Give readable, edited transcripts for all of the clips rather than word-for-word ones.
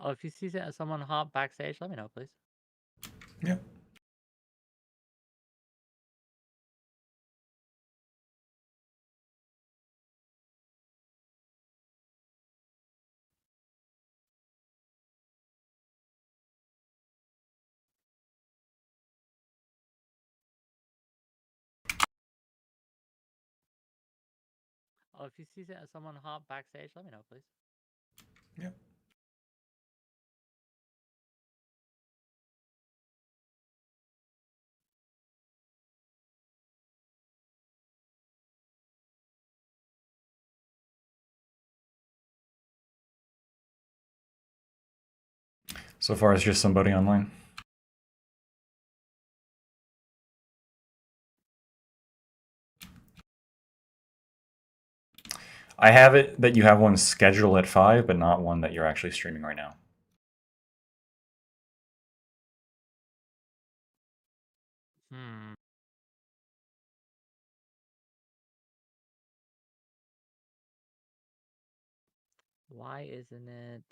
Oh, if you see someone hop backstage, let me know, please. Yeah. Oh, if you see someone hop backstage, let me know, please. Yeah. So far, it's just somebody online. I have it that you have one scheduled at 5, but not one that you're actually streaming right now. Hmm. Why isn't it?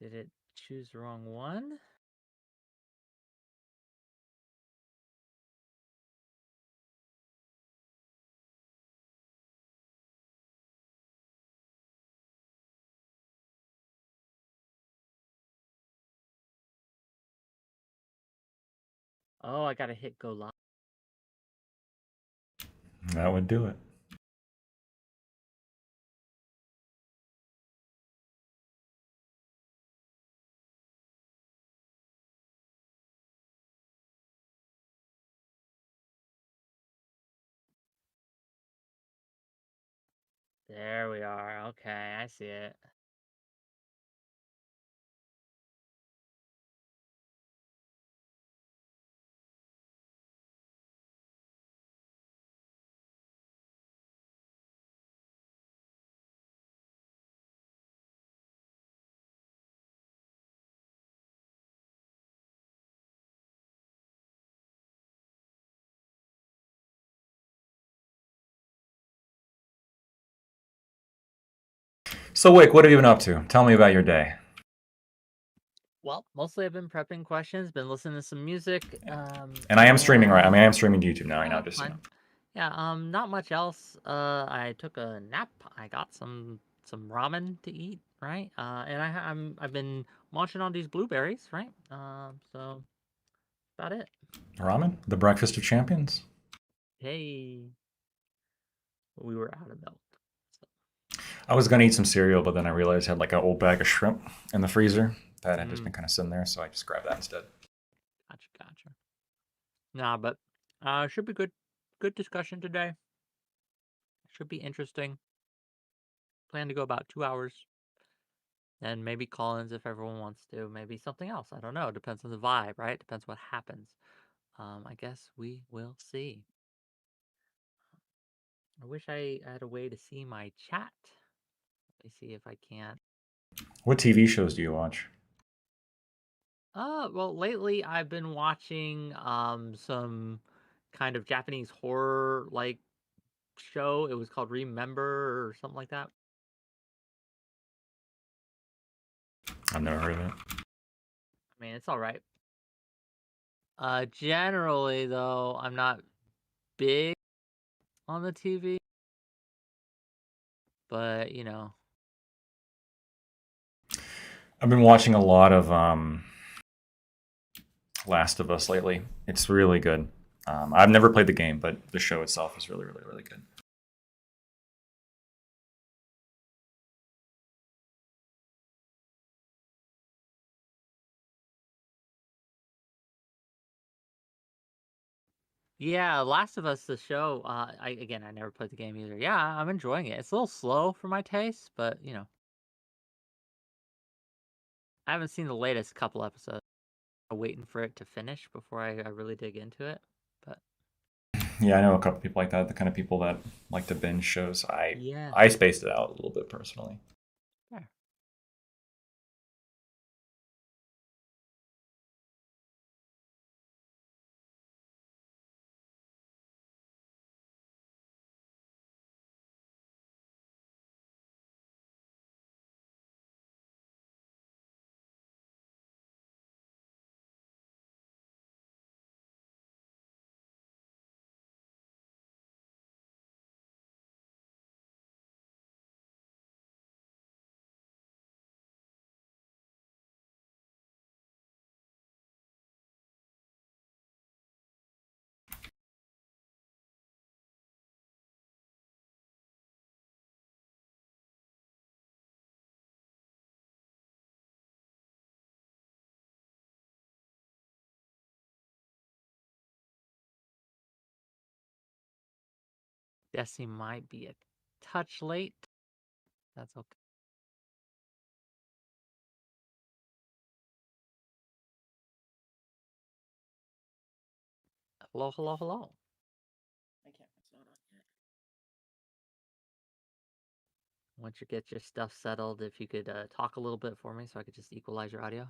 Did it choose the wrong one? Oh, I gotta hit go live. That would do it. There we are. Okay, I see it. So, Wick, what have you been up to? Tell me about your day. Well, mostly I've been prepping questions, been listening to some music. And I am streaming, right? I mean, I am streaming to YouTube now, right Oh, now, that's just, you know. fine. Yeah, not much else. I took a nap. I got some ramen to eat, right? And I've been munching on these blueberries, right? So about it. Ramen? The breakfast of champions? Hey, we were out of milk. So, I was going to eat some cereal, but then I realized I had like an old bag of shrimp in the freezer that had just been kind of sitting there, so I just grabbed that instead. gotcha. Nah, but should be good discussion today. Should be interesting. Plan to go about 2 hours. And maybe Collins if everyone wants to. Maybe something else. I don't know. Depends on the vibe, right? Depends what happens. I guess we will see. I wish I had a way to see my chat. Let me see if I can. What TV shows do you watch? Well, lately I've been watching some kind of Japanese horror like show. It was called Remember or something like that. I've never heard of it. I mean, it's all right. Generally though, I'm not big on the TV, but you know, I've been watching a lot of Last of Us lately. It's really good. I've never played the game, but the show itself is really, really, really good. yeah, Last of Us, the show. I never played the game either. Yeah, I'm enjoying it. It's a little slow for my taste, but you know, I haven't seen the latest couple episodes. I'm waiting for it to finish before I really dig into it. But Yeah, I know a couple people like that. The kind of people that like to binge shows. I yeah, I spaced it out a little bit personally. fair. Jesse might be a touch late. That's okay. Hello, hello, hello. My camera's not on yet. Once you get your stuff settled, if you could talk a little bit for me so I could just equalize your audio.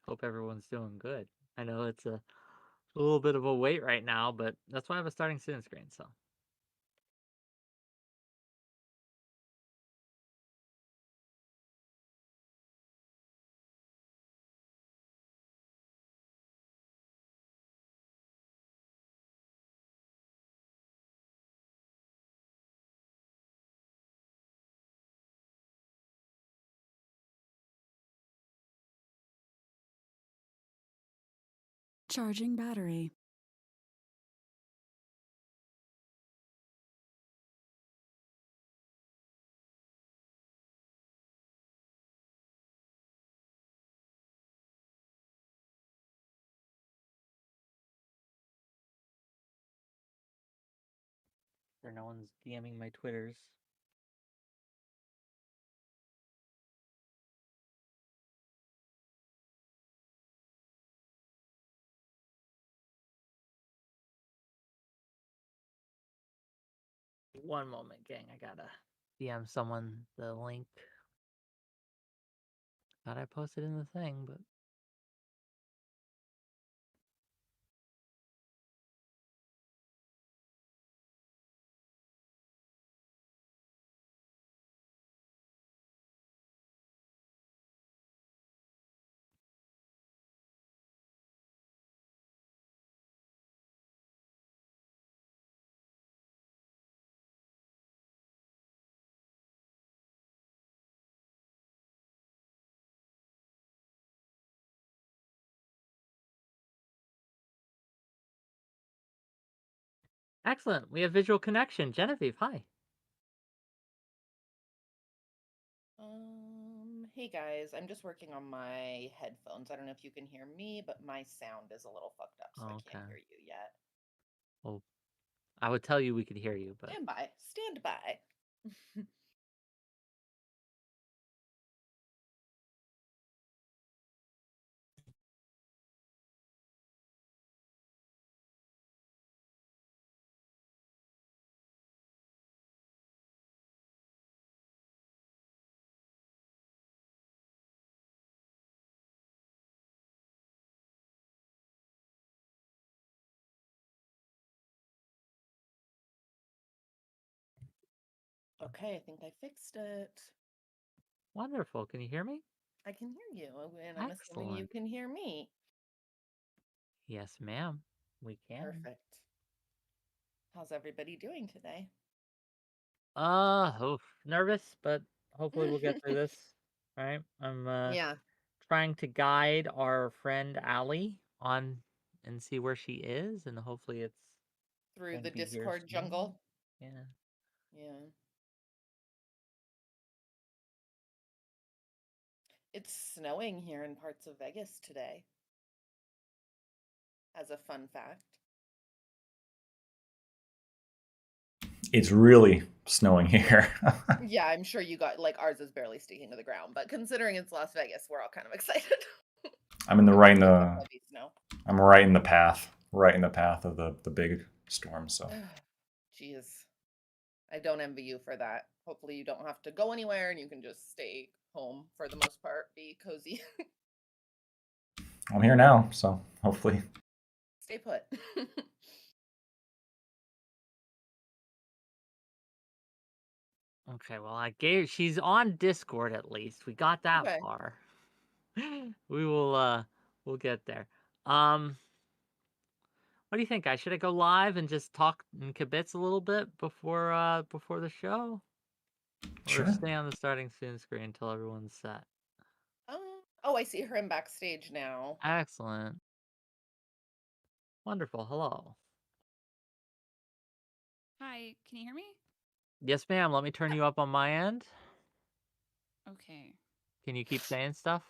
Hope everyone's doing good. I know it's a little bit of a wait right now, but that's why I have a starting student screen, so. Charging battery. There no one's DMing my Twitters. One moment, gang. I gotta DM someone the link. Thought I posted in the thing, but excellent. We have visual connection. Genevieve, hi. Hey guys, I'm just working on my headphones. I don't know if you can hear me, but my sound is a little fucked up, so I Okay. can't hear you yet. Well, I would tell you we could hear you, but Stand by. Stand by. Okay, I think I fixed it. wonderful. Can you hear me? I can hear you, and I'm assuming you Excellent. can hear me. Yes, ma'am. We can. Perfect. How's everybody doing today? Nervous, but hopefully we'll get through this. Right? I'm Yeah, trying to guide our friend Allie on and see where she is, and hopefully it's through going the to be here Discord soon. jungle. Yeah. Yeah. It's snowing here in parts of Vegas today, as a fun fact. It's really snowing here. Yeah, I'm sure you got like ours is barely sticking to the ground, but considering it's Las Vegas, we're all kind of excited. I'm in the It right won't in be the the heavy snow. I'm right in the path, right in the path of the big storm. So Jeez, I don't envy you for that. Hopefully, you don't have to go anywhere and you can just stay home for the most part, be cozy, I'm here now. So hopefully, stay put. Okay, well, she's on Discord at least. We got that Okay. far. We'll get there. Um, what do you think, guys? Should I go live and just talk and kibitz a little bit before the show? Or sure. stay on the starting soon screen until everyone's set? Oh, I see her in backstage now. Excellent. Wonderful. Hello. Hi, can you hear me? Yes, ma'am. Let me turn you up on my end. Okay. Can you keep saying stuff?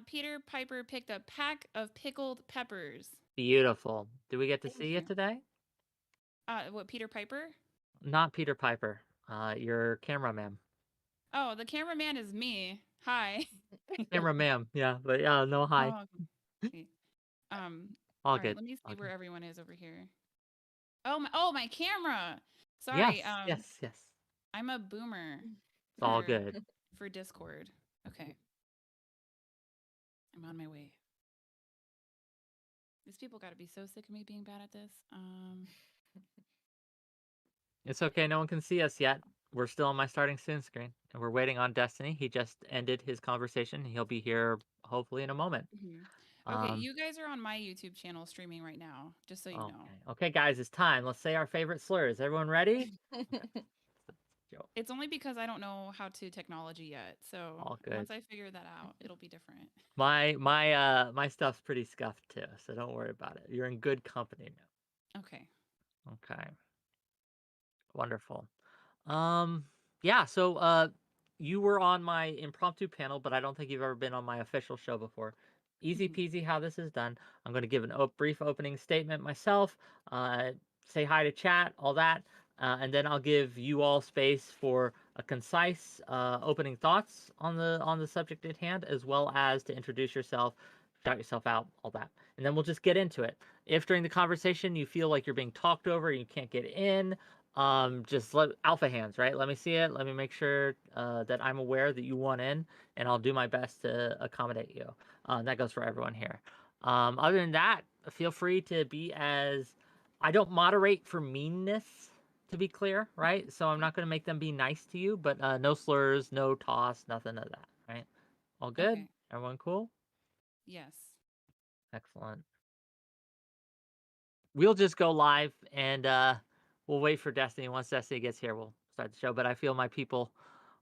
Peter Piper picked a pack of pickled peppers. Beautiful. Do we get to Thank see you. it today? What, Peter Piper? Not Peter Piper. Your cameraman. Oh, the cameraman is me. Hi. Cameraman. Yeah, but yeah, no hi. Oh, okay. All All right, good. let me All see where good. everyone is over here. Oh my camera. Yes, Sorry, yes, yes. I'm a boomer It's all for good. for Discord. Okay. I'm on my way. These people got to be so sick of me being bad at this. It's okay. No one can see us yet. We're still on my starting soon screen, and we're waiting on Destiny. He just ended his conversation. He'll be here hopefully in a moment. Okay, Um, you guys are on my YouTube channel streaming right now, just so you know. okay, guys, it's time. Let's say our favorite slurs. Everyone ready? Okay. Joke. It's only because I don't know how to technology yet. So All good. once I figure that out, it'll be different. My stuff's pretty scuffed too, so don't worry about it. You're in good company now. Okay. Okay. Wonderful. Yeah, so you were on my impromptu panel, but I don't think you've ever been on my official show before. Easy peasy how this is done. I'm going to give a brief opening statement myself, say hi to chat, all that, and then I'll give you all space for a concise opening thoughts on the subject at hand, as well as to introduce yourself, shout yourself out, all that. And then we'll just get into it. If during the conversation you feel like you're being talked over, you can't get in, just let alpha hands, right? Let me see it. Let me make sure that I'm aware that you want in, and I'll do my best to accommodate you. That goes for everyone here. Other than that, feel free to be as I don't moderate for meanness, to be clear, right? So I'm not going to make them be nice to you, but no slurs, no toss, nothing of that, right? All good? Okay. Everyone cool? Yes. Excellent. We'll just go live and we'll wait for Destiny. Once Destiny gets here, we'll start the show. But I feel my people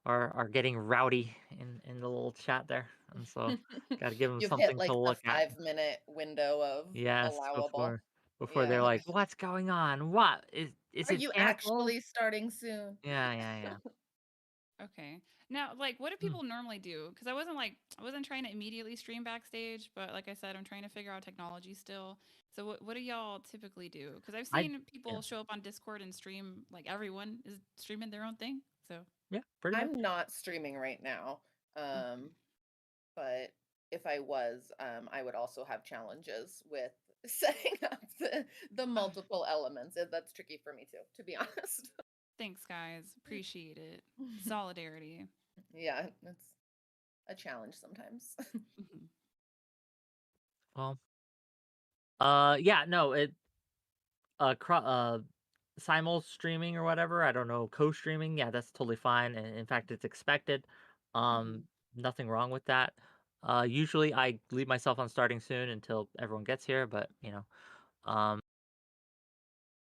are getting rowdy in the little chat there, and so got to give them You've hit something to like the look at. 5 minute window of Yes, allowable. before they're Yeah. like, "What's going on? What is Are it you canceled?" actually starting soon? Yeah, yeah, Okay. Now, like, what do yeah. people normally do? Because I wasn't trying to immediately stream backstage, but like I said, I'm trying to figure out technology still. So what do y'all typically do? Because I've I seen yeah, people show up on Discord and stream, like everyone is streaming their own thing. So yeah, pretty much. I'm not streaming right now. Um, but if I was, I would also have challenges with setting up the multiple elements. That's tricky for me too, to be honest. thanks, guys. Appreciate it. Solidarity. Yeah, it's a challenge sometimes. Mhm. Well, yeah, no, simul streaming or whatever, I don't know, co-streaming, yeah, that's totally fine, and in fact, it's expected. Mhm. Um, Nothing wrong with that. Usually I leave myself on starting soon until everyone gets here, but, um,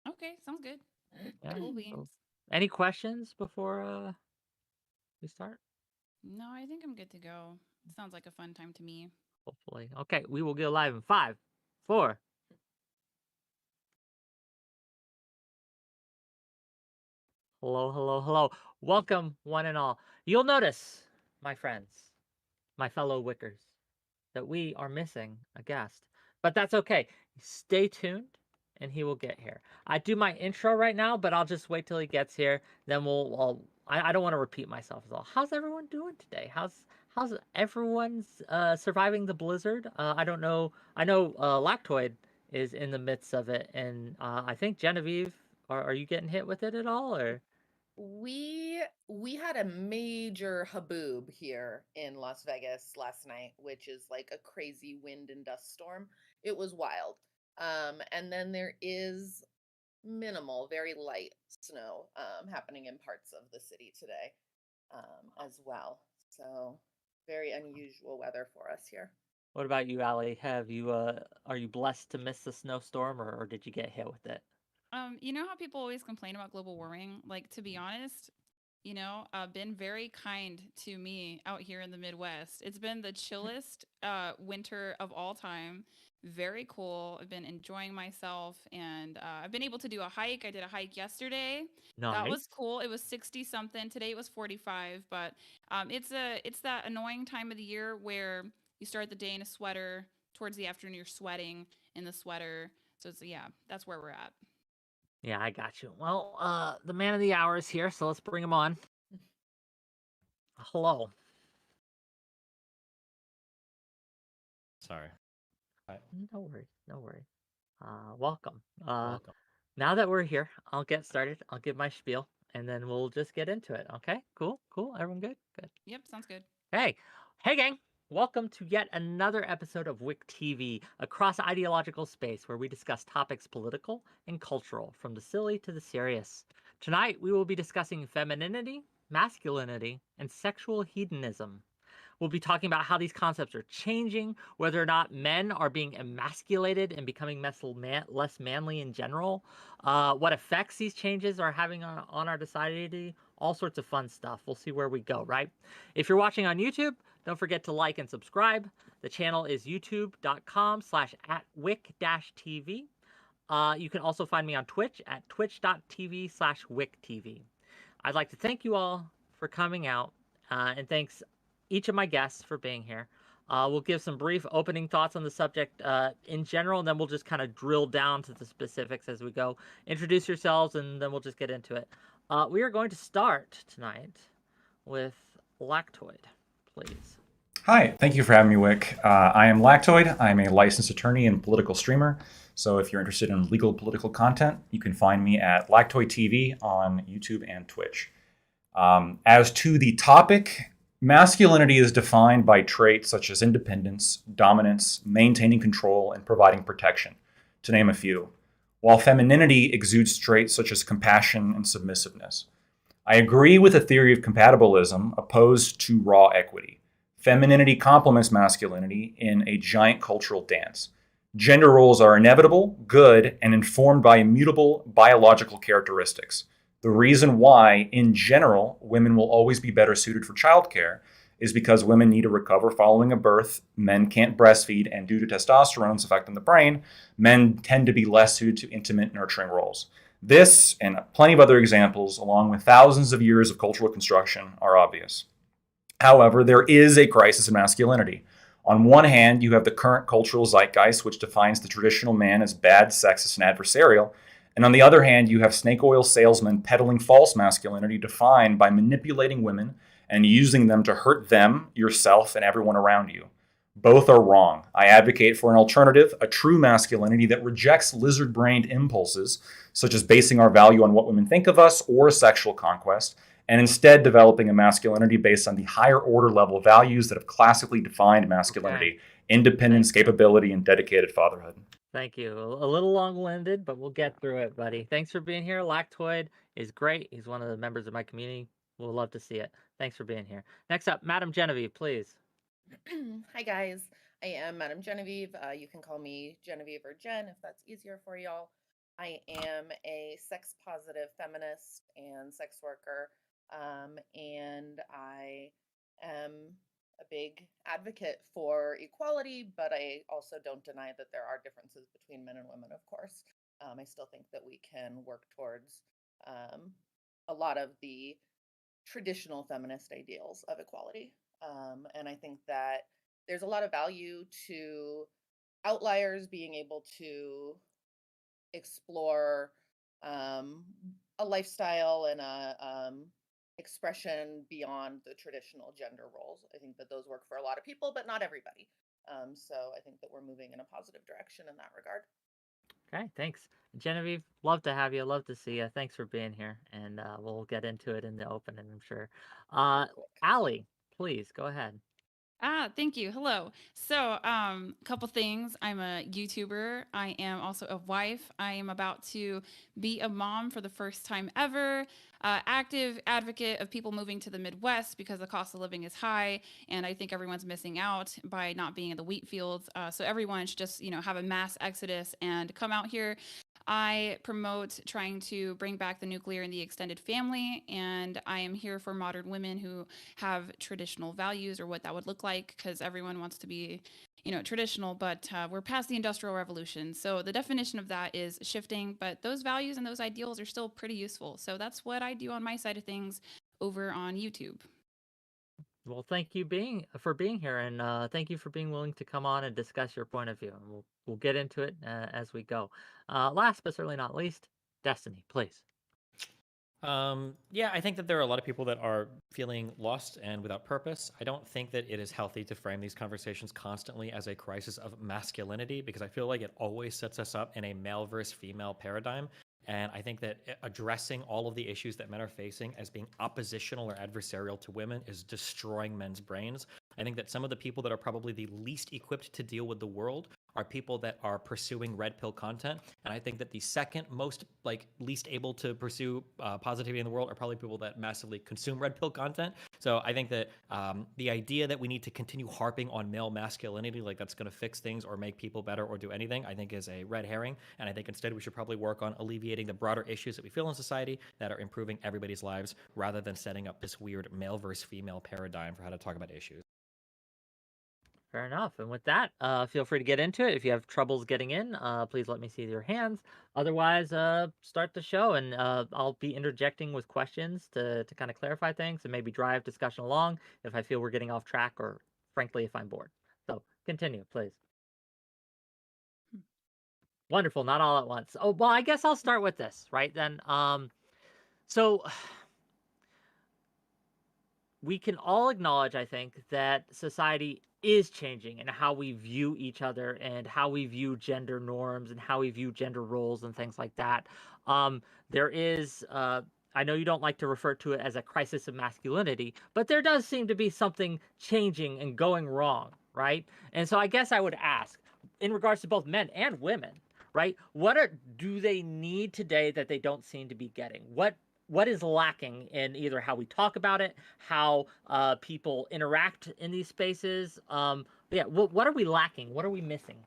Okay, sounds good. yeah, Cool so beans. any questions before, we start? No, I think I'm good to go. Sounds like a fun time to me. Hopefully. Okay, we will go live in 5, 4. Hello, hello, hello. Welcome, one and all. You'll notice, my friends, my fellow Wickers, that we are missing a guest. But that's okay. Stay tuned and he will get here. I do my intro right now, but I'll just wait till he gets here. Then I don't want to repeat myself at all. How's everyone doing today? How's everyone's surviving the blizzard? I don't know. I know Lactoid is in the midst of it, and I think Genevieve, are you getting hit with it at all, or? We had a major haboob here in Las Vegas last night, which is like a crazy wind and dust storm. It was wild. And then there is minimal, very light snow happening in parts of the city today as well. So very unusual weather for us here. What about you, Allie? Have you are you blessed to miss the snowstorm, or did you get hit with it? You know how people always complain about global warming? Like, to be honest, been very kind to me out here in the Midwest. It's been the chillest winter of all time. Very cool. I've been enjoying myself, and I've been able to do a hike. I did a hike yesterday. That was Nice. cool. It was 60 something. Today it was 45, but it's that annoying time of the year where you start the day in a sweater. Towards the afternoon, you're sweating in the sweater. So yeah, that's where we're at. Yeah, I got you. Well, the man of the hour is here, so let's bring him on. Hello. Sorry. Hi. No worries. No worries. Welcome. Welcome. Now that we're here, I'll get started. I'll give my spiel, and then we'll just get into it. Okay? Cool. Cool. Everyone good? Good. Yep, sounds good. Hey, hey, gang! Welcome to yet another episode of WIC TV, a cross ideological space where we discuss topics political and cultural, from the silly to the serious. Tonight, we will be discussing femininity, masculinity, and sexual hedonism. We'll be talking about how these concepts are changing, whether or not men are being emasculated and becoming less manly in general, what effects these changes are having on our society, all sorts of fun stuff. We'll see where we go, right? If you're watching on YouTube, don't forget to like and subscribe. The channel is youtube.com/@wic-tv. You can also find me on Twitch at twitch.tv/wictv. I'd like to thank you all for coming out, and thanks each of my guests for being here. We'll give some brief opening thoughts on the subject in general, and then we'll just kind of drill down to the specifics as we go. Introduce yourselves, and then we'll just get into it. We are going to start tonight with Lactoid, please. Hi, thank you for having me, Wick. I am Lactoid. I'm a licensed attorney and political streamer. So if you're interested in legal political content, you can find me at Lactoid TV on YouTube and Twitch. As to the topic, masculinity is defined by traits such as independence, dominance, maintaining control, and providing protection, to name a few, while femininity exudes traits such as compassion and submissiveness. I agree with the theory of compatibilism opposed to raw equity. Femininity complements masculinity in a giant cultural dance. Gender roles are inevitable, good, and informed by immutable biological characteristics. The reason why, in general, women will always be better suited for childcare is because women need to recover following a birth, men can't breastfeed, and due to testosterone's effect on the brain, men tend to be less suited to intimate, nurturing roles. This, and plenty of other examples, along with thousands of years of cultural construction, are obvious. However, there is a crisis in masculinity. On one hand, you have the current cultural zeitgeist, which defines the traditional man as bad, sexist, and adversarial. And on the other hand, you have snake oil salesmen peddling false masculinity defined by manipulating women and using them to hurt them, yourself, and everyone around you. Both are wrong. I advocate for an alternative, a true masculinity that rejects lizard-brained impulses, such as basing our value on what women think of us or sexual conquest, and instead developing a masculinity based on the higher order level values that have classically defined masculinity: independence, capability, and dedicated fatherhood. Thank you. A little long-winded, but we'll get through it, buddy. Thanks for being here. Lactoid is great. He's one of the members of my community. We'll love to see it. Thanks for being here. Next up, Madam Genevieve, please. Hi guys, I am Madam Genevieve. You can call me Genevieve or Jen if that's easier for y'all. I am a sex positive feminist and sex worker, and I am a big advocate for equality, but I also don't deny that there are differences between men and women, of course. I still think that we can work towards a lot of the traditional feminist ideals of equality. And I think that there's a lot of value to outliers being able to explore um, a lifestyle and a expression beyond the traditional gender roles. I think that those work for a lot of people, but not everybody. So I think that we're moving in a positive direction in that regard. Okay, thanks. Genevieve, love to have you. Love to see you. Thanks for being here. And we'll get into it in the open, I'm sure. Quick. Allie, please go ahead. Thank you. Hello. So, couple things. I'm a YouTuber. I am also a wife. I am about to be a mom for the first time ever. Active advocate of people moving to the Midwest because the cost of living is high, and I think everyone's missing out by not being in the wheat fields. So everyone should just, have a mass exodus and come out here. I promote trying to bring back the nuclear and the extended family, and I am here for modern women who have traditional values or what that would look like, because everyone wants to be, traditional, but we're past the Industrial Revolution. So the definition of that is shifting, but those values and those ideals are still pretty useful. So that's what I do on my side of things over on YouTube. Well, thank you for being here, and thank you for being willing to come on and discuss your point of view. And we'll get into it as we go. Last but certainly not least, Destiny, please. Yeah, I think that there are a lot of people that are feeling lost and without purpose. I don't think that it is healthy to frame these conversations constantly as a crisis of masculinity, because I feel like it always sets us up in a male versus female paradigm. And I think that addressing all of the issues that men are facing as being oppositional or adversarial to women is destroying men's brains. I think that some of the people that are probably the least equipped to deal with the world are people that are pursuing red pill content. And I think that the second most least able to pursue positivity in the world are probably people that massively consume red pill content. So I think that the idea that we need to continue harping on male masculinity, like that's going to fix things or make people better or do anything, I think is a red herring. And I think instead we should probably work on alleviating the broader issues that we feel in society that are improving everybody's lives, rather than setting up this weird male versus female paradigm for how to talk about issues. Fair enough. And with that, feel free to get into it. If you have troubles getting in, please let me see your hands. Otherwise, start the show, and I'll be interjecting with questions to kind of clarify things and maybe drive discussion along if I feel we're getting off track or, frankly, if I'm bored. So continue, please. Wonderful. Not all at once. Oh, well, I guess I'll start with this, right then. So we can all acknowledge, I think, that society is changing and how we view each other and how we view gender norms and how we view gender roles and things like that. There is, I know you don't like to refer to it as a crisis of masculinity, but there does seem to be something changing and going wrong, right? And so I guess I would ask, in regards to both men and women, right? Do they need today that they don't seem to be getting? What is lacking in either how we talk about it, how people interact in these spaces? Yeah, what are we lacking? What are we missing?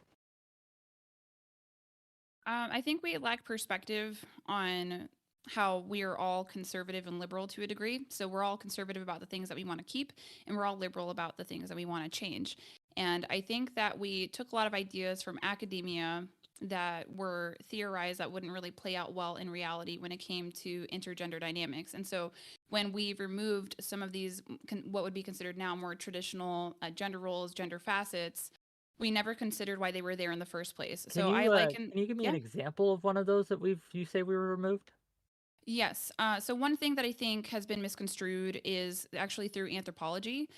I think we lack perspective on how we are all conservative and liberal to a degree. So we're all conservative about the things that we want to keep, and we're all liberal about the things that we want to change. And I think that we took a lot of ideas from academia that were theorized that wouldn't really play out well in reality when it came to intergender dynamics. And so when we removed some of these, what would be considered now more traditional gender roles, gender facets, we never considered why they were there in the first place. So I Can you give me yeah. an example of one of those that you say we were removed? Yes. So one thing that I think has been misconstrued is actually through anthropology.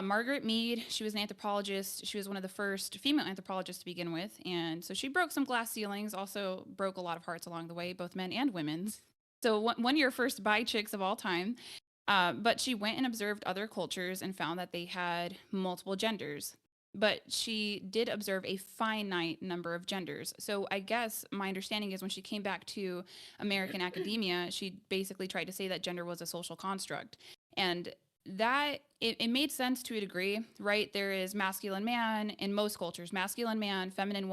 Margaret Mead, she was an anthropologist. She was one of the first female anthropologists to begin with. And so she broke some glass ceilings, also broke a lot of hearts along the way, both men and women's. So one of your first bi chicks of all time. But she went and observed other cultures and found that they had multiple genders. But she did observe a finite number of genders. So I guess my understanding is when she came back to American academia, she basically tried to say that gender was a social construct. And that it made sense to a degree, right? There is masculine man in most cultures, masculine man, feminine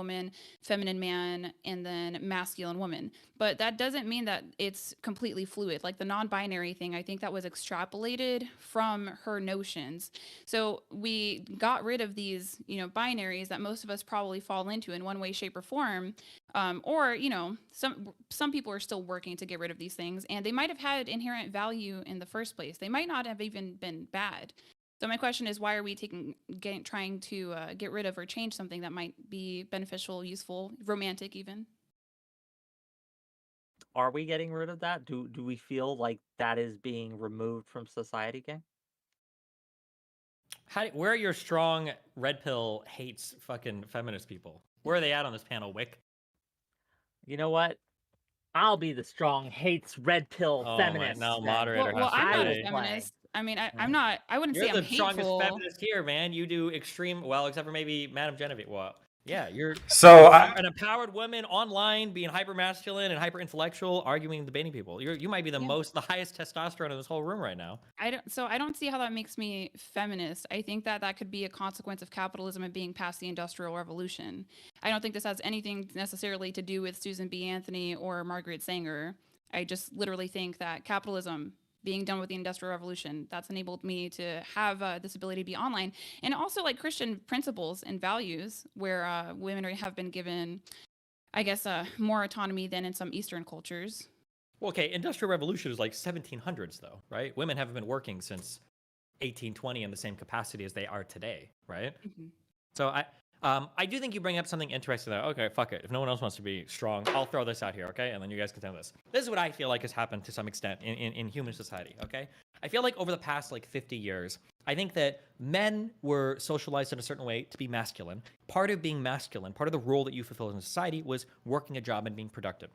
man, and then masculine woman. But that doesn't mean that it's completely fluid. Like the non-binary thing, I think that was extrapolated from her notions. So we got rid of these, binaries that most of us probably fall into in one way, shape, or form. Or some people are still working to get rid of these things, and they might have had inherent value in the first place. They might not have even been bad. So my question is, why are we trying to get rid of or change something that might be beneficial, useful, romantic, even? Are we getting rid of that? Do we feel like that is being removed from society, gang? Where are your strong red pill hates fucking feminist people? Where are they at on this panel, Wick? You know what? I'll be the strong hates red pill Oh my, feminist. now Then. moderator Well, has to I'm I not a will play. play. feminist. I mean, I'm Mhm. not. I wouldn't You're say the I'm strongest hateful. feminist here, man. You do extreme, well, except for maybe Madame Genevieve. Well, yeah, you're So an empowered woman online, being hyper masculine and hyper intellectual, arguing and debating people. You might be the Yeah. highest testosterone in this whole room right now. I don't see how that makes me feminist. I think that that could be a consequence of capitalism and being past the Industrial Revolution. I don't think this has anything necessarily to do with Susan B. Anthony or Margaret Sanger. I just literally think that capitalism being done with the Industrial Revolution, that's enabled me to have this ability to be online, and also like Christian principles and values where women have been given, I guess, more autonomy than in some Eastern cultures. Well, okay, Industrial Revolution is like 1700s, though, right? Women haven't been working since 1820 in the same capacity as they are today, right? Mhm. So I do think you bring up something interesting there. Okay, fuck it. If no one else wants to be strong, I'll throw this out here, okay? And then you guys can tell this. This is what I feel like has happened to some extent in human society, okay? I feel like over the past like 50 years, I think that men were socialized in a certain way to be masculine. Part of being masculine, part of the role that you fulfill in society was working a job and being productive.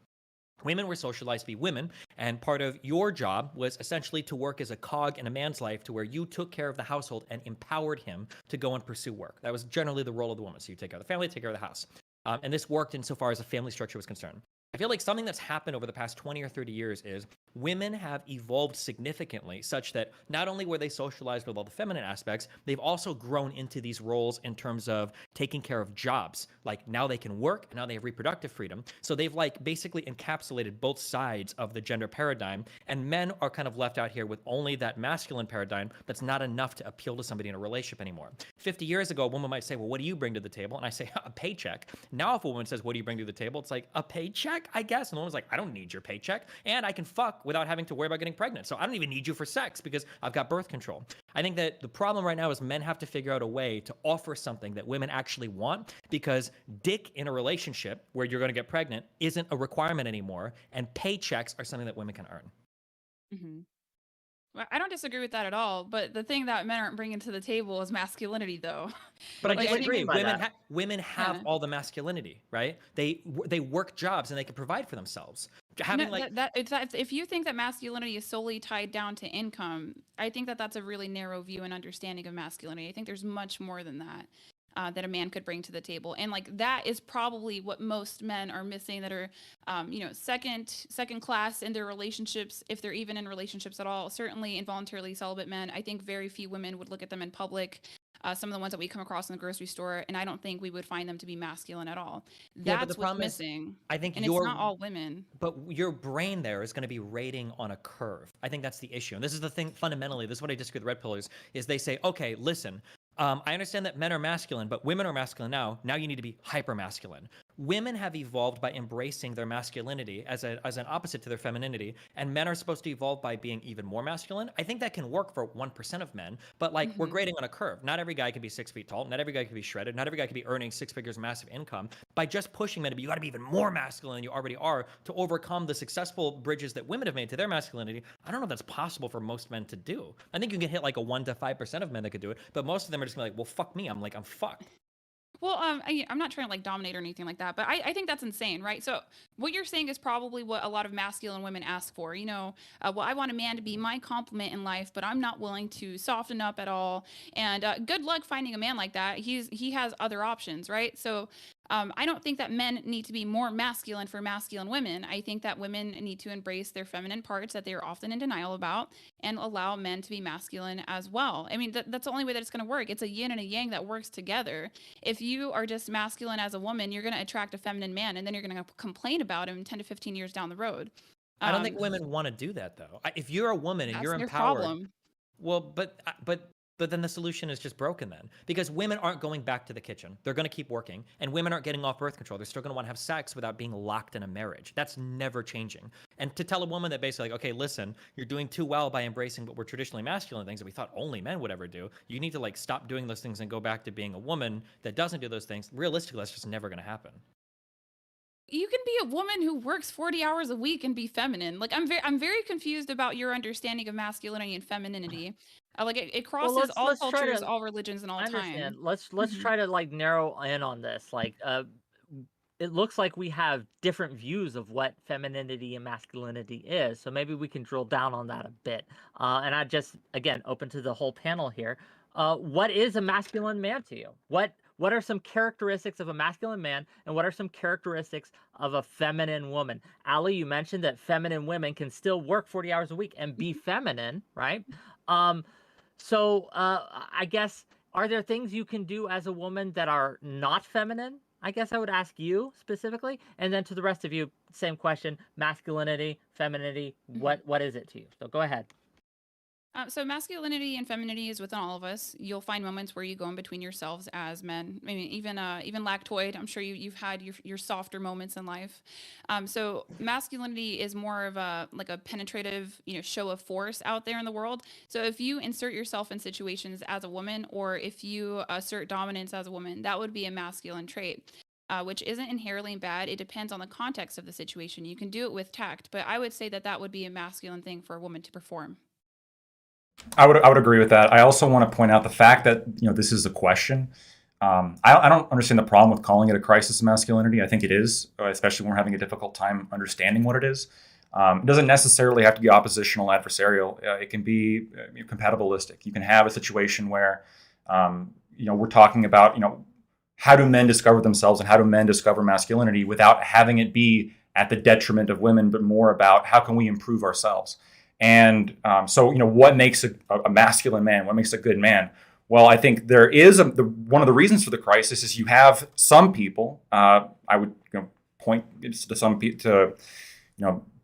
Women were socialized to be women, and part of your job was essentially to work as a cog in a man's life to where you took care of the household and empowered him to go and pursue work. That was generally the role of the woman. So you take care of the family, take care of the house. And this worked insofar as a family structure was concerned. I feel like something that's happened over the past 20 or 30 years is women have evolved significantly such that not only were they socialized with all the feminine aspects, they've also grown into these roles in terms of taking care of jobs. Like now they can work, and now they have reproductive freedom. So they've like basically encapsulated both sides of the gender paradigm, and men are kind of left out here with only that masculine paradigm that's not enough to appeal to somebody in a relationship anymore. 50 years ago, a woman might say, well, what do you bring to the table? And I say, a paycheck. Now if a woman says, what do you bring to the table? It's like, a paycheck, I guess. And the woman's like, I don't need your paycheck, and I can fuck without having to worry about getting pregnant. So I don't even need you for sex because I've got birth control. I think that the problem right now is men have to figure out a way to offer something that women actually want, because dick in a relationship where you're going to get pregnant isn't a requirement anymore, and paychecks are something that women can earn. Mm-hmm. Well, I don't disagree with that at all. But the thing that men aren't bringing to the table is masculinity, though. But Like, I I disagree. think- by that? Women have Yeah. all the masculinity, right? They work jobs and they can provide for themselves. Having No, like if you think that masculinity is solely tied down to income, I think that that's a really narrow view and understanding of masculinity. I think there's much more than that. That a man could bring to the table, and like that is probably what most men are missing, that are second class in their relationships, if they're even in relationships at all. Certainly involuntarily celibate men, I think very few women would look at them in public. Some of the ones that we come across in the grocery store, and I don't think we would find them to be masculine at all. Yeah, but That's the what's problem is, missing. I think And it's not all women. But your brain there is going to be rating on a curve. I think that's the issue. And this is the thing, fundamentally, this is what I disagree with red pillars, is they say, okay, listen, I understand that men are masculine, but women are masculine now. Now you need to be hyper masculine. Women have evolved by embracing their masculinity as an opposite to their femininity, and men are supposed to evolve by being even more masculine. I think that can work for 1% of men, but like we're Mhm. grading on a curve. Not every guy can be 6 feet tall. Not every guy can be shredded. Not every guy can be earning 6 figures massive income. By just pushing men to be, you got to be even more masculine than you already are to overcome the successful bridges that women have made to their masculinity. I don't know if that's possible for most men to do. I think you can hit like a 1 to 5% of men that could do it, but most of them are just gonna be like, well, fuck me. I'm fucked. Well, I'm not trying to like dominate or anything like that, but I think that's insane, right? So what you're saying is probably what a lot of masculine women ask for. Well, I want a man to be my complement in life, but I'm not willing to soften up at all. And good luck finding a man like that. He has other options, right? So I don't think that men need to be more masculine for masculine women. I think that women need to embrace their feminine parts that they are often in denial about, and allow men to be masculine as well. I mean, that's the only way that it's going to work. It's a yin and a yang that works together. If you are just masculine as a woman, you're going to attract a feminine man, and then you're going to complain about him 10 to 15 years down the road. I don't think women want to do that though. If you're a woman and That's you're their empowered, problem. well, but But then the solution is just broken then, because women aren't going back to the kitchen. They're going to keep working, and women aren't getting off birth control. They're still going to want to have sex without being locked in a marriage. That's never changing. And to tell a woman that basically like, okay, listen, you're doing too well by embracing what were traditionally masculine things that we thought only men would ever do. You need to like stop doing those things and go back to being a woman that doesn't do those things. Realistically, that's just never going to happen. You can be a woman who works 40 hours a week and be feminine. Like I'm very confused about your understanding of masculinity and femininity. Like it Well, crosses all let's try cultures, to. all religions, and all I understand. time. Let's Mhm. try to like narrow in on this. Like, it looks like we have different views of what femininity and masculinity is. So maybe we can drill down on that a bit. And I just, again, open to the whole panel here. What is a masculine man to you? What are some characteristics of a masculine man, and what are some characteristics of a feminine woman? Ali, you mentioned that feminine women can still work 40 hours a week and be feminine, right? Um, so I guess, are there things you can do as a woman that are not feminine? I guess I would ask you specifically, and then to the rest of you, same question: masculinity, femininity. Mhm. What is it to you? So go ahead. So masculinity and femininity is within all of us. You'll find moments where you go in between yourselves as men. I mean, even lactoid. I'm sure you've had your softer moments in life. So masculinity is more of a like a penetrative, show of force out there in the world. So if you insert yourself in situations as a woman, or if you assert dominance as a woman, that would be a masculine trait. Which isn't inherently bad. It depends on the context of the situation. You can do it with tact, but I would say that would be a masculine thing for a woman to perform. I would agree with that. I also want to point out the fact that this is a question. I don't understand the problem with calling it a crisis of masculinity. I think it is, especially when we're having a difficult time understanding what it is. It doesn't necessarily have to be oppositional, adversarial. It can be compatibilistic. You can have a situation where we're talking about how do men discover themselves and how do men discover masculinity without having it be at the detriment of women, but more about how can we improve ourselves. And so, what makes a masculine man? What makes a good man? Well, I think there is one of the reasons for the crisis is you have some people. I would point to some people to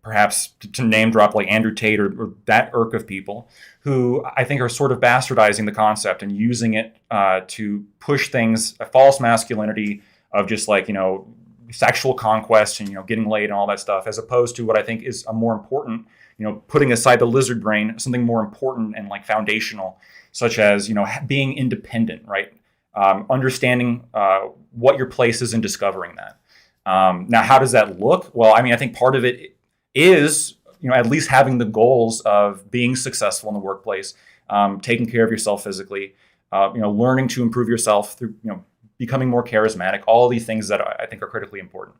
perhaps to name drop like Andrew Tate or that irk of people who I think are sort of bastardizing the concept and using it to push things, a false masculinity of just like sexual conquest and getting laid and all that stuff, as opposed to what I think is a more important, putting aside the lizard brain, something more important and like foundational, such as being independent, right? Understanding what your place is in discovering that. Now, how does that look? Well, I mean, I think part of it is at least having the goals of being successful in the workplace, taking care of yourself physically, learning to improve yourself through becoming more charismatic. All these things that I think are critically important.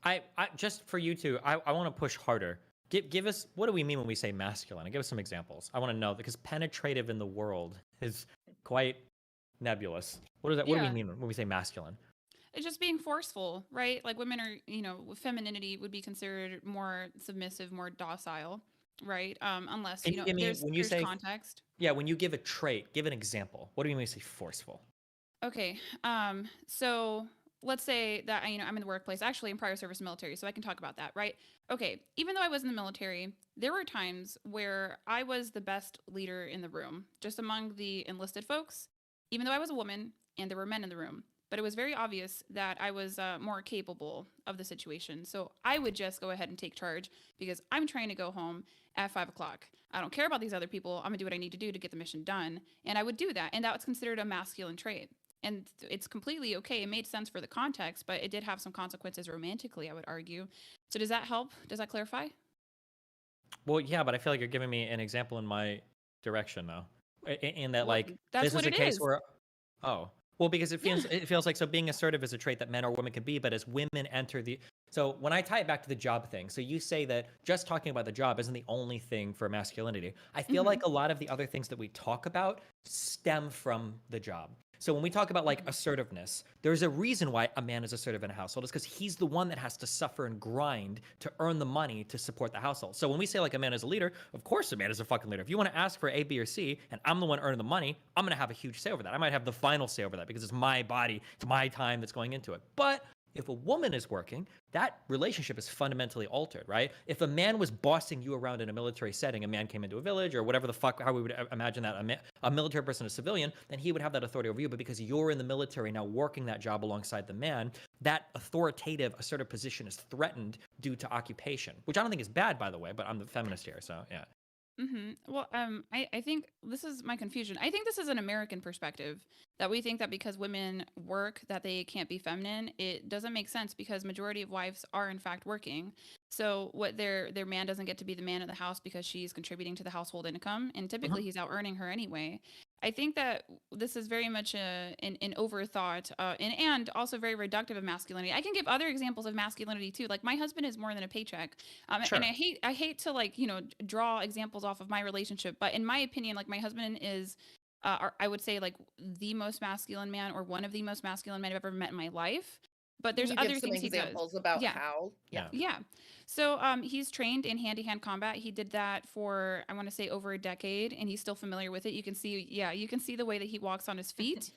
I just for you two, I want to push harder. Give us, what do we mean when we say masculine? Give us some examples. I want to know, because penetrative in the world is quite nebulous. What is that? What do we Yeah. mean when we say masculine? It's just being forceful, right? Like women are, femininity would be considered more submissive, more docile, right? Unless, Can you give me, when you there's say, context. yeah, when you give a trait, give an example. What do you mean when you say forceful? Okay. So let's say that I'm in the workplace, actually in prior service military, so I can talk about that, right? Okay. Even though I was in the military, there were times where I was the best leader in the room, just among the enlisted folks, even though I was a woman and there were men in the room. But it was very obvious that I was more capable of the situation. So I would just go ahead and take charge because I'm trying to go home at 5 o'clock. I don't care about these other people. I'm gonna do what I need to do to get the mission done. And I would do that. And that was considered a masculine trait. And it's completely okay. It made sense for the context, but it did have some consequences romantically, I would argue. So does that help? Does that clarify? Well, yeah, but I feel like you're giving me an example in my direction though. In that, Well, like, that's this what is a it case is. where, oh, well, because Yeah. it feels like, so being assertive is a trait that men or women can be, but as women enter the, so when I tie it back to the job thing, so you say that just talking about the job isn't the only thing for masculinity. I feel Mhm. like a lot of the other things that we talk about stem from the job. So when we talk about like assertiveness, there's a reason why a man is assertive in a household. It's because he's the one that has to suffer and grind to earn the money to support the household. So when we say like a man is a leader, of course a man is a fucking leader. If you want to ask for A, B, or C, and I'm the one earning the money, I'm going to have a huge say over that. I might have the final say over that because it's my body, it's my time that's going into it. But If a woman is working, that relationship is fundamentally altered, right? If a man was bossing you around in a military setting, a man came into a village or whatever the fuck, how we would imagine that a military person, a civilian, then he would have that authority over you. But because you're in the military now working that job alongside the man, that authoritative, assertive position is threatened due to occupation, which I don't think is bad, by the way, but I'm the feminist here, so yeah. Well, I think this is my confusion. I think this is an American perspective that we think that because women work that they can't be feminine. It doesn't make sense because majority of wives are in fact working. So what their man doesn't get to be the man of the house because she's contributing to the household income, and typically he's out earning her anyway. I think that this is very much an overthought and also very reductive of masculinity. I can give other examples of masculinity too. Like my husband is more than a paycheck, Sure. and I hate to like draw examples off of my relationship, but in my opinion, like my husband is, I would say like the most masculine man or one of the most masculine men I've ever met in my life. But Can there's you give other some things he does. examples about Yeah. how? Yeah. Yeah. So he's trained in hand-to-hand combat. He did that for I want to say over a decade, and he's still familiar with it. You can see, yeah, you can see the way that he walks on his feet.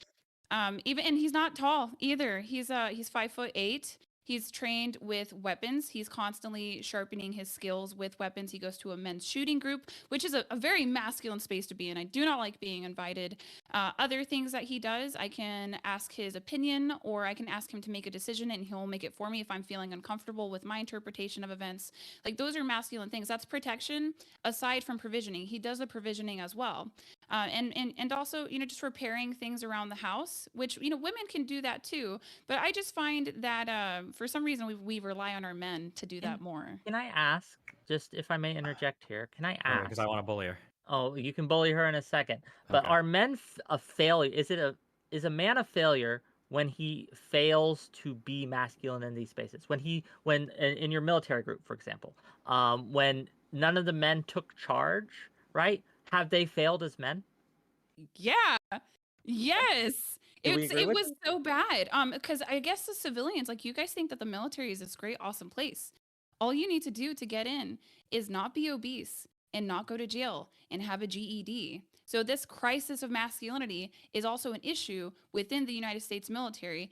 Even and he's not tall either. He's 5'8". He's trained with weapons. He's constantly sharpening his skills with weapons. He goes to a men's shooting group, which is a very masculine space to be in. I do not like being invited. Other things that he does, I can ask his opinion or I can ask him to make a decision and he'll make it for me if I'm feeling uncomfortable with my interpretation of events. Like those are masculine things. That's protection aside from provisioning. He does the provisioning as well. And also, just repairing things around the house, which, women can do that too. But I just find that for some reason we rely on our men to do that And more. Can I ask, just if I may interject here, can I Because I ask? want to bully her. Oh, you can bully her in a second. But Okay. are men a failure? Is a man a failure when he fails to be masculine in these spaces? When in your military group, for example, when none of the men took charge, right? Have they failed as men? Yeah. Yes. Do we agree It with was them? so bad. Because I guess the civilians, like you guys think that the military is this great, awesome place. All you need to do to get in is not be obese and not go to jail and have a GED. So this crisis of masculinity is also an issue within the United States military,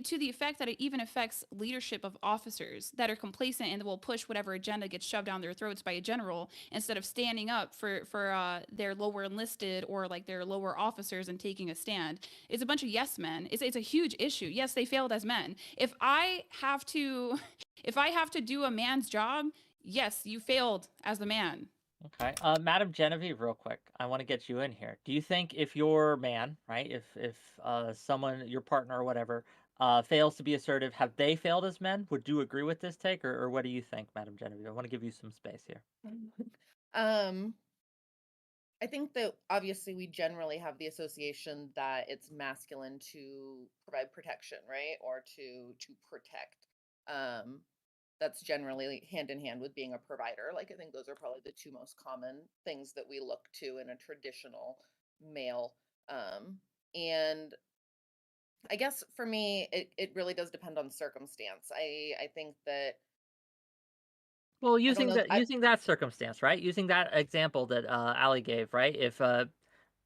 to the effect that it even affects leadership of officers that are complacent and will push whatever agenda gets shoved down their throats by a general instead of standing up for their lower enlisted or like their lower officers and taking a stand. It's a bunch of yes men. It's a huge issue. Yes, they failed as men. If I have to do a man's job, yes, you failed as a man. Okay. Madam Genevieve, real quick, I want to get you in here. Do you think if your man, right, if someone, your partner or whatever, fails to be assertive, have they failed as men? Would you agree with this take, or what do you think, Madam Genevieve? I want to give you some space here. Um, I think that obviously we generally have the association that it's masculine to provide protection, right? Or to protect. That's generally hand in hand with being a provider. Like I think those are probably the two most common things that we look to in a traditional male. And I guess for me, it really does depend on circumstance. I think that Well, I don't know. using that circumstance, right? Using that example that Ali gave, right? If in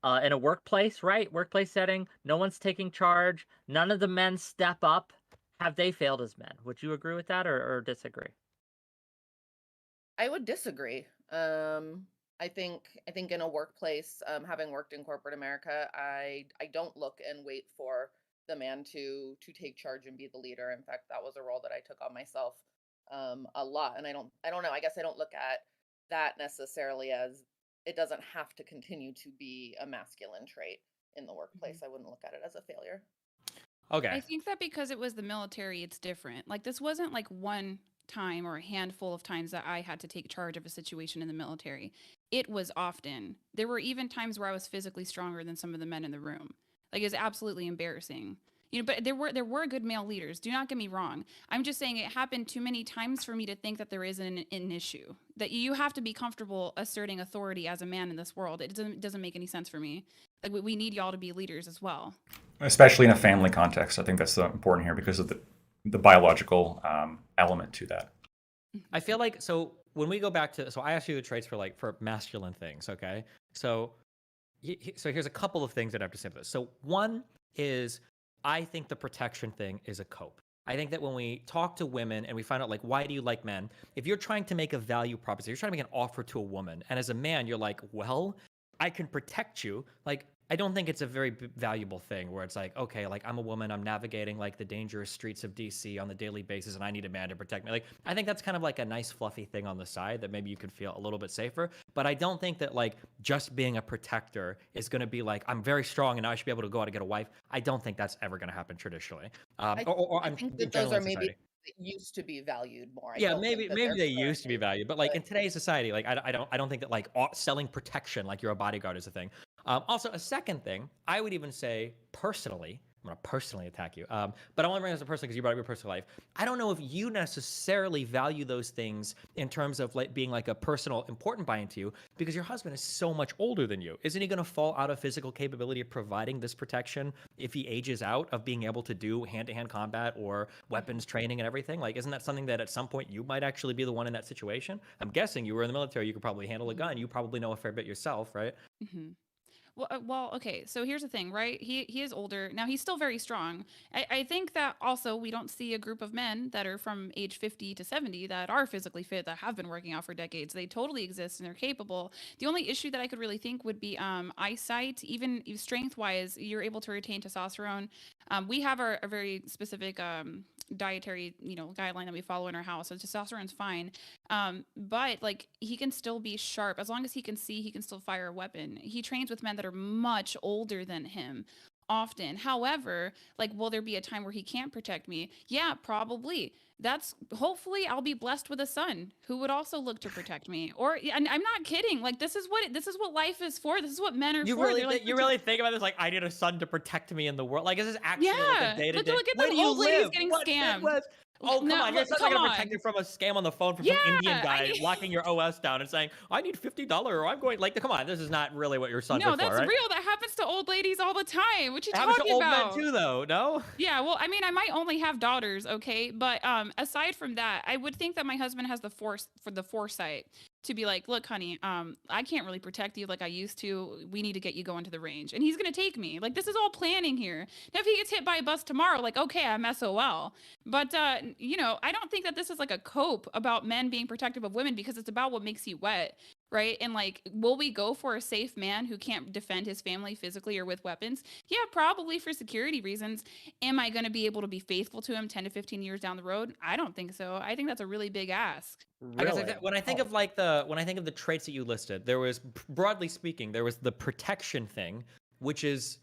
a workplace, right? Workplace setting, no one's taking charge, none of the men step up. Have they failed as men? Would you agree with that or disagree? I would disagree. I think in a workplace, having worked in corporate America, I don't look and wait for the man to take charge and be the leader. In fact, that was a role that I took on myself a lot. And I don't know. I guess I don't look at that necessarily as it doesn't have to continue to be a masculine trait in the workplace. I wouldn't look at it as a failure. Okay. I think that because it was the military, it's different. Like this wasn't like one time or a handful of times that I had to take charge of a situation in the military. It was often. There were even times where I was physically stronger than some of the men in the room. Like it's absolutely embarrassing. But there were good male leaders. Do not get me wrong. I'm just saying it happened too many times for me to think that there is an issue. That you have to be comfortable asserting authority as a man in this world. It doesn't make any sense for me. Like we need y'all to be leaders as well. Especially in a family context. I think that's important here because of the biological element to that. I feel like so when we go back to I asked you the traits for masculine things, okay? So here's a couple of things that I have to say about this. So one is I think the protection thing is a cope. I think that when we talk to women and we find out, like, why do you like men? If you're trying to make a value proposition, you're trying to make an offer to a woman, and as a man, you're like, well, I can protect you. Like, I don't think it's a very valuable thing where it's like, okay, like I'm a woman, I'm navigating like the dangerous streets of DC on the daily basis, and I need a man to protect me. Like, I think that's kind of like a nice fluffy thing on the side that maybe you could feel a little bit safer. But I don't think that like just being a protector is going to be like, I'm very strong and now I should be able to go out and get a wife. I don't think that's ever going to happen traditionally. I Or I I'm think in that those general are in maybe society. that used to be valued more. I Yeah, don't think that maybe they're they used to be currently, valued, but like but in today's society, like I don't think that like selling protection, like you're a bodyguard, is a thing. Also, a second thing, I would even say personally, I'm gonna personally attack you, but I want to bring this up personally because you brought up your personal life. I don't know if you necessarily value those things in terms of like being like a personal important buy-in to you because your husband is so much older than you. Isn't he going to fall out of physical capability of providing this protection if he ages out of being able to do hand-to-hand combat or weapons training and everything? Like, isn't that something that at some point you might actually be the one in that situation? I'm guessing you were in the military, you could probably handle a gun. You probably know a fair bit yourself, right? Hmm. Well, okay. So here's the thing, right? He is older now. He's still very strong. I think that also we don't see a group of men that are from age 50 to 70 that are physically fit that have been working out for decades. They totally exist and they're capable. The only issue that I could really think would be eyesight. Even strength wise, you're able to retain testosterone. We have a very specific dietary guideline that we follow in our house. So testosterone's fine. But like he can still be sharp as long as he can see, he can still fire a weapon. He trains with men that are much older than him often. However, like, will there be a time where he can't protect me? Yeah, probably. That's hopefully I'll be blessed with a son who would also look to protect me. Or and I'm not kidding. Like this is what life is for. This is what men are for. They're like You really think about this like I need a son to protect me in the world? Like, is this actually like a yeah. day to Look day? look at Where those do you old ladies live? getting What scammed. Midwest? Oh, come No, on. Your look, son's not come going to protect on. you from a scam on the phone from Yeah, some Indian guy I locking your OS down and saying, I need $50 or I'm going. Like, come on. This is not really what your sons are no, for, that's right? real. That happens to old ladies all the time. What you It happens to talking old men about? too, though. No? Yeah, well, I mean, I might only have daughters, okay? But aside from that, I would think that my husband has the foresight to be like, "Look, honey, I can't really protect you like I used to. We need to get you going to the range." And he's going to take me. Like this is all planning here. Now if he gets hit by a bus tomorrow, like, "Okay, I'm SOL." But I don't think that this is like a cope about men being protective of women because it's about what makes you wet. Right. And like, will we go for a safe man who can't defend his family physically or with weapons? Yeah, probably for security reasons. Am I going to be able to be faithful to him 10 to 15 years down the road? I don't think so. I think that's a really big ask. I guess Really? when I think Oh. of like when I think of the traits that you listed, there was broadly speaking, there was the protection thing, which is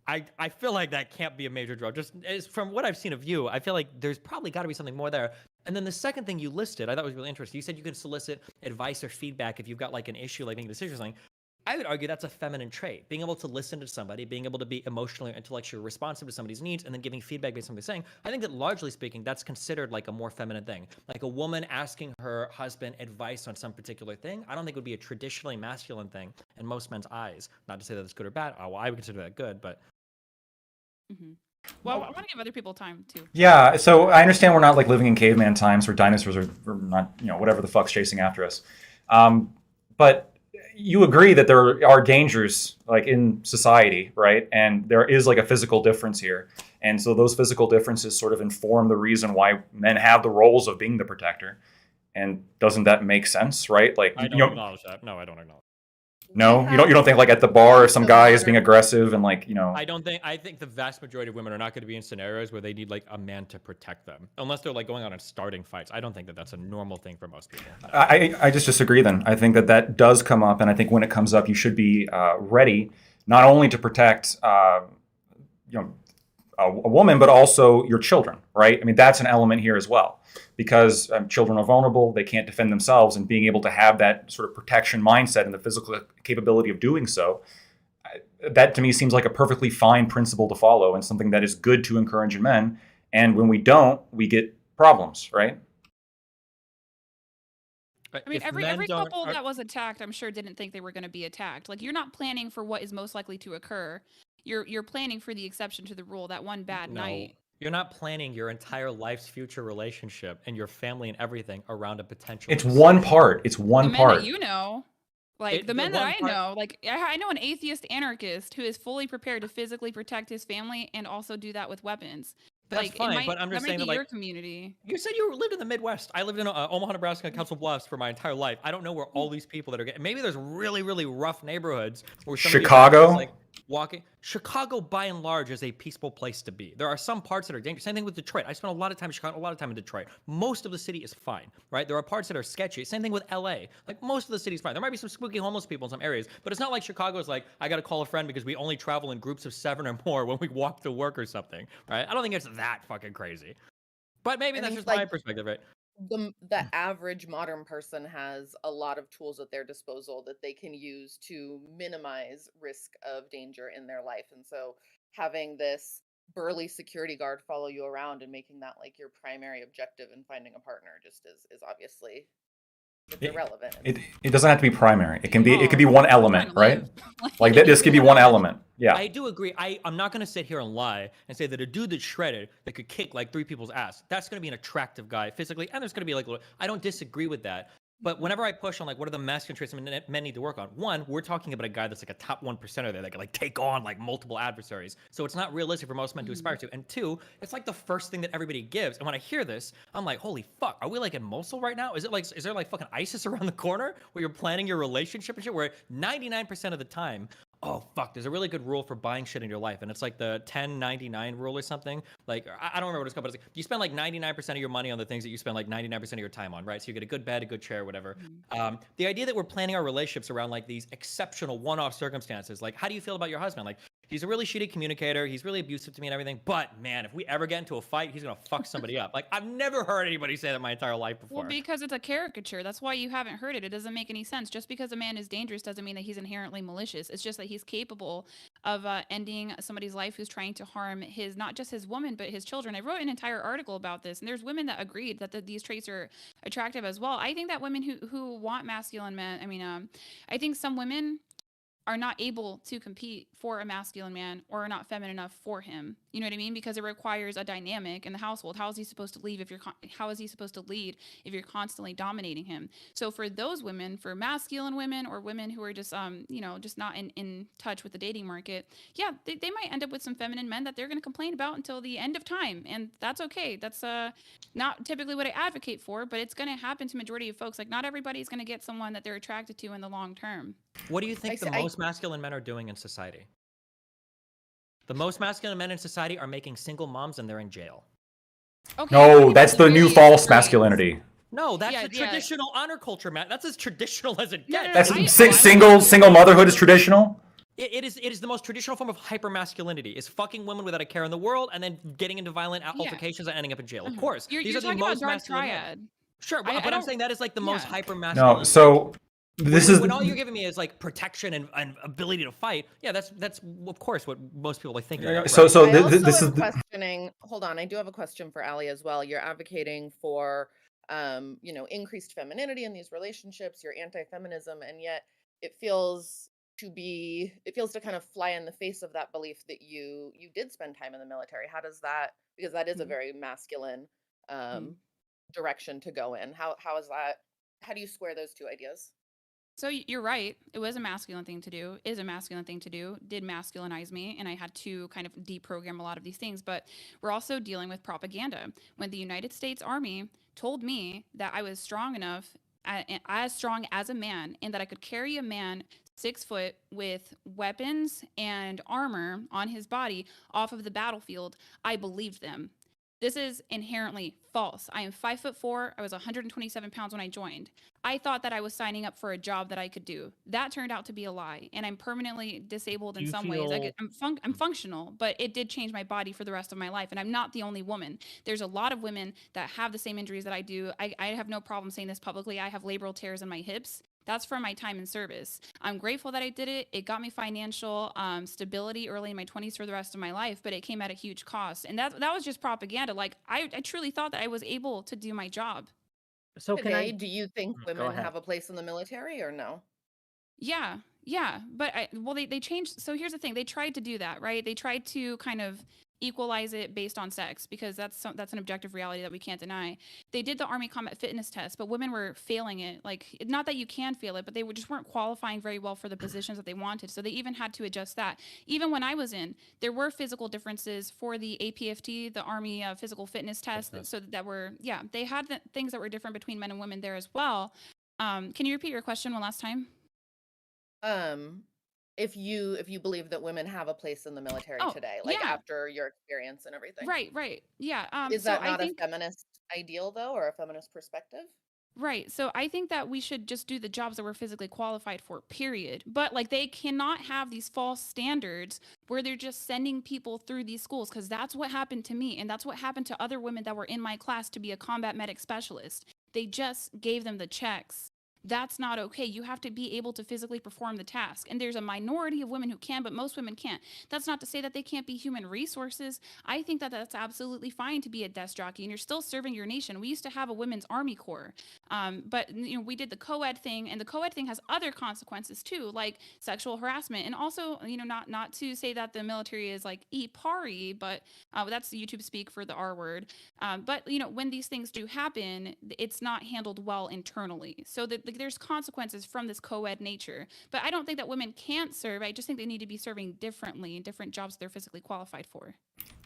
I feel like that can't be a major draw. Just as from what I've seen of you, I feel like there's probably got to be something more there. And then the second thing you listed, I thought was really interesting. You said you can solicit advice or feedback if you've got like an issue, like making decisions or something. I would argue that's a feminine trait. Being able to listen to somebody, being able to be emotionally or intellectually responsive to somebody's needs, and then giving feedback based on what they're saying. I think that largely speaking, that's considered like a more feminine thing. Like a woman asking her husband advice on some particular thing, I don't think would be a traditionally masculine thing in most men's eyes. Not to say that it's good or bad. Well, I would consider that good, but Hmm. Well, I want to give other people time too. Yeah, so I understand we're not like living in caveman times where dinosaurs are not, whatever the fuck's chasing after us. But you agree that there are dangers like in society, right? And there is like a physical difference here. And so those physical differences sort of inform the reason why men have the roles of being the protector. And doesn't that make sense, right? Like I don't acknowledge that. No, I don't acknowledge. no, you don't think like at the bar if some guy is being aggressive and like, I think the vast majority of women are not going to be in scenarios where they need like a man to protect them, unless they're like going on and starting fights. I don't think that that's a normal thing for most people. No. I just disagree then. I think that does come up, and I think when it comes up, you should be ready not only to protect a woman, but also your children, right? I mean, that's an element here as well, because children are vulnerable, they can't defend themselves, and being able to have that sort of protection mindset and the physical capability of doing so, that to me seems like a perfectly fine principle to follow and something that is good to encourage in men. And when we don't, we get problems, right? I mean, every couple that was attacked, I'm sure, didn't think they were going to be attacked. Like, you're not planning for what is most likely to occur. You're planning for the exception to the rule, that one bad night. You're not planning your entire life's future relationship and your family and everything around a potential. It's one part. It's one part. The men that you know, like the men that I know, like I know an atheist anarchist who is fully prepared to physically protect his family and also do that with weapons. That's Like, fine, but I'm that just might saying be that, like, your community. you said you lived in the Midwest. I lived in Omaha, Nebraska, and Council Bluffs for my entire life. I don't know where all these people that are getting. Maybe there's really, really rough neighborhoods where some of these guys are just like Chicago. walking. Chicago, by and large, is a peaceful place to be. There are some parts that are dangerous. Same thing with Detroit. I spent a lot of time in Chicago, a lot of time in Detroit. Most of the city is fine, right? There are parts that are sketchy. Same thing with LA. Like, most of the city's fine. There might be some spooky homeless people in some areas, but it's not like Chicago is like, I got to call a friend because we only travel in groups of 7 or more when we walk to work or something, right? I don't think it's that fucking crazy. But maybe I that's think just my like perspective, right? the average modern person has a lot of tools at their disposal that they can use to minimize risk of danger in their life. And so having this burly security guard follow you around and making that like your primary objective in finding a partner just is obviously it's It, irrelevant. it doesn't have to be primary. It can be Oh, one I'm trying element, to right? live. Like It this could could be be one one element. element. Yeah. I do agree. I'm not going to sit here and lie and say that a dude that's shredded that could kick like 3 people's ass, that's going to be an attractive guy physically, and there's going to be like I don't disagree with that. But whenever I push on like what are the masculine traits men need to work on, one, we're talking about a guy that's like a top 1%er there that can like take on like multiple adversaries. So it's not realistic for most men to aspire to. And two, it's like the first thing that everybody gives. And when I hear this, I'm like, holy fuck, are we like in Mosul right now? Is there like fucking ISIS around the corner where you're planning your relationship and shit? Where 99% of the time, oh fuck, there's a really good rule for buying shit in your life, and it's like the 1099 rule or something. Like I don't remember what it's called, but it's like you spend like 99% of your money on the things that you spend like 99% of your time on, right? So you get a good bed, a good chair, whatever. The idea that we're planning our relationships around like these exceptional one-off circumstances, like how do you feel about your husband? Like he's a really shitty communicator, he's really abusive to me and everything, but man, if we ever get into a fight, he's gonna fuck somebody up. Like I've never heard anybody say that my entire life Well, before. because it's a caricature. That's why you haven't heard it. It doesn't make any sense. Just because a man is dangerous doesn't mean that he's inherently malicious. It's just that he's capable of ending somebody's life who's trying to harm his, not just his woman, but his children. I wrote an entire article about this, and there's women that agreed that these traits are attractive as well. I think that women who want masculine men, I think some women are not able to compete for a masculine man or are not feminine enough for him. You know what I mean? Because it requires a dynamic in the household. How is he supposed to lead how is he supposed to lead if you're constantly dominating him? So for those women, for masculine women or women who are just just not in touch with the dating market, yeah, they might end up with some feminine men that they're going to complain about until the end of time, and that's okay. That's not typically what I advocate for, but it's going to happen to majority of folks. Like not everybody's going to get someone that they're attracted to in the long term. What do you think the I most masculine men are doing in society? The most masculine men in society are making single moms and they're in jail. Okay, I'm No, talking that's about the new various false traits. masculinity. No, that's Yeah, the yeah. traditional honor culture, man. That's as traditional as it No, gets. no, That's I don't single motherhood is traditional. It is the most traditional form of hypermasculinity. Is fucking women without a care in the world and then getting into violent Yeah. altercations and ending up in jail. Of Mhm. course, You're these are the talking about most dark masculine men. triad. Sure, I but I'm don't- saying that is like the most yeah. hypermasculine. No, so this is when all you're giving me is like protection and ability to fight. Yeah, that's of course what most people like think. Of, so right? so I th- also th- this am is questioning. Hold on, I do have a question for Ali as well. You're advocating for, increased femininity in these relationships. You're anti-feminism, and yet it feels to kind of fly in the face of that belief that you did spend time in the military. How does that? Because that is a Mhm. very masculine Mhm. direction to go in. How is that? How do you square those two ideas? So you're right. It was a masculine thing to do. Is a masculine thing to do. Did masculinize me, and I had to kind of deprogram a lot of these things. But we're also dealing with propaganda. When the United States Army told me that I was strong enough, as strong as a man, and that I could carry a man 6 foot with weapons and armor on his body off of the battlefield, I believed them. This is inherently false. I am 5'4". I was 127 pounds when I joined. I thought that I was signing up for a job that I could do. That turned out to be a lie, and I'm permanently disabled in you some ways. feel- I'm functional, but it did change my body for the rest of my life, and I'm not the only woman. There's a lot of women that have the same injuries that I do. I have no problem saying this publicly. I have labral tears in my hips. That's from my time in service. I'm grateful that I did it. It got me financial stability early in my 20s for the rest of my life, but it came at a huge cost. And that was just propaganda. Like I truly thought that I was able to do my job. So can Today, I do you think Go women ahead. have a place in the military or no? Yeah, but they changed. So here's the thing: they tried to do that, right? They tried to kind of equalize it based on sex, because that's an objective reality that we can't deny. They did the Army combat fitness test, but women were failing it. Like, not that you can fail it, but they just weren't qualifying very well for the positions that they wanted. So they even had to adjust that. Even when I was in, there were physical differences for the APFT, the Army physical fitness test. So that were, yeah, they had things that were different between men and women there as well. Can you repeat your question one last time? If you believe that women have a place in the military Oh, today, like yeah. after your experience and everything. Right. Yeah. Is So that I not a think feminist ideal though, or a feminist perspective? right. So I think that we should just do the jobs that we're physically qualified for, period. But like, they cannot have these false standards where they're just sending people through these schools, because that's what happened to me. And that's what happened to other women that were in my class to be a combat medic specialist. They just gave them the checks. That's not okay. You have to be able to physically perform the task. And there's a minority of women who can, but most women can't. That's not to say that they can't be human resources. I think that that's absolutely fine to be a desk jockey, and you're still serving your nation. We used to have a women's Army Corps, but we did the co-ed thing, and the co-ed thing has other consequences too, like sexual harassment, and also not to say that the military is like pari, but that's YouTube speak for the R word. But when these things do happen, it's not handled well internally. So that there's consequences from this co-ed nature. But I don't think that women can't serve. I just think they need to be serving differently in different jobs they're physically qualified for.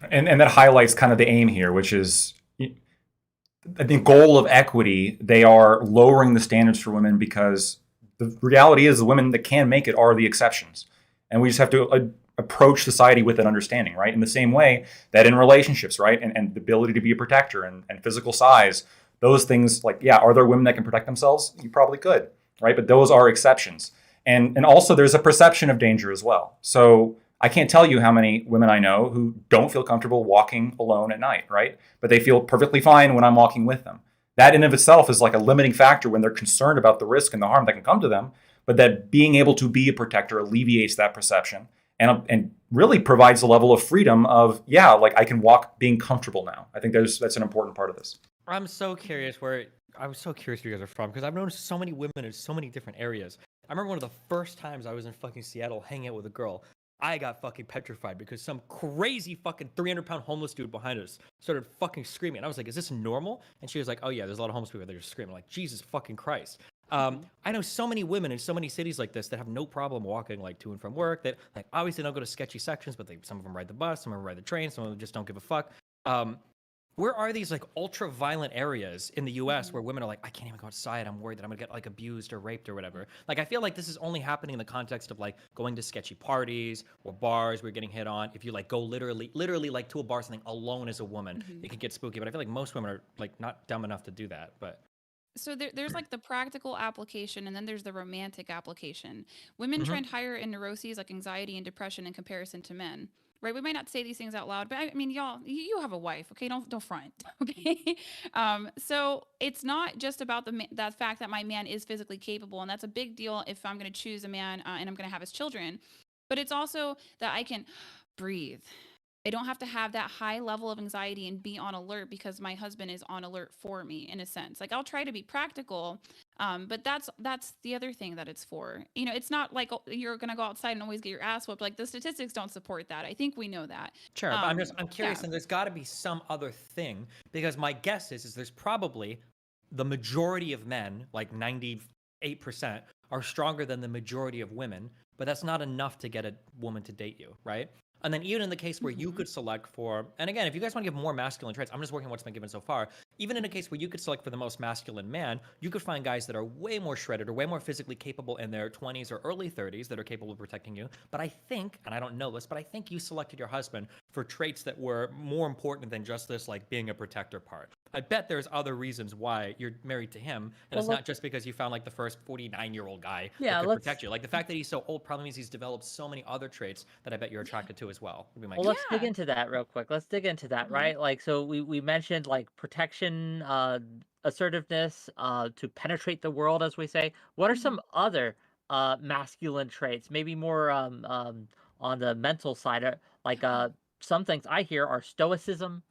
And that highlights kind of the aim here, which is the goal of equity. They are lowering the standards for women because the reality is the women that can make it are the exceptions. And we just have to approach society with that understanding, right? In the same way that in relationships, right? And the ability to be a protector and physical size, those things, like, yeah, are there women that can protect themselves? You probably could, right? But those are exceptions. And also there's a perception of danger as well. So I can't tell you how many women I know who don't feel comfortable walking alone at night, right? But they feel perfectly fine when I'm walking with them. That in of itself is like a limiting factor when they're concerned about the risk and the harm that can come to them. But that being able to be a protector alleviates that perception and really provides a level of freedom of, yeah, like I can walk being comfortable now. I think that's an important part of this. I'm so curious where you guys are from, because I've known so many women in so many different areas. I remember one of the first times I was in fucking Seattle hanging out with a girl. I got fucking petrified because some crazy fucking 300-pound homeless dude behind us started fucking screaming. And I was like, is this normal? And she was like, oh yeah, there's a lot of homeless people that are just screaming. Like, Jesus fucking Christ. I know so many women in so many cities like this that have no problem walking like to and from work, that like obviously don't go to sketchy sections, but some of them ride the bus, some of them ride the train, some of them just don't give a fuck. Where are these like ultra violent areas in the US where women are like, I can't even go outside, I'm worried that I'm gonna get like abused or raped or whatever? Like, I feel like this is only happening in the context of like going to sketchy parties or bars where you're getting hit on. If you like go literally like to a bar or something alone as a woman, it can get spooky. But I feel like most women are like not dumb enough to do that. But so there's like the practical application, and then there's the romantic application. Women trend higher in neuroses like anxiety and depression in comparison to men. Right? We might not say these things out loud, but I mean, y'all, you have a wife, okay? Don't front, okay? So it's not just about that fact that my man is physically capable, and that's a big deal if I'm going to choose a man and I'm going to have his children. But it's also that I can breathe. I don't have to have that high level of anxiety and be on alert because my husband is on alert for me, in a sense. Like, I'll try to be practical, but that's the other thing that it's for. It's not like you're gonna go outside and always get your ass whooped. Like, the statistics don't support that. I think we know that. sure, but I'm curious, yeah. and there's got to be some other thing, because my guess is there's probably the majority of men, like 98%, are stronger than the majority of women, but that's not enough to get a woman to date you, right? And then even in the case where you could select for, and again, if you guys want to give more masculine traits, I'm just working on what's been given so far. Even in a case where you could select for the most masculine man, you could find guys that are way more shredded or way more physically capable in their 20s or early 30s that are capable of protecting you. But I think, and I don't know this, but I think you selected your husband for traits that were more important than just this, like being a protector part. I bet there's other reasons why you're married to him, and it's not just because you found like the first 49-year-old guy that could protect you. Like, the fact that he's so old probably means he's developed so many other traits that I bet you're attracted to as well. Would be my Well, guess. let's dig into that real quick. Let's dig into that, right? Like, so we mentioned like protection, assertiveness, to penetrate the world, as we say. What are some other masculine traits? Maybe more on the mental side, like some things I hear are stoicism,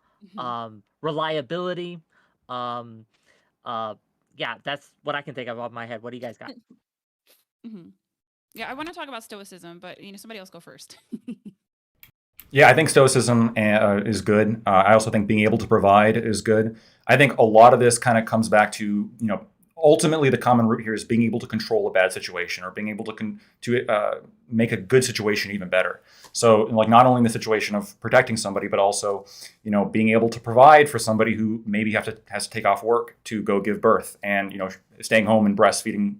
reliability. Um, yeah, that's what I can think of off my head. What do you guys got? Yeah, I want to talk about stoicism, but somebody else go first. Yeah, I think stoicism is good. I also think being able to provide is good. I think a lot of this kind of comes back to, ultimately the common root here is being able to control a bad situation or being able to make a good situation even better. So, like, not only in the situation of protecting somebody, but also, being able to provide for somebody who maybe has to take off work to go give birth, and staying home and breastfeeding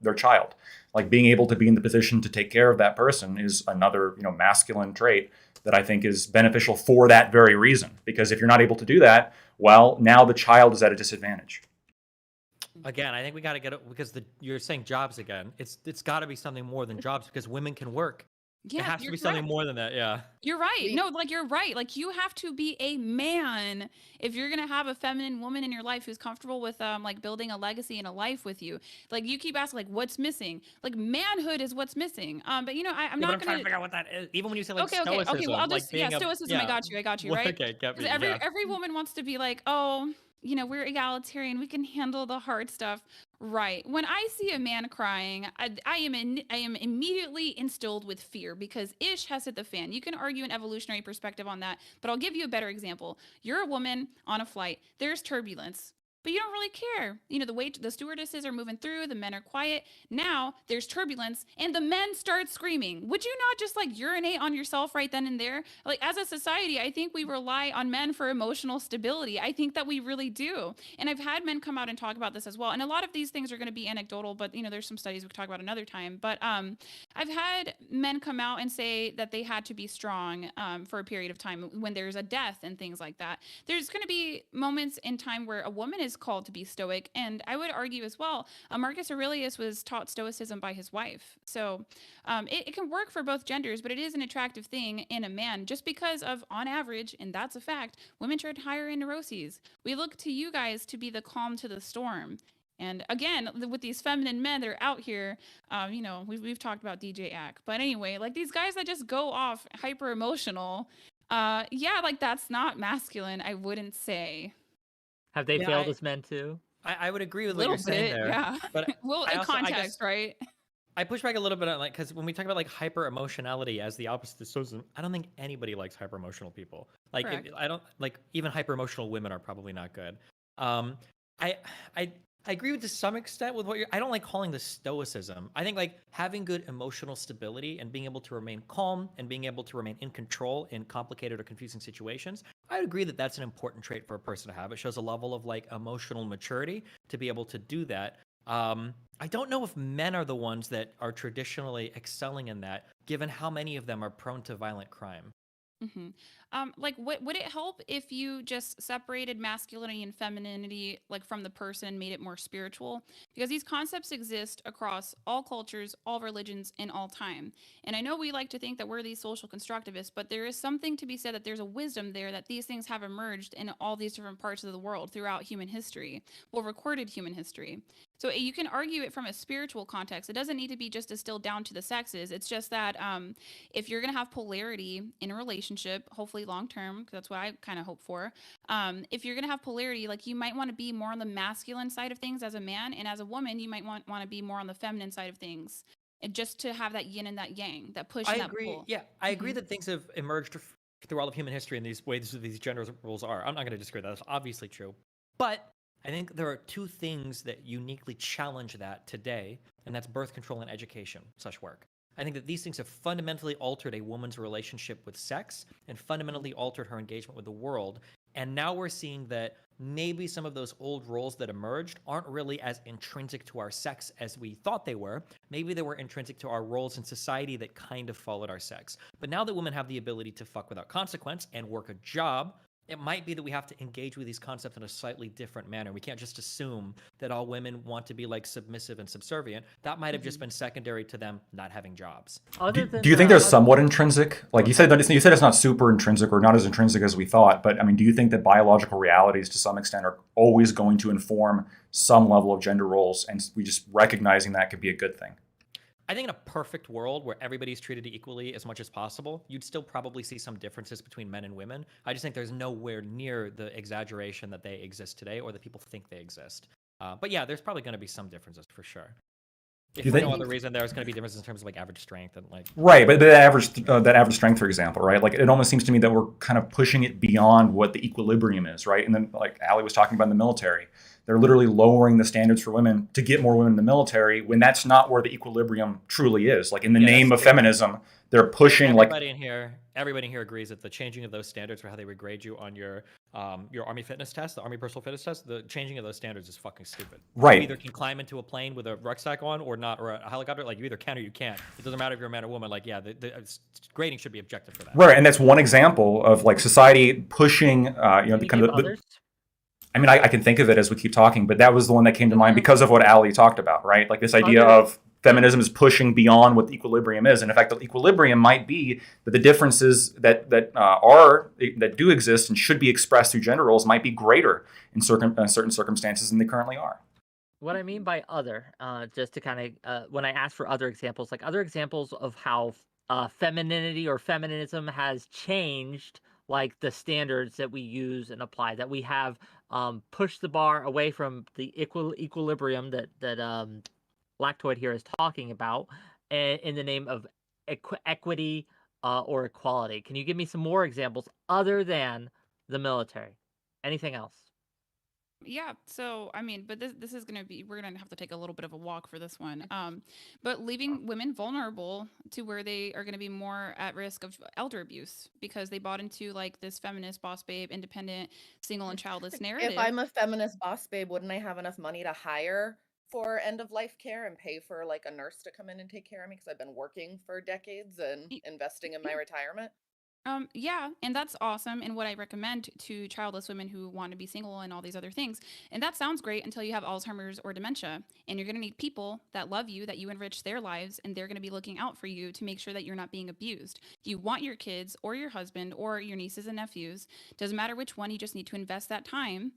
their child. Like, being able to be in the position to take care of that person is another masculine trait that I think is beneficial for that very reason. Because if you're not able to do that, well, now the child is at a disadvantage. Again, I think we got to get it because you're saying jobs again. It's got to be something more than jobs because women can work. It Yeah, has to you're be something correct. more than that. Yeah. You're right. We- No, like you're right. Like you have to be a man if you're gonna have a feminine woman in your life who's comfortable with like building a legacy and a life with you. Like you keep asking like what's missing? Like manhood is what's missing. But I'm Yeah, but not I'm trying gonna. to figure out what that is. Even when you say like Okay. Well, I'll stoicism, like just yeah, being a stoicism. yeah. I got you. Right? Okay, get Because me. Yeah. every woman wants to be like, oh, we're egalitarian. We can handle the hard stuff. Right. When I see a man crying, I am immediately instilled with fear because ish has hit the fan. You can argue an evolutionary perspective on that, but I'll give you a better example. You're a woman on a flight. There's turbulence. But you don't really care. The stewardesses are moving through, the men are quiet. Now there's turbulence and the men start screaming. Would you not just like urinate on yourself right then and there? Like as a society, I think we rely on men for emotional stability. I think that we really do. And I've had men come out and talk about this as well. And a lot of these things are going to be anecdotal, but there's some studies we could talk about another time. But I've had men come out and say that they had to be strong for a period of time when there's a death and things like that. There's going to be moments in time where a woman is called to be stoic, and I would argue as well. Marcus Aurelius was taught stoicism by his wife, so it can work for both genders, but it is an attractive thing in a man just because of, on average, and that's a fact, women trade higher in neuroses. We look to you guys to be the calm to the storm. And again, with these feminine men that are out here, we've talked about DJ Ack. But anyway, like these guys that just go off hyper emotional, yeah, like that's not masculine, I wouldn't say. Have they Yeah, failed as men too? I would agree A with what you're little saying bit, there, yeah. but Well, I in also I guess context, right? I push back a little bit on because when we talk about like hyper emotionality as the opposite of stoicism, I don't think anybody likes hyper emotional people. Like Correct. I don't like even hyper emotional women are probably not good. Um, I I I agree with to some extent with what you're. I don't like calling this stoicism. I think like having good emotional stability and being able to remain calm and being able to remain in control in complicated or confusing situations. I would agree that that's an important trait for a person to have. It shows a level of like emotional maturity to be able to do that. I don't know if men are the ones that are traditionally excelling in that, given how many of them are prone to violent crime. Mm-hmm. Like, would it help if you just separated masculinity and femininity, like from the person, and made it more spiritual? Because these concepts exist across all cultures, all religions, in all time. And I know we like to think that we're these social constructivists, but there is something to be said that there's a wisdom there that these things have emerged in all these different parts of the world throughout human history, well, recorded human history. So you can argue it from a spiritual context. It doesn't need to be just distilled down to the sexes. It's just that if you're going to have polarity in a relationship, hopefully long term, because that's what I kind of hope for. If you're going to have polarity, like you might want to be more on the masculine side of things as a man, and as a woman, you might want to be more on the feminine side of things, and just to have that yin and that yang, that push I and that agree. pull. Yeah, I agree Mhm. that things have emerged through all of human history in these ways these gender roles are. I'm not going to disagree. That's obviously true. But I think there are two things that uniquely challenge that today, and that's birth control and education, such work. I think that these things have fundamentally altered a woman's relationship with sex and fundamentally altered her engagement with the world. And now we're seeing that maybe some of those old roles that emerged aren't really as intrinsic to our sex as we thought they were. Maybe they were intrinsic to our roles in society that kind of followed our sex. But now that women have the ability to fuck without consequence and work a job, it might be that we have to engage with these concepts in a slightly different manner. We can't just assume that all women want to be like submissive and subservient. That might have just been secondary to them not having jobs. Other Do than you think there's somewhat intrinsic? Like you said, it's not super intrinsic or not as intrinsic as we thought. But I mean, do you think that biological realities, to some extent, are always going to inform some level of gender roles, and we just recognizing that could be a good thing? I think in a perfect world where everybody's treated equally as much as possible, you'd still probably see some differences between men and women. I just think there's nowhere near the exaggeration that they exist today or that people think they exist. But yeah, there's probably going to be some differences for sure. If Do for they? no other reason, there's going to be differences in terms of like average strength and like. Right, but that average strength, for example, right? Like it almost seems to me that we're kind of pushing it beyond what the equilibrium is, right? And then, like Allie was talking about in the military, they're literally lowering the standards for women to get more women in the military when that's not where the equilibrium truly is. Like in the Yeah, name of feminism, they're I think pushing like everybody in here agrees that the changing of those standards for how they would grade you on your Army fitness test, the Army personal fitness test, the changing of those standards is fucking stupid. You right. either can climb into a plane with a rucksack on or not, or a helicopter. Like you either can or you can't. It doesn't matter if you're a man or woman. Like yeah, the grading should be objective for that. Right, and that's one example of like society pushing, Can you kind give of the, others? I mean, I can think of it as we keep talking, but that was the one that came to mind because of what Ali talked about, right? Like this idea of feminism is pushing beyond what the equilibrium is, and in fact, the equilibrium might be that the differences that do exist and should be expressed through gender roles might be greater in certain circumstances than they currently are. What I mean by other, just to kind of, when I ask for other examples, like other examples of how femininity or feminism has changed, like the standards that we use and apply, that we have pushed the bar away from the equilibrium that Lactoid here is talking about, in the name of equity or equality. Can you give me some more examples other than the military? Anything else? Yeah, so I mean, but this is gonna be, we're gonna have to take a little bit of a walk for this one. But leaving women vulnerable to where they are gonna be more at risk of elder abuse because they bought into like this feminist boss babe, independent, single and childless narrative. If I'm a feminist boss babe, wouldn't I have enough money to hire for end of life care and pay for like a nurse to come in and take care of me because I've been working for decades and investing in my retirement? Yeah, and that's awesome. And what I recommend to childless women who want to be single and all these other things. And that sounds great until you have Alzheimer's or dementia. And you're going to need people that love you, that you enrich their lives, and they're going to be looking out for you to make sure that you're not being abused. You want your kids or your husband or your nieces and nephews, doesn't matter which one, you just need to invest that time.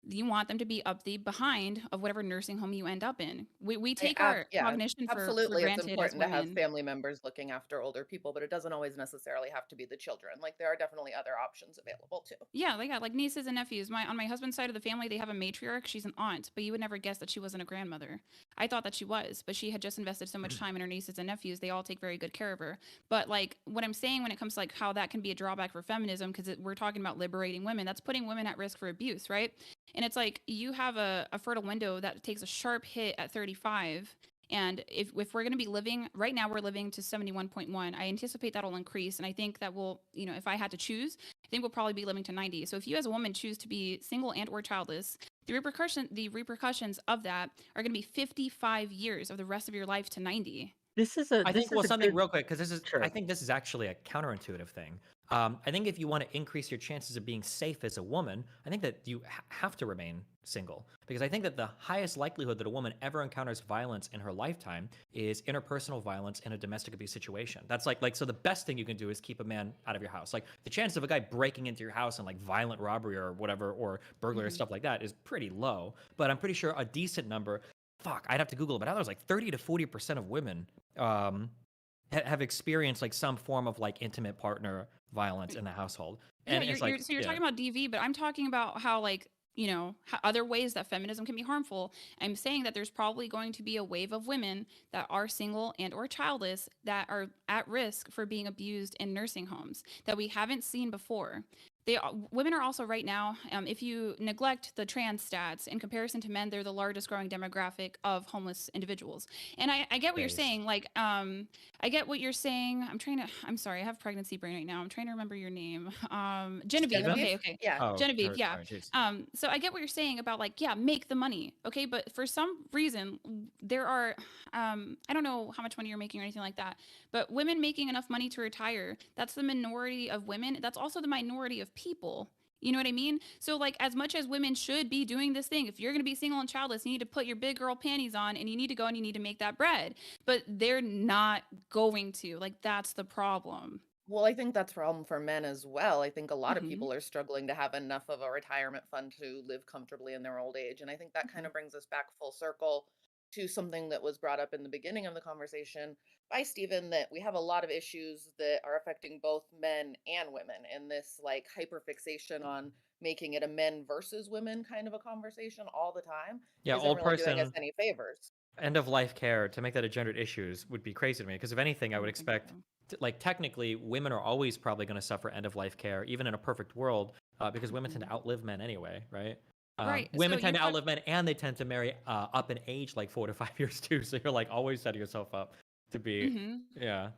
You want them to be up the behind of whatever nursing home you end up in. We take our Yeah, cognition for absolutely. It's granted as important to have women. family members looking after older people, but it doesn't always necessarily have to be the children. Like there are definitely other options available too. Yeah, they got like nieces and nephews. On my husband's side of the family, they have a matriarch. She's an aunt, but you would never guess that she wasn't a grandmother. I thought that she was, but she had just invested so much time in her nieces and nephews. They all take very good care of her. But like what I'm saying when it comes to like how that can be a drawback for feminism, because we're talking about liberating women, that's putting women at risk for abuse, right? And it's like you have a fertile window that takes a sharp hit at 35. And if we're going to be living right now, we're living to 71.1. I anticipate that'll increase. And I think that will, if I had to choose, I think we'll probably be living to 90. So if you as a woman choose to be single and or childless, the repercussions of that are going to be 55 years of the rest of your life to 90. I think something real quick, because Sure. I think this is actually a counterintuitive thing. I think if you want to increase your chances of being safe as a woman, I think that you have to remain single, because I think that the highest likelihood that a woman ever encounters violence in her lifetime is interpersonal violence in a domestic abuse situation. That's like so the best thing you can do is keep a man out of your house. Like the chance of a guy breaking into your house and like violent robbery or whatever, or burglary or stuff like that is pretty low. But I'm pretty sure a decent number, I'd have to Google it, but I thought it was like 30 to 40% of women have experienced like some form of like intimate partner violence in the household. And Yeah, you're talking about DV, but I'm talking about how like how other ways that feminism can be harmful. I'm saying that there's probably going to be a wave of women that are single and or childless that are at risk for being abused in nursing homes that we haven't seen before. Women are also right now, if you neglect the trans stats in comparison to men, they're the largest growing demographic of homeless individuals. And I get what you're saying. Like, I get what you're saying. I'm sorry, I have pregnancy brain right now. I'm trying to remember your name. Genevieve. Okay. Yeah. Oh, Genevieve, yeah. sorry, So I get what you're saying about like, yeah, make the money. Okay. But for some reason, there are, I don't know how much money you're making or anything like that, but women making enough money to retire, that's the minority of women. That's also the minority of people. You know what I mean? So, like, as much as women should be doing this thing, if you're going to be single and childless, you need to put your big girl panties on and you need to go and you need to make that bread. But they're not going to. Like, that's the problem. Well, I think that's a problem for men as well. I think a lot of Mhm. people are struggling to have enough of a retirement fund to live comfortably in their old age. And I think that kind of brings us back full circle to something that was brought up in the beginning of the conversation by Stephen, that we have a lot of issues that are affecting both men and women in this like hyperfixation on making it a men versus women kind of a conversation all the time Yeah, isn't really doing us any favors. end of life care to make that a gendered issues would be crazy to me. Because if anything, I I would don't think expect, so. like technically, women are always probably going to suffer end of life care, even in a perfect world, because women tend to outlive men anyway, right? Right. So Women you're tend to talking. outlive men, and they tend to marry up in age like 4 to 5 years too. So you're like always setting yourself up to be, Hmm. yeah.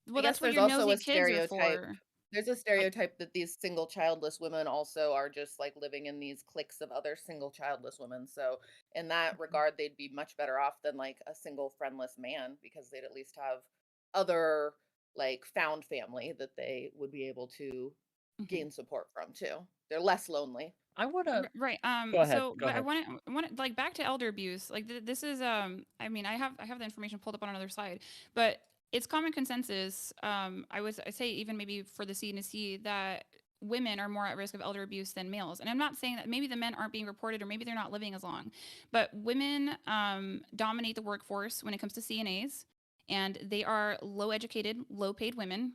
I Well, guess that's what there's your also nosy a kids are stereotype. for. There's a Like, stereotype that these single childless women also are just like living in these cliques of other single childless women. So in that regard, they'd be much better off than like a single friendless man because they'd at least have other like found family that they would be able to mhm. gain support from too. They're less lonely. I want to Right. go ahead. So, Go but I ahead. want to like back to elder abuse. Like this is I mean, I have the information pulled up on another slide, but it's common consensus. I say even maybe for the CNC that women are more at risk of elder abuse than males. And I'm not saying that maybe the men aren't being reported or maybe they're not living as long, but women dominate the workforce when it comes to CNAs, and they are low educated, low paid women.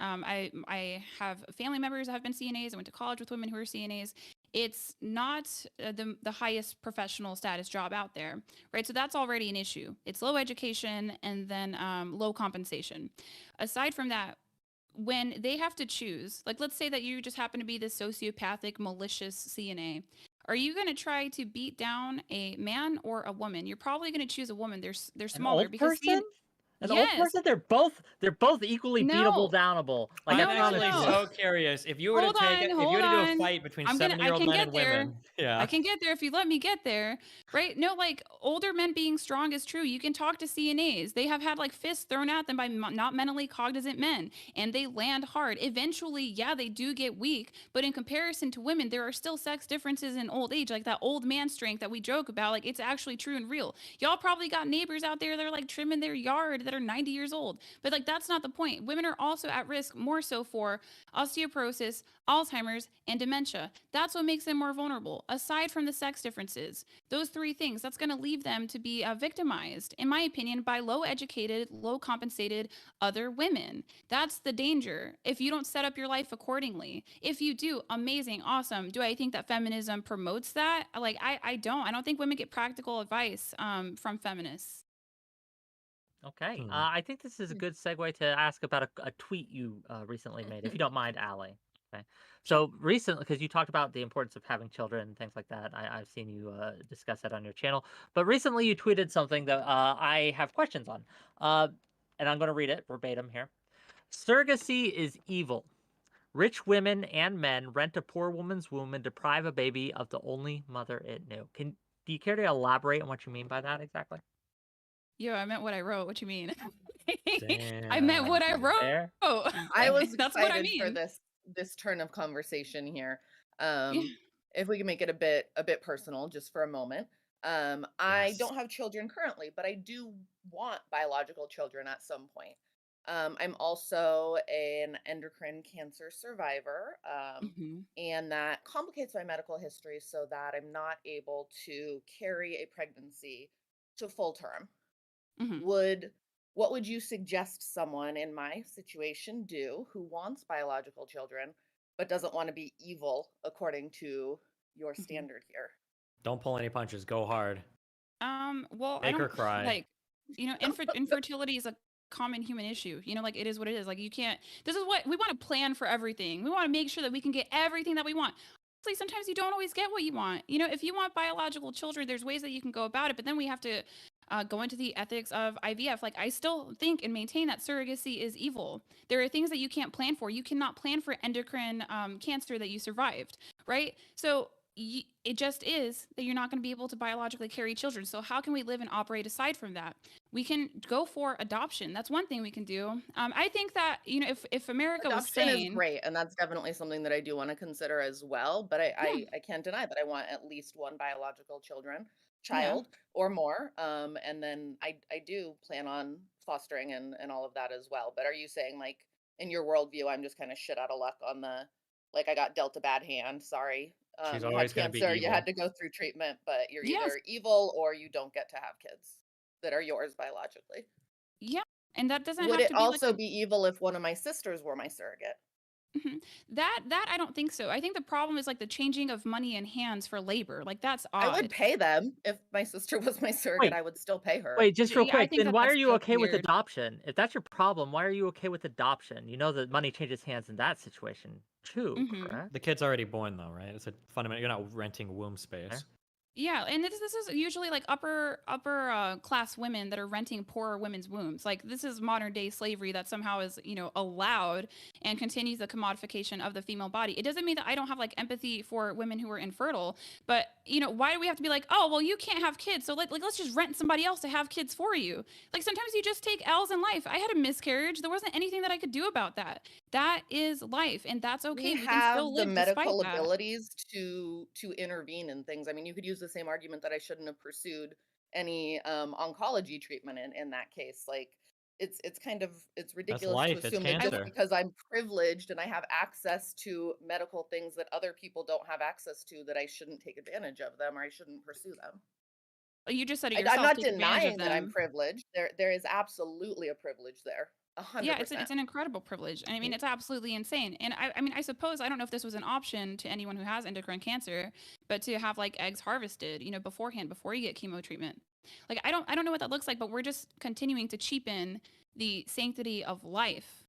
I have family members that have been CNAs. I went to college with women who are CNAs. It's not the highest professional status job out there, right? So that's already an issue. It's low education and then low compensation. Aside from that, when they have to choose, like let's say that you just happen to be this sociopathic, malicious CNA, are you going to try to beat down a man or a woman? You're probably going to choose a woman. They're An smaller old because person? An old yes, person? They're both equally beatable, no, downable. Like I I'm no, no, promise actually you. no. so curious. If you were to Hold take on, it, if you were hold to do a on. fight between I 70-year-old can men get and there. women, yeah. I can get there if you let me get there, right? No, like older men being strong is true. You can talk to CNAs. They have had like fists thrown at them by not mentally cognizant men, and they land hard. Eventually, yeah, they do get weak, but in comparison to women, there are still sex differences in old age, like that old man strength that we joke about. Like it's actually true and real. Y'all probably got neighbors out there that are like trimming their yard that are 90 years old, but like that's not the point. Women are also at risk more so for osteoporosis, Alzheimer's, and dementia. That's what makes them more vulnerable. Aside from the sex differences, those three things, that's going to leave them to be victimized, in my opinion, by low educated, low compensated other women. That's the danger if you don't set up your life accordingly. If you do, amazing, awesome. Do I think that feminism promotes that? Like, I don't. I don't think women get practical advice from feminists. Okay. Hmm. I think this is a good segue to ask about a tweet you recently made, if you don't mind, Allie. Okay. Sure. So recently, because you talked about the importance of having children and things like that, I've seen you discuss that on your channel. But recently, you tweeted something that I have questions on, and I'm going to read it verbatim here. Surrogacy is evil. Rich women and men rent a poor woman's womb and deprive a baby of the only mother it knew. Do you care to elaborate on what you mean by that exactly? Yo, I meant what I wrote. What you mean? I meant Damn. what I Fair. wrote. I was That's what I excited for mean. this turn of conversation here. Yeah. If we can make it a bit personal just for a moment. I Yes. don't have children currently, but I do want biological children at some point. I'm also an endocrine cancer survivor, Hmm. and that complicates my medical history so that I'm not able to carry a pregnancy to full term. Hmm. Would What would you suggest someone in my situation do who wants biological children but doesn't want to be evil according to your Hmm. standard here? Don't pull any punches. Go hard. Well, I Make her don't cry. like, infertility is a common human issue. Like it is what it is. Like you can't. This is what we want to plan for everything. We want to make sure that we can get everything that we want. Honestly, sometimes you don't always get what you want. If you want biological children, there's ways that you can go about it. But then we have to go into the ethics of IVF. Like I still think and maintain that surrogacy is evil. There are things that you can't plan for. You cannot plan for endocrine cancer that you survived, right? So it just is that you're not going to be able to biologically carry children. So how can we live and operate aside from that? We can go for adoption. That's one thing we can do. I think that if America was Adoption is sane, great, and that's definitely something that I do want to consider as well. But I, yeah, I, I can't deny that I want at least one biological yeah, child or more. And then I do plan on fostering and all of that as well. But are you saying like in your worldview, I'm just kind of shit out of luck on the like I got dealt a bad hand. Sorry. She's You had always going to be cancer, you had evil. to go through treatment, but you're yes, either evil or you don't get to have kids that are yours biologically. yeah, and that doesn't Would have it to be like also a be evil if one of my sisters were my surrogate? Mhm. That I don't think so. I think the problem is like the changing of money in hands for labor. Like that's I would odd. pay them. If my sister was my surrogate, Wait, I would still pay her. wait, just real Yeah, I quick, think then that why are that's you that's okay with weird. adoption? If that's your problem, why are you okay with adoption? You know that money changes hands in that situation too, Mhm. correct? The kid's already born, though, right? It's a fundamental. You're not renting womb Okay. space. Yeah, and this is usually like upper class women that are renting poorer women's wombs. Like this is modern day slavery that somehow is allowed and continues the commodification of the female body. It doesn't mean that I don't have like empathy for women who are infertile, but why do we have to be like, oh well, you can't have kids, so let's just rent somebody else to have kids for you? Like sometimes you just take L's in life. I had a miscarriage. There wasn't anything that I could do about that. That is life, and that's okay. We We can still have the live despite medical that. abilities to intervene in things. I mean, you could use the same argument that I shouldn't have pursued any oncology treatment in that case. Like it's That's ridiculous to life. It's assume that just cancer. because I'm privileged and I have access to medical things that other people don't have access to, that I shouldn't take advantage of them or I shouldn't pursue them. You just said it I'm yourself. not Take advantage of denying that I'm them. privileged. There is absolutely a privilege there. Yeah, 100%. it's an incredible privilege. And I mean, it's absolutely insane. And I mean, I suppose I don't know if this was an option to anyone who has endocrine cancer, but to have like eggs harvested, beforehand before you get chemo treatment. Like I don't know what that looks like, but we're just continuing to cheapen the sanctity of life.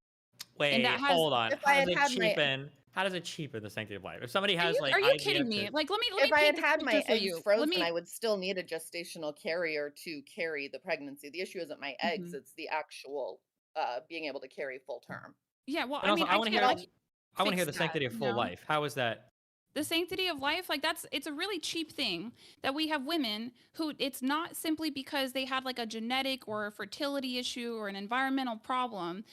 And Wait, that has hold on. If I had had my How does it cheapen the sanctity of life? If somebody are has you like are you kidding IVF me? kids, Like let me If I paint had this had my picture for eggs you. Let frozen, me I would still need a gestational carrier to carry the pregnancy. The issue isn't my eggs, Mhm. it's the actual being able to carry full term. Yeah, well, and I also mean, I But can't like like I want to hear fix the that, sanctity of full life. How is that? the sanctity of life, like it's a really cheap thing that we have women who, it's not simply because they had like a genetic or a fertility issue or an environmental problem.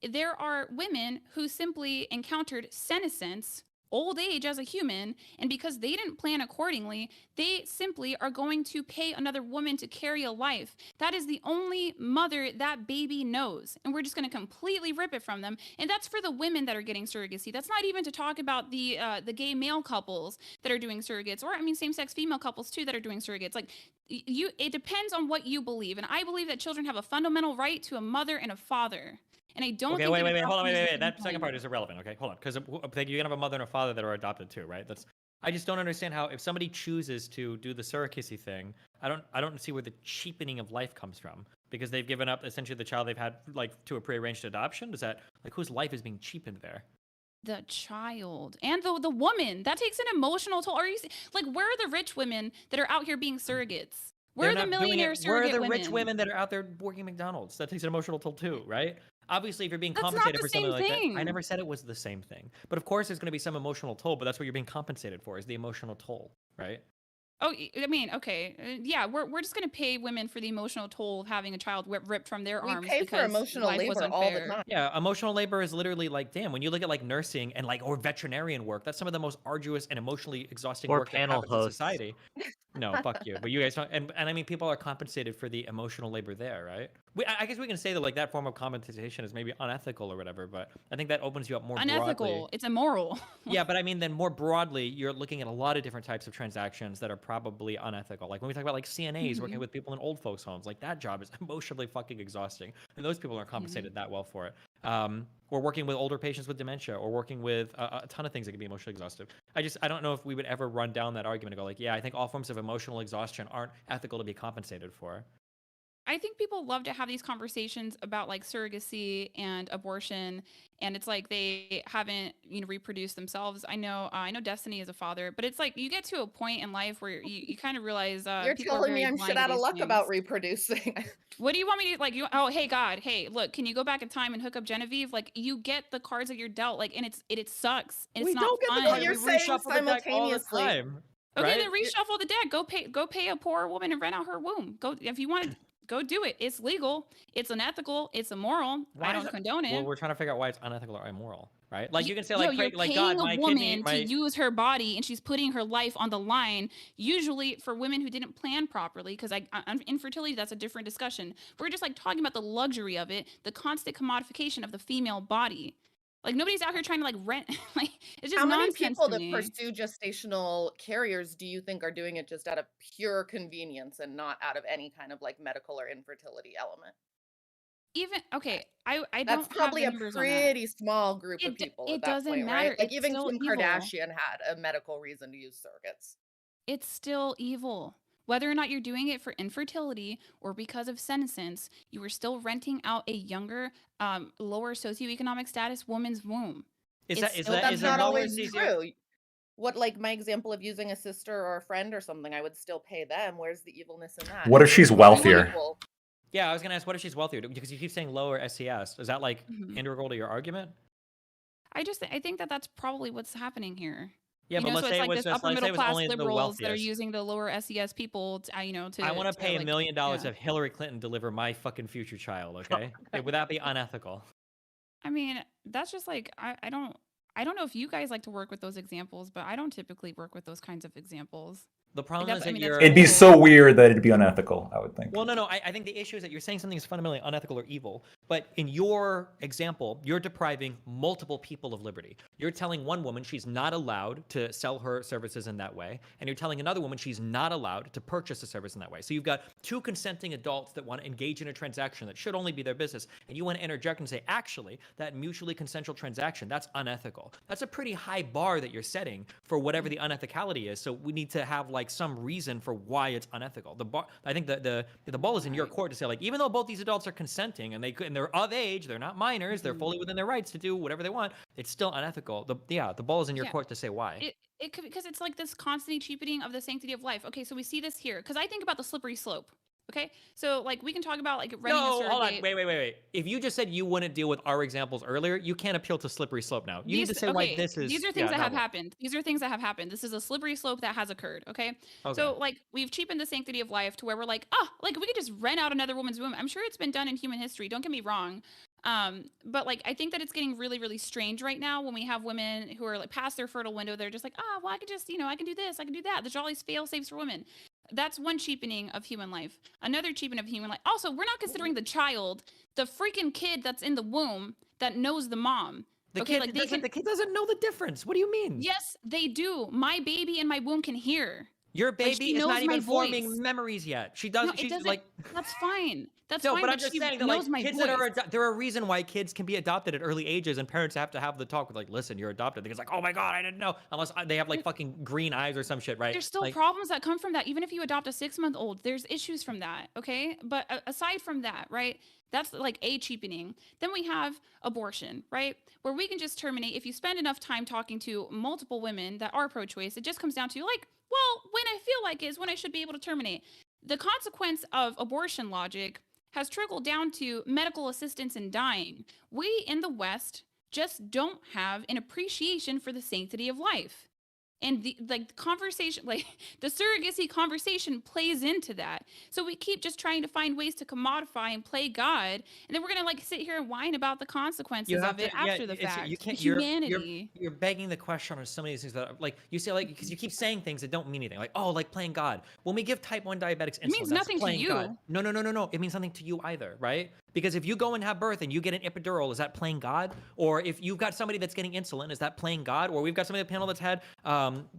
There are women who simply encountered senescence, old age as a human, and because they didn't plan accordingly, they simply are going to pay another woman to carry a life. That is the only mother that baby knows, and we're just going to completely rip it from them. And that's for the women that are getting surrogacy. That's not even to talk about the gay male couples that are doing surrogates, or I mean same-sex female couples too that are doing surrogates. Like it depends on what you believe, and I believe that children have a fundamental right to a mother and a father. And I don't Okay, think wait, that wait, wait, hold on, adoption is the wait. same That second thing. part is irrelevant. Okay, hold on, because you can have a mother and a father that are adopted too, right? That's I just don't understand how if somebody chooses to do the surrogacy thing, I don't see where the cheapening of life comes from because they've given up essentially the child they've had like to a prearranged adoption. Does that like whose life is being cheapened there? The child and the woman, that takes an emotional toll. Are you like, where are the rich women that are out here being surrogates? Where They're are the not doing it. millionaire Where are surrogate the rich women? women that are out there working McDonald's? That takes an emotional toll too, right? Obviously, if you're being That's not compensated the for something same like that, I thing. never said it was the same thing. But of course, there's going to be some emotional toll. But that's what you're being compensated for is the emotional toll, right? Oh, I mean, okay, yeah, we're just gonna pay women for the emotional toll of having a child ripped from their we arms pay for because emotional life was labor all the unfair. time. Yeah, emotional labor is literally like, damn, when you look at like nursing and like or veterinarian work, that's some of the most arduous and emotionally exhausting Or work that panel happens in hosts. society. No, fuck you. But you guys don't, and I mean, people are compensated for the emotional labor there, right? I guess we can say that like that form of compensation is maybe unethical or whatever, but I think that opens you up more broadly. Unethical. It's immoral. Yeah, but I mean, then more broadly, you're looking at a lot of different types of transactions that are probably unethical. Like when we talk about like CNAs working Mhm. with people in old folks' homes, like that job is emotionally fucking exhausting, and those people aren't Mhm. compensated that well for it. Or working with older patients with dementia, or working with a ton of things that can be emotionally exhaustive. I don't know if we would ever run down that argument and go like, yeah, I think all forms of emotional exhaustion aren't ethical to be compensated for. I think people love to have these conversations about like surrogacy and abortion, and it's like they haven't reproduced themselves. I know Destiny is a father, but it's like you get to a point in life where you kind of realize You're people are telling me very I'm shit blind to out of these luck about things. reproducing. What do you want me to like? Oh, hey God, hey, look, can you go back in time and hook up Genevieve? Like you get the cards that you're dealt, like, and it sucks and it's We not don't get the Right, you're we fun. saying reshuffle the deck all the simultaneously. time, Okay, then right? reshuffle the deck. Go pay a poor woman and rent out her womb. Go if you want to. Go do it. It's legal. It's unethical. It's immoral. I Why is don't it? condone Well, it. we're trying to figure out why it's unethical or immoral, right? Like you can say Yo, like, you're like paying God, a my kidney, woman to my use her body and she's putting her life on the line, usually for women who didn't plan properly. Because infertility, that's a different discussion. We're just like talking about the luxury of it, the constant commodification of the female body. Like nobody's out here trying to like rent. Like it's just How many nonsense people to that me. pursue gestational carriers do you think are doing it just out of pure convenience and not out of any kind of like medical or infertility element? even okay, I That's don't have probably the a numbers on that. pretty small group of people at It that doesn't point, right? matter. Like, It's even still Kim evil. Kardashian had a medical reason to use surrogates. It's still evil. Whether or not you're doing it for infertility or because of senescence, you are still renting out a younger, lower socioeconomic status woman's womb. Is It's that is But still that that's is a not evil. lower always CCO? true. What, like, my example of using a sister or a friend or something, I would still pay them. Where's the evilness in that? What if If she's we're both wealthier? equal- Yeah, I was gonna ask, what if she's wealthier? Because you keep saying lower SES. Is that like Mhm. integral to your argument? I think that that's probably what's happening here. Yeah, but So let's it's say it like was this just upper let's say middle it was class only the liberals that are wealthiest. using the lower SES people, I want to to pay $1 like, million yeah. to have Hillary Clinton deliver my fucking future child. Okay, would that be unethical? I mean, that's just like I don't know if you guys like to work with those examples, but I don't typically work with those kinds of examples. The Like problem that's is I that mean that's It'd be cool. so weird that it'd be unethical, I would think. well, no. I think the issue is that you're saying something is fundamentally unethical or evil, but in your example, you're depriving multiple people of liberty. You're telling one woman she's not allowed to sell her services in that way, and you're telling another woman she's not allowed to purchase a service in that way. So you've got two consenting adults that want to engage in a transaction that should only be their business, and you want to interject and say, actually, that mutually consensual transaction, that's unethical. That's a pretty high bar that you're setting for whatever the unethicality is. So we need to have like some reason for why it's unethical. I think the ball is in your court to say, like, even though both these adults are consenting and they're of age, they're not minors, they're fully within their rights to do whatever they want, it's still unethical. The ball is in your Yeah. court to say why. It could, because it's like this constantly cheapening of the sanctity of life. Okay, so we see this here because I think about the slippery slope. Okay, so like we can talk about like renting a No, surrogate. hold on. Wait. If you just said you wouldn't deal with our examples earlier, you can't appeal to slippery slope now. You need to say why this is. These are things that have novel. happened. These are things that have happened. This is a slippery slope that has occurred. Okay. Okay. So like we've cheapened the sanctity of life to where we're like, like we could just rent out another woman's womb. I'm sure it's been done in human history. Don't get me wrong. But like I think that it's getting really, really strange right now when we have women who are like past their fertile window. They're just like, well, I could just, I can do this, I can do that. There's all these fail safes for women. That's one cheapening of human life. Another cheapening of human life. Also, we're not considering the child, the freaking kid that's in the womb that knows the mom. The Okay, kid like the kid doesn't know the difference. What do you mean? Yes, they do. My baby in my womb can hear. Your Like, baby she is knows not my even forming voice. memories yet. She No, does. it She's doesn't. like. That's fine. That's No, fine. but I'm just she saying that knows like my kids voice. that are there are reason why kids can be adopted at early ages, and parents have to have the talk with like, listen, you're adopted. Because like, oh my god, I didn't know. Unless they have like fucking green eyes or some shit, right? There's still like, problems that come from that. Even if you adopt a 6-month-old, there's issues from that. Okay, but aside from that, right? That's like a cheapening. Then we have abortion, right? Where we can just terminate if you spend enough time talking to multiple women that are pro-choice. It just comes down to like, well, when I feel like is when I should be able to terminate. The consequence of abortion logic has trickled down to medical assistance in dying. We in the West just don't have an appreciation for the sanctity of life. And the like conversation, like the surrogacy conversation plays into that. So we keep just trying to find ways to commodify and play God, and then we're gonna like sit here and whine about the consequences of it after the fact. you can't. Humanity. You're begging the question on so many of these things that are, like you say like because you keep saying things that don't mean anything. Like like playing God. When we give type 1 diabetics insulin, means that's nothing to playing God. you. No. It means nothing to you either, right? Because if you go and have birth and you get an epidural, is that playing God? Or if you've got somebody that's getting insulin, is that playing God? Or we've got somebody on the panel that's had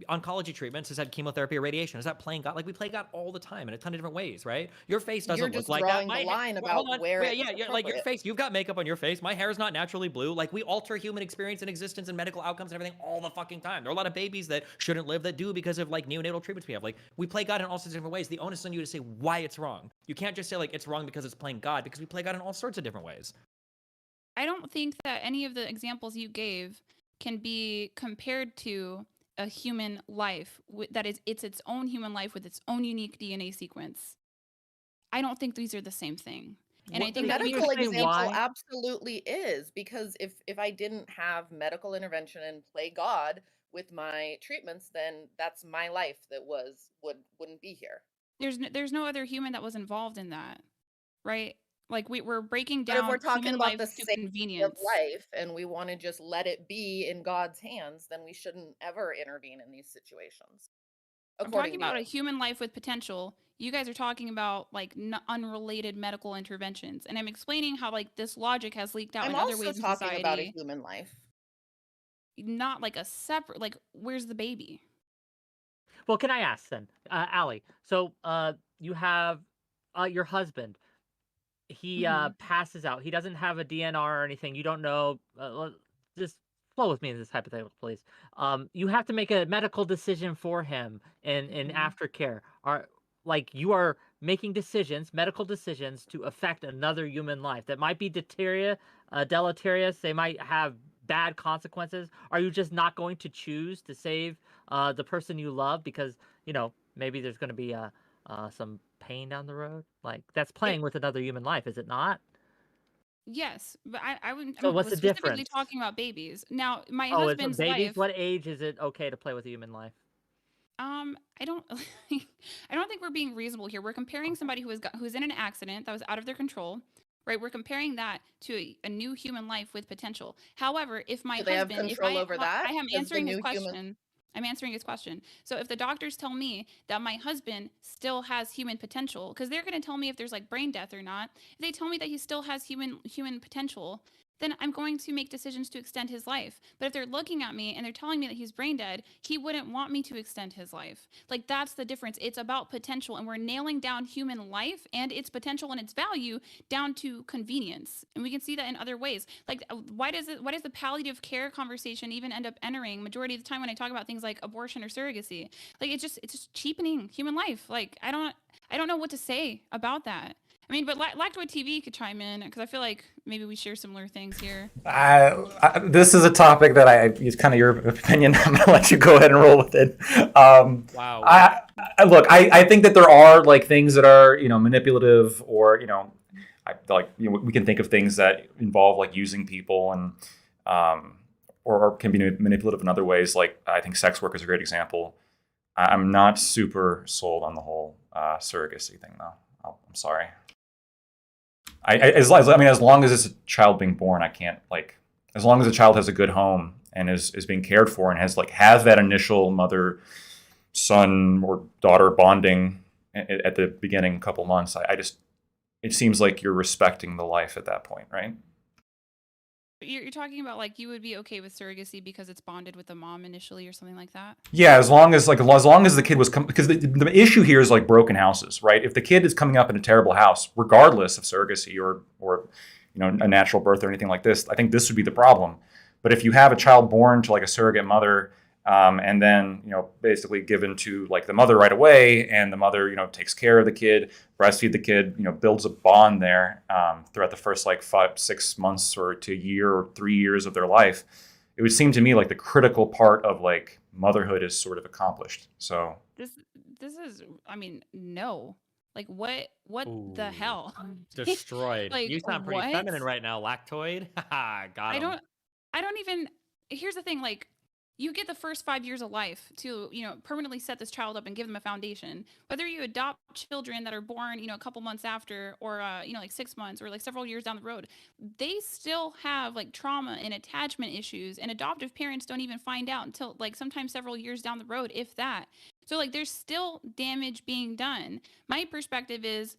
oncology treatments, has had chemotherapy or radiation. Is that playing God? Like we play God all the time in a ton of different ways, right? Your face doesn't You're look just like that. drawing the line about Hold on. where Yeah, it's like your appropriate. face. You've got makeup on your face. My hair is not naturally blue. Like we alter human experience and existence and medical outcomes and everything all the fucking time. There are a lot of babies that shouldn't live that do because of like neonatal treatments we have. Like we play God in all sorts of different ways. The onus is on you to say why it's wrong. You can't just say like it's wrong because it's playing God, because we play God in all sorts of different ways. I don't think that any of the examples you gave can be compared to a human life that is it's its own human life with its own unique DNA sequence. I don't think these are the same thing. And I What- think The that we medical say example why? absolutely is, because if I didn't have medical intervention and play God with my treatments, then that's my life that wouldn't be here. there's no other human that was involved in that, right? Like we're breaking But if we're down talking human about life the to safety of convenience. life and we want to just let it be in God's hands, then we shouldn't ever intervene in these situations. I'm According talking to about a you. human life with potential. You guys are talking about like unrelated medical interventions, and I'm explaining how like this logic has leaked out I'm in other also ways in talking about a society. human life. Not like a separate like where's the baby? Well, can I ask then, Allie? So, you have your husband. he passes out. He doesn't have a DNR or anything. You don't know. Just flow with me in this hypothetical, please. You have to make a medical decision for him in aftercare. Like you are making decisions, medical decisions, to affect another human life that might be deleterious. They might have bad consequences. Are you just not going to choose to save the person you love because maybe there's going to be some pain down the road? Like that's It, playing with another human life, is it not? yes, but So what's was the specifically difference? talking about babies. Now, my Oh, it's husband's babies. life. What age is it okay to play with a human life? I don't, I don't think we're being reasonable here. We're comparing somebody who's in an accident that was out of their control, right? We're comparing that to a new human life with potential. However, if my Do they have husband, if control over I that? am Does the answering his new human? question, I'm answering his question. So if the doctors tell me that my husband still has human potential, because they're going to tell me if there's like brain death or not, if they tell me that he still has human potential, then I'm going to make decisions to extend his life. But if they're looking at me and they're telling me that he's brain dead, he wouldn't want me to extend his life. Like that's the difference. It's about potential, and we're nailing down human life and its potential and its value down to convenience. And we can see that in other ways. Like why does the palliative care conversation even end up entering majority of the time when I talk about things like abortion or surrogacy? Like it's just cheapening human life. Like I don't know what to say about that. I mean, but Lactoid TV could chime in because I feel like maybe we share similar things here. This is a topic that it's kind of your opinion. I'm going to let you go ahead and roll with it. Wow. Look, I think that there are like things that are manipulative, or we can think of things that involve like using people and or can be manipulative in other ways. Like I think sex work is a great example. I'm not super sold on the whole surrogacy thing, though. I'm sorry. As long as it's a child being born, I can't as long as the child has a good home and is being cared for and has that initial mother son or daughter bonding at the beginning couple months. It seems like you're respecting the life at that point, right? You're talking about like you would be okay with surrogacy because it's bonded with the mom initially or something like that? Yeah, as long as the kid was because the issue here is like broken houses, right? If the kid is coming up in a terrible house, regardless of surrogacy or a natural birth or anything like this, I think this would be the problem. But if you have a child born to like a surrogate mother, and then basically given to like the mother right away, and the mother takes care of the kid, breastfeed the kid, builds a bond there throughout the first like 5-6 months or to a year or 3 years of their life, it would seem to me like the critical part of like motherhood is sort of accomplished. So This is, I mean, no. Like what the Ooh, hell? destroyed. Like You sound pretty what? feminine right now, Lactoid. Haha, got I him. don't even, here's the thing, like you get the first 5 years of life to, permanently set this child up and give them a foundation. Whether you adopt children that are born, a couple months after, or like 6 months or like several years down the road, they still have like trauma and attachment issues, and adoptive parents don't even find out until like sometimes several years down the road, if that. So like there's still damage being done. My perspective is,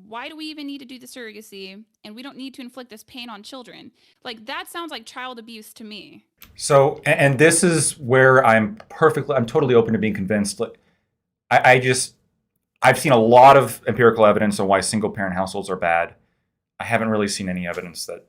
why do we even need to do the surrogacy? And we don't need to inflict this pain on children. Like that sounds like child abuse to me. So, and this is where I'm totally open to being convinced. Like, I've seen a lot of empirical evidence on why single parent households are bad. I haven't really seen any evidence that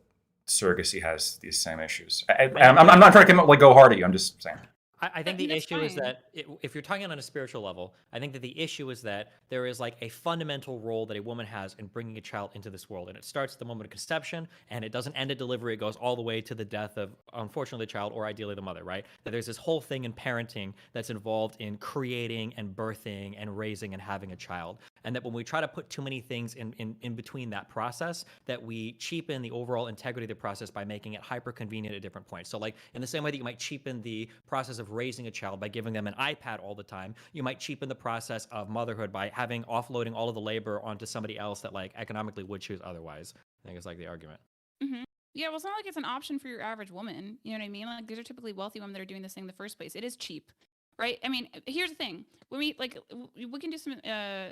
surrogacy has these same issues. I'm not trying to go hard at you. I'm just saying. I think the That's issue is fine. that if you're talking on a spiritual level, I think that the issue is that there is like a fundamental role that a woman has in bringing a child into this world. And it starts at the moment of conception, and it doesn't end at delivery. It goes all the way to the death of, unfortunately, the child, or ideally the mother, right? That there's this whole thing in parenting that's involved in creating and birthing and raising and having a child. And that when we try to put too many things in between that process, that we cheapen the overall integrity of the process by making it hyper convenient at different points. So like in the same way that you might cheapen the process of raising a child by giving them an iPad all the time, you might cheapen the process of motherhood by offloading all of the labor onto somebody else that like economically would choose otherwise. I think it's like the argument. Mm-hmm. Yeah, well, it's not like it's an option for your average woman. You know what I mean? Like these are typically wealthy women that are doing this thing in the first place. It is cheap, right? I mean, here's the thing: when we can do some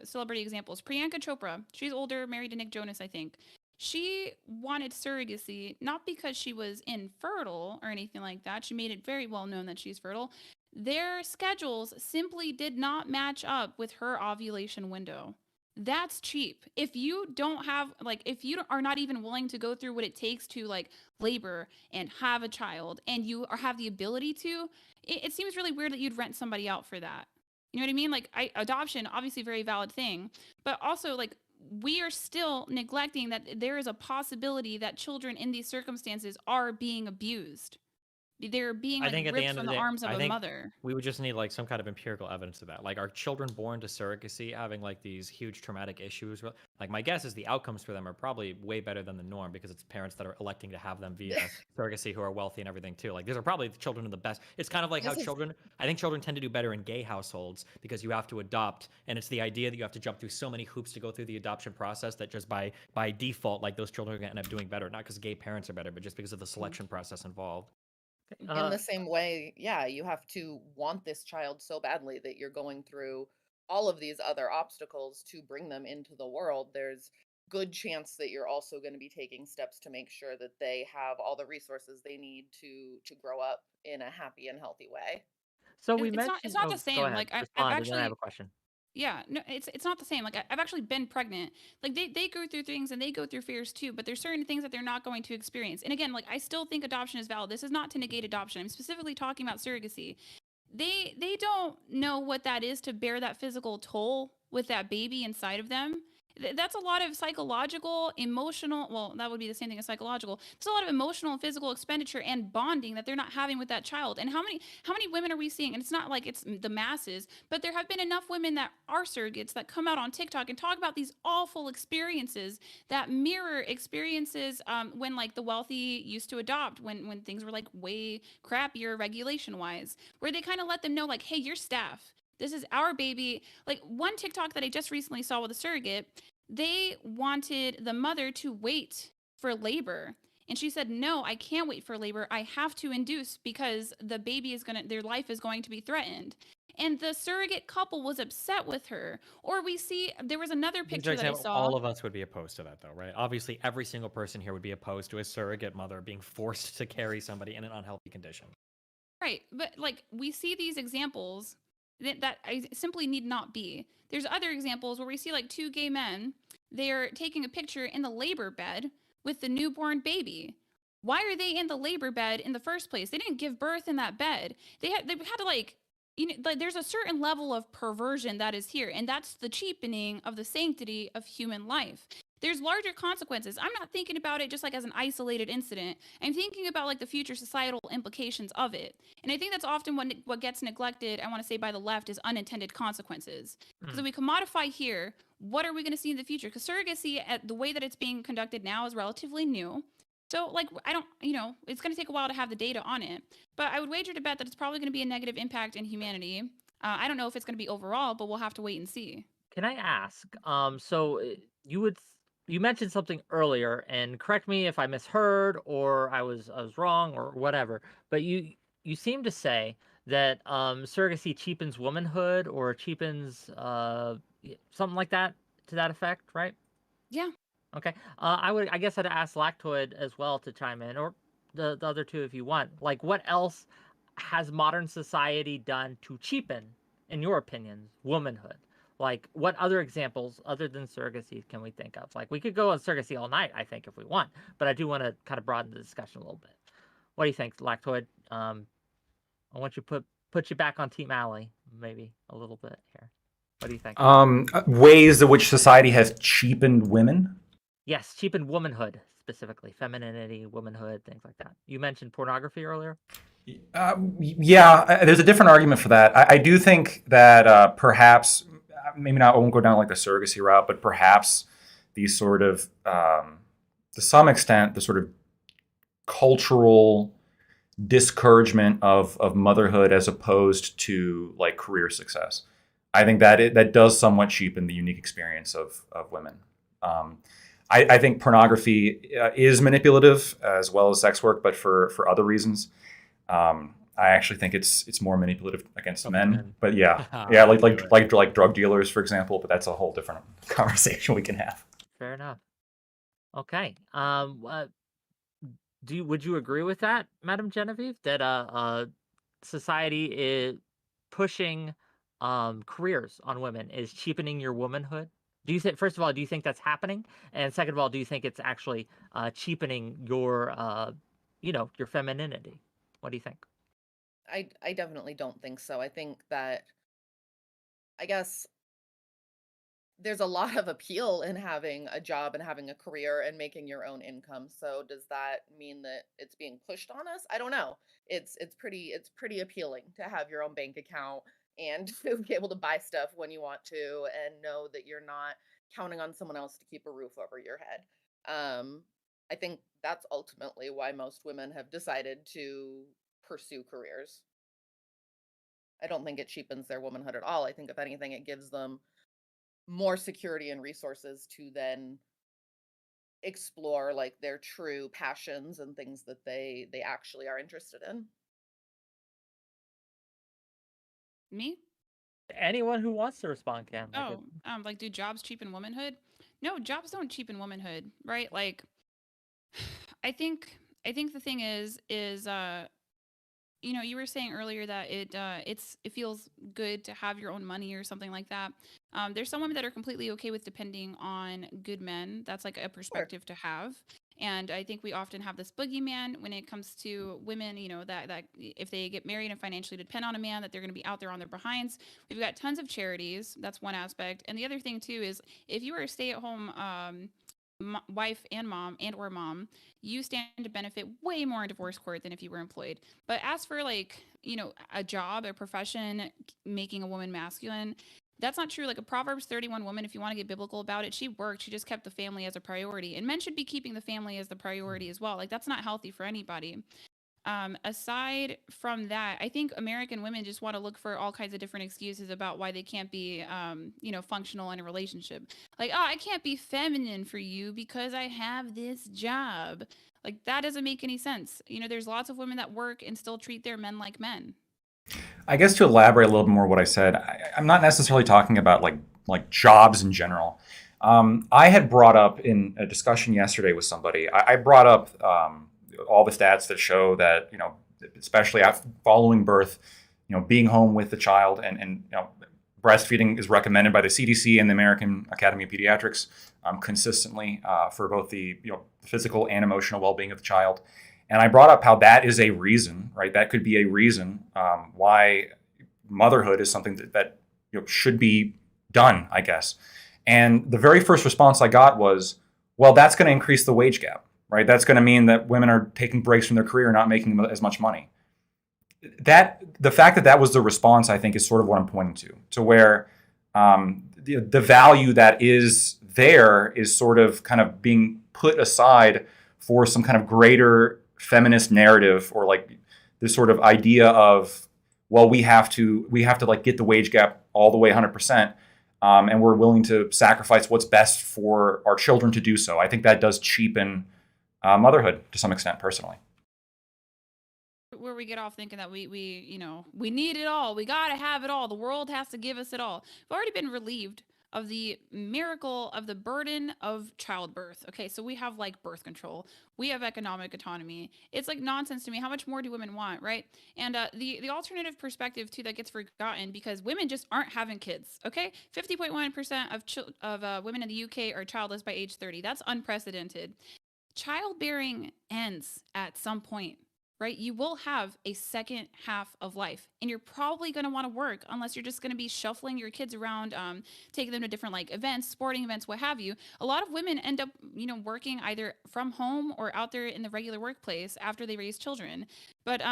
celebrity examples. Priyanka Chopra, she's older, married to Nick Jonas, I think. She wanted surrogacy not because she was infertile or anything like that. She made it very well known that she's fertile. Their schedules simply did not match up with her ovulation window. That's cheap. If you don't have, like, if you are not even willing to go through what it takes to, like, labor and have a child, and you have the ability to, it seems really weird that you'd rent somebody out for that. You know what I mean? Like, adoption, obviously, a very valid thing, but also, like, we are still neglecting that there is a possibility that children in these circumstances are being abused. They're being, I like, think at the ripped end of from the the day, arms of I a think mother. we would just need like some kind of empirical evidence of that. Like, are children born to surrogacy having like these huge traumatic issues? Like, my guess is the outcomes for them are probably way better than the norm because it's parents that are electing to have them via surrogacy who are wealthy and everything too. Like, these are probably the children of the best. It's kind of like how This is I think children tend to do better in gay households because you have to adopt, and it's the idea that you have to jump through so many hoops to go through the adoption process that just by default, like those children are going to end up doing better, not because gay parents are better, but just because of the selection process involved. in the same way, yeah, you have to want this child so badly that you're going through all of these other obstacles to bring them into the world. There's good chance that you're also going to be taking steps to make sure that they have all the resources they need to grow up in a happy and healthy way. So we It's mentioned. not the Oh, go same. ahead. Like, I've Respond, and then I have actually, a question. yeah, no, it's not the same. Like, I've actually been pregnant. Like, they go through things and they go through fears too, but there's certain things that they're not going to experience. And again, like, I still think adoption is valid. This is not to negate adoption. I'm specifically talking about surrogacy. They don't know what that is to bear that physical toll with that baby inside of them. That's a lot of psychological, emotional, well, that would be the same thing as psychological. It's a lot of emotional and physical expenditure and bonding that they're not having with that child. And how many women are we seeing? And it's not like it's the masses, but there have been enough women that are surrogates that come out on TikTok and talk about these awful experiences that mirror experiences, when, like, the wealthy used to adopt, when things were, like, way crappier regulation wise, where they kind of let them know, like, hey, you're staff, this is our baby. Like, one TikTok that I just recently saw with a surrogate, they wanted the mother to wait for labor. And she said, no, I can't wait for labor. I have to induce because the baby is going to, their life is going to be threatened. And the surrogate couple was upset with her. Or we see, there was another These are picture that I example. saw. All of us would be opposed to that, though, right? Obviously, every single person here would be opposed to a surrogate mother being forced to carry somebody in an unhealthy condition. Right. But, like, we see these examples that I simply need not be. There's other examples where we see, like, two gay men, they're taking a picture in the labor bed with the newborn baby. Why are they in the labor bed in the first place? They didn't give birth in that bed. They had to, like, like, there's a certain level of perversion that is here, and that's the cheapening of the sanctity of human life. There's larger consequences. I'm not thinking about it just like as an isolated incident. I'm thinking about, like, the future societal implications of it. And I think that's often what gets neglected, I want to say, by the left, is unintended consequences. Because if we commodify here, what are we going to see in the future? Because surrogacy, at the way that it's being conducted now, is relatively new. So, like, I don't, it's going to take a while to have the data on it. But I would wager to bet that it's probably going to be a negative impact in humanity. I don't know if it's going to be overall, but we'll have to wait and see. Can I ask? So you would you mentioned something earlier, and correct me if I misheard or I was wrong or whatever. But you seem to say that surrogacy cheapens womanhood or cheapens something like that to that effect, right? Yeah. Okay. I guess I'd ask Lactoid as well to chime in, or the other two if you want. Like, what else has modern society done to cheapen, in your opinions, womanhood? Like, what other examples other than surrogacy can we think of? Like, we could go on surrogacy all night, I think, if we want, but I do want to kind of broaden the discussion a little bit. What do you think, Lactoid? I want you to put you back on Team Alley, maybe a little bit here. What do you think? Ways in which society has cheapened women. Yes, cheapened womanhood, specifically femininity, womanhood, things like that. You mentioned pornography earlier. Yeah, there's a different argument for that. I do think that perhaps, maybe not, I won't go down like the surrogacy route, but perhaps these sort of, to some extent, the sort of cultural discouragement of motherhood as opposed to like career success. I think that does somewhat cheapen the unique experience of women. I think pornography is manipulative as well as sex work, but for other reasons. I actually think it's more manipulative against men. But yeah, like drug dealers, for example. But that's a whole different conversation we can have. Fair enough. Okay. Would you agree with that, Madam Genevieve, that society is pushing careers on women is cheapening your womanhood? Do you think, first of all, do you think that's happening? And second of all, do you think it's actually cheapening your, your femininity? What do you think? I definitely don't think so. I think that, I guess, there's a lot of appeal in having a job and having a career and making your own income. So does that mean that it's being pushed on us? I don't know. It's pretty appealing to have your own bank account and to be able to buy stuff when you want to and know that you're not counting on someone else to keep a roof over your head. Um I think that's ultimately why most women have decided to pursue careers. I don't think it cheapens their womanhood at all. I think if anything it gives them more security and resources to then explore like their true passions and things that they actually are interested in. Me? Anyone who wants to respond can. Like, Oh, like, do jobs cheapen womanhood? No, jobs don't cheapen womanhood, right? Like, I think the thing is you were saying earlier that it feels good to have your own money or something like that. There's some women that are completely okay with depending on good men. That's like a Sure. perspective to have. And I think we often have this boogeyman when it comes to women, that if they get married and financially depend on a man, that they're going to be out there on their behinds. We've got tons of charities. That's one aspect. And the other thing too is if you are a stay-at-home wife and mom and or mom, you stand to benefit way more in divorce court than if you were employed. But as for like, a job, a profession making a woman masculine, that's not true. Like a Proverbs 31 woman, if you want to get biblical about it, she worked, she just kept the family as a priority. And men should be keeping the family as the priority as well. Like that's not healthy for anybody. Aside from that, I think American women just want to look for all kinds of different excuses about why they can't be, functional in a relationship. Like, oh, I can't be feminine for you because I have this job. Like, that doesn't make any sense. There's lots of women that work and still treat their men like men. I guess to elaborate a little bit more what I said, I'm not necessarily talking about like jobs in general. I had brought up in a discussion yesterday with somebody. I brought up all the stats that show that especially after following birth, being home with the child and breastfeeding is recommended by the CDC and the American Academy of Pediatrics consistently for both the physical and emotional well-being of the child. And I brought up how that is a reason, right? That could be a reason why motherhood is something that should be done, I guess. And the very first response I got was, well, that's going to increase the wage gap, right? That's going to mean that women are taking breaks from their career and not making as much money. The fact that was the response, I think, is sort of what I'm pointing to where the value that is there is sort of kind of being put aside for some kind of greater feminist narrative or like this sort of idea of, well, we have to like get the wage gap all the way 100%. And we're willing to sacrifice what's best for our children to do so. I think that does cheapen motherhood to some extent, personally. Where we get off thinking that we need it all, we gotta have it all, the world has to give us it all. We've already been relieved of the miracle of the burden of childbirth. Okay, so we have like birth control, we have economic autonomy. It's like nonsense to me. How much more do women want, right? And the alternative perspective too that gets forgotten because women just aren't having kids. Okay, 50.1% of women in the UK are childless by age 30. That's unprecedented. Childbearing ends at some point, right? You will have a second half of life and you're probably going to want to work unless you're just going to be shuffling your kids around, taking them to different like events, sporting events, what have you. A lot of women end up, working either from home or out there in the regular workplace after they raise children. But,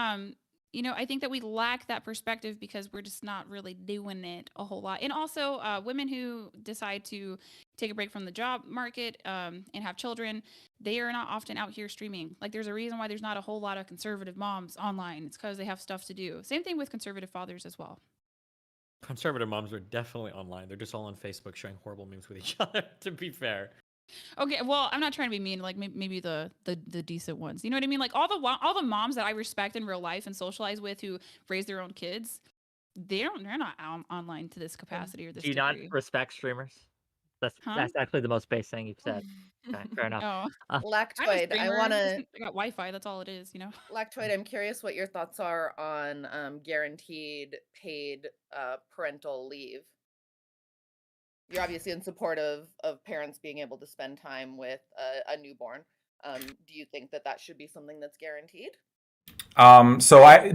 I think that we lack that perspective because we're just not really doing it a whole lot. And also, women who decide to take a break from the job market and have children, they are not often out here streaming. Like, there's a reason why there's not a whole lot of conservative moms online. It's because they have stuff to do. Same thing with conservative fathers as well. Conservative moms are definitely online. They're just all on Facebook sharing horrible memes with each other, to be fair. Okay, well, I'm not trying to be mean. Like maybe the decent ones. You know what I mean? Like all the moms that I respect in real life and socialize with who raise their own kids, they're not online to this capacity or this Do you not degree. respect streamers? That's Huh? that's actually the most base thing you've said. Okay, fair enough. Oh, Uh, I'm a Lactoid, I streamer. want Just to I got Wi-Fi. That's all it is. Lactoid, I'm curious what your thoughts are on guaranteed paid parental leave. you're obviously in support of parents being able to spend time with a newborn. Do you think that that should be something that's guaranteed?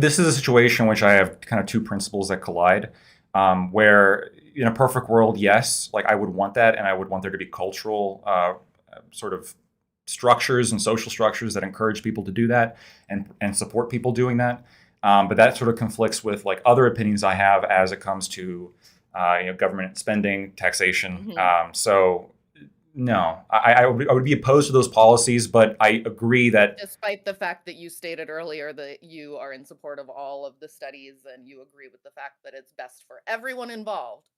This is a situation in which I have kind of two principles that collide. Where in a perfect world, yes, like I would want that, and I would want there to be cultural sort of structures and social structures that encourage people to do that and support people doing that. But that sort of conflicts with like other opinions I have as it comes to government spending, taxation. So no, I would be opposed to those policies, but I agree that Despite the fact that you stated earlier that you are in support of all of the studies and you agree with the fact that it's best for everyone involved.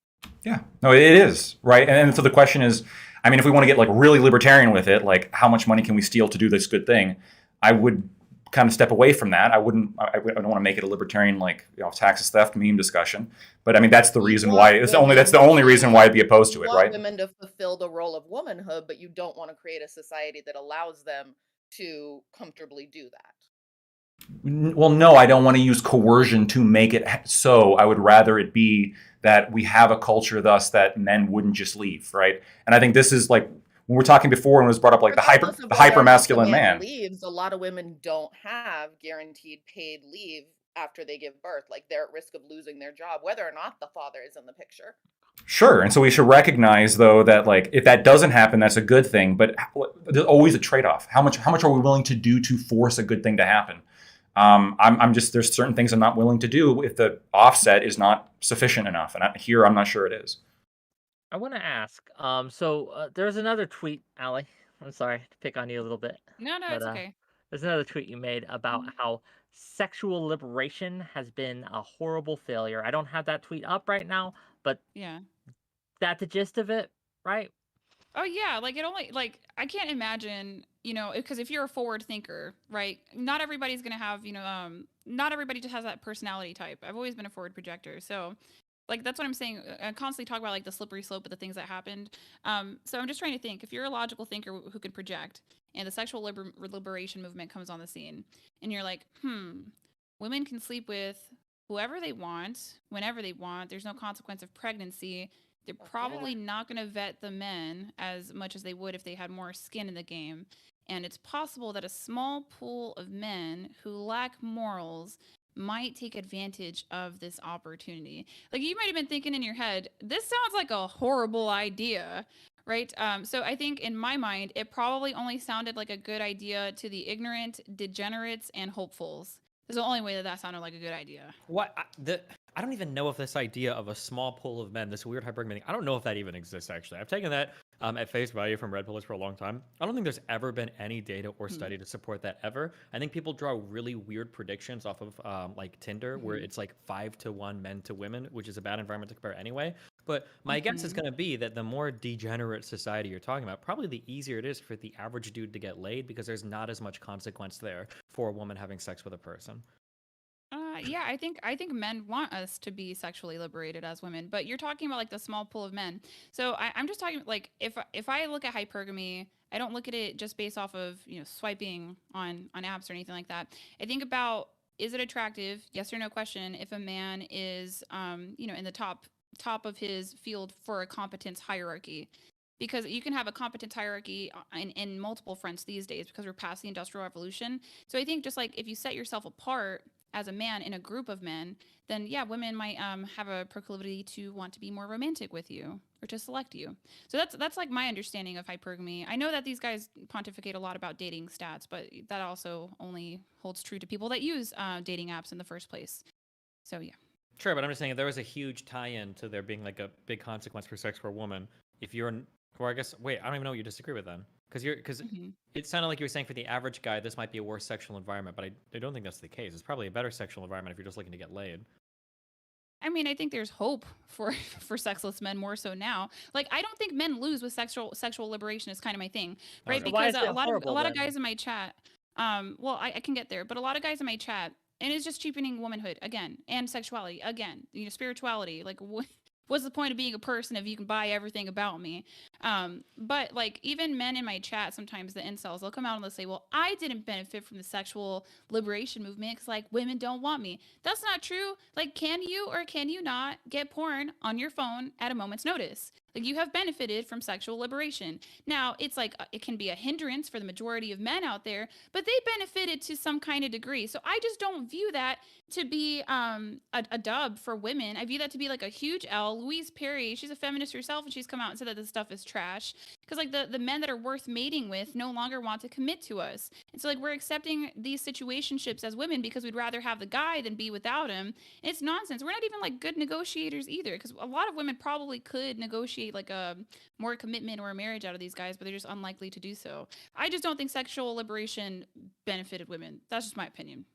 yeah, no, it is right. And so the question is, I mean, if we want to get like really libertarian with it, like how much money can we steal to do this good thing? I would kind of step away from that. I wouldn't. I don't want to make it a libertarian like taxes theft meme discussion. But I mean, that's the You reason want why. It's only that's the women only reason why I'd be opposed to You it, want right? women to fulfill the role of womanhood, but you don't want to create a society that allows them to comfortably do that. Well, no, I don't want to use coercion to make it so. I would rather it be that we have a culture thus that men wouldn't just leave, right? And I think this is like when we were talking before when it was brought up like Regardless of the whether hyper or not the masculine man man. leaves, a lot of women don't have guaranteed paid leave after they give birth. Like they're at risk of losing their job, whether or not the father is in the picture. Sure, and so we should recognize though that like if that doesn't happen, that's a good thing. But there's always a trade-off. How much are we willing to do to force a good thing to happen? I'm just there's certain things I'm not willing to do if the offset is not sufficient enough, and here I'm not sure it is. I want to ask. There's another tweet, Allie. I'm sorry to pick on you a little bit, No, no, but it's okay. there's another tweet you made about Mhm. how sexual liberation has been a horrible failure. I don't have that tweet up right now, but Yeah. that's the gist of it, right? Oh yeah, like it only like I can't imagine, because if you're a forward thinker, right? Not everybody's gonna have, not everybody just has that personality type. I've always been a forward projector, so like that's what I'm saying. I constantly talk about like the slippery slope of the things that happened. So I'm just trying to think if you're a logical thinker who can project, and the sexual liberation movement comes on the scene, and you're like, women can sleep with whoever they want, whenever they want. There's no consequence of pregnancy. They're probably not going to vet the men as much as they would if they had more skin in the game. And it's possible that a small pool of men who lack morals might take advantage of this opportunity. Like you might have been thinking in your head, this sounds like a horrible idea, right? So I think in my mind, it probably only sounded like a good idea to the ignorant, degenerates, and hopefuls. There's the only way that that sounded like a good idea. What I don't even know if this idea of a small pool of men, this weird hypergamy, I don't know if that even exists. Actually, I've taken that at face value from red pillars for a long time. I don't think there's ever been any data or study to support that ever. I think people draw really weird predictions off of like Tinder, where it's like 5-to-1 men to women, which is a bad environment to compare anyway. But my guess is going to be that the more degenerate society you're talking about, probably the easier it is for the average dude to get laid because there's not as much consequence there for a woman having sex with a person. Yeah, I think men want us to be sexually liberated as women, but you're talking about like the small pool of men. So I'm just talking like if I look at hypergamy, I don't look at it just based off of swiping on apps or anything like that. I think about, is it attractive? Yes or no question. If a man is in the top of his field for a competence hierarchy, because you can have a competence hierarchy in multiple fronts these days because we're past the industrial revolution. So I think just like if you set yourself apart as a man in a group of men, then yeah, women might have a proclivity to want to be more romantic with you or to select you. So that's like my understanding of hypergamy. I know that these guys pontificate a lot about dating stats, but that also only holds true to people that use dating apps in the first place. So yeah. Sure, but I'm just saying if there was a huge tie-in to there being like a big consequence for sex for a woman, if you're, or I guess, wait, I don't even know what you disagree with then, because it sounded like you were saying for the average guy this might be a worse sexual environment, but I don't think that's the case. It's probably a better sexual environment if you're just looking to get laid. I mean, I think there's hope for for sexless men more so now. Like, I don't think men lose with sexual liberation is kind of my thing, right? Okay. So why Because is it a horrible lot of then? guys in my chat, well, I can get there, but a lot of guys in my chat, and it's just cheapening womanhood again and sexuality again. Spirituality. Like, what's the point of being a person if you can buy everything about me? But like even men in my chat, sometimes the incels, they'll come out and they'll say, well, I didn't benefit from the sexual liberation movement because like women don't want me. That's not true. Like, can you or can you not get porn on your phone at a moment's notice? Like, you have benefited from sexual liberation. Now, it's like it can be a hindrance for the majority of men out there, but they benefited to some kind of degree. So I just don't view that to be a dub for women. I view that to be like a huge L. Louise Perry, she's a feminist herself, and she's come out and said that this stuff is trash because like the men that are worth mating with no longer want to commit to us. And so like we're accepting these situationships as women because we'd rather have the guy than be without him. It's nonsense. We're not even like good negotiators either, because a lot of women probably could negotiate like a more commitment or a marriage out of these guys, but they're just unlikely to do so. I just don't think sexual liberation benefited women. That's just my opinion.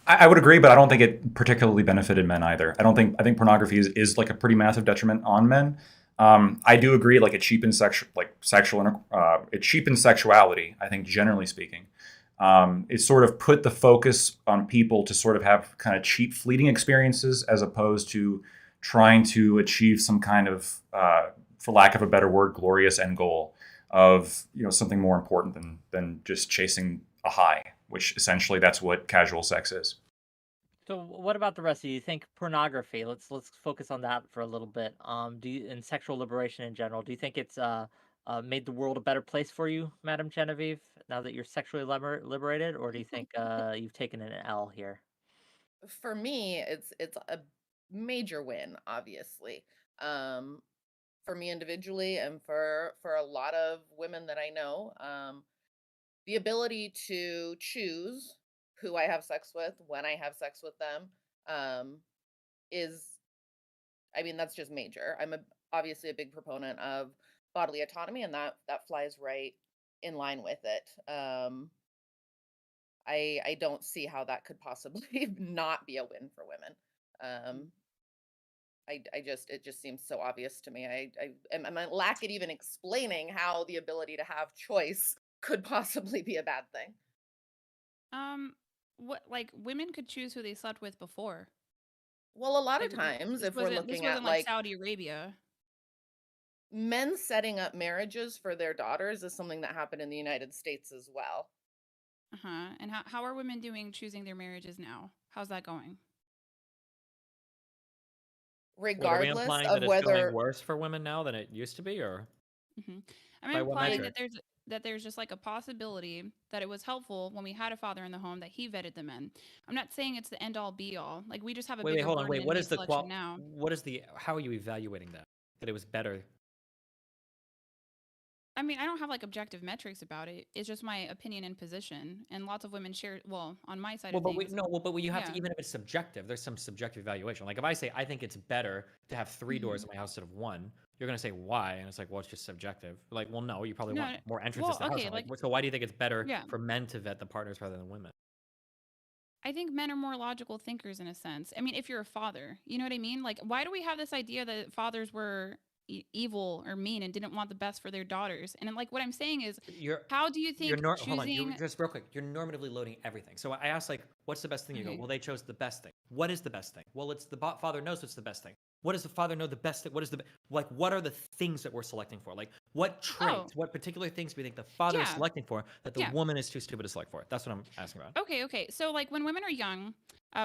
I would agree, but I don't think it particularly benefited men either. I think pornography is like a pretty massive detriment on men. I do agree, like it cheapens it cheapens sexuality. I think generally speaking, it sort of put the focus on people to sort of have kind of cheap, fleeting experiences as opposed to trying to achieve some kind of, for lack of a better word, glorious end goal of something more important than just chasing a high, which essentially that's what casual sex is. So what about the rest of you? You think pornography? Let's focus on that for a little bit. Do you, and sexual liberation in general? Do you think it's made the world a better place for you, Madam Genevieve, now that you're sexually liberated, or do you think you've taken an L here? For me, it's a major win, obviously. Um, for me individually, and for a lot of women that I know, the ability to choose who I have sex with, when I have sex with them, um, is, I mean, that's just major. Obviously a big proponent of bodily autonomy, and that flies right in line with it. I don't see how that could possibly not be a win for women. Um, I just, it just seems so obvious to me. I'm a lack at even explaining how the ability to have choice could possibly be a bad thing. Um, what, like, women could choose who they slept with before. Well, a lot of Like times, this if we're wasn't this looking at wasn't like like Saudi Arabia. men setting up marriages for their daughters, is something that happened in the United States as well. Uh-huh. And how are women doing choosing their marriages now? How's that going? Wait, are we Regardless implying that of it's going whether, worse for women now than it used to be, or Hmm. I'm by what implying measure? that there's just like a possibility that it was helpful when we had a father in the home that he vetted the men. I'm not saying it's the end all be all. Like, we just have a Wait, bigger hold on. burden Wait, in what is mate the selection now. what is the how are you evaluating that? That it was better. I mean, I don't have like objective metrics about it. It's just my opinion and position. And lots of women share, well, on my side Well, of but we things. no, well, but you have to, Yeah. even if it's subjective, there's some subjective evaluation. Like if I say I think it's better to have three doors Hmm. in my house instead of one, you're gonna say why, and it's like, well, it's just subjective. Like, well, no, you probably No, want more entrances well, to the house. okay, I'm like, like, so why do you think it's better yeah. for men to vet the partners rather than women? I think men are more logical thinkers in a sense. I mean, if you're a father, you know what I mean? Like, why do we have this idea that fathers were evil or mean and didn't want the best for their daughters? And like, what I'm saying is, You're how do you think hold on, you're choosing? just real quick. You're normatively loading everything. So I asked like, what's the best thing? You go, Okay. well, they chose the best thing. What is the best thing? Well, it's the father knows what's the best thing. What does the father know the best thing? What is the like? What are the things that we're selecting for? Like, what Oh, traits? What particular things do we think the father is yeah, selecting for that the yeah. woman is too stupid to select for? That's what I'm asking about. Okay, okay. So, like, when women are young,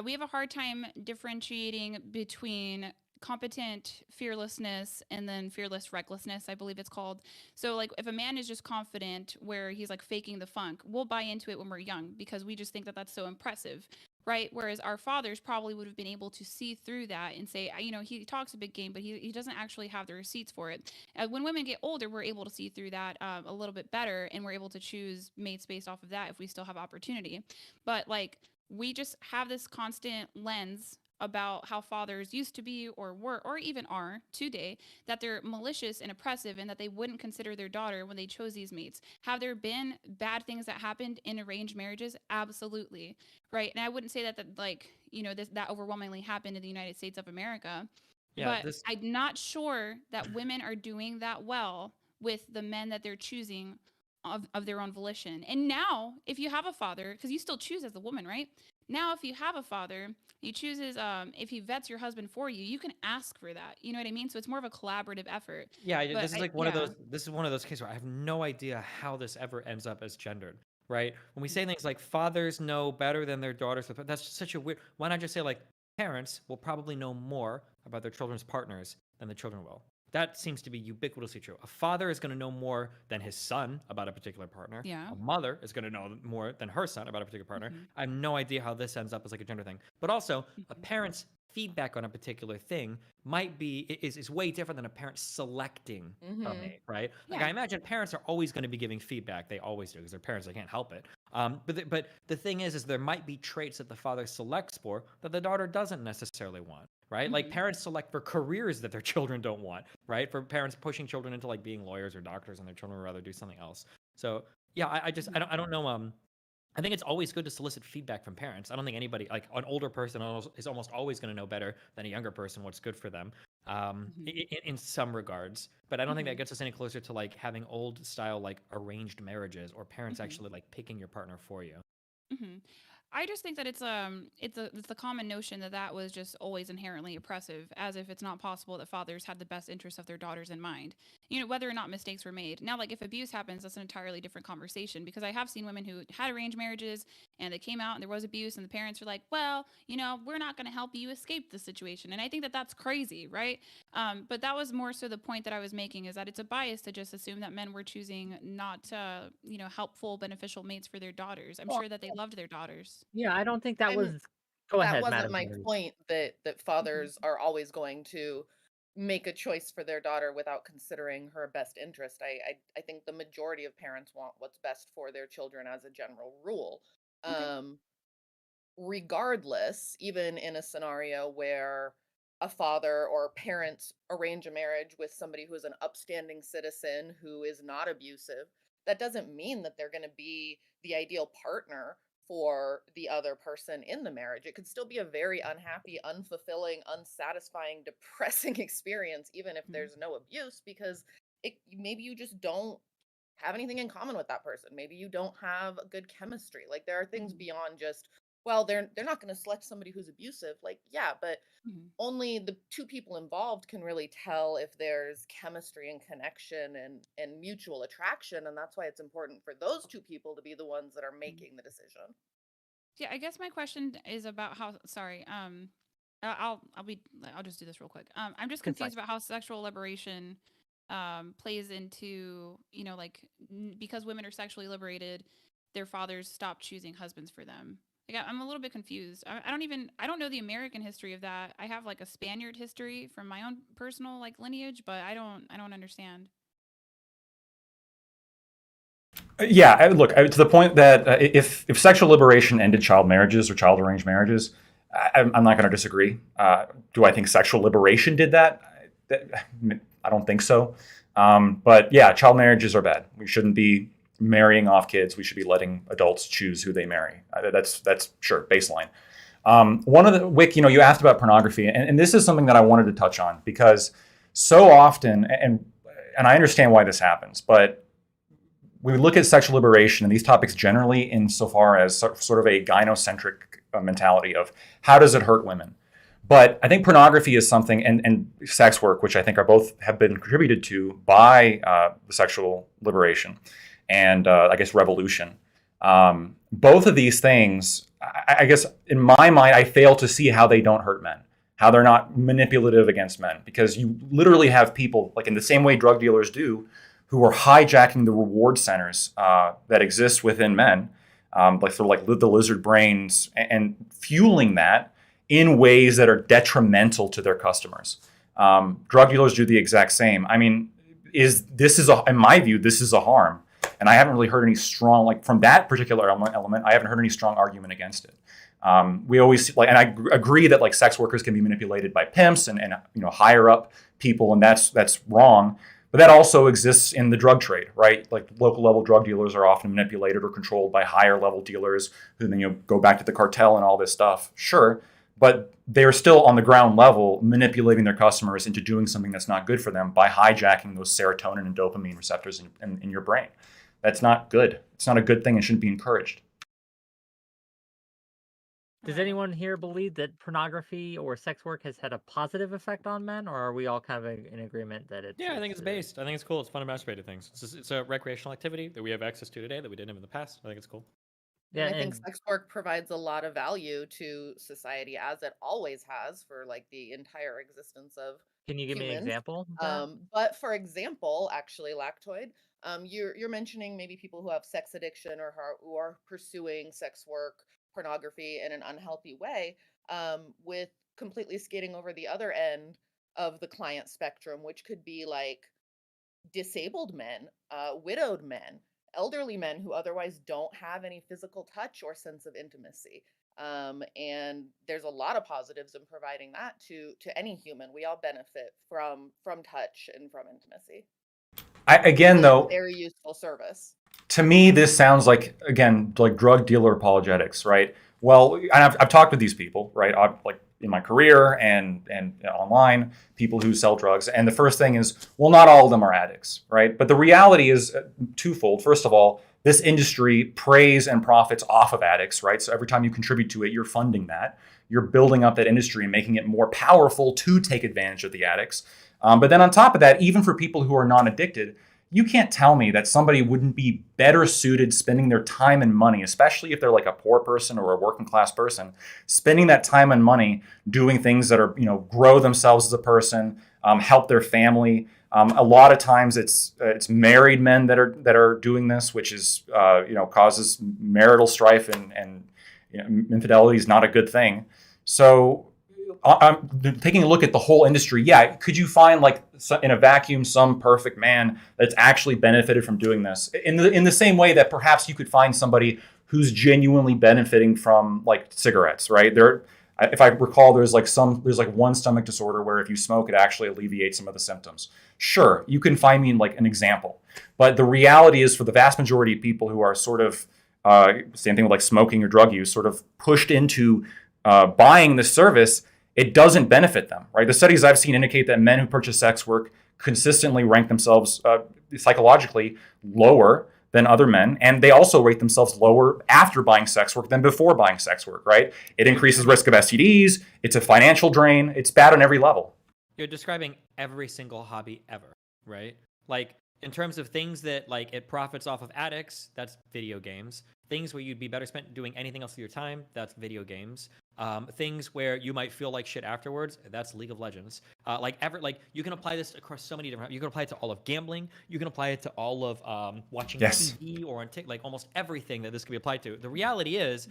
we have a hard time differentiating between competent fearlessness and then fearless recklessness, I believe it's called. So, like, if a man is just confident where he's like faking the funk, we'll buy into it when we're young because we just think that that's so impressive, right? Whereas our fathers probably would have been able to see through that and say, you know, he talks a big game, but he doesn't actually have the receipts for it. When women get older, we're able to see through that a little bit better, and we're able to choose mates based off of that if we still have opportunity. But like, we just have this constant lens about how fathers used to be or were or even are today, that they're malicious and oppressive and that they wouldn't consider their daughter when they chose these mates. Have there been bad things that happened in arranged marriages? Absolutely. Right. And I wouldn't say that like, you know, that overwhelmingly happened in the United States of America, Yeah, but this I'm not sure that women are doing that well with the men that they're choosing of their own volition. And now, if you have a father, because you still choose as a woman, right? Now, if you have a father, he chooses, if he vets your husband for you, you can ask for that. You know what I mean? So it's more of a collaborative effort. yeah, But this is like one of yeah. those. This is one of those cases where I have no idea how this ever ends up as gendered. Right? When we say things like fathers know better than their daughters, but that's just such a weird. Why not just say like parents will probably know more about their children's partners than the children will? That seems to be ubiquitously true. A father is going to know more than his son about a particular partner. Yeah. A mother is going to know more than her son about a particular partner. Mhm. I have no idea how this ends up as like a gender thing. But also, a Mhm. parent's feedback on a particular thing might be is way different than a parent selecting a Mm-hmm. mate, right? Like Yeah. I imagine parents are always going to be giving feedback. They always do because they're parents. They can't help it. But the thing is there might be traits that the father selects for that the daughter doesn't necessarily want, right? Like Mhm. parents select for careers that their children don't want, right? For parents pushing children into like being lawyers or doctors, and their children would rather do something else. So yeah, I just Mhm. I don't know. I think it's always good to solicit feedback from parents. I don't think anybody, like an older person, is almost always going to know better than a younger person what's good for them, Mhm. in some regards. But I don't think that Mhm. gets us any closer to like having old style like arranged marriages or parents Mhm. actually like picking your partner for you. Mhm. I just think that it's the common notion that that was just always inherently oppressive, as if it's not possible that fathers had the best interests of their daughters in mind. You know, whether or not mistakes were made. Now, like if abuse happens, that's an entirely different conversation. Because I have seen women who had arranged marriages and they came out and there was abuse, and the parents were like, "Well, you know, we're not going to help you escape the situation." And I think that that's crazy, right? But that was more so the point that I was making, is that it's a bias to just assume that men were choosing not, you know, helpful, beneficial mates for their daughters. I'm Well, sure that they loved their daughters. yeah, I don't think that I'm was. Go that ahead, wasn't Madam my Kennedy. point, that Mhm. fathers are always going to make a choice for their daughter without considering her best interest. I think the majority of parents want what's best for their children as a general rule. Okay. Um, Regardless, even in a scenario where a father or parents arrange a marriage with somebody who is an upstanding citizen who is not abusive, that doesn't mean that they're going to be the ideal partner for the other person in the marriage. It could still be a very unhappy, unfulfilling, unsatisfying, depressing experience, even if Mhm. there's no abuse, because maybe you just don't have anything in common with that person. Maybe you don't have a good chemistry. Like there are things Mhm. beyond just, well, they're not going to select somebody who's abusive. Like yeah, but Mhm. only the two people involved can really tell if there's chemistry and connection and mutual attraction, and that's why it's important for those two people to be the ones that are Mhm. making the decision. Yeah, I guess my question is about how. Sorry. I'll just do this real quick. I'm just confused Concise. about how sexual liberation plays into, you know, like because women are sexually liberated, their fathers stop choosing husbands for them. Like I'm a little bit confused. I don't know the American history of that. I have like a Spaniard history from my own personal like lineage, but I don't understand. Yeah, look, to the point that if sexual liberation ended child marriages or child arranged marriages, I'm not going to disagree. Do I think sexual liberation did that? I don't think so. But yeah, child marriages are bad. We shouldn't be marrying off kids. We should be letting adults choose who they marry. That's sure baseline. One of the Wick, you asked about pornography, and this is something that I wanted to touch on because so often, and I understand why this happens, but we look at sexual liberation and these topics generally insofar as sort of a gynocentric mentality of how does it hurt women. But I think pornography is something, and sex work, which I think are both have been contributed to by the sexual liberation and I guess revolution. Both of these things, I guess, in my mind, I fail to see how they don't hurt men, how they're not manipulative against men, because you literally have people, like in the same way drug dealers do, who are hijacking the reward centers that exist within men, like sort of like the lizard brains, and fueling that in ways that are detrimental to their customers. Drug dealers do the exact same. I mean, in my view, this is a harm, and I haven't really heard any strong, like from that particular element, I haven't heard any strong argument against it. We always like, and I agree that like sex workers can be manipulated by pimps and higher up people, and that's wrong. But that also exists in the drug trade, right? Like local level drug dealers are often manipulated or controlled by higher level dealers who then go back to the cartel and all this stuff. Sure, but they're still on the ground level manipulating their customers into doing something that's not good for them by hijacking those serotonin and dopamine receptors in your brain. That's not good. It's not a good thing and shouldn't be encouraged. Does Right. anyone here believe that pornography or sex work has had a positive effect on men, or are we all kind of in agreement that Yeah, I think it's based. I think it's cool. It's fun to masturbate to things. It's a recreational activity that we have access to today that we didn't have in the past. I think it's cool. And Yeah, I think and sex work provides a lot of value to society, as it always has for like the entire existence of can you give me an humans. example of that? But for example, actually, Lactoid, you're mentioning maybe people who have sex addiction or who are pursuing sex work, pornography in an unhealthy way, with completely skating over the other end of the client spectrum, which could be like disabled men, widowed men, elderly men who otherwise don't have any physical touch or sense of intimacy. And there's a lot of positives in providing that to any human. We all benefit from touch and from intimacy. It's Again, a though, very useful service. to me, this sounds like, again, like drug dealer apologetics, right? Well, and I've talked with these people, right? Like in my career and online, people who sell drugs, and the first thing is, well, not all of them are addicts, right? But the reality is twofold. First of all, this industry preys and profits off of addicts, right? So every time you contribute to it, you're funding that. You're building up that industry and making it more powerful to take advantage of the addicts. But then on top of that, even for people who are non-addicted, you can't tell me that somebody wouldn't be better suited spending their time and money, especially if they're like a poor person or a working class person, spending that time and money doing things that are, grow themselves as a person, help their family. A lot of times it's married men that are doing this, which is causes marital strife and infidelity is not a good thing. So I'm taking a look at the whole industry. Yeah, could you find like in a vacuum some perfect man that's actually benefited from doing this? In the same way that perhaps you could find somebody who's genuinely benefiting from like cigarettes, right? If I recall, there's like one stomach disorder where if you smoke, it actually alleviates some of the symptoms. Sure, you can find me like an example, but the reality is for the vast majority of people who are sort of same thing with like smoking or drug use, sort of pushed into buying this service, it doesn't benefit them, right? The studies I've seen indicate that men who purchase sex work consistently rank themselves psychologically lower than other men, and they also rate themselves lower after buying sex work than before buying sex work, right? It increases risk of STDs, it's a financial drain, it's bad on every level. You're describing every single hobby ever, right? Like in terms of things that like it profits off of addicts, that's video games. Things where you'd be better spent doing anything else with your time, that's video games. Things where you might feel like shit afterwards, that's League of Legends. You can apply this across so many different. You can apply it to all of gambling. You can apply it to all of watching Yes. TV or on like almost everything that this can be applied to. The reality is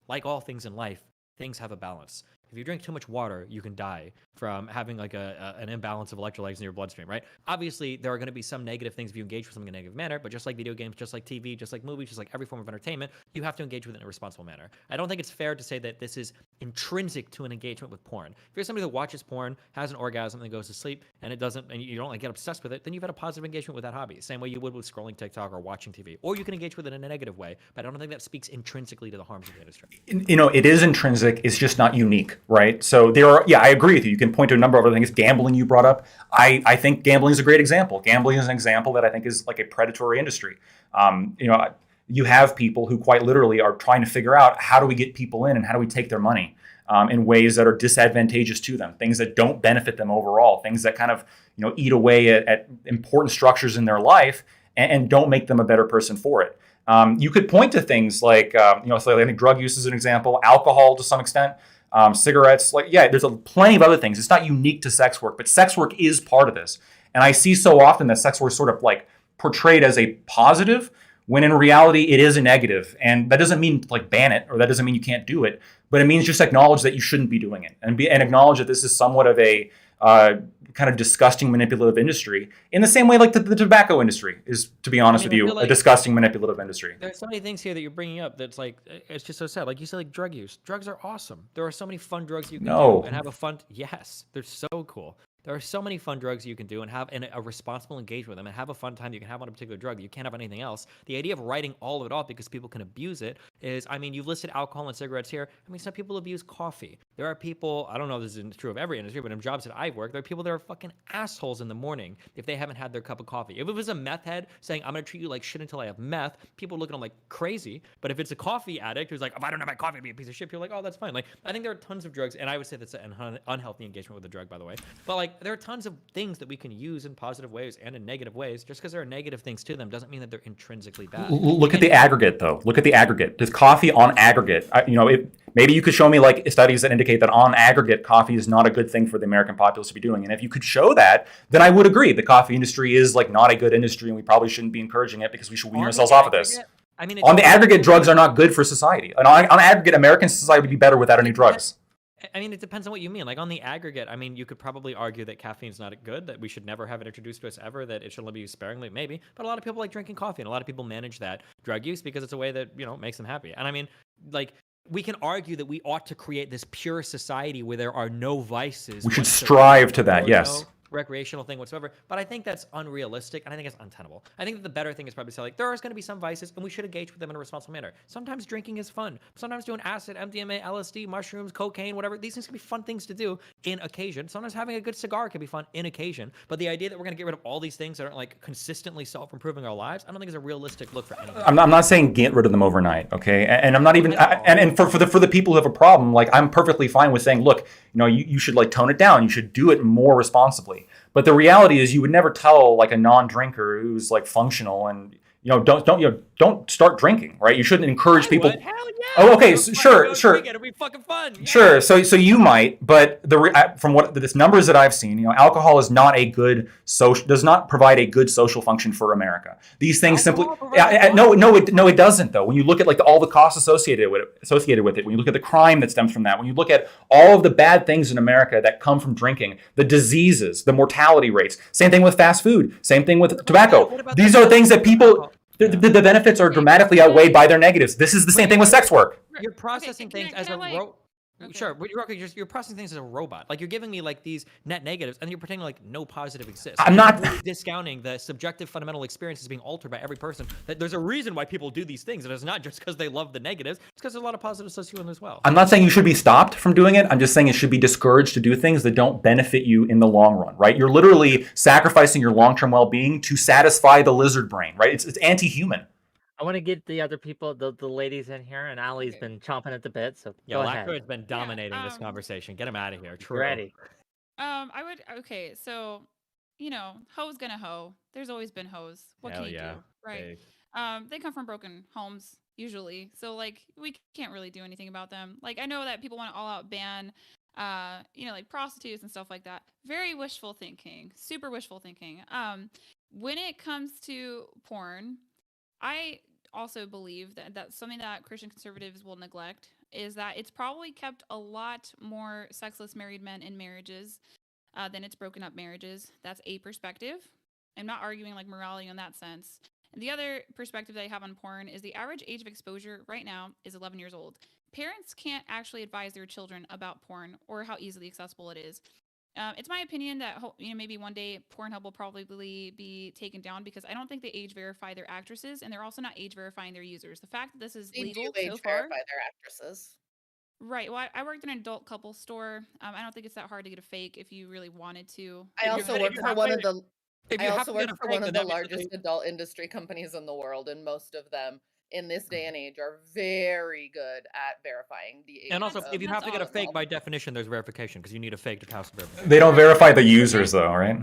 like all things in life, things have a balance. If you drink too much water, you can die from having like an imbalance of electrolytes in your bloodstream, right? Obviously, there are going to be some negative things if you engage with something in a negative manner, but just like video games, just like TV, just like movies, just like every form of entertainment, you have to engage with it in a responsible manner. I don't think it's fair to say that this is intrinsic to an engagement with porn. If you're somebody that watches porn, has an orgasm, and goes to sleep, and it doesn't, and you don't like get obsessed with it, then you've had a positive engagement with that hobby, same way you would with scrolling TikTok or watching TV. Or you can engage with it in a negative way, but I don't think that speaks intrinsically to the harms of the industry. It is intrinsic. It's just not unique, right? So I agree with you. You can point to a number of other things. Gambling you brought up. I think gambling is a great example. Gambling is an example that I think is like a predatory industry. You have people who quite literally are trying to figure out how do we get people in and how do we take their money in ways that are disadvantageous to them, things that don't benefit them overall, things that kind of eat away at important structures in their life and don't make them a better person for it. You could point to things like, so I think drug use is an example, alcohol to some extent, cigarettes. There's plenty of other things. It's not unique to sex work, but sex work is part of this. And I see so often that sex work is sort of like portrayed as a positive when in reality it is a negative. And that doesn't mean like ban it, or that doesn't mean you can't do it, but it means just acknowledge that you shouldn't be doing it and acknowledge that this is somewhat of a kind of disgusting manipulative industry in the same way like the tobacco industry is, to be honest with you, a disgusting manipulative industry. There's so many things here that you're bringing up that's like, it's just so sad. Like you said, like drug use. Drugs are awesome. There are so many fun drugs you can do and have a fun, yes, they're so cool. There are so many fun drugs you can do and have a responsible engagement with them and have a fun time you can have on a particular drug. You can't have on anything else. The idea of writing all of it off because people can abuse it is, you've listed alcohol and cigarettes here. Some people abuse coffee. There are people, I don't know if this is true of every industry, but in jobs that I've worked, there are people that are fucking assholes in the morning if they haven't had their cup of coffee. If it was a meth head saying, I'm going to treat you like shit until I have meth, people look at them like crazy. But if it's a coffee addict who's like, if I don't have my coffee, I'd be a piece of shit, you're like, oh, that's fine. Like, I think there are tons of drugs, and I would say that's an unhealthy engagement with a drug, by the way. But like, like there are tons of things that we can use in positive ways and in negative ways. Just because there are negative things to them doesn't mean that they're intrinsically bad. Look at the aggregate, though. Look at the aggregate. Does coffee on aggregate, maybe you could show me like studies that indicate that on aggregate, coffee is not a good thing for the American populace to be doing. And if you could show that, then I would agree. The coffee industry is like not a good industry, and we probably shouldn't be encouraging it because we should wean ourselves off of this. I mean, on the aggregate, drugs are not good for society. And on aggregate, American society would be better without any drugs. I mean, it depends on what you mean. Like on the aggregate, I mean, you could probably argue that caffeine's not good, that we should never have it introduced to us ever, that it should only be used sparingly, maybe. But a lot of people like drinking coffee, and a lot of people manage that drug use because it's a way that, makes them happy. And I mean, like, we can argue that we ought to create this pure society where there are no vices. We should strive to that, yes. No recreational thing whatsoever, but I think that's unrealistic, and I think it's untenable. I think that the better thing is probably to say, like, there are going to be some vices, and we should engage with them in a responsible manner. Sometimes drinking is fun. Sometimes doing acid, MDMA, LSD, mushrooms, cocaine, whatever, these things can be fun things to do in occasion. Sometimes having a good cigar can be fun in occasion, but the idea that we're going to get rid of all these things that aren't, like, consistently self-improving our lives, I don't think is a realistic look for anything. I'm not saying get rid of them overnight, okay? And I'm not even, and for the people who have a problem, like, I'm perfectly fine with saying, look, you should, like, tone it down. You should do it more responsibly. But the reality is, you would never tell like a non-drinker who's like functional and don't start drinking, right? You shouldn't encourage people. Hell yeah. Oh, okay, sure. It'll be fucking fun. Yeah. Sure. So you might, but from what the numbers that I've seen, alcohol is not a good does not provide a good social function for America. These things simply, no, it doesn't though. When you look at like all the costs associated with it, when you look at the crime that stems from that, when you look at all of the bad things in America that come from drinking, the diseases, the mortality rates, same thing with fast food, same thing with tobacco. These are things that people. The benefits are dramatically outweighed by their negatives. This is the same thing with sex work. You're processing things as a Sure, but you're processing things as a robot. Like you're giving me like these net negatives, and you're pretending like no positive exists. I'm not really discounting the subjective fundamental experiences being altered by every person. That there's a reason why people do these things, and it's not just because they love the negatives. It's because there's a lot of positives associated with them as well. I'm not saying you should be stopped from doing it. I'm just saying it should be discouraged to do things that don't benefit you in the long run. Right? You're literally sacrificing your long-term well-being to satisfy the lizard brain. Right? It's anti-human. I want to get the other people, the ladies in here, and Allie's been chomping at the bit. So yeah, go ahead. Lacro's been dominating this conversation. Get him out of here. True. Ready. So, hoe's gonna hoe. There's always been hoes. What Hell can you yeah. do, right? They come from broken homes usually, so like we can't really do anything about them. Like I know that people want to all out ban, like prostitutes and stuff like that. Very wishful thinking. Super wishful thinking. When it comes to porn, I also believe that that's something that Christian conservatives will neglect is that it's probably kept a lot more sexless married men in marriages than it's broken up marriages. That's a perspective. I'm not arguing like morality in that sense. And the other perspective that I have on porn is the average age of exposure right now is 11 years old. Parents can't actually advise their children about porn or how easily accessible it is. It's my opinion that maybe one day Pornhub will probably be taken down because I don't think they age verify their actresses, and they're also not age verifying their users. The fact that this is legal do age so far, verify their actresses. right? Well, I worked in an adult couple store. I don't think it's that hard to get a fake if you really wanted to. I also worked for one of the largest adult industry companies in the world, and most of them in this day and age are very good at verifying the age. And also, if you have to get a fake, adult. by definition, there's verification because you need a fake to pass the verification. They don't verify the users, though, right?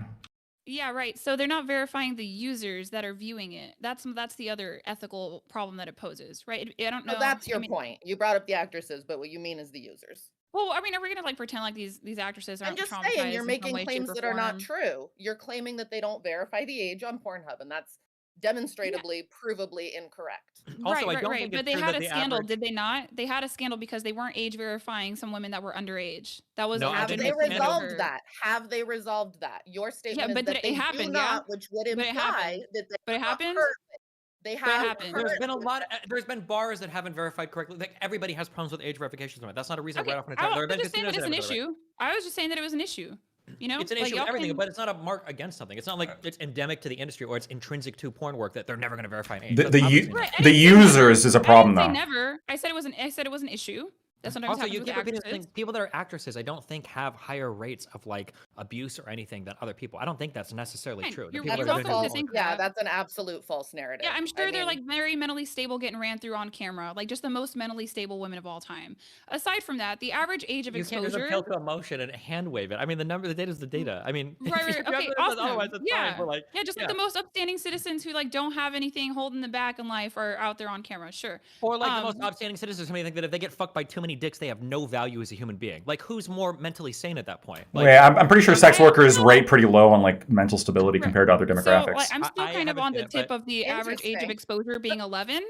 Yeah, right. So they're not verifying the users that are viewing it. That's the other ethical problem that it poses, right? I don't know. No, that's your point. You brought up the actresses, but what you mean is the users. Well, I mean, are we gonna like pretend like these actresses aren't I'm just traumatized saying, you're in some making way, claims shape, or that are not form? true. You're claiming that they don't verify the age on Pornhub, and that's demonstrably, provably incorrect. Also, I don't right. think But it's they true had that a the scandal, average- did they not? They had a scandal because they weren't age verifying some women that were underage. That was No, I Have think they it's scandal. resolved that? Have they resolved that? Your statement is but that it they do happened, not, which would But it imply happened. that they But it are not happened? perfect. They But it have. happened. There's been a lot. There's been bars that haven't verified correctly. Like everybody has problems with age verifications. That's not a reason Okay, right off an I attack. There have was been just saying that casinos it's that an haven't verified. issue. I was just saying that it was an issue. It's an Like, issue y'all with everything, can- but it's not a mark against something. It's not like it's endemic to the industry or it's intrinsic to porn work that they're never going to verify an age. The That's obviously Right, not. I the didn't say never. users is a problem, I though. didn't say never. I said it was an issue. That sometimes Also, happens you with keep repeating actresses. things. People that are actresses, I don't think have higher rates of like abuse or anything than other people. I don't think that's necessarily Fine, true. The you're people That's that are a doing welcome to things false. like think that. Yeah, that. that's an absolute false narrative. Yeah, I'm I sure they're mean, like very mentally stable getting ran through on camera, like just the most mentally stable women of all time. Aside from that, the average age of You can't just exposure. appeal to emotion and hand wave it. I mean, the data is the data. I mean, Right, if right. you have Okay, evidence otherwise, awesome. that's fine. Yeah. But like, Yeah, just like yeah. the most upstanding citizens who like don't have anything holding them back in life are out there on camera. Sure. Or like the most Um, upstanding citizens who may think that if they get fucked by too many dicks, they have no value as a human being. Like, who's more mentally sane at that point? Like, Yeah, I'm pretty sure sex I workers also- rate pretty low on like mental stability Right. compared to other So demographics. like I'm still I kind of haven't on seen the it, tip but of the average age of Interesting. exposure being 11.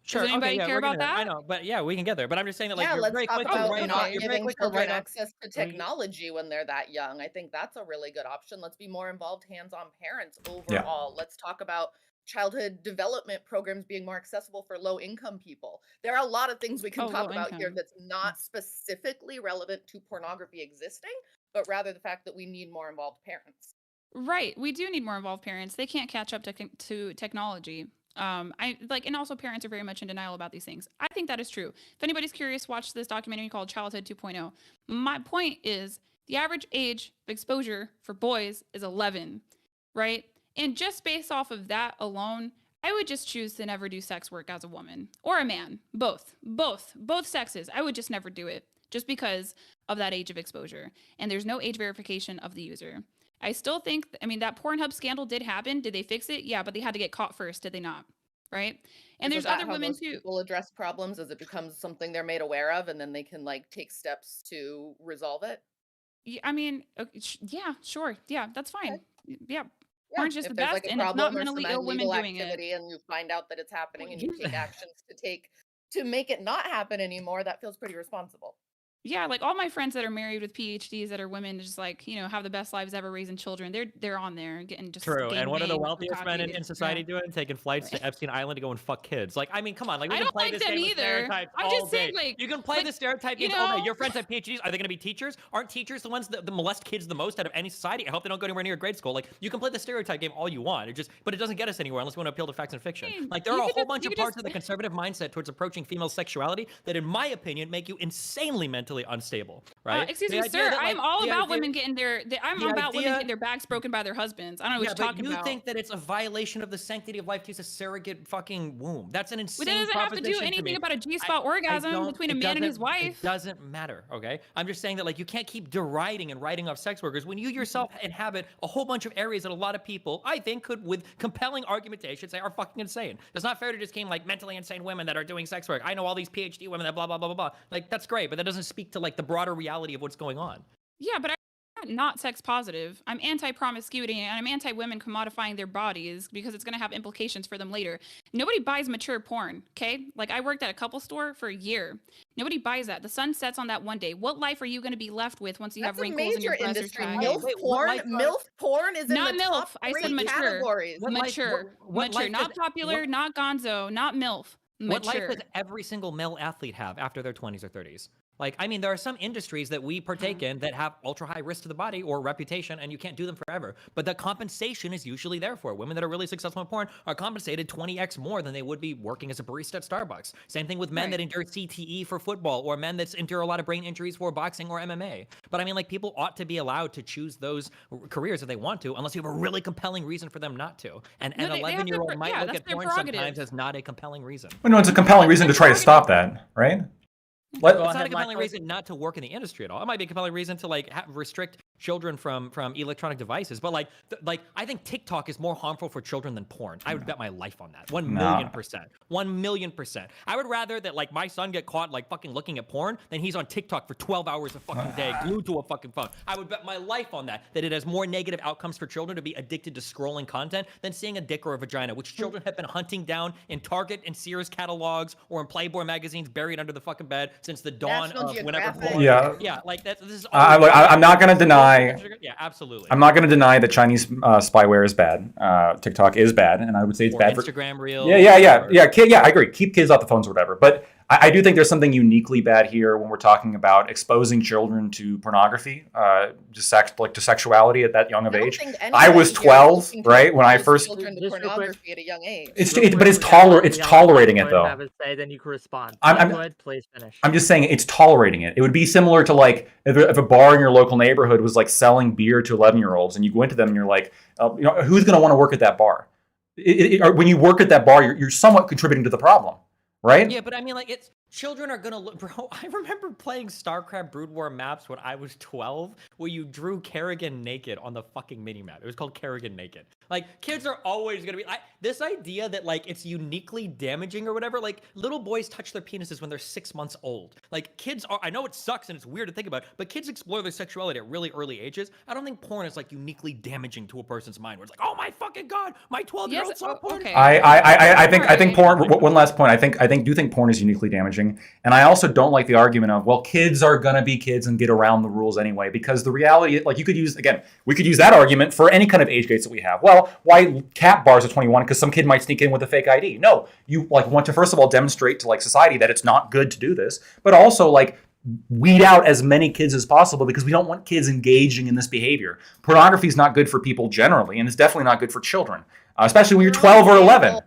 sure, Does anybody okay, yeah, care we're about gonna, I that? know, but yeah, we can get there. But I'm just saying that like yeah, you're let's very talk quick to about write not off. You're very giving quick to children write off. access to technology when they're that young. I think that's a really good option. Let's be more involved hands-on parents overall. Let's talk about childhood development programs being more accessible for low-income people. There are a lot of things we can Oh, talk low about here income. that's not specifically relevant to pornography existing, but rather the fact that we need more involved parents. Right. We do need more involved parents. They can't catch up to technology. I like, and also parents are very much in denial about these things. I think that is true. If anybody's curious, watch this documentary called Childhood 2.0. My point is the average age of exposure for boys is 11, right? And just based off of that alone, I would just choose to never do sex work as a woman or a man. Both sexes. I would just never do it just because of that age of exposure. And there's no age verification of the user. I still think, I mean, that Pornhub scandal did happen. Did they fix it? Yeah, but they had to get caught first, did they not? Right? And Isn't there's that other how women most too. people address problems as it becomes something they're made aware of, and then they can like take steps to resolve it? I mean, yeah, sure. Yeah, that's fine. Yeah, Yeah, porn's just if the there's best, like a and it's not problem or mentally some ill women illegal doing it. activity and you find out that it's happening and you Here's- take actions to make it not happen anymore, that feels pretty responsible. Yeah, like all my friends that are married with PhDs that are women, just like have the best lives ever, raising children. They're on there and getting just True. And what are the gangbanged, wealthiest men in copied. society Yeah. doing? Taking flights to Epstein Island to go and fuck kids. Like, I mean, come on. Like, we I can don't play like this them game with either. stereotypes I'm all just saying, day. like- You can play like, the stereotype you games all day. know- Your friends have PhDs. Are they going to be teachers? Aren't teachers the ones that molest kids the most out of any society? I hope they don't go anywhere near grade school. Like, you can play the stereotype game all you want. But it doesn't get us anywhere unless we want to appeal to facts and fiction. mean, Like, there you are a could whole just- bunch you of could parts just- of the conservative mindset towards approaching female sexuality that, in my opinion, make you insanely mentally unstable. Right? Excuse The me, idea sir. that, I'm like, all the about idea- women getting I'm the about women idea- getting their backs broken by their husbands. I don't know what Yeah, you're but talking you about. think that it's a violation of the sanctity of life to use a surrogate fucking womb. That's an Well, insane that doesn't have to do proposition anything me. about a G-spot I orgasm don't- between a it man and his doesn't- wife. It doesn't matter, okay? I'm just saying that like you can't keep deriding and writing off sex workers when you yourself inhabit a whole bunch of areas that a lot of people, I think, could, with compelling argumentation, say are fucking insane. It's not fair to just claim like mentally insane women that are doing sex work. I know all these PhD women that blah blah blah blah blah. Like that's great, but that doesn't speak to like the broader reality of what's going on. Yeah, but I'm not sex positive. I'm anti-promiscuity and I'm anti-women commodifying their bodies because it's going to have implications for them later. Nobody buys mature porn, okay? Like I worked at a couple store for a year. Nobody buys that. The sun sets on that one day. What life are you going to be left with once you That's have a wrinkles in your major breasts or industry. thighs? MILF Wait, what porn, life are- MILF porn is in Not the MILF. top I said 3 mature. categories. What life- Mature. what Mature. life Not does- popular, what- not gonzo, not MILF. What life Mature. does every single male athlete have after their 20s or 30s? Like, I mean, there are some industries that we partake in that have ultra high risk to the body or reputation, and you can't do them forever. But the compensation is usually there for it. Women that are really successful in porn are compensated 20x more than they would be working as a barista at Starbucks. Same thing with men that endure CTE for football, or men that endure a lot of brain injuries for boxing or MMA. But I mean, like, people ought to be allowed to choose those careers if they want to, unless you have a really compelling reason for them not to. And No, an they have 11-year-old their- might yeah, look that's at their porn prerogative. sometimes as not a compelling reason. Well, no, it's a compelling reason to try to stop that, right? Well, Let, it's not a ahead, compelling Lachlan. reason not to work in the industry at all. It might be a compelling reason to like restrict children from electronic devices. But like I think TikTok is more harmful for children than porn. I would bet my life on that. 1,000,000%. 1,000,000%. I would rather that like my son get caught like fucking looking at porn than he's on TikTok for 12 hours a fucking day, glued to a fucking phone. I would bet my life on that it has more negative outcomes for children to be addicted to scrolling content than seeing a dick or a vagina, which children have been hunting down in Target and Sears catalogs or in Playboy magazines buried under the fucking bed since the dawn National of whenever Geographic. porn. Yeah. Yeah, like this is look, I'm not gonna deny- Yeah, absolutely. I'm not going to deny that Chinese spyware is bad. TikTok is bad, and I would say it's Or bad for Instagram Reels. Yeah. I agree. Keep kids off the phones or whatever. But I do think there's something uniquely bad here when we're talking about exposing children to pornography, to sexuality at that young of I don't age. think I anybody was here is 12, looking to right? When I expose first, children to Just real quick. pornography at a young age. it's Real but quick, it's we gotta it's let tolerating it Lactoid though. have his say, then you can respond. I'm Lactoid, please finish. I'm just saying it's tolerating it. It would be similar to like if a bar in your local neighborhood was like selling beer to 11-year-olds, and you go into them and you're like, who's going to want to work at that bar? When you work at that bar, you're somewhat contributing to the problem, right? Yeah, but I mean, like, it's children are gonna look, bro. I remember playing StarCraft Brood War maps when I was 12, where you drew Kerrigan naked on the fucking minimap. It was called Kerrigan Naked. Like, kids are always gonna be this idea that like it's uniquely damaging or whatever. Like, little boys touch their penises when they're 6 months old. Like, kids are. I know it sucks and it's weird to think about, but kids explore their sexuality at really early ages. I don't think porn is like uniquely damaging to a person's mind, where it's like, oh my fucking god, my 12-year-old Yes, saw porn. okay. I think porn. Right. One last point. I do think porn is uniquely damaging, and I also don't like the argument of, well, kids are gonna be kids and get around the rules anyway, because the reality, like, we could use that argument for any kind of age gates that we have. Well, why cap bars at 21? Because some kid might sneak in with a fake ID. No, you like want to first of all demonstrate to like society that it's not good to do this, but also like weed out as many kids as possible, because we don't want kids engaging in this behavior. Pornography is not good for people generally, and it's definitely not good for children, especially when you're 12 or 11.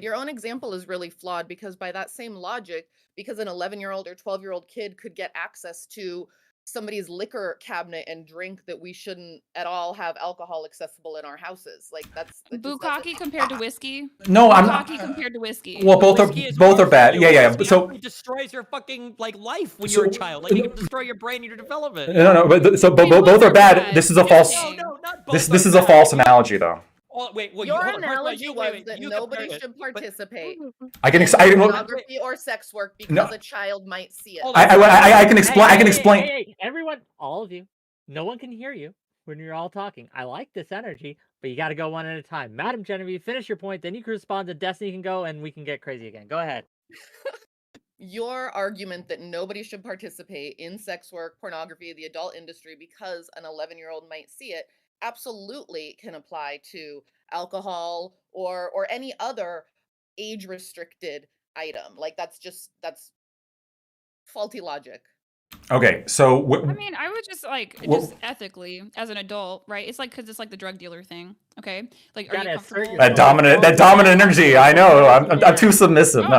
Your own example is really flawed, because by that same logic, because an 11-year-old or 12-year-old kid could get access to somebody's liquor cabinet and drink that we shouldn't at all have alcohol accessible in our houses. Like that's Bukkake compared to whiskey. No, I'm Bukkake compared to whiskey. Well, both Whiskey is are worse. bad. Yeah. Whiskey So actually destroys your fucking like life when So- you're a child. Like, you can destroy your brain and your development. no. But so Wait, both both are are bad. bad. This is a Yes, false. No, not both. This are is a bad. false analogy, though. Oh, wait, well, your hold on. First of all, analogy was wait, that you nobody compared it, should but- participate I can in explain. pornography or sex work because a child might see it. Hold on. I can explain. I can Hey, explain. hey, everyone, all of you, no one can hear you when you're all talking. I like this energy, but you got to go one at a time. Madam Genevieve, finish your point, then you can respond. To Destiny can go, and we can get crazy again. Go ahead. Your argument that nobody should participate in sex work, pornography, the adult industry because an 11-year-old might see it absolutely can apply to alcohol or any other age restricted item. Like that's faulty logic. Okay, so I mean, I would just like Well- just ethically as an adult, right? It's like because it's like the drug dealer thing. Okay, like are Gotta you assert comfortable? that dominant energy. I know. I'm too submissive. Oh, No.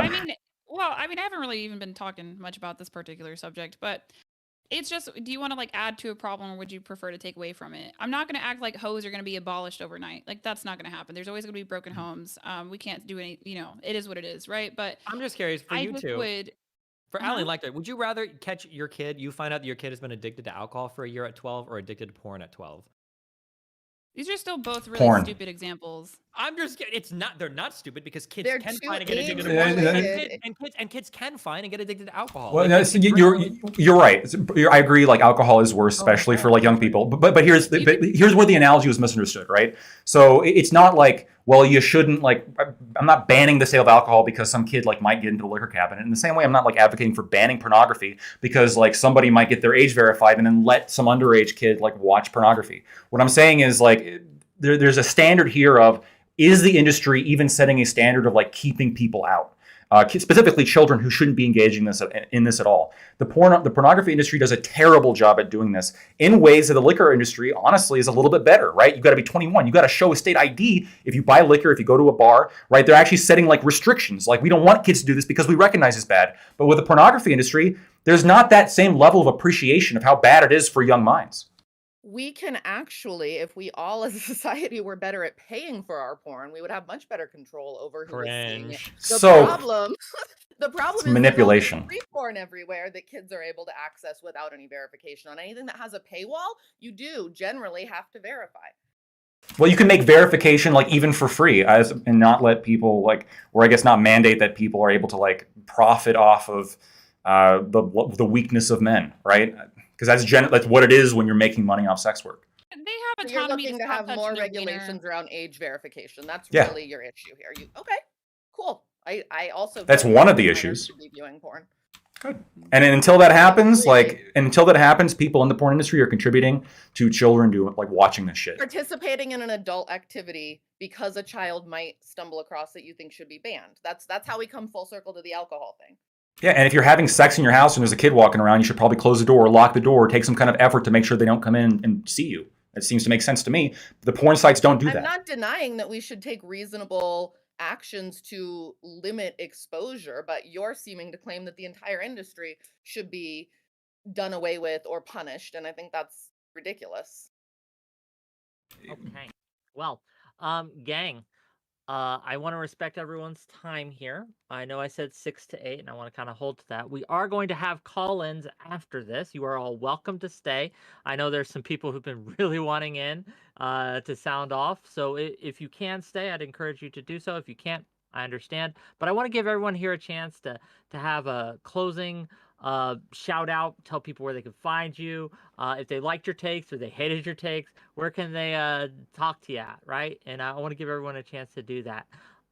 I mean, I haven't really even been talking much about this particular subject, but it's just, do you want to like add to a problem, or would you prefer to take away from it? I'm not going to act like hoes are going to be abolished overnight. Like that's not going to happen. There's always going to be broken homes. We can't do any. It is what it is, right? But I'm just curious for I you just two. would. For Alan Lecter, would you rather catch your kid, you find out that your kid has been addicted to alcohol for a year at 12, or addicted to porn at 12? These are still both really Porn. stupid examples. I'm just kidding. They're not stupid, because kids They're can too find and get addicted to age porn. related. And kids can find and get addicted to alcohol. Well, Like, no, it's so really- you're right. I agree. Like alcohol is worse, especially for like young people. But here's where the analogy was misunderstood, right? So it's not like, well, you shouldn't like. I'm not banning the sale of alcohol because some kid like might get into a liquor cabinet. In the same way, I'm not like advocating for banning pornography because like somebody might get their age verified and then let some underage kid like watch pornography. What I'm saying is like there's a standard here of, is the industry even setting a standard of like keeping people out? Specifically children who shouldn't be engaging in this at all. The pornography industry does a terrible job at doing this in ways that the liquor industry honestly is a little bit better, right? You got to be 21. You got to show a state ID if you buy liquor, if you go to a bar, right? They're actually setting like restrictions. Like we don't want kids to do this because we recognize it's bad. But with the pornography industry, there's not that same level of appreciation of how bad it is for young minds. We can actually, if we all as a society were better at paying for our porn, we would have much better control over who is seeing it. Cringe. The problem is manipulation. there's all this free porn everywhere that kids are able to access without any verification. On anything that has a paywall, you do generally have to verify. Well, you can make verification like even for free, and not let people like, or I guess not mandate that people are able to like profit off of the weakness of men, right? Because that's what it is when you're making money off sex work. They have So you're autonomy looking to stop have touching more their wiener. regulations around age verification. That's Yeah. really your issue here. Okay, cool. I also That's don't one think of the minors issues. should be viewing porn. Good. And until that happens, Agree. people in the porn industry are contributing to children like watching this shit. Participating in an adult activity because a child might stumble across that you think should be banned. That's how we come full circle to the alcohol thing. Yeah, and if you're having sex in your house and there's a kid walking around, you should probably close the door, lock the door, take some kind of effort to make sure they don't come in and see you. That seems to make sense to me. The porn sites don't do I'm that. not denying that we should take reasonable actions to limit exposure, but you're seeming to claim that the entire industry should be done away with or punished, and I think that's ridiculous. Okay. Well, gang, I want to respect everyone's time here. I know I said 6 to 8, and I want to kind of hold to that. We are going to have call-ins after this. You are all welcome to stay. I know there's some people who've been really wanting in to sound off. So if you can stay, I'd encourage you to do so. If you can't, I understand. But I want to give everyone here a chance to have a closing shout out, tell people where they can find you. If they liked your takes or they hated your takes, where can they talk to you at, right? And I want to give everyone a chance to do that.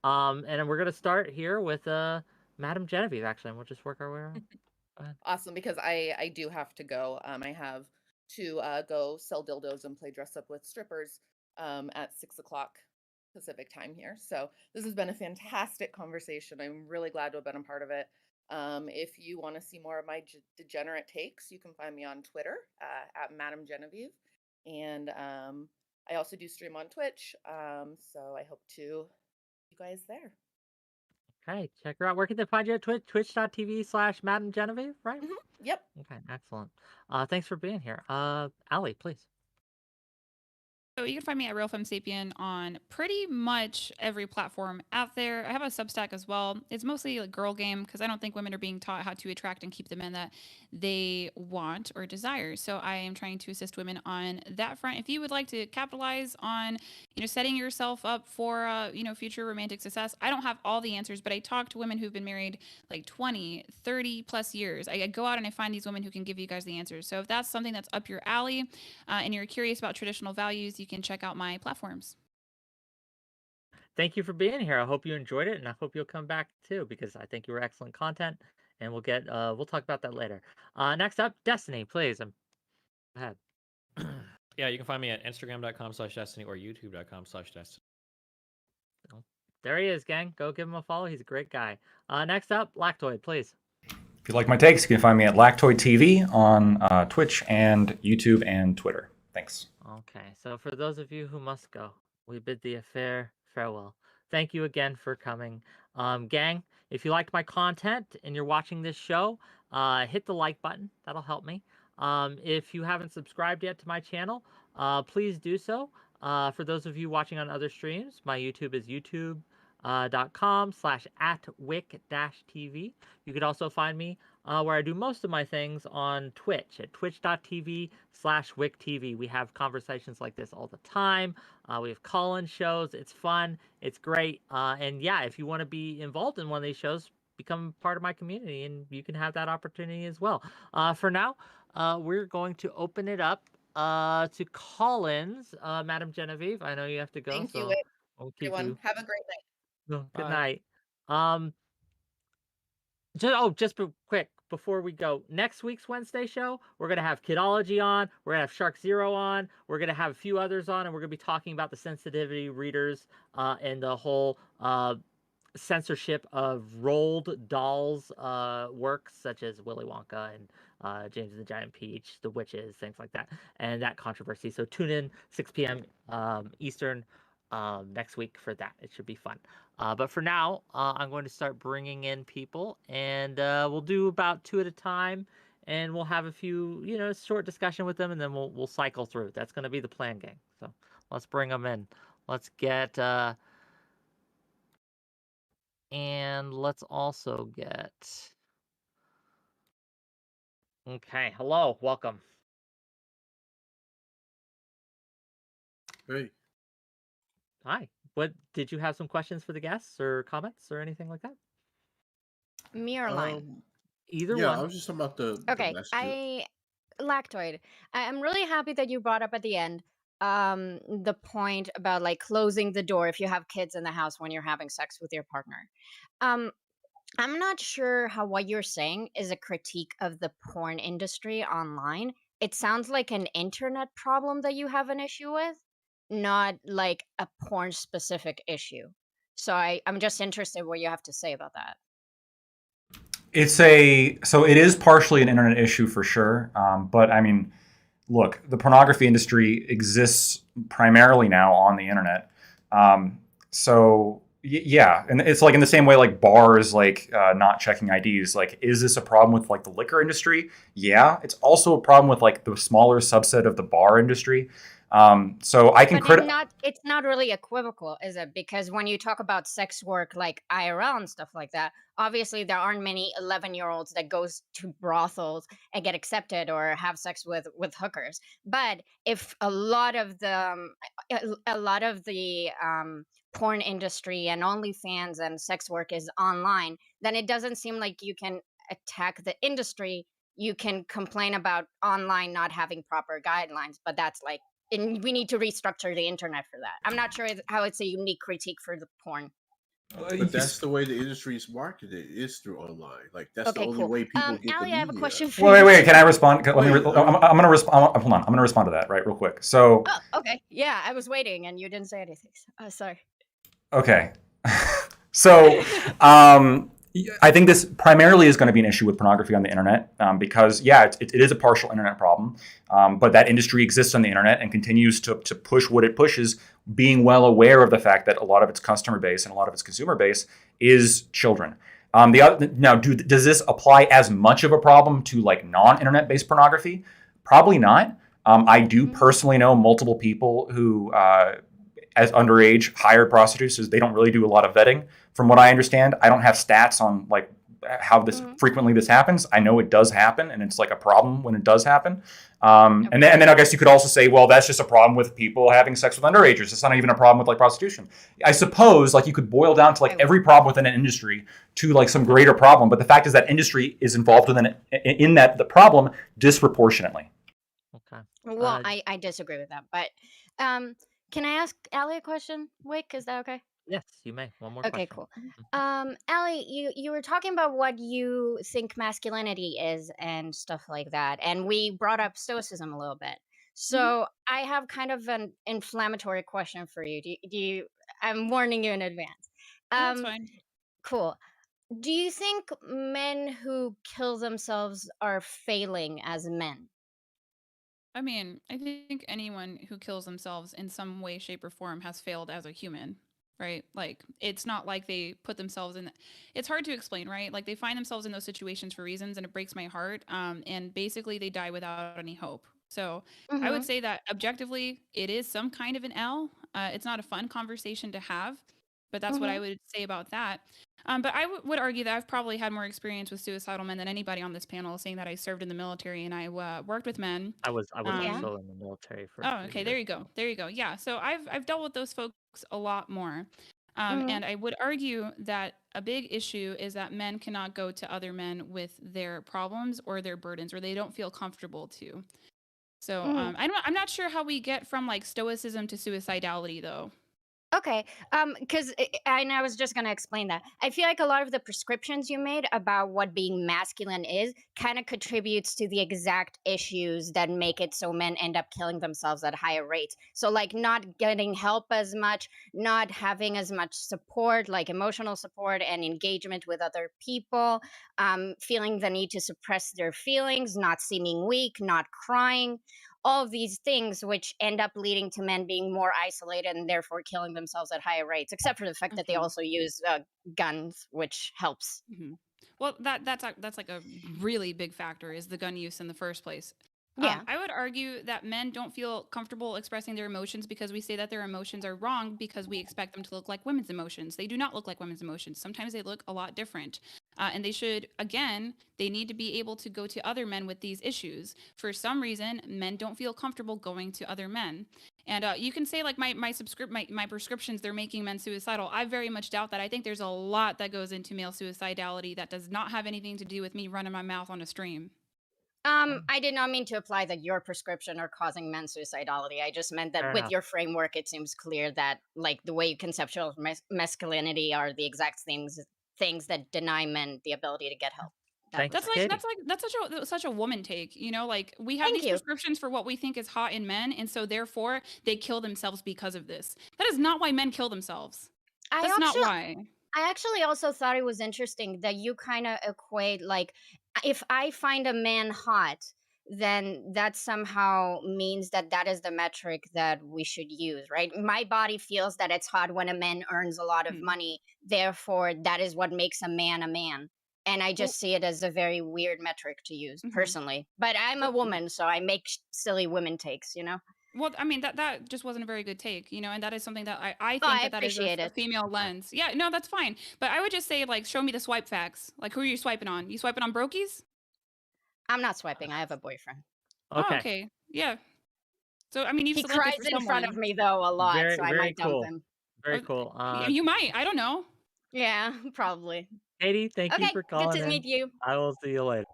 And then we're gonna start here with Madam Genevieve, actually, and we'll just work our way around. Go ahead. Awesome, because I do have to go. I have to go sell dildos and play dress up with strippers at 6 o'clock Pacific time here. So this has been a fantastic conversation. I'm really glad to have been a part of it. If you want to see more of my degenerate takes, you can find me on Twitter at Madam Genevieve, and I also do stream on Twitch. So I hope to see you guys there. Okay, check her out. Where can they find you at Twitch? Twitch.tv/Madam Genevieve, right? Yep. Okay, excellent. Thanks for being here. Allie, please. So you can find me at Real Femme Sapien on pretty much every platform out there. I have a Substack as well. It's mostly a girl game because I don't think women are being taught how to attract and keep the men that they want or desire. So I am trying to assist women on that front. If you would like to capitalize on, setting yourself up for, future romantic success, I don't have all the answers, but I talk to women who've been married like 20, 30 plus years. I go out and I find these women who can give you guys the answers. So if that's something that's up your alley and you're curious about traditional values, you can check out my platforms. Thank you for being here. I hope you enjoyed it, and I hope you'll come back too, because I think you were excellent content, and we'll talk about that later. Next up, Destiny, please. Go ahead. Yeah, you can find me at Instagram.com/Destiny or YouTube.com/Destiny. Oh, there he is, gang. Go give him a follow. He's a great guy. Next up, Lactoid, please. If you like my takes, you can find me at Lactoid TV on Twitch and YouTube and Twitter. Thanks. Okay, so for those of you who must go, we bid thee a fair farewell. Thank you again for coming. Gang, if you liked my content and you're watching this show, hit the like button. That'll help me. If you haven't subscribed yet to my channel, please do so. For those of you watching on other streams, my YouTube is youtube.com/@wick-tv. You could also find me where I do most of my things on Twitch at twitch.tv/wicktv. We have conversations like this all the time. We have call-in shows. It's fun. It's great. And yeah, if you want to be involved in one of these shows, become part of my community, and you can have that opportunity as well. For now, we're going to open it up to call-ins. Madam Genevieve, I know you have to go, Thank you, so I'll keep everyone. you. Have a great night. No, good Bye. night. Just quick before we go, next week's Wednesday show, we're gonna have Kidology on, we're gonna have Shark Zero on, we're gonna have a few others on, and we're gonna be talking about the sensitivity readers and the whole censorship of rolled dolls works such as Willy Wonka and James and the Giant Peach, The Witches, things like that, and that controversy. So tune in 6 p.m. Eastern next week for that. It should be fun. But for now, I'm going to start bringing in people, and we'll do about 2 at a time, and we'll have a few, short discussion with them, and then we'll cycle through. That's going to be the plan, gang. So let's bring them in. Let's get and let's also get. Okay, hello, welcome. Hey, Hi. What did you have some questions for the guests or comments or anything like that? Me or mine? Either yeah, I one. was just talking about the Okay, Lactoid. I'm really happy that you brought up at the end the point about like closing the door if you have kids in the house when you're having sex with your partner. Um, I'm not sure how what you're saying is a critique of the porn industry online. It sounds like an internet problem that you have an issue with, not like a porn specific issue. So I'm just interested what you have to say about that. It is partially an internet issue for sure. But I mean, look, the pornography industry exists primarily now on the internet. Um, yeah, and it's like in the same way like bars like not checking IDs. Like, is this a problem with like the liquor industry? Yeah, it's also a problem with like the smaller subset of the bar industry. So I can But it's not really equivocal, is it? Because when you talk about sex work like IRL and stuff like that, obviously there aren't many 11-year-olds that goes to brothels and get accepted or have sex with hookers. But if a lot of the porn industry and OnlyFans and sex work is online, then it doesn't seem like you can attack the industry. You can complain about online not having proper guidelines, but that's like, and we need to restructure the internet for that. I'm not sure how it's a unique critique for the porn. But that's the way the industry is marketed, is through online. Like that's the Okay, only cool. way people get the Allie, I have a media. question for Wait, you. wait. Can I respond? Let me. Wait, I'm going to respond. Hold on. I'm going to respond to that right real quick. So, Oh, okay. Yeah, I was waiting and you didn't say anything. Sorry. okay. So, I think this primarily is going to be an issue with pornography on the internet because, yeah, it is a partial internet problem, but that industry exists on the internet and continues to push what it pushes, being well aware of the fact that a lot of its customer base and a lot of its consumer base is children. Does this apply as much of a problem to like non-internet based pornography? Probably not. I do personally know multiple people who, as underage, hired prostitutes. They don't really do a lot of vetting, from what I understand. I don't have stats on like how this frequently this happens. I know it does happen, and it's like a problem when it does happen. And then I guess you could also say, well, that's just a problem with people having sex with underagers. It's not even a problem with like prostitution. I suppose like you could boil down to like every problem within an industry to like some greater problem. But the fact is that industry is involved in that the problem disproportionately. Okay. Well, I disagree with that, but can I ask Allie a question? Wick, is that okay? Yes, you may. One more Okay, question. cool. Allie, you were talking about what you think masculinity is and stuff like that, and we brought up stoicism a little bit. So I have kind of an inflammatory question for you. Do you? I'm warning you in advance. That's Um, fine. cool. Do you think men who kill themselves are failing as men? I mean, I think anyone who kills themselves in some way, shape, or form has failed as a human, right? Like, it's not like they put themselves in. It's hard to explain, right? Like, they find themselves in those situations for reasons, and it breaks my heart. And basically, they die without any hope. So, I would Mm-hmm. say that objectively, it is some kind of an L. It's not a fun conversation to have, but that's what Mm-hmm. I would say about that. But I would argue that I've probably had more experience with suicidal men than anybody on this panel, saying that I served in the military and I worked with men. I was Yeah. also in the military for Oh, 3 okay. years. There you go. There you go. Yeah. So I've dealt with those folks a lot more. Mm-hmm. And I would argue that a big issue is that men cannot go to other men with their problems or their burdens, or they don't feel comfortable to. So Mm-hmm. I'm not sure how we get from like stoicism to suicidality though. Okay. Because and I was just gonna explain that. I feel like a lot of the prescriptions you made about what being masculine is kind of contributes to the exact issues that make it so men end up killing themselves at higher rates. So like not getting help as much, not having as much support, like emotional support and engagement with other people, feeling the need to suppress their feelings, not seeming weak, not crying, all of these things which end up leading to men being more isolated and therefore killing themselves at higher rates, except for the fact that they Mhm. also use guns, which helps. Mhm. Well, that's like a really big factor is the gun use in the first place. Yeah. I would argue that men don't feel comfortable expressing their emotions because we say that their emotions are wrong because we expect them to look like women's emotions. They do not look like women's emotions. Sometimes they look a lot different. And they should, again, they need to be able to go to other men with these issues. For some reason, men don't feel comfortable going to other men. And you can say like my prescriptions they're making men suicidal. I very much doubt that. I think there's a lot that goes into male suicidality that does not have anything to do with me running my mouth on a stream. I did not mean to imply that your prescription are causing men suicidality. I just meant that Fair with enough. your framework, it seems clear that like the way you conceptualize masculinity are the exact things that deny men the ability to get help. That Thank was you, That's my like Katie. that's like that's such a woman take, you know, like we have Thank these you. prescriptions for what we think is hot in men, and so therefore they kill themselves because of this. That is not why men kill themselves. I That's not actually why. I actually also thought it was interesting that you kind of equate like if I find a man hot, then that somehow means that that is the metric that we should use, right? My body feels that it's hot when a man earns a lot of Hmm. money, therefore that is what makes a man a man. And I Well, just see it as a very weird metric to use mhm. personally. But I'm a But woman, so I make silly women takes, well, I mean that just wasn't a very good take, and that is something that I Oh, think I that is a, appreciate a it. female lens. Yeah, no, that's fine. But I would just say like, show me the swipe facts. Like, who are you swiping on? You swiping on brokies? I'm not swiping. I have a boyfriend. Oh, Okay. okay, yeah. So I mean, you've He selected cries for in front of someone. me though a lot, Very, so I very might dump cool. him. Very Or, cool. you might. I don't know. Yeah, probably. Katie, thank you Okay, for good calling to in. meet you. I will see you later.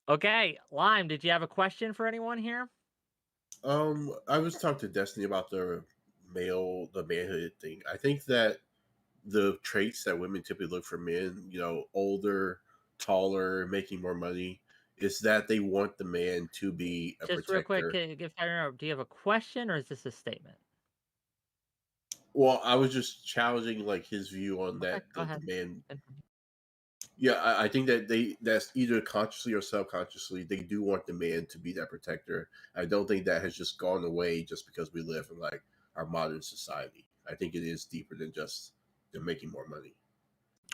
Okay, Lime, did you have a question for anyone here? I was talking to Destiny about the manhood thing. I think that the traits that women typically look for men, older, taller, making more money, is that they want the man to be a Just real quick, protector. if I remember, do you have a question or is this a statement? Well, I was just challenging like his view on Okay, that go the ahead. man. Yeah, I think that that's either consciously or subconsciously they do want the man to be that protector. I don't think that has just gone away just because we live in like our modern society. I think it is deeper than just them making more money.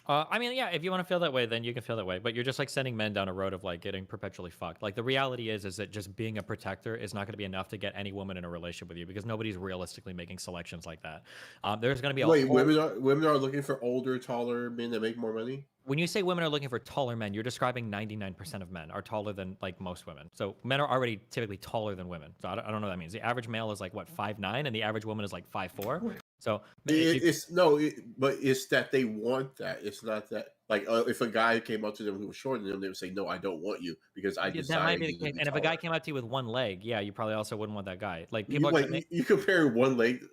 I mean, yeah, if you want to feel that way, then you can feel that way. But you're just like sending men down a road of like getting perpetually fucked. Like the reality is that just being a protector is not going to be enough to get any woman in a relationship with you because nobody's realistically making selections like that. There's going to be a Wait, whole. women are looking for older, taller men that make more money. When you say women are looking for taller men, you're describing 99% of men are taller than like most women. So men are already typically taller than women. So I don't know what that means. The average male is like what 5'9", and the average woman is like 5'4". So It's no, but it's that they want that. It's not that like if a guy came up to them who was shorter than them, they would say, "No, I don't want you because I yeah, that desire might be the you to case. be And if a guy taller." came up to you with one leg, yeah, you probably also wouldn't want that guy. Like people You are like gonna make you compare one leg.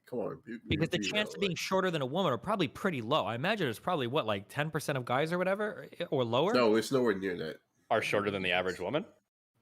Come on, because the chance of being like shorter than a woman are probably pretty low. I imagine it's probably what like 10% of guys or whatever or lower. no, it's nowhere near that. Are shorter than the average woman.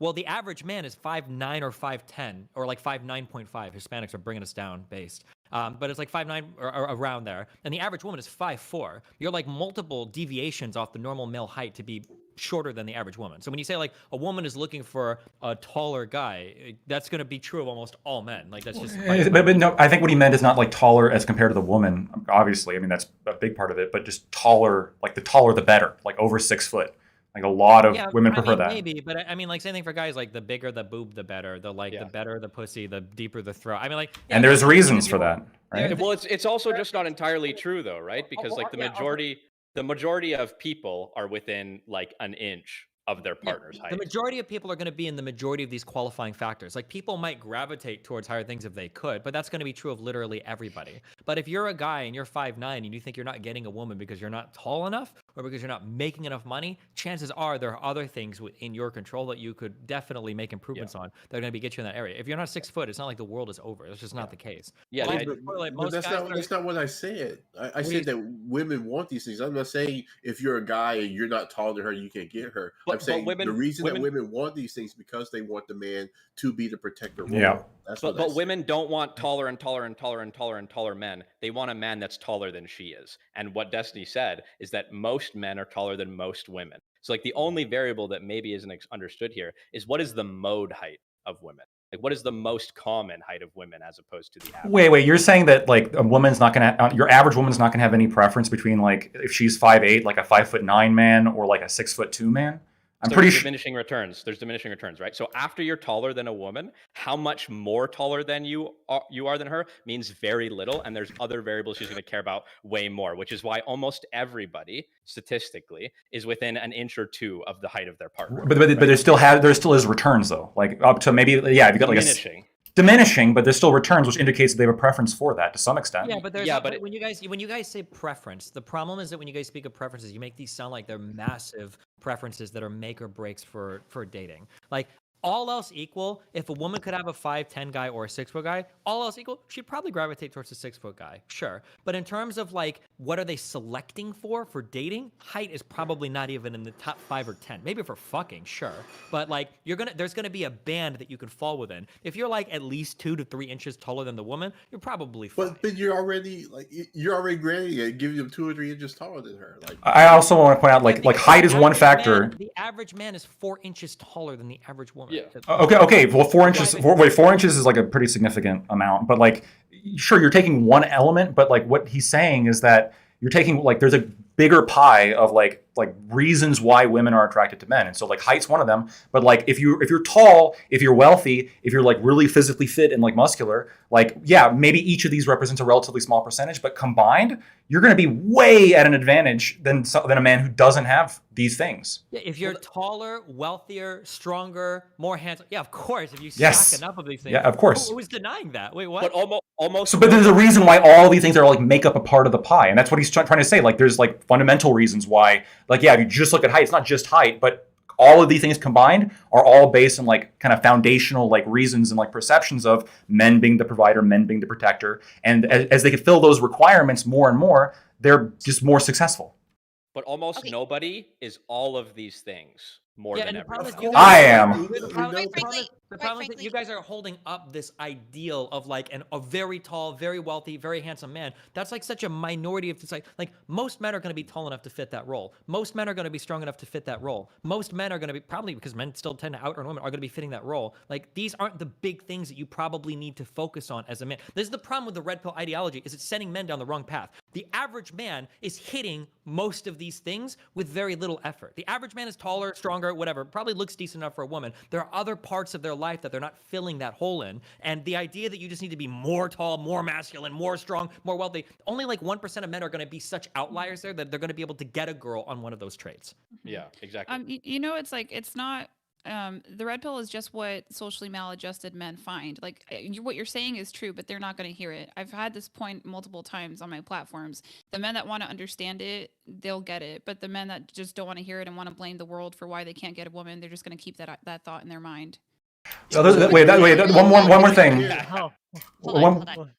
Well, the average man is 5'9" or 5'10" or like 5'9.5". Hispanics are bringing us down based. But it's like 5'9" or around there. And the average woman is 5'4". You're like multiple deviations off the normal male height to be shorter than the average woman. So when you say like a woman is looking for a taller guy, that's going to be true of almost all men. Like that's just But no, I think what he meant is not like taller as compared to the woman. Obviously, I mean that's a big part of it, but just taller, like the taller the better, like over 6 foot. Like a lot of yeah, women I prefer mean, that. maybe, but I mean, like same thing for guys. Like the bigger the boob, the better. The like, the Yeah. better the pussy, the deeper the throat. I mean, like, yeah, And there's definitely reasons for that, there- right? Well, it's also just not entirely true though, right? Because well, like the yeah, also- majority of people are within like an inch of their Yeah, partner's the height. majority of people are going to be in the majority of these qualifying factors. Like people might gravitate towards higher things if they could, but that's going to be true of literally everybody. But if you're a guy and you're 5'9" and you think you're not getting a woman because you're not tall enough or because you're not making enough money, chances are there are other things in your control that you could definitely make improvements on that are going to get you in that area. If you're not 6 foot, it's not like the world is over. That's just not the case. Yeah, Wait, the but, Like, but most that's guys not are- that's not what I said. I What do said that women want these things. I'm not saying if you're a guy and you're not taller than her, you can't get her. I'm But saying the women- reason that women- women want these things because they want the man to be the protector role. Yeah. That's But what I but said. women don't want taller and taller and taller and taller and taller men. They want a man that's taller than she is. And what Destiny said is that most men are taller than most women. So like the only variable that maybe isn't understood here is what is the mode height of women? Like what is the most common height of women as opposed to the average? Wait, you're saying that like a woman's not gonna, your average woman's not gonna have any preference between like if she's 5'8", like a 5'9" man, or like a 6'2" man? I'm So pretty there's sure. diminishing returns. There's diminishing returns, right? So after you're taller than a woman, how much more taller than you are than her means very little, and there's other variables she's going to care about way more, which is why almost everybody statistically is within an inch or two of the height of their partner. But right? there still is returns though, like up to maybe, yeah, if you got like Diminishing. diminishing, but there's still returns, which indicates that they have a preference for that to some extent. Yeah, but there's Yeah, but but when you guys say preference, the problem is that when you guys speak of preferences, you make these sound like they're massive preferences that are make or breaks for dating. Like all else equal, if a woman could have a 5'10" guy or a 6 foot guy, all else equal, she'd probably gravitate towards the 6 foot guy, sure. But in terms of like what are they selecting for dating? Height is probably not even in the top 5 or 10. Maybe for fucking, sure. But like there's gonna be a band that you can fall within. If you're like at least 2 to 3 inches taller than the woman, you're probably fine. But you're already granting it, giving them 2 or 3 inches taller than her. Like, I also want to point out, like height is one factor. The average man is 4 inches taller than the average woman. Yeah. Okay. Well, 4 inches. 4 inches is like a pretty significant amount. But like, sure, you're taking one element, but like what he's saying is that you're taking like there's a bigger pie of like reasons why women are attracted to men, and so like height's one of them. But like if you're tall, if you're wealthy, if you're like really physically fit and like muscular, like yeah, maybe each of these represents a relatively small percentage, but combined, you're going to be way at an advantage than a man who doesn't have these things. Yeah, if you're taller, wealthier, stronger, more handsome, yeah, of course. If you Yes. stack enough of these things, Yeah, of course. Who is denying that? Wait, what? But almost. So, but there's a reason why all these things are like make up a part of the pie, and that's what he's trying to say. Like, there's like fundamental reasons why, like, yeah, if you just look at height, it's not just height, but all of these things combined are all based on like kind of foundational like reasons and like perceptions of men being the provider, men being the protector, and as they can fill those requirements more and more, they're just more successful. But almost nobody is all of these things more than and the everyone. problem is you I guys am. The problem is that frankly- you guys are holding up this ideal of like a very tall, very wealthy, very handsome man. That's like such a minority of like most men are going to be tall enough to fit that role. Most men are going to be strong enough to fit that role. Most men are going to be, probably because men still tend to out-earn women, are going to be fitting that role. Like these aren't the big things that you probably need to focus on as a man. This is the problem with the red pill ideology, is it's sending men down the wrong path. The average man is hitting most of these things with very little effort. The average man is taller, stronger, whatever, probably looks decent enough for a woman. There are other parts of their life that they're not filling that hole in. And the idea that you just need to be more tall, more masculine, more strong, more wealthy, only like 1% of men are going to be such outliers there that they're going to be able to get a girl on one of those traits. Yeah, exactly. You know, it's like it's not. The red pill is just what socially maladjusted men find. Like what you're saying is true, but they're not going to hear it. I've had this point multiple times on my platforms. The men that want to understand it, they'll get it. But the men that just don't want to hear it and want to blame the world for why they can't get a woman, they're just going to keep that thought in their mind. One more thing. Hold on.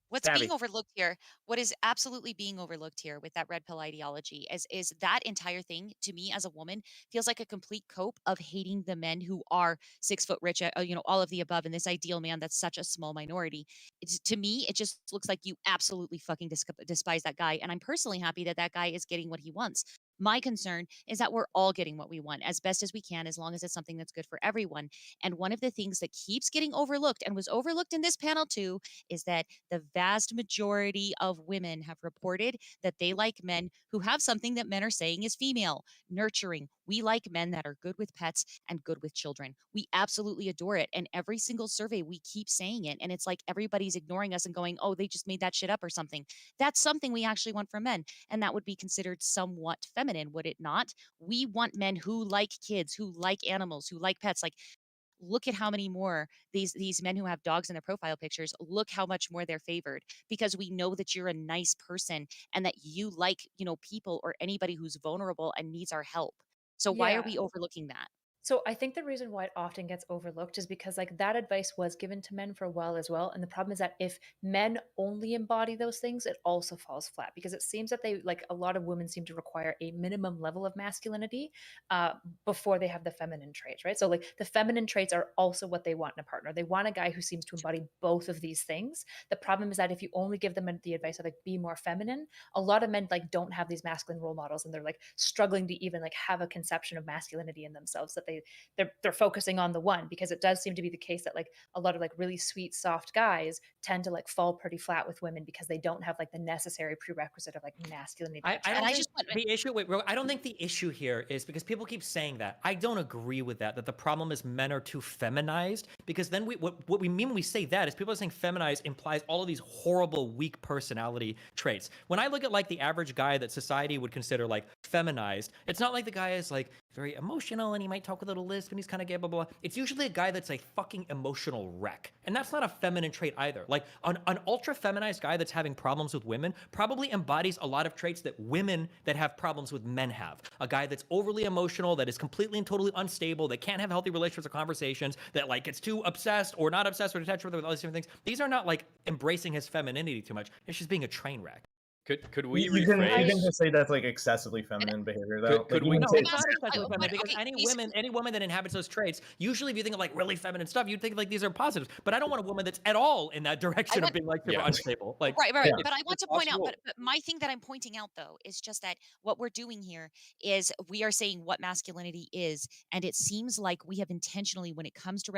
What's Savvy. being overlooked here, what is absolutely being overlooked here with that red pill ideology is that entire thing to me as a woman feels like a complete cope of hating the men who are 6 foot rich, all of the above, and this ideal man that's such a small minority. To me, it just looks like you absolutely fucking despise that guy. And I'm personally happy that that guy is getting what he wants. My concern is that we're all getting what we want as best as we can, as long as it's something that's good for everyone. And one of the things that keeps getting overlooked and was overlooked in this panel too is that the vast majority of women have reported that they like men who have something that men are saying is female, nurturing. We like men that are good with pets and good with children. We absolutely adore it. And every single survey, we keep saying it. And it's like everybody's ignoring us and going, oh, they just made that shit up or something. That's something we actually want from men. And that would be considered somewhat feminine, would it not? We want men who like kids, who like animals, who like pets. Like, look at how many more these men who have dogs in their profile pictures, look how much more they're favored, because we know that you're a nice person and that you like, people or anybody who's vulnerable and needs our help. So why are Yeah. we overlooking that? So I think the reason why it often gets overlooked is because like that advice was given to men for a while as well. And the problem is that if men only embody those things, it also falls flat, because it seems that they, like, a lot of women seem to require a minimum level of masculinity before they have the feminine traits, right? So like the feminine traits are also what they want in a partner. They want a guy who seems to embody both of these things. The problem is that if you only give them the advice of like be more feminine, a lot of men like don't have these masculine role models, and they're like struggling to even like have a conception of masculinity in themselves, that they're focusing on the one, because it does seem to be the case that like a lot of like really sweet soft guys tend to like fall pretty flat with women because they don't have like the necessary prerequisite of like masculinity. I And don't I think just want- the issue. Wait, I don't think the issue here is because people keep saying that. I don't agree with that. That the problem is men are too feminized. Because then what we mean when we say that is people are saying feminized implies all of these horrible, weak personality traits. When I look at like the average guy that society would consider like feminized, it's not like the guy is like very emotional and he might talk with a little lisp and he's kind of gay, blah, blah, blah. It's usually a guy that's a fucking emotional wreck. And that's not a feminine trait either. Like an ultra feminized guy that's having problems with women probably embodies a lot of traits that women that have problems with men have. A guy that's overly emotional, that is completely and totally unstable, that can't have healthy relationships or conversations, that like gets too obsessed or not obsessed or detached with all these different things. These are not like embracing his femininity too much. It's just being a train wreck. Could You we you can you rephrase? can just say that's like excessively feminine behavior though. Like Could you we? can No, say it's not especially Masculine, feminine but because okay, basically, any woman that inhabits those traits, usually if you think of like really feminine stuff, you'd think like these are positives. But I don't want a woman that's at all in that I direction of want being like super Yeah. unstable. Like, right, right, right. yeah. But I want It's to point out, possible. but my thing that I'm pointing out though is just that what we're doing here is we are saying what masculinity is, and it seems like we have intentionally, when it comes to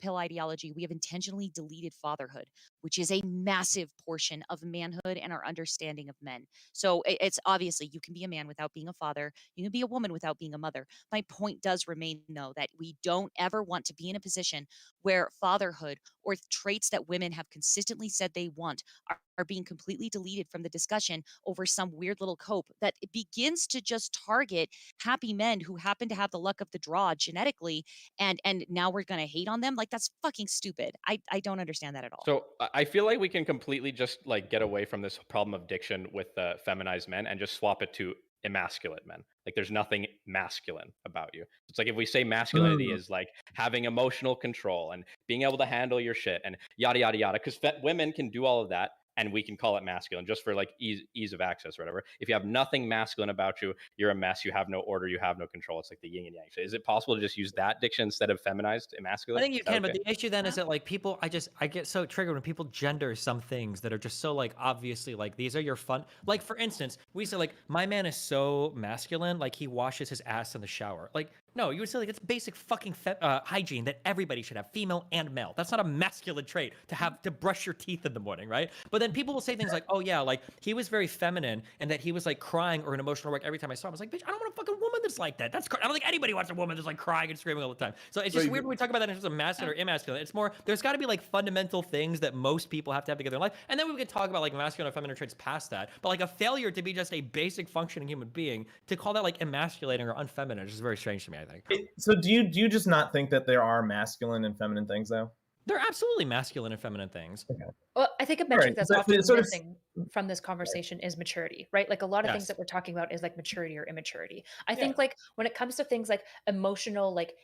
pill ideology, we have intentionally deleted fatherhood, which is a massive portion of manhood and our understanding of men. So it's obviously you can be a man without being a father, you can be a woman without being a mother. My point does remain though that we don't ever want to be in a position where fatherhood or traits that women have consistently said they want are being completely deleted from the discussion over some weird little cope that it begins to just target happy men who happen to have the luck of the draw genetically, and now we're going to hate on them. Like, that's fucking stupid. I don't understand that at all. So I feel like we can completely just like get away from this problem of diction with feminized men and just swap it to emasculate men. Like there's nothing masculine about you. It's like if we say masculinity Mm. is like having emotional control and being able to handle your shit and yada yada yada, because women can do all of that and we can call it masculine just for like ease of access or whatever. If you have nothing masculine about you, you're a mess. You have no order. You have no control. It's like the yin and yang. So is it possible to just use that diction instead of feminized, I emasculate? think you Is that can, but okay? the issue then is that like people, I get so triggered when people gender some things that are just so like obviously like these are your fun. Like for instance, we say like my man is so masculine, like he washes his ass in the shower. Like no, you would say like it's basic fucking hygiene that everybody should have, female and male. That's not a masculine trait to have to brush your teeth in the morning, right? But then people will say things like, oh yeah, like he was very feminine and that he was like crying or an emotional wreck every time I saw him. I was like, bitch, I don't want a fucking woman that's like that. I don't think anybody wants a woman that's like crying and screaming all the time. So it's just Wait, weird when we talk about that in terms of masculine or emasculine. It's more there's got to be like fundamental things that most people have to have together in life, and then we could talk about like masculine and feminine traits past that. But like a failure to be just a basic functioning human being, to call that like emasculating or unfeminine is just very strange to me. I think So do you just not think that there are masculine and feminine things though? they're absolutely masculine and feminine things. Okay. Well, I think a All metric right. that's But often it sort of missing from this conversation is maturity, right? Like a lot of things Yes. that we're talking about is like maturity or immaturity. I Yeah. think like when it comes to things like emotional, like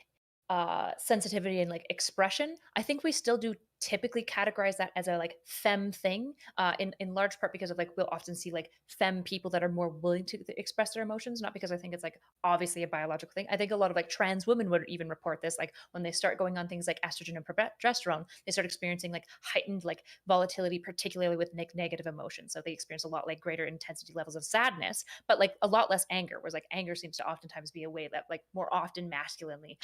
sensitivity and like expression, I think we still do typically categorize that as a like femme thing, in large part because of like we'll often see like femme people that are more willing to express their emotions, not because I think it's like obviously a biological thing. I think a lot of like trans women would even report this, like when they start going on things like estrogen and progesterone, they start experiencing like heightened like volatility, particularly with negative emotions. So they experience a lot like greater intensity levels of sadness, but like a lot less anger, whereas like anger seems to oftentimes be a way that like more often masculinely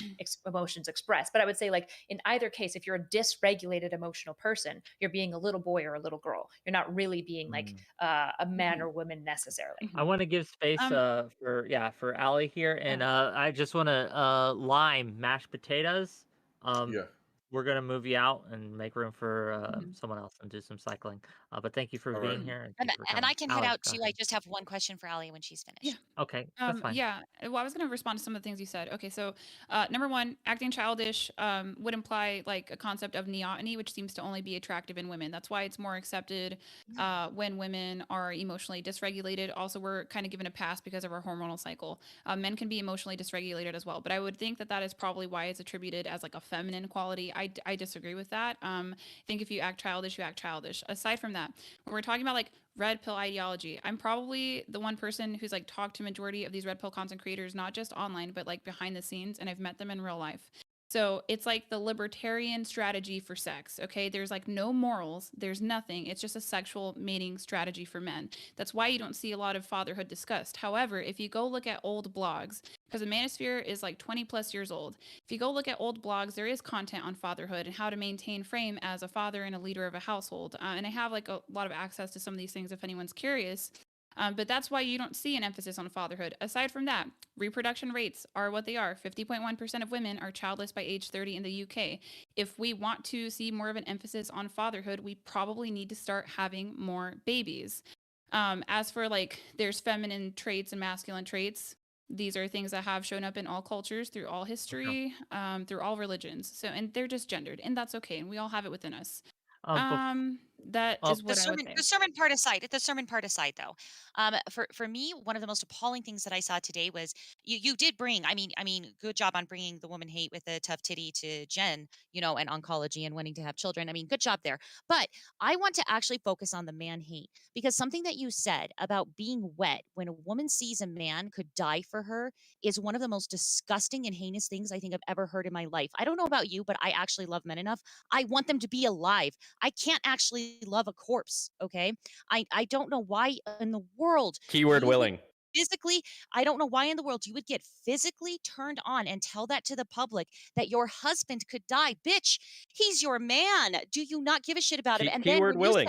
emotions expressed. But I would say like in either case, if you're a dysregulated emotional person, you're being a little boy or a little girl. You're not really being like a man or woman necessarily. I want to give space for Allie here, and I just want to lime mashed potatoes. yeah. We're gonna move you out and make room for someone else and do some cycling. But thank you for All being right. here and And thank you for and coming. I can head Allie, out go too. I ahead. just have one question for Allie when she's Yeah. finished. Okay, that's fine. Yeah. Well, I was going to respond to some of the things you said. Okay, so number one, acting childish would imply like a concept of neoteny, which seems to only be attractive in women. That's why it's more accepted when women are emotionally dysregulated. Also, we're kind of given a pass because of our hormonal cycle. Men can be emotionally dysregulated as well, but I would think that that is probably why it's attributed as like a feminine quality. I disagree with that. I think if you act childish, you act childish. Aside from that, when we're talking about like red pill ideology, I'm probably the one person who's like talked to majority of these red pill content creators, not just online, but like behind the scenes, and I've met them in real life. So it's like the libertarian strategy for sex. Okay, there's like no morals, there's nothing. It's just a sexual mating strategy for men. That's why you don't see a lot of fatherhood discussed. However, if you go look at old blogs, because the manosphere is like 20 plus years old, if you go look at old blogs, there is content on fatherhood and how to maintain frame as a father and a leader of a household. And I have like a lot of access to some of these things if anyone's curious. But that's why you don't see an emphasis on fatherhood. Aside from that, reproduction rates are what they are. 50.1% of women are childless by age 30 in the UK. If we want to see more of an emphasis on fatherhood, we probably need to start having more babies. As for like, there's feminine traits and masculine traits. These are things that have shown up in all cultures, through all history, through all religions. So, and they're just gendered, and that's okay. And we all have it within us. Bef- That Well, is what I would say. The sermon part aside, though, for me, one of the most appalling things that I saw today was you did bring. I mean, good job on bringing the woman hate with the tough titty to Jen, and oncology and wanting to have children. I mean, good job there. But I want to actually focus on the man hate because something that you said about being wet when a woman sees a man could die for her is one of the most disgusting and heinous things I think I've ever heard in my life. I don't know about you, but I actually love men enough. I want them to be alive. I can't actually love a corpse, okay? I don't know why in the world Keyword you would willing. physically I don't know why in the world you would get physically turned on and tell that to the public that your husband could die. Bitch, he's your man. Do you not give a shit about him? Keyword willing.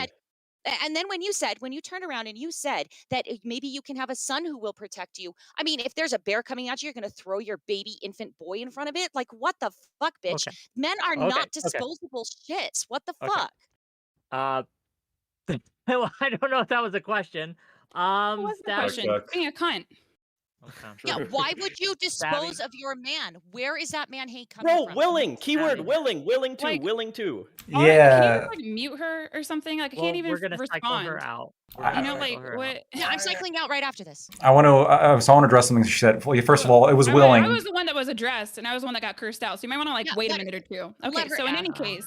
And then when you turn around and you said that maybe you can have a son who will protect you. I mean, if there's a bear coming at you, you're going to throw your baby infant boy in front of it? Like, what the fuck, bitch? okay, Men are okay, not disposable shits. What the okay. fuck? Uh, well, I don't know if that was a question. What was the Stabby. question? Fuck. Being a cunt. Okay. Yeah, True. why would you dispose Stabby. of your man? Where is that man hate coming Bro, from? willing. Keyword Stabby. willing. Willing to. Like, Willing to. Can you just Yeah. like mute her or something? Like I can't Well, even we're gonna cycle her respond. out. We're I- gonna You know, cycle like her out. what? Yeah, I'm cycling out right after this. I want to. So I want to address something she said. Well, first of all, it was I willing. was the one that was addressed, and I was the one that got cursed out. So you might want to like Yeah, wait a let minute or two. let Okay, her so in ask. any case,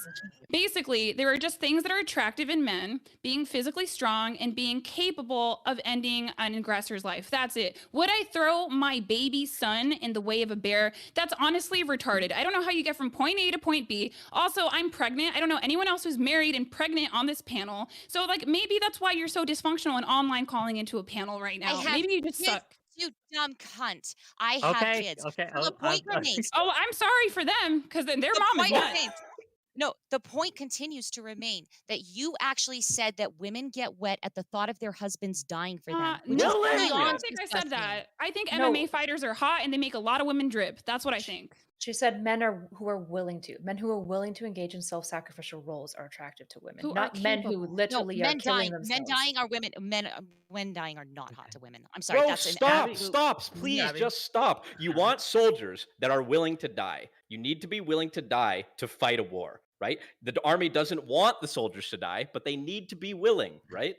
basically, there are just things that are attractive in men: being physically strong and being capable of ending an aggressor's life. That's it. Would I throw my baby son in the way of a bear? That's honestly retarded. I don't know how you get from point A to point B. Also, I'm pregnant. I don't know anyone else who's married and pregnant on this panel. So like maybe that's why you're so dysfunctional and online calling into a panel right I now. have Maybe you just kids, suck. you dumb cunt. I have Okay, kids. okay. So the point remains. Oh, I'm sorry for them because then their The mom is point nuts. remains. No, the point continues to remain that you actually said that women get wet at the thought of their husbands dying for them, which No, is Willing. I beyond don't think I said disgusting. that. I think No. MMA fighters are hot and they make a lot of women drip. That's what I think. She said men who are willing to engage in self-sacrificial roles are attractive to women, Who are not men who capable. No, literally are men killing dying. themselves. Men dying are women. Men dying are not hot to women. I'm sorry. Bro, That's an stop, absolute. stop, please, Stabby. just stop. You want soldiers that are willing to die. You need to be willing to die to fight a war, right? The army doesn't want the soldiers to die, but they need to be willing, right?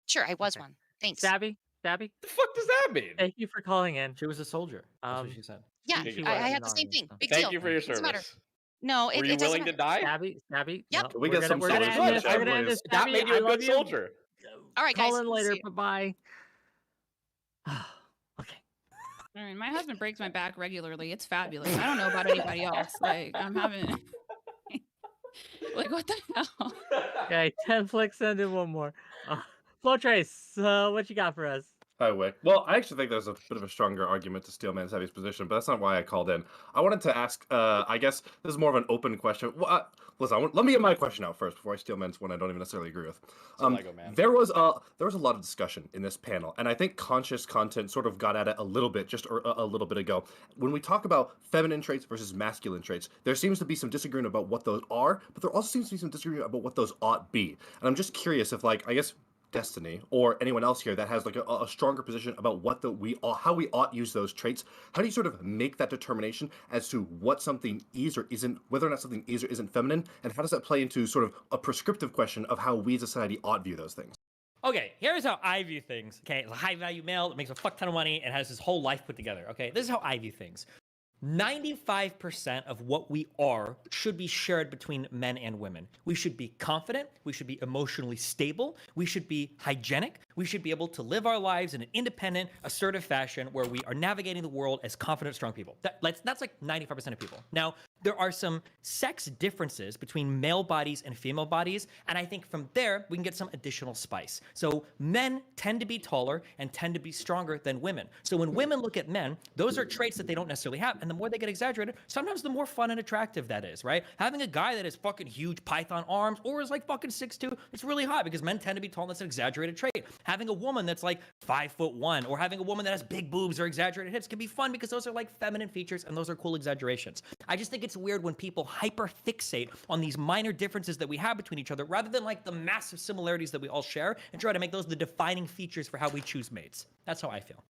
Sure, I was Okay. one. Thanks. Stabby. The fuck does that mean? Thank you for calling in. She was a soldier. That's what Um, she said. Yeah, she was I in have the the same army, thing. so. Big Thank deal. you for your Doesn't matter. service. No, Were it you doesn't willing to matter. die? Stabby. Yep. No, Can we get some we're gonna soldiers end on this. the We're show, gonna end this. please? That Stabby, made you I a love good you. soldier. All right, Call guys. in See later. you. Bye bye. Okay. I mean, my husband breaks my back regularly. It's fabulous. I don't know about anybody else. Like, I'm having. Like, what the hell? Okay. 10 flicks. Send in one more. Flow Trace. What you got for us? Hi, Wick. Well, I actually think there's a bit of a stronger argument to steel Man Savvy's position, but that's not why I called in. I wanted to ask, I guess this is more of an open question. Well, listen, let me get my question out first before I steal Man's one I don't even necessarily agree with. It's a Lego man. There was a lot of discussion in this panel, and I think conscious content sort of got at it a little bit, just a little bit ago. When we talk about feminine traits versus masculine traits, there seems to be some disagreement about what those are, but there also seems to be some disagreement about what those ought be. And I'm just curious if, like, I guess Destiny or anyone else here that has like a stronger position about what how we ought use those traits. How do you sort of make that determination as to what something is or isn't, whether or not something is or isn't feminine, and how does that play into sort of a prescriptive question of how we as a society ought view those things? Okay, here's how I view things. Okay, a high value male that makes a fuck ton of money and has his whole life put together. Okay, this is how I view things. 95% of what we are should be shared between men and women. We should be confident. We should be emotionally stable. We should be hygienic. We should be able to live our lives in an independent, assertive fashion where we are navigating the world as confident, strong people. That's like 95% of people. Now, there are some sex differences between male bodies and female bodies, and I think from there, we can get some additional spice. So men tend to be taller and tend to be stronger than women. So when women look at men, those are traits that they don't necessarily have, and the more they get exaggerated, sometimes the more fun and attractive that is, right? Having a guy that has fucking huge python arms or is like fucking 6'2", it's really hot because men tend to be tall and that's an exaggerated trait. Having a woman that's like 5'1", or having a woman that has big boobs or exaggerated hips can be fun because those are like feminine features and those are cool exaggerations. I just think it's weird when people hyper fixate on these minor differences that we have between each other rather than like the massive similarities that we all share and try to make those the defining features for how we choose mates. That's how I feel.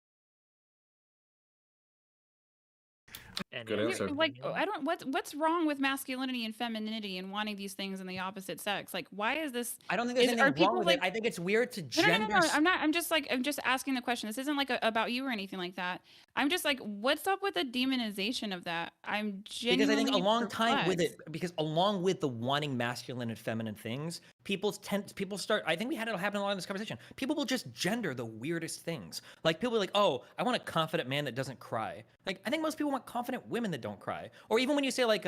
Any Good other answer. Like, opinion? I don't. What's wrong with masculinity and femininity and wanting these things in the opposite sex? Like, why is this? I don't think there's Are anything wrong people with like? it. I think it's weird to No, no, no, gender. no, no. I'm not. I'm just asking the question. This isn't like about you or anything like that. I'm just like, what's up with the demonization of that? I'm Because I think a genuinely long time with perplexed. it, because along with the wanting masculine and feminine things, people start. I think we had it happen a lot in this conversation. People will just gender the weirdest things. Like people are like, oh, I want a confident man that doesn't cry. Like I think most people want confident women that don't cry. Or even when you say like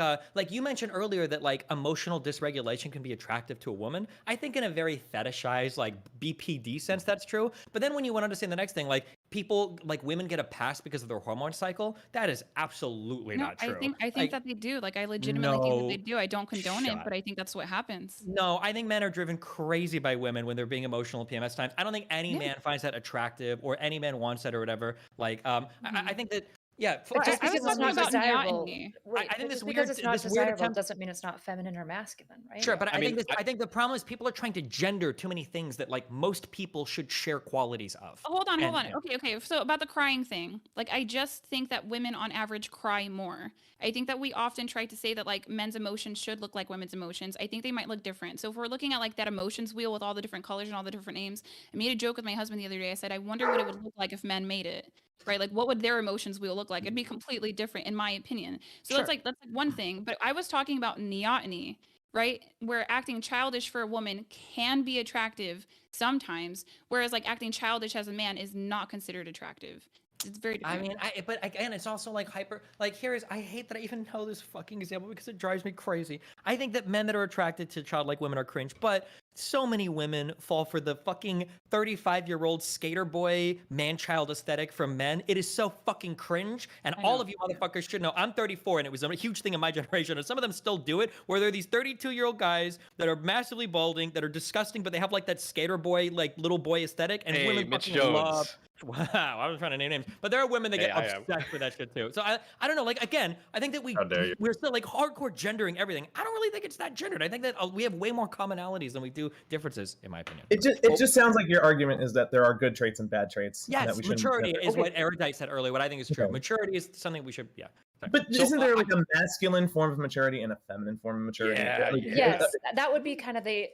you mentioned earlier that like emotional dysregulation can be attractive to a woman. I think in a very fetishized like BPD sense that's true. But then when you went on to say the next thing, like people like women get a pass because of their hormone cycle, that is absolutely No, not true. I think Like that they do. Like I legitimately think that they no do. I don't condone it, shot. but I think that's what happens. No, I think men are driven crazy by women when they're being emotional at PMS times. I don't think any Yeah. man finds that attractive or any man wants that or whatever. Like, I think that, yeah, But just I was because it's talking not about desirable, neoteny. wait, I think but this just because weird, it's not this weird desirable attempt. doesn't mean it's not feminine or masculine, right? Sure, but I I mean, think I think the problem is people are trying to gender too many things that like most people should share qualities of. Hold on, hold And on. Okay. So about the crying thing, like I just think that women on average cry more. I think that we often try to say that like men's emotions should look like women's emotions. I think they might look different. So if we're looking at like that emotions wheel with all the different colors and all the different names, I made a joke with my husband the other day. I said, I wonder what it would look like if men made it. Right? Like what would their emotions wheel look like? It'd be completely different in my opinion. So sure. that's like one thing. But I was talking about neoteny, right? Where acting childish for a woman can be attractive sometimes, whereas like acting childish as a man is not considered attractive. It's very I different. mean, but again, it's also like hyper. Like I hate that I even know this fucking example because it drives me crazy. I think that men that are attracted to childlike women are cringe, but so many women fall for the fucking 35-year-old skater boy man-child aesthetic from men. It is so fucking cringe, and I all know. of you motherfuckers should know. I'm 34, and it was a huge thing in my generation, and some of them still do it, where there are these 32-year-old guys that are massively balding, that are disgusting, but they have like that skater boy, like little boy aesthetic, and hey, women Mitch fucking love. Jones. Wow, I was trying to name names, but there are women that Hey, get I am. obsessed with that shit too. So I don't know. Like again, I think that How dare you. we're still like hardcore gendering everything. I don't really think it's that gendered. I think that we have way more commonalities than we do differences, in my opinion. It just sounds like your argument is that there are good traits and bad traits. And that Yes, we shouldn't maturity is okay. what Erudite said earlier. What I think is true. Okay. Maturity is something we should. Yeah. Sorry. But So, isn't there like a masculine form of maturity and a feminine form of maturity? Yeah, Like, Yes, that would be kind of the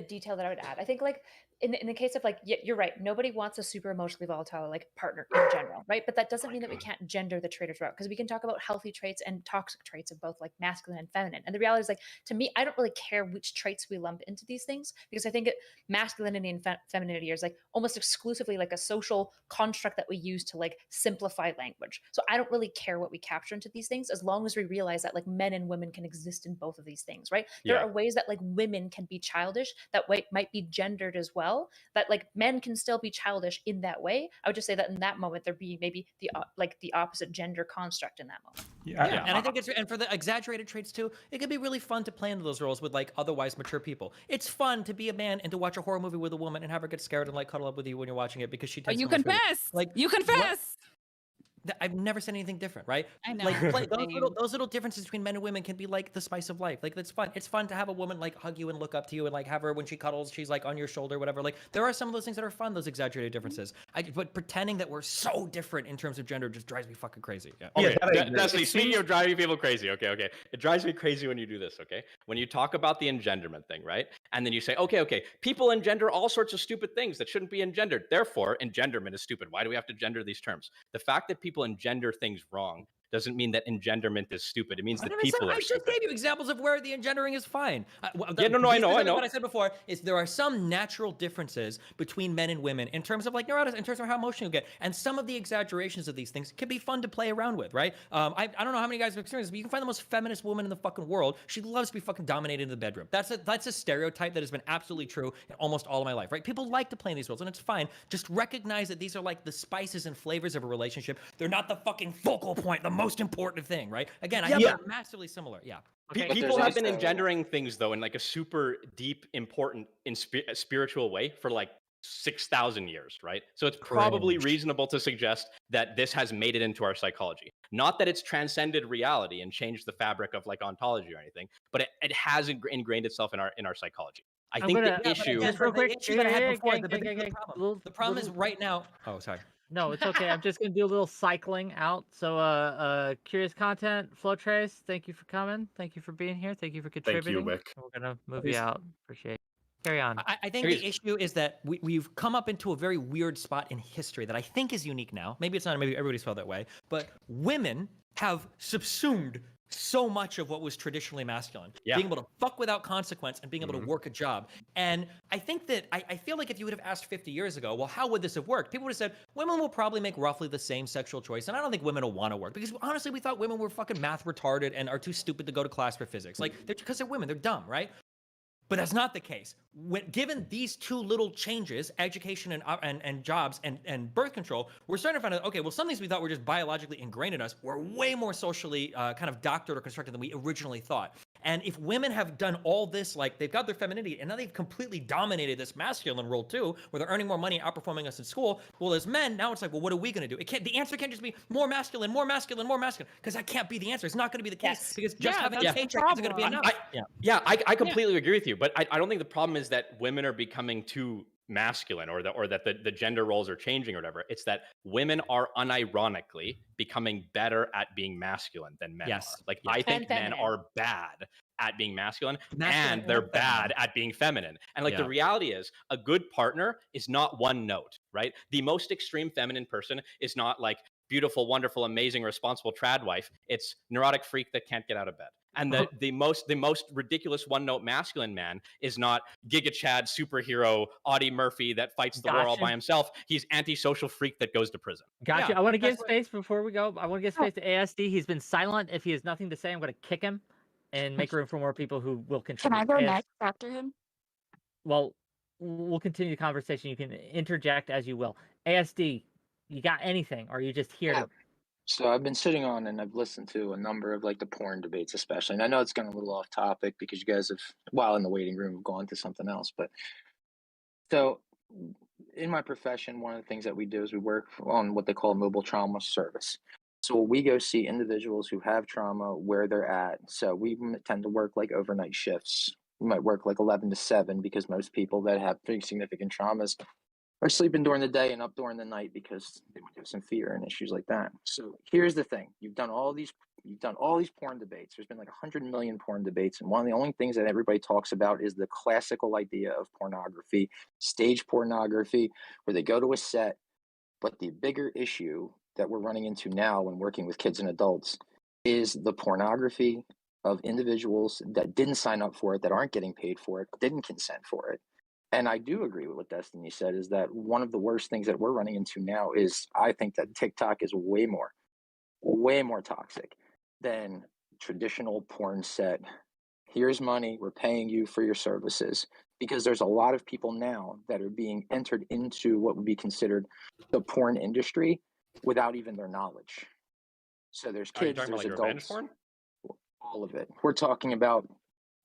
detail that I would add. I think like in the case of like you're right, nobody wants a super emotionally volatile like partner in general, right? But that doesn't mean that we can't gender the trait as well, because we can talk about healthy traits and toxic traits of both like masculine and feminine. And the reality is like to me, I don't really care which traits we lump into these things, because I think masculinity and femininity is like almost exclusively like a social construct that we use to like simplify language. So I don't really care what we capture into these things, as long as we realize that like men and women can exist in both of these things, right? There Yeah. are ways that like women can be childish that might be gendered as well, that like men can still be childish in that way. I would just say that in that moment there'd be maybe the the opposite gender construct in that moment. Yeah, and I think and for the exaggerated traits too, it could be really fun to play into those roles with like otherwise mature people. It's fun to be a man and to watch a horror movie with a woman and have her get scared and like cuddle up with you when you're watching it because she Oh, takes you so much for confess. Like You what? confess. I've never said anything different, right? I know. Like Same. those little differences between men and women can be like the spice of life. Like that's fun. It's fun to have a woman like hug you and look up to you and like have her when she cuddles, she's like on your shoulder, whatever. Like there are some of those things that are fun, those exaggerated differences. But pretending that we're so different in terms of gender just drives me fucking crazy. Yeah. Okay, that I agree. Destiny, speaking of driving people crazy, okay. It drives me crazy when you do this, okay? When you talk about the engenderment thing, right? And then you say, okay, people engender all sorts of stupid things that shouldn't be engendered. Therefore, engenderment is stupid. Why do we have to gender these terms? The fact that people engender things wrong doesn't mean that engenderment is stupid. It means that people I are just stupid. gave you examples of where the engendering is fine. I know. What I said before is there are some natural differences between men and women in terms of like neuroticism, in terms of how emotional you get, and some of the exaggerations of these things can be fun to play around with, right? I don't know how many guys have experienced this, but you can find the most feminist woman in the fucking world. She loves to be fucking dominated in the bedroom. That's a stereotype that has been absolutely true in almost all of my life, right? People like to play in these roles, and it's fine. Just recognize that these are like the spices and flavors of a relationship. They're not the fucking focal point, the most important thing, right? Again, I think they're massively similar. Yeah. Okay, People there's have been also- engendering things though in like a super deep, important, spiritual way for like 6,000 years, right? So it's probably reasonable to suggest that this has made it into our psychology. Not that it's transcended reality and changed the fabric of like ontology or anything, but it has ingrained itself in our psychology. I think the issue. Just real quick, The issue that I had before, gang. the problem is right now. Oh, sorry. No, it's okay. I'm just gonna do a little cycling out. So, curious content, Flow Trace. Thank you for coming. Thank you for being here. Thank you for Thank you, contributing. Wick. We're gonna move you out. Appreciate it. Carry on. I think the issue is that we've come up into a very weird spot in history that I think is unique now. Maybe it's not, maybe everybody's felt that way, but women have subsumed so much of what was traditionally masculine. Yeah. Being able to fuck without consequence and being able to work a job. And I think that, I feel like if you would have asked 50 years ago, well, how would this have worked? People would have said, women will probably make roughly the same sexual choice. And I don't think women will want to work because honestly, we thought women were fucking math retarded and are too stupid to go to class for physics. Like, because they're women, they're dumb, right? But that's not the case. Given these two little changes, education and jobs and birth control, we're starting to find out, okay, well, some things we thought were just biologically ingrained in us were way more socially kind of doctored or constructed than we originally thought. And if women have done all this, like they've got their femininity and now they've completely dominated this masculine role too, where they're earning more money, outperforming us in school. Well, as men, now it's like, well, what are we going to do? The answer can't just be more masculine, more masculine, more masculine, because that can't be the answer. It's not going to be the case because just having a paycheck isn't going to be enough. I completely agree with you, but I don't think the problem is that women are becoming too masculine or that the gender roles are changing or whatever. It's that women are unironically becoming better at being masculine than men are. Like, I think men are bad at being masculine and they're bad at being feminine. And like the reality is, a good partner is not one note, right? The most extreme feminine person is not like beautiful, wonderful, amazing, responsible trad wife. It's neurotic freak that can't get out of bed. And the most ridiculous one-note masculine man is not Giga Chad superhero Audie Murphy that fights the war all by himself. He's antisocial freak that goes to prison. Gotcha. I want to give space before we go. I want to give space to ASD. He's been silent. If he has nothing to say, I'm going to kick him and make room for more people who will contribute. Can I go next after him? Well, we'll continue the conversation. You can interject as you will. ASD, you got anything? Or are you just here to... So I've been sitting on and I've listened to a number of like the porn debates, especially. And I know it's gone a little off topic because you guys have, while in the waiting room, have gone to something else. But so in my profession, one of the things that we do is we work on what they call mobile trauma service. So we go see individuals who have trauma where they're at. So we tend to work like overnight shifts. We might work like 11 to 7 because most people that have pretty significant traumas are sleeping during the day and up during the night because they might have some fear and issues like that. So here's the thing: you've done all these porn debates. There's been like 100 million porn debates, and one of the only things that everybody talks about is the classical idea of pornography, stage pornography, where they go to a set. But the bigger issue that we're running into now when working with kids and adults is the pornography of individuals that didn't sign up for it, that aren't getting paid for it, didn't consent for it. And I do agree with what Destiny said, is that one of the worst things that we're running into now is, I think that TikTok is way more toxic than traditional porn set. Here's money, we're paying you for your services. Because there's a lot of people now that are being entered into what would be considered the porn industry without even their knowledge. So there's kids, there's like adults, revenge porn? all of it. We're talking about...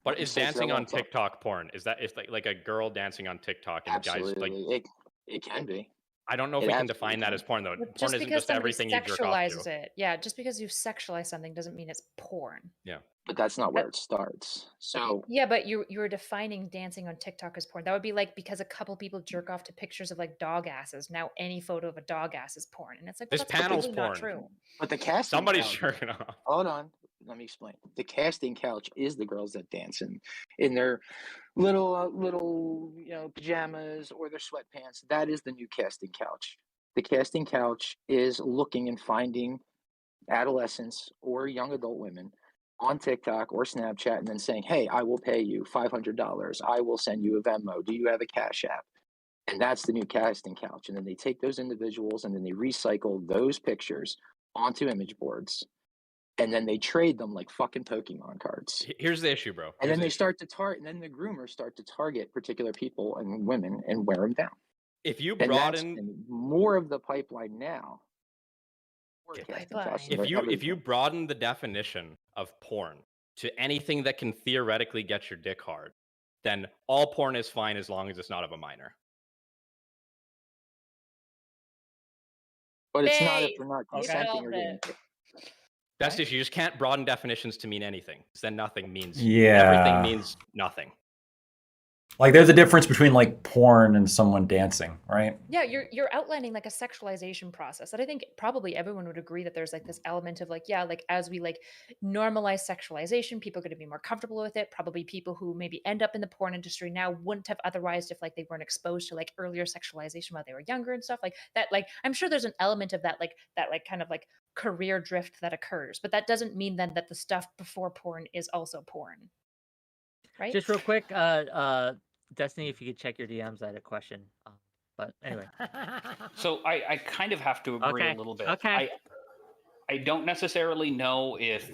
But is dancing on TikTok porn? Is that like a girl dancing on TikTok and Absolutely. guys like it can be. I don't know if we can define that as porn though. But Porn isn't just everything you jerk off sexualizes to. it. Yeah, just because you sexualize something doesn't mean it's porn. Yeah. But that's not where it starts. So yeah, but you're defining dancing on TikTok as porn. That would be like because a couple people jerk off to pictures of like dog asses. Now any photo of a dog ass is porn, and it's like, well, this that's panel's completely porn. not true. But the casting Somebody's couch, jerking off. Hold on, let me explain. The casting couch is the girls that dance in their little pajamas or their sweatpants. That is the new casting couch. The casting couch is looking and finding adolescents or young adult women on TikTok or Snapchat and then saying, hey, I will pay you $500. I will send you a Venmo. Do you have a Cash App? And that's the new casting couch. And then they take those individuals and then they recycle those pictures onto image boards. And then they trade them like fucking Pokemon cards. Here's the issue, bro. And then they start to and then the groomers start to target particular people and women and wear them down. If you And broaden more of the pipeline now, if you broaden the definition of porn to anything that can theoretically get your dick hard, then all porn is fine as long as it's not of a minor. But it's not if they're not consenting or getting paid. That's the issue. You just can't broaden definitions to mean anything. Because then nothing means Yeah. everything means nothing. Like there's a difference between like porn and someone dancing, right? Yeah, you're outlining like a sexualization process that I think probably everyone would agree that there's like this element of like, yeah, like as we like normalize sexualization, people are going to be more comfortable with it. Probably people who maybe end up in the porn industry now wouldn't have otherwise if like they weren't exposed to like earlier sexualization while they were younger and stuff like that. Like I'm sure there's an element of that like kind of like career drift that occurs, but that doesn't mean then that the stuff before porn is also porn, right? Just real quick, Destiny, if you could check your DMs, I had a question. But anyway. So I kind of have to agree a Okay. little bit. Okay. I don't necessarily know if,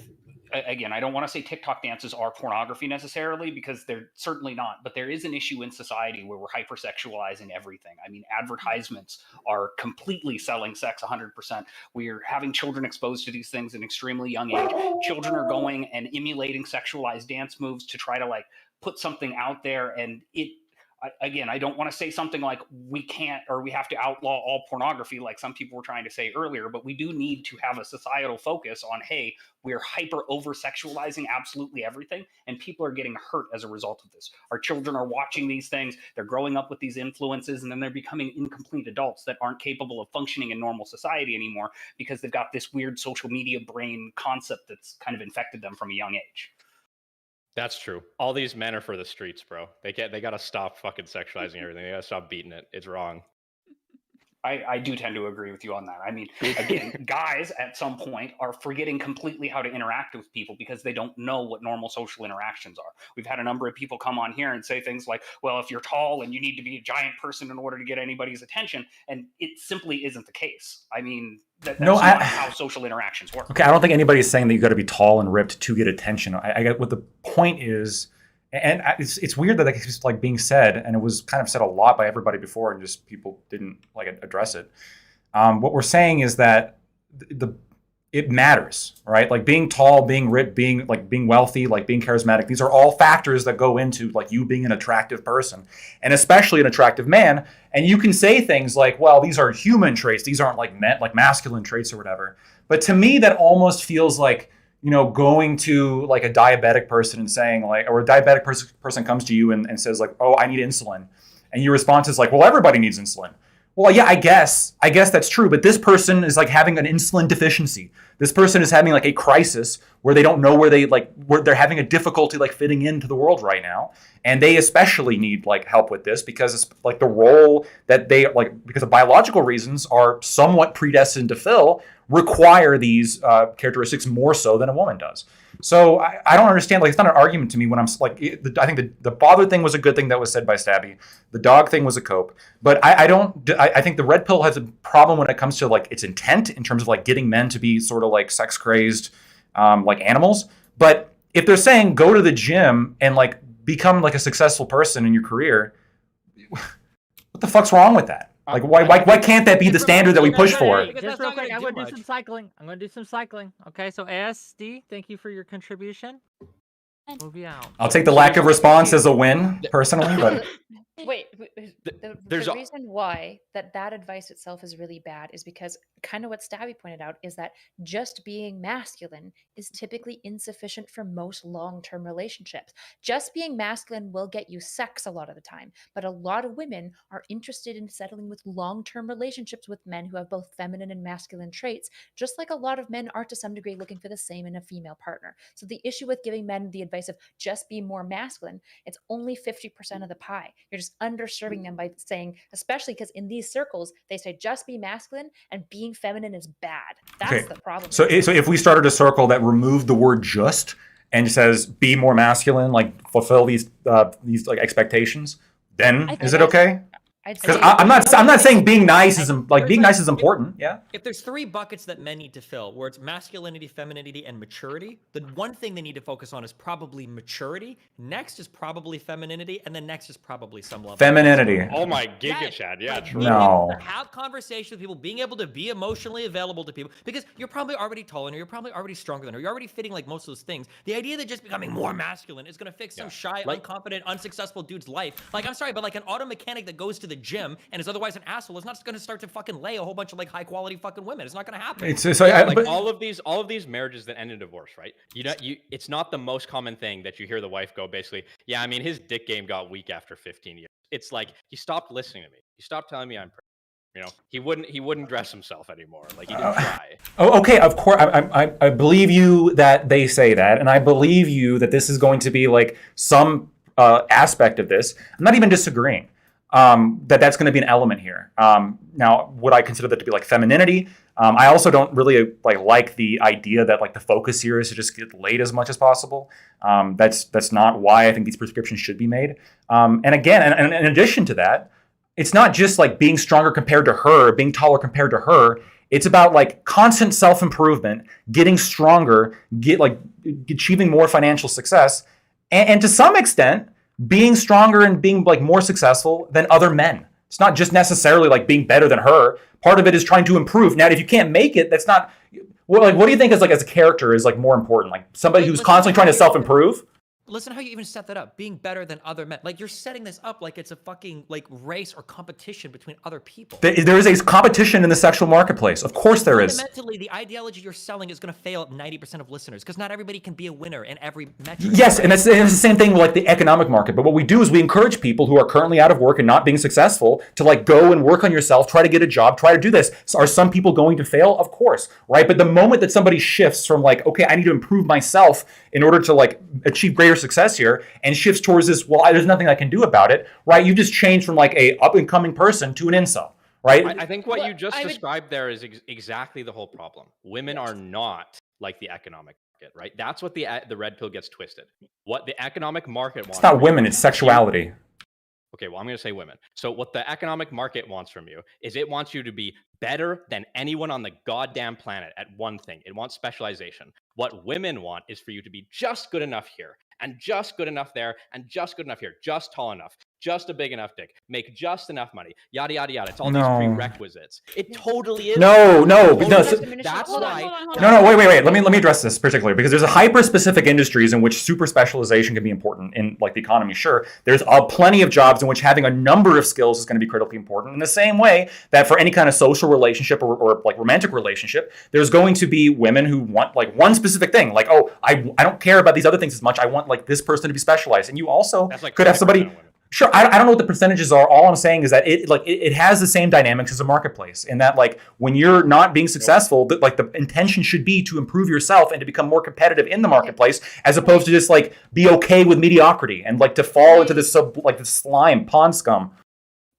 again, I don't want to say TikTok dances are pornography necessarily because they're certainly not, but there is an issue in society where we're hypersexualizing everything. I mean, advertisements are completely selling sex 100%. We're having children exposed to these things at an extremely young age. Children are going and emulating sexualized dance moves to try to like put something out there, and again, I don't want to say something like we can't or we have to outlaw all pornography like some people were trying to say earlier, but we do need to have a societal focus on, hey, we're hyper over sexualizing absolutely everything, and people are getting hurt as a result of this. Our children are watching these things, they're growing up with these influences, and then they're becoming incomplete adults that aren't capable of functioning in normal society anymore because they've got this weird social media brain concept that's kind of infected them from a young age. That's true. All these men are for the streets, bro. They gotta stop fucking sexualizing everything. They gotta stop beating it. It's wrong. I do tend to agree with you on that. I mean, again, guys at some point are forgetting completely how to interact with people because they don't know what normal social interactions are. We've had a number of people come on here and say things like, well, if you're tall and you need to be a giant person in order to get anybody's attention, and it simply isn't the case. I mean, that's not how social interactions work. Okay, I don't think anybody's saying that you got to be tall and ripped to get attention. I get what the point is. And it's weird that it's like being said, and it was kind of said a lot by everybody before, and just people didn't like address it. What we're saying is that it matters, right? Like being tall, being ripped, being wealthy, like being charismatic. These are all factors that go into like you being an attractive person, and especially an attractive man. And you can say things like, "Well, these are human traits. These aren't like masculine traits or whatever." But to me, that almost feels like, you know, going to like a diabetic person and saying like, or a diabetic person comes to you and says like, oh, I need insulin. And your response is like, well, everybody needs insulin. Well, yeah, I guess that's true. But this person is like having an insulin deficiency. This person is having like a crisis where they don't know where they're having a difficulty like fitting into the world right now. And they especially need like help with this because it's like the role that they like, because of biological reasons are somewhat predestined to fill, require these characteristics more so than a woman does. So I don't understand. Like, it's not an argument to me when I'm like, I think the bother thing was a good thing that was said by Stabby. The dog thing was a cope. But I think the red pill has a problem when it comes to like its intent in terms of like getting men to be sort of like sex crazed, like animals. But if they're saying go to the gym and like become like a successful person in your career, what the fuck's wrong with that? Like, why can't that be the standard that we push for? Just real quick, I'm going to do some cycling. Okay, so ASD, thank you for your contribution. Movie out. I'll take the lack of response as a win, personally. But Wait, the reason why that advice itself is really bad is because kind of what Stabby pointed out is that just being masculine is typically insufficient for most long-term relationships. Just being masculine will get you sex a lot of the time, but a lot of women are interested in settling with long-term relationships with men who have both feminine and masculine traits, just like a lot of men are to some degree looking for the same in a female partner. So the issue with giving men the advice of just be more masculine, it's only 50% of the pie. You're just underserving them by saying, especially because in these circles, they say just be masculine and being feminine is bad. That's the problem. So if we started a circle that removed the word just and says be more masculine, like fulfill these like expectations, then is it okay? Because I'm not saying being nice is like being nice is important. Yeah. If there's three buckets that men need to fill, where it's masculinity, femininity, and maturity, the one thing they need to focus on is probably maturity. Next is probably femininity, and then next is probably some level. Femininity. Oh my giga Chad, yeah, true. No. Have conversations with people, being able to be emotionally available to people, because you're probably already taller, and you're probably already stronger than her. You're already fitting like most of those things. The idea that just becoming more masculine is going to fix some shy, unconfident, unsuccessful dude's life. Like, I'm sorry, but like an auto mechanic that goes to the gym and is otherwise an asshole is not going to start to fucking lay a whole bunch of like high quality fucking women. It's not going to happen. Like all of these marriages that end in divorce, right? It's not the most common thing that you hear the wife go basically, yeah, I mean, his dick game got weak after 15 years. It's like, he stopped listening to me. He stopped telling me I'm pretty. He wouldn't dress himself anymore. Like, he didn't try. Oh, okay, of course. I believe you that they say that, and I believe you that this is going to be like some aspect of this. I'm not even disagreeing that's going to be an element here. Now, would I consider that to be like femininity? I also don't really like the idea that like the focus here is to just get laid as much as possible. That's not why I think these prescriptions should be made. And again, and in addition to that, it's not just like being stronger compared to her, being taller compared to her. It's about like constant self-improvement, getting stronger, achieving more financial success, and to some extent, being stronger and being like more successful than other men. It's not just necessarily like being better than her. Part of it is trying to improve. Now, if you can't make it, that's not. Well, like, what do you think as a character is like more important? Like somebody who's constantly trying to self-improve. Listen how you even set that up. Being better than other men. Like, you're setting this up like it's a fucking like race or competition between other people. There is a competition in the sexual marketplace. Of course there is. Fundamentally, the ideology you're selling is going to fail 90% of listeners because not everybody can be a winner in every metric. Yes, and it's the same thing with like the economic market. But what we do is we encourage people who are currently out of work and not being successful to like go and work on yourself, try to get a job, try to do this. So are some people going to fail? Of course, right? But the moment that somebody shifts from like, okay, I need to improve myself in order to like achieve greater success here, and shifts towards this, well, there's nothing I can do about it, right? You just change from like a up and coming person to an incel, right? I think what you just described there is exactly the whole problem. Women are not like the economic market, right? That's what the red pill gets twisted. What the economic market wants. It's not women, it's sexuality. Okay, well, I'm going to say women. So what the economic market wants from you is it wants you to be better than anyone on the goddamn planet at one thing. It wants specialization. What women want is for you to be just good enough here, and just good enough there, and just good enough here, just tall enough, just a big enough dick, make just enough money, yada, yada, yada. It's all these prerequisites. It totally is. No. That's why. No, wait. Let me address this particularly because there's a hyper-specific industries in which super specialization can be important in like the economy. Sure, there's plenty of jobs in which having a number of skills is going to be critically important. In the same way that for any kind of social relationship or like romantic relationship, there's going to be women who want like one specific thing. Like, oh, I don't care about these other things as much. I want like this person to be specialized. And you also could have somebody. Sure, I don't know what the percentages are. All I'm saying is that it has the same dynamics as a marketplace in that like when you're not being successful, like the intention should be to improve yourself and to become more competitive in the marketplace as opposed to just like be okay with mediocrity and like to fall into this this slime pond scum.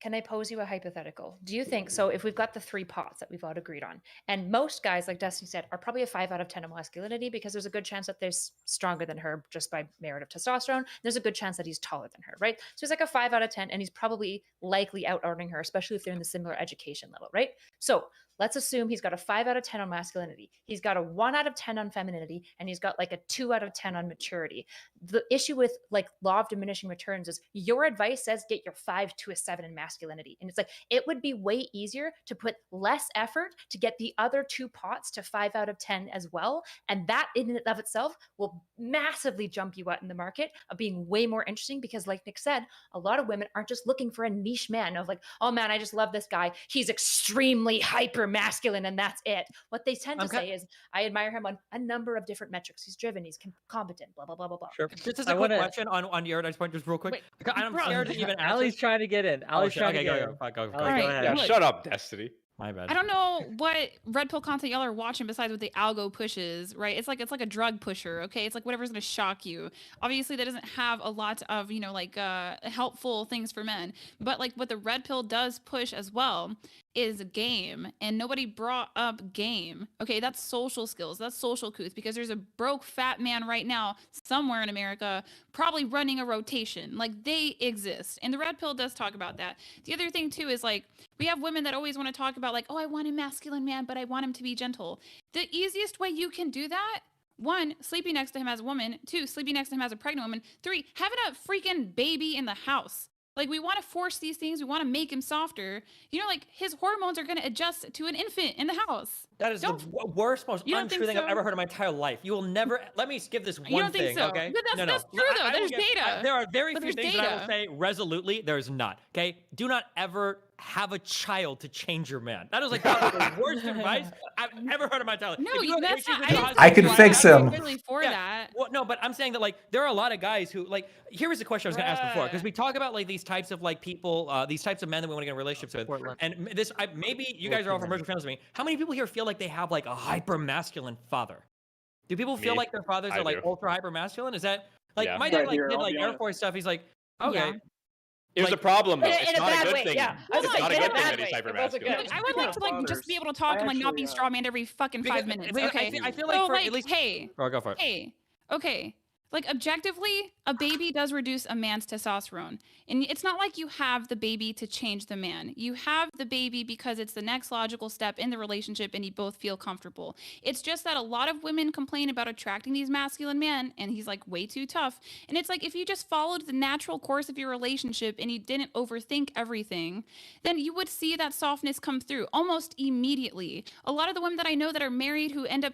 Can I pose you a hypothetical? Do you think so? If we've got the 3 pots that we've all agreed on, and most guys, like Destiny said, are probably a 5 out of 10 of masculinity because there's a good chance that they're stronger than her just by merit of testosterone. There's a good chance that he's taller than her, right? So he's like a 5 out of 10, and he's probably likely out earning her, especially if they're in the similar education level, right? So let's assume he's got a 5 out of 10 on masculinity. He's got a 1 out of 10 on femininity, and he's got like a 2 out of 10 on maturity. The issue with like law of diminishing returns is your advice says get your 5 to a 7 in masculinity. And it's like, it would be way easier to put less effort to get the other 2 pots to 5 out of 10 as well. And that in and of itself will massively jump you out in the market of being way more interesting because like Nick said, a lot of women aren't just looking for a niche man of like, oh man, I just love this guy. He's extremely hyper masculine and that's it. What they tend to say is, I admire him on a number of different metrics. He's driven, he's competent, blah, blah, blah, blah, blah. Sure. Just as a quick question on your point, just real quick. Wait, I'm scared to even answer. Allie's trying to get in. Allie's trying to get in. Go Go ahead. Yeah, shut up, Destiny. My bad. I don't know what red pill content y'all are watching besides what the algo pushes, right? It's like a drug pusher, okay? It's like whatever's gonna shock you. Obviously, that doesn't have a lot of helpful things for men, but like what the red pill does push as well is game, and nobody brought up game. Okay, that's social skills, that's social couth, because there's a broke fat man right now somewhere in America probably running a rotation. Like, they exist, and the red pill does talk about that. The other thing too is like we have women that always want to talk about like, oh, I want a masculine man, but I want him to be gentle. The easiest way you can do that: 1, sleeping next to him as a woman. 2, sleeping next to him as a pregnant woman. 3, having a freaking baby in the house. Like, we want to force these things. We want to make him softer. Like his hormones are going to adjust to an infant in the house. That is the worst, most You don't untrue think thing I've so? ever heard in my entire life. You will never. Let me give this You one don't think thing, so? okay? But No, that's no. true though. I will There's give- data. there are very But few there's things that I will data. say resolutely. There is not. Okay, do not ever have a child to change your man. That is like probably the worst advice I've ever heard in my entire life. No, If you have that's issues not. with I your didn't husband, I can you fix have- him. Really for that. Well, no, but I'm saying that like there are a lot of guys who like. Here was the question I was going to ask before because we talk about like these types of like people, these types of men that we want to get in relationships with, Portland. and maybe you guys are all from virtual friends with me. How many people here feel like they have like a hyper masculine father? Do people feel Me. like their fathers I are like do. ultra hyper masculine? Is that like Yeah. my dad Right like here, did I'll like be Air honest. Force stuff? He's like, okay. Yeah. Here's the Like- problem though. In It's a not a bad good way, thing. yeah. It's Well, not a in a good thing bad that he's way. hyper It wasn't masculine. good. I would like to like just be able to talk and like not be actually, straw manned every fucking 5 minutes. because Okay. I feel like So for like, at least hey, go for it. hey, okay. Like objectively, a baby does reduce a man's testosterone. And it's not like you have the baby to change the man. You have the baby because it's the next logical step in the relationship and you both feel comfortable. It's just that a lot of women complain about attracting these masculine men and he's like way too tough. And it's like if you just followed the natural course of your relationship and you didn't overthink everything, then you would see that softness come through almost immediately. A lot of the women that I know that are married who end up,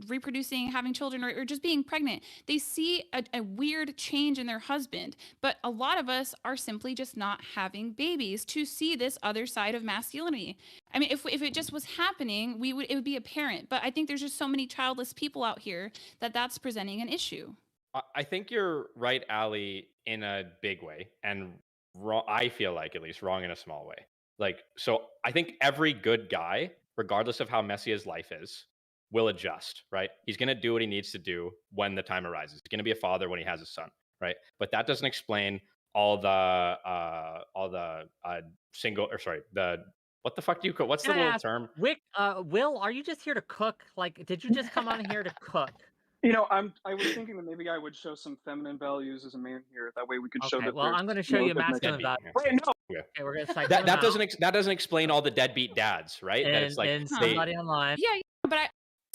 reproducing, having children, or just being pregnant, they see a weird change in their husband. But a lot of us are simply just not having babies to see this other side of masculinity. I mean, if it just was happening, it would be apparent. But I think there's just so many childless people out here that that's presenting an issue. I think you're right, Ali, in a big way, and wrong. I feel like at least wrong in a small way. Like, so I think every good guy, regardless of how messy his life is, will adjust. Right? He's going to do what he needs to do when the time arises. He's going to be a father when he has a son. Right? But that doesn't explain all the single or sorry the what the fuck do you call what's the Can I little ask, term? Will, are you just here to cook? Like, did you just come on here to cook? I was thinking that maybe I would show some feminine values as a man here. That way we could show Okay, that. well, there's, I'm going to show you a good masculine mixture. value. Wait, no. Yeah. Okay, we're going to cycle That them doesn't out. that doesn't explain all the deadbeat dads, right? That it's like And they, somebody online. Yeah, but I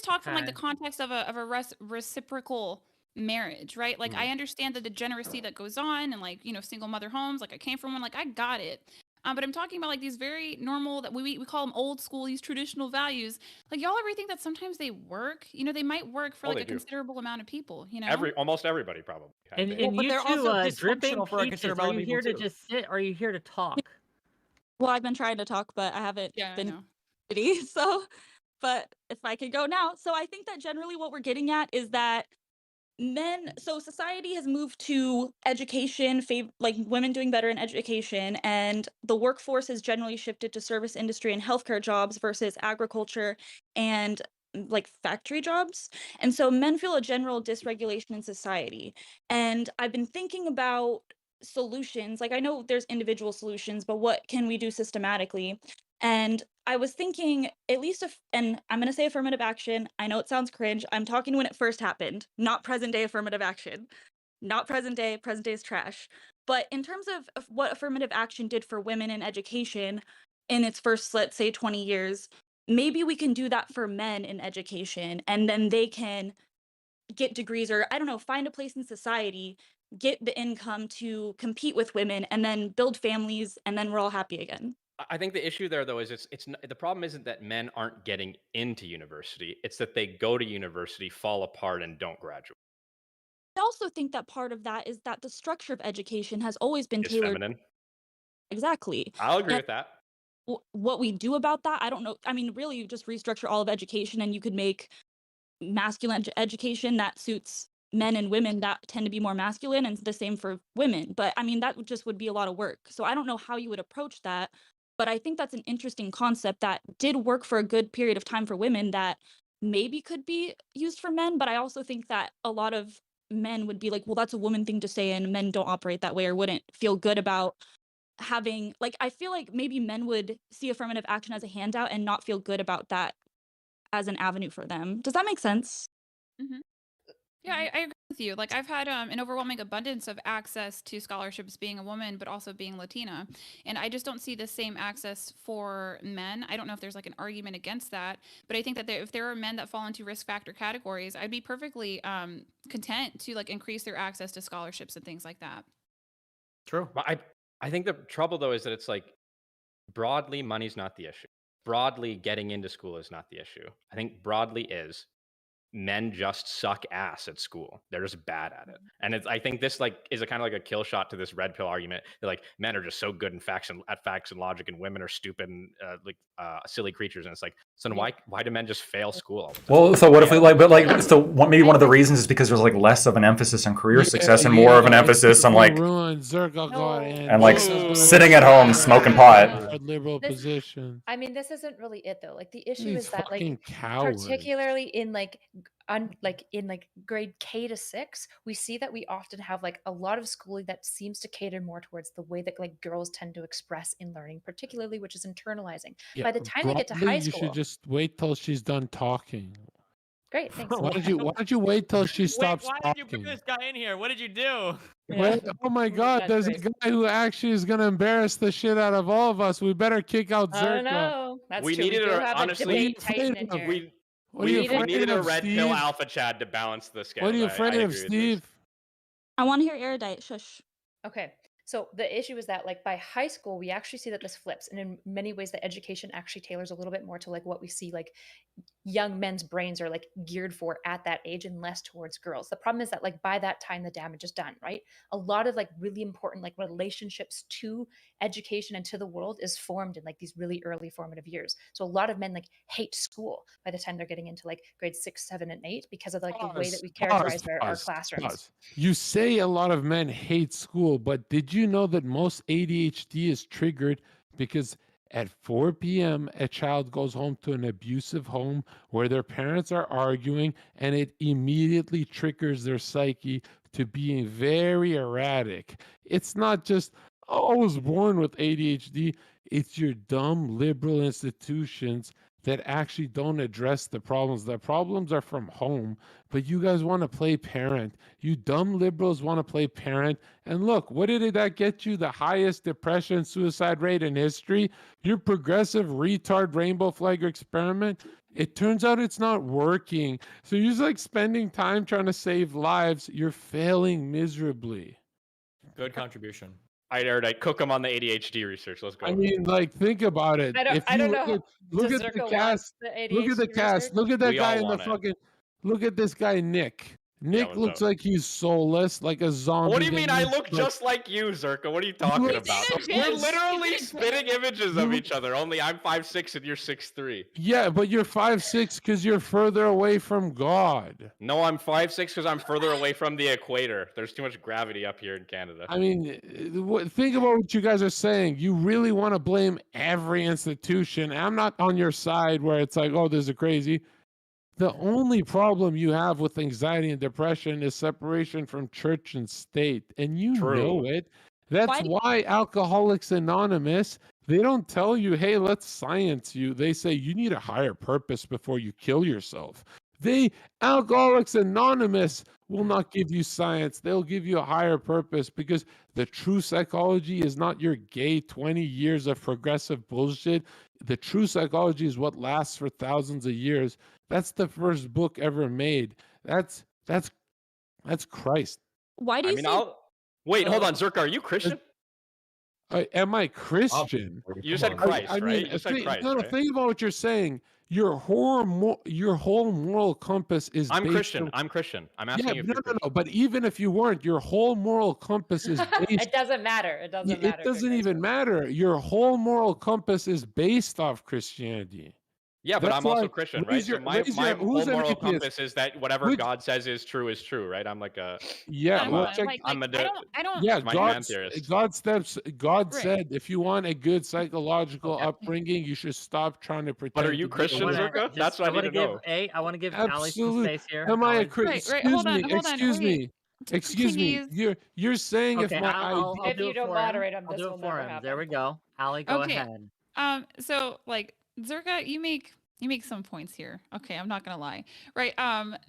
talk from like the Okay. context of a reciprocal marriage, right? Like I understand the degeneracy that goes on and like, single mother homes, like I came from one, like I got it. But I'm talking about like these very normal that we call them old school, these traditional values. Like y'all ever think that sometimes they work? They might work for Oh, like they a do. considerable amount of people, almost everybody probably. I And, think. and but you they're two, also dripping dysfunctional for a peaches, considerable are amount you of here to people, too. just sit or are you here to talk? Well, I've been trying to talk, but I haven't Yeah, I been know. ready. So, but if I could go now. So I think that generally what we're getting at is that so society has moved to education, like women doing better in education, and the workforce has generally shifted to service industry and healthcare jobs versus agriculture and like factory jobs. And so men feel a general dysregulation in society. And I've been thinking about solutions. Like I know there's individual solutions, but what can we do systematically? And I was thinking, at least and I'm going to say affirmative action. I know it sounds cringe. I'm talking when it first happened, not present day affirmative action. Not present day is trash. But in terms of what affirmative action did for women in education in its first, let's say, 20 years, maybe we can do that for men in education, and then they can get degrees or, I don't know, find a place in society, get the income to compete with women, and then build families, and then we're all happy again. I think the issue there though is the problem isn't that men aren't getting into university. It's that they go to university, fall apart, and don't graduate. I also think that part of that is that the structure of education has always been It's tailored. feminine. Exactly. I'll agree And with that. what we do about that, I don't know. I mean, really, you just restructure all of education and you could make masculine education that suits men and women that tend to be more masculine, and the same for women. But I mean, that would be a lot of work. So I don't know how you would approach that. But I think that's an interesting concept that did work for a good period of time for women that maybe could be used for men. But I also think that a lot of men would be like, well, that's a woman thing to say, and men don't operate that way, or wouldn't feel good about having, like, I feel like maybe men would see affirmative action as a handout and not feel good about that as an avenue for them. Does that make sense? Mm-hmm. Yeah, I agree with you. Like I've had an overwhelming abundance of access to scholarships being a woman, but also being Latina. And I just don't see the same access for men. I don't know if there's like an argument against that, but I think that if there are men that fall into risk factor categories, I'd be perfectly content to like increase their access to scholarships and things like that. True. But I think the trouble though is that it's like broadly money's not the issue. broadly getting into school is not the issue. I think broadly is men just suck ass at school. They're just bad at it. And I think this like is a kind of like a kill shot to this red pill argument that like men are just so good in facts and logic, and women are stupid and silly creatures. And it's like, so why do men just fail school all the time? Well, so what if we maybe one of the reasons is because there's like less of an emphasis on career success and more of an emphasis on like and like sitting at home smoking pot. Liberal position. I mean, this isn't really it though. Like the issue These is that like fucking cowards. particularly in like in grade K to 6, we see that we often have like a lot of schooling that seems to cater more towards the way that like girls tend to express in learning, particularly which is internalizing. Yeah, By the time they get to broadly, high you school, should just wait till she's done talking. great, thanks. Why don't you wait till she stops Why talking? did you bring this guy in here? What did you do? Wait, oh my God! There's a guy who actually is gonna embarrass the shit out of all of us. We better kick out Oh Zerka. no, that's We true. needed do a- have honestly, a debate titan in here. We needed a red pill alpha Chad to balance the scale. What are you afraid I of, agree with this. Steve? I want to hear erudite. Shush. Okay. So the issue is that like by high school, we actually see that this flips. And in many ways, the education actually tailors a little bit more to like what we see like young men's brains are like geared for at that age and less towards girls. The problem is that like by that time, the damage is done, right? A lot of like really important like relationships to education and to the world is formed in like these really early formative years. So a lot of men like hate school by the time they're getting into like grades 6, 7, and 8 because of like the way that we characterize our classrooms. You say a lot of men hate school, but did you know that most ADHD is triggered because at 4 p.m. a child goes home to an abusive home where their parents are arguing, and it immediately triggers their psyche to being very erratic. It's not just, oh, I was born with ADHD. It's your dumb liberal institutions that actually don't address the problems. The problems are from home, but you guys want to play parent. You dumb liberals want to play parent. And look, what did that get you? The highest depression suicide rate in history? Your progressive retard rainbow flag experiment? It turns out it's not working. So you're just like spending time trying to save lives. You're failing miserably. Good contribution. I cook him on the ADHD research. Let's go. I mean, like, think about it. I don't know. Look Does at the Zerka want cast. the Look at the ADHD cast. research? Look at that We guy all in the want it. fucking. Look at this guy, Nick. Nick what's looks up? like he's soulless, like a zombie. What do you that mean I needs, look like- just like you, Zerka? What are you talking look about? so We're good. literally spitting images of each other, only I'm 5'6" and you're 6'3". Yeah, but you're 5'6" because you're further away from God. No, I'm 5'6" because I'm further away from the equator. There's too much gravity up here in Canada. I mean, think about what you guys are saying. You really want to blame every institution. I'm not on your side where it's like, oh, there's a crazy. The only problem you have with anxiety and depression is separation from church and state, and you know it. That's why Alcoholics Anonymous, they don't tell you, hey, let's science you. They say you need a higher purpose before you kill yourself. Alcoholics Anonymous will not give you science. They'll give you a higher purpose because the true psychology is not your gay 20 years of progressive bullshit. The true psychology is what lasts for thousands of years. That's the first book ever made. That's Christ. Why do you say? Wait, hold on, Zerka, are you Christian? Am I Christian? You said Christ, right? You said Christ, no, right? think about what you're saying. Your whole moral compass is. I'm based Christian. on- I'm Christian. I'm asking Yeah, you. If no, you're no, Christian. no. But even if you weren't, your whole moral compass is based. It doesn't matter. It doesn't matter. It doesn't even matter. Your whole moral compass is based off Christianity. Yeah, but That's I'm also why- Christian, right? raise So your- my raise your- whole who's an moral atheist? compass is that whatever Which- God says is true, right? I'm like a Yeah, I'm well, a, check- I'm a I don't. Yeah, my God, man theorist. God Right. said, if you want a good psychological upbringing, you should stop trying to pretend. are you to be Christian, a- Zerka? That's what I need to know. I want to give Ali some Absolutely. space here. Am I a Ali- Christian? Right, hold on, Excuse me. wait. Excuse me. Please. You're saying Okay, if my I'll If do you it don't for moderate him. him, I'll this do will it for never him. happen. There we go. Ali, go Okay. ahead. So like Zerka, you make You make some points here. Okay, I'm not gonna lie. Right.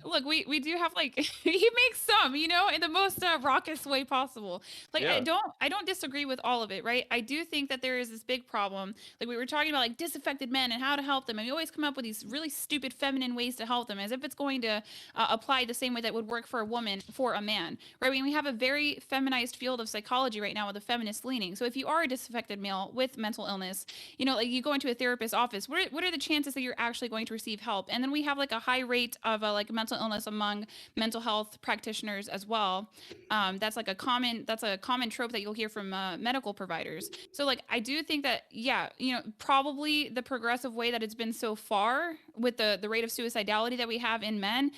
Look, we do have like he makes some, in the most raucous way possible. Like Yeah. I don't disagree with all of it, right? I do think that there is this big problem. Like we were talking about like disaffected men and how to help them, and we always come up with these really stupid feminine ways to help them, as if it's going to apply the same way that would work for a woman for a man, right? I mean, we have a very feminized field of psychology right now with a feminist leaning. So if you are a disaffected male with mental illness, like you go into a therapist's office, what are the chances that you're actually going to receive help? And then we have like a high rate of like mental illness among mental health practitioners as well. That's a common trope that you'll hear from medical providers. So like I do think that probably the progressive way that it's been so far with the rate of suicidality that we have in men,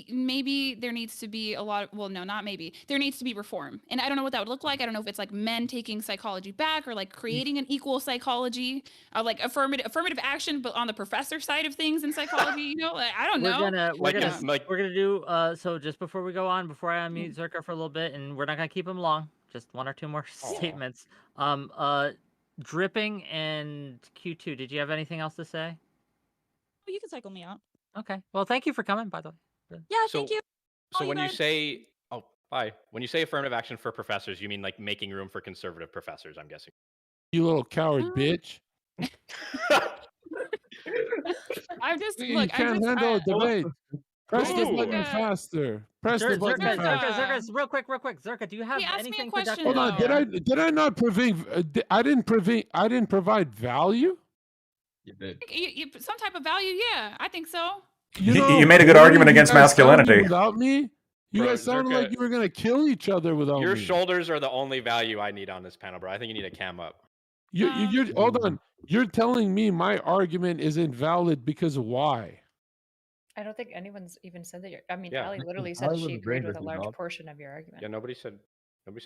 maybe there needs to be not maybe, there needs to be reform. And I don't know what that would look like. I don't know if it's like men taking psychology back or like creating an equal psychology, like affirmative action, but on the professor side of things in psychology, like, I don't know. We're gonna do so just before we go on, before I unmute Zerka for a little bit, and we're not gonna keep him long, just one or two more statements. Dripping and Q2, did you have anything else to say? Oh, you can cycle me out. Okay. Well, thank you for coming, by the way. Yeah, So, thank you. so you when you guys. say, oh, bye. When you say affirmative action for professors, you mean like making room for conservative professors, I'm guessing. You little coward bitch. I'm just You can't handle a debate. Press the button faster. Press the button faster. Zerka, real quick. Zerka, do you have anything productive? Hold on. Did I not provide? I didn't provide value. You did. Some type of value, yeah. I think so. You made a good argument against masculinity. Without me, you Bro, guys sounded Zerka, like you were gonna kill each other without Your me. shoulders are the only value I need on this panel, bro. I think you need a cam up. You're hold on. You're telling me my argument is invalid because of why? I don't think anyone's even said that. I mean, Yeah. Ali literally I said was she a agreed brain with a versus large dog. portion of your argument. Yeah, nobody said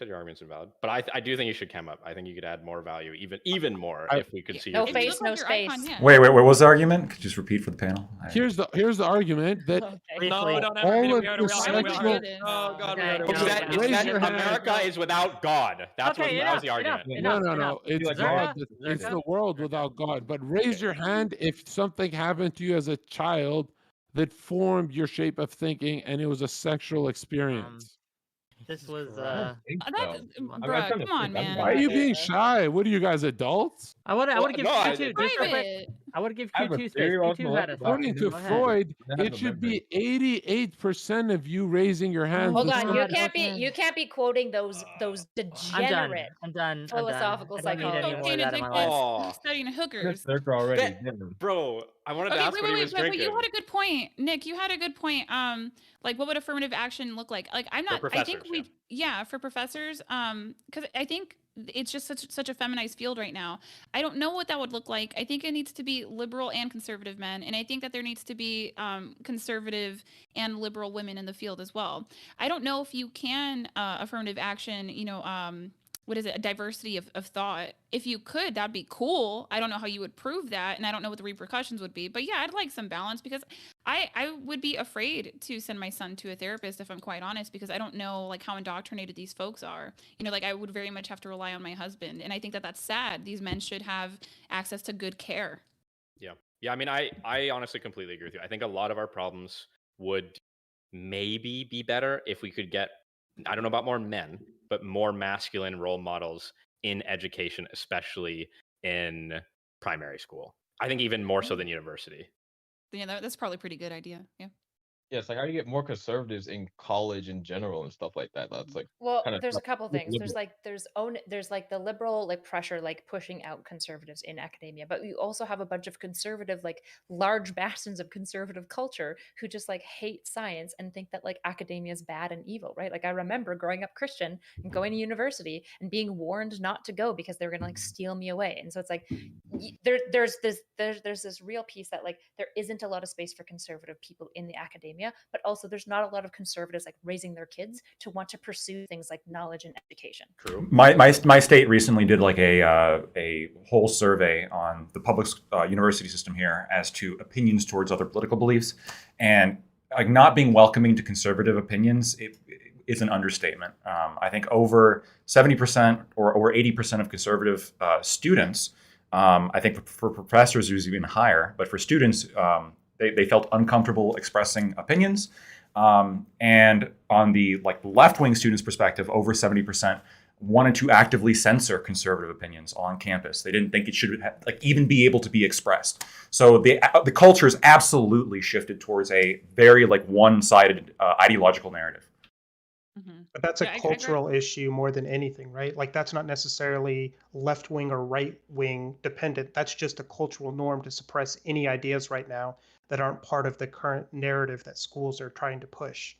your argument's invalid. But I do think you should cam up. I think you could add more value, even more, if we could see No your face, face. no space. Wait, what was the argument? Could you just repeat for the panel? Here's the argument that No, don't all of your sexual. Oh God, It's that Raise your hand. America is without God. That was the argument. No. It's God. It's the world without God. But raise your hand if something happened to you as a child that formed your shape of thinking and it was a sexual experience. This was bruh, come on, man. Why are you being shy? What are you guys, adults? I want to give Q2 just real quick. Private. I want to give I have a Q2 space. theory on Q2 had a According to Go ahead. Freud, I have it a should be 88% of you raising your hands. Hold The on, same- you can't be quoting those degenerate I'm done. philosophical I don't need any psychologists. more of that in my Addicted, life. studying hookers. Circle already. Bro, I wanted to Okay, ask what he was but drinking. you had a good point, Nick. You had a good point. Like, what would affirmative action look like? Like, I'm not. I think professors, for professors. Because I think it's just such a feminized field right now. I don't know what that would look like. I think it needs to be liberal and conservative men, and I think that there needs to be conservative and liberal women in the field as well. I don't know if you can affirmative action. What is it? A diversity of thought. If you could, that'd be cool. I don't know how you would prove that, and I don't know what the repercussions would be. But yeah, I'd like some balance because I would be afraid to send my son to a therapist if I'm quite honest, because I don't know like how indoctrinated these folks are. Like I would very much have to rely on my husband, and I think that that's sad. These men should have access to good care. Yeah. I mean, I honestly completely agree with you. I think a lot of our problems would maybe be better if we could get, I don't know about more men, but more masculine role models in education, especially in primary school. I think even more so than university. Yeah, that's probably a pretty good idea. Yeah. Yeah, it's like how do you get more conservatives in college in general and stuff like that? That's like Well, kinda there's a tough. couple things. There's Liberal. there's like the liberal like pressure like pushing out conservatives in academia, but you also have a bunch of conservative like large bastions of conservative culture who just like hate science and think that like academia is bad and evil, right? Like I remember growing up Christian and going to university and being warned not to go because they were going to like steal me away. And so it's like there's this real piece that like there isn't a lot of space for conservative people in the academia, but also there's not a lot of conservatives like raising their kids to want to pursue things like knowledge and education. True. My state recently did like a whole survey on the public university system here as to opinions towards other political beliefs, and like not being welcoming to conservative opinions is an understatement. I think over 70% or over 80% of conservative students I think for professors it was even higher, but for students, they felt uncomfortable expressing opinions. And on the left-wing students' perspective, over 70% wanted to actively censor conservative opinions on campus. They didn't think it should even be able to be expressed. So the culture has absolutely shifted towards a very one-sided ideological narrative. But that's a Yeah, I agree. cultural issue more than anything, right? Like that's not necessarily left wing or right wing dependent. That's just a cultural norm to suppress any ideas right now that aren't part of the current narrative that schools are trying to push.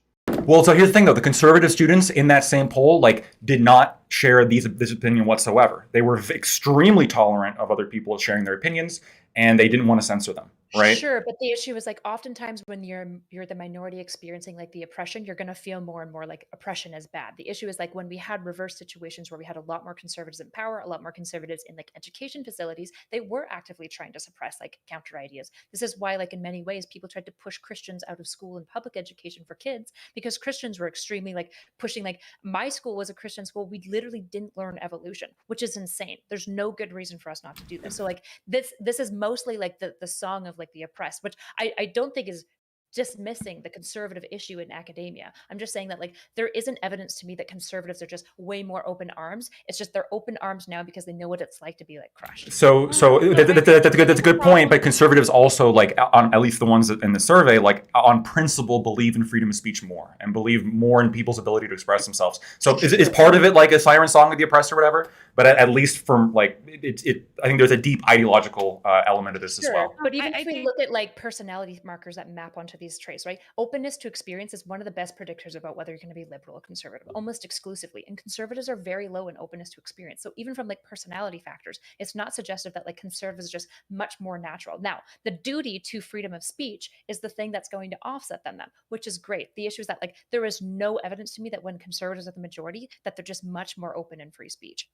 Well, so here's the thing, though. The conservative students in that same poll did not share this opinion whatsoever. They were extremely tolerant of other people sharing their opinions, and they didn't want to censor them, right? Sure, but the issue is like oftentimes when you're the minority experiencing like the oppression, you're going to feel more and more like oppression is bad. The issue is like when we had reverse situations where we had a lot more conservatives in power, a lot more conservatives in like education facilities, they were actively trying to suppress like counter ideas. This is why like in many ways people tried to push Christians out of school and public education for kids because Christians were extremely like pushing like my school was a Christian school. We literally didn't learn evolution, which is insane. There's no good reason for us not to do this. So like this is mostly like the song of like the oppressed, which I don't think is dismissing the conservative issue in academia. I'm just saying that like there isn't evidence to me that conservatives are just way more open arms. It's just they're open arms now because they know what it's like to be like crushed. So that's a good point. But conservatives also on at least the ones in the survey on principle believe in freedom of speech more and believe more in people's ability to express themselves. So is part of it like a siren song of the oppressed or whatever? But at least from I think there's a deep ideological element of this as well. But even if we look at like personality markers that map onto these traits, right? Openness to experience is one of the best predictors about whether you're going to be liberal or conservative, almost exclusively. And conservatives are very low in openness to experience. So even from like personality factors, it's not suggestive that like conservatives are just much more natural. Now, the duty to freedom of speech is the thing that's going to offset them, which is great. The issue is that like there is no evidence to me that when conservatives are the majority, that they're just much more open in free speech.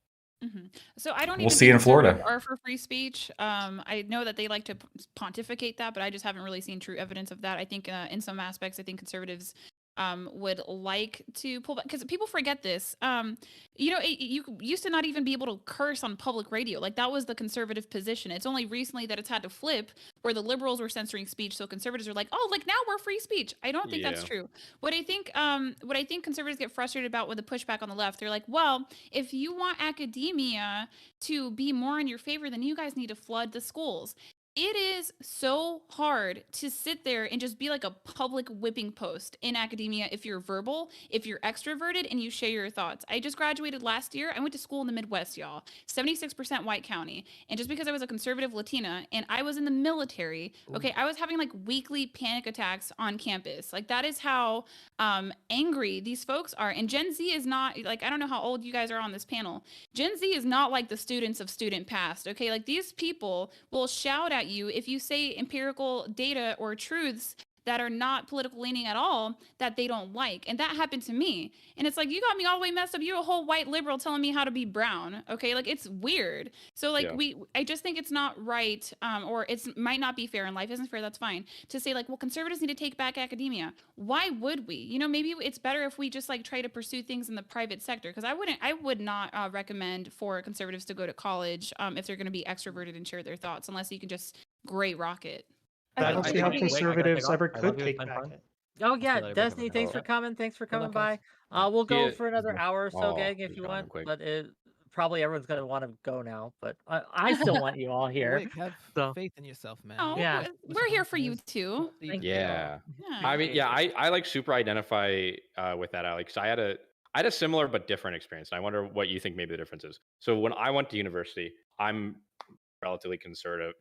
So I don't We'll even see think in Florida. conservatives are for free speech. I know that they like to pontificate that, but I just haven't really seen true evidence of that. I think in some aspects, I think conservatives would like to pull back because people forget this. You used to not even be able to curse on public radio. Like that was the conservative position. It's only recently that it's had to flip where the liberals were censoring speech. So conservatives are like, oh, like now we're free speech. I don't think that's true. What I think conservatives get frustrated about with the pushback on the left, they're like, well, if you want academia to be more in your favor, then you guys need to flood the schools. It is so hard to sit there and just be like a public whipping post in academia if you're verbal, if you're extroverted, and you share your thoughts. I just graduated last year. I went to school in the Midwest, y'all. 76% white county. And just because I was a conservative Latina and I was in the military, okay, I was having like weekly panic attacks on campus. Like that is how angry these folks are. And Gen Z is not, like, I don't know how old you guys are on this panel. Gen Z is not like the students of student past, okay? Like these people will shout at you if you say empirical data or truths that are not political leaning at all that they don't like. And that happened to me. And it's like, you got me all the way messed up. You're a whole white liberal telling me how to be brown. Okay. Like it's weird. So like I just think it's not right. Or it's might not be fair and life isn't fair. That's fine to say like, well, conservatives need to take back academia. Why would we? You know, maybe it's better if we just like try to pursue things in the private sector. Cause I would not recommend for conservatives to go to college if they're going to be extroverted and share their thoughts, unless you can just gray rocket. I don't see how conservatives ever could take back it. Oh yeah, Destiny, thanks for coming. Thanks for coming by. We'll go for another hour or so, gang, if you want. But probably everyone's gonna want to go now. But I still want you all here. Have faith in yourself, man. Oh, yeah, we're here for you too. Yeah. I mean, yeah, I like super identify with that, Alex. I had a similar but different experience. And I wonder what you think maybe the difference is. So when I went to university, I'm relatively conservative,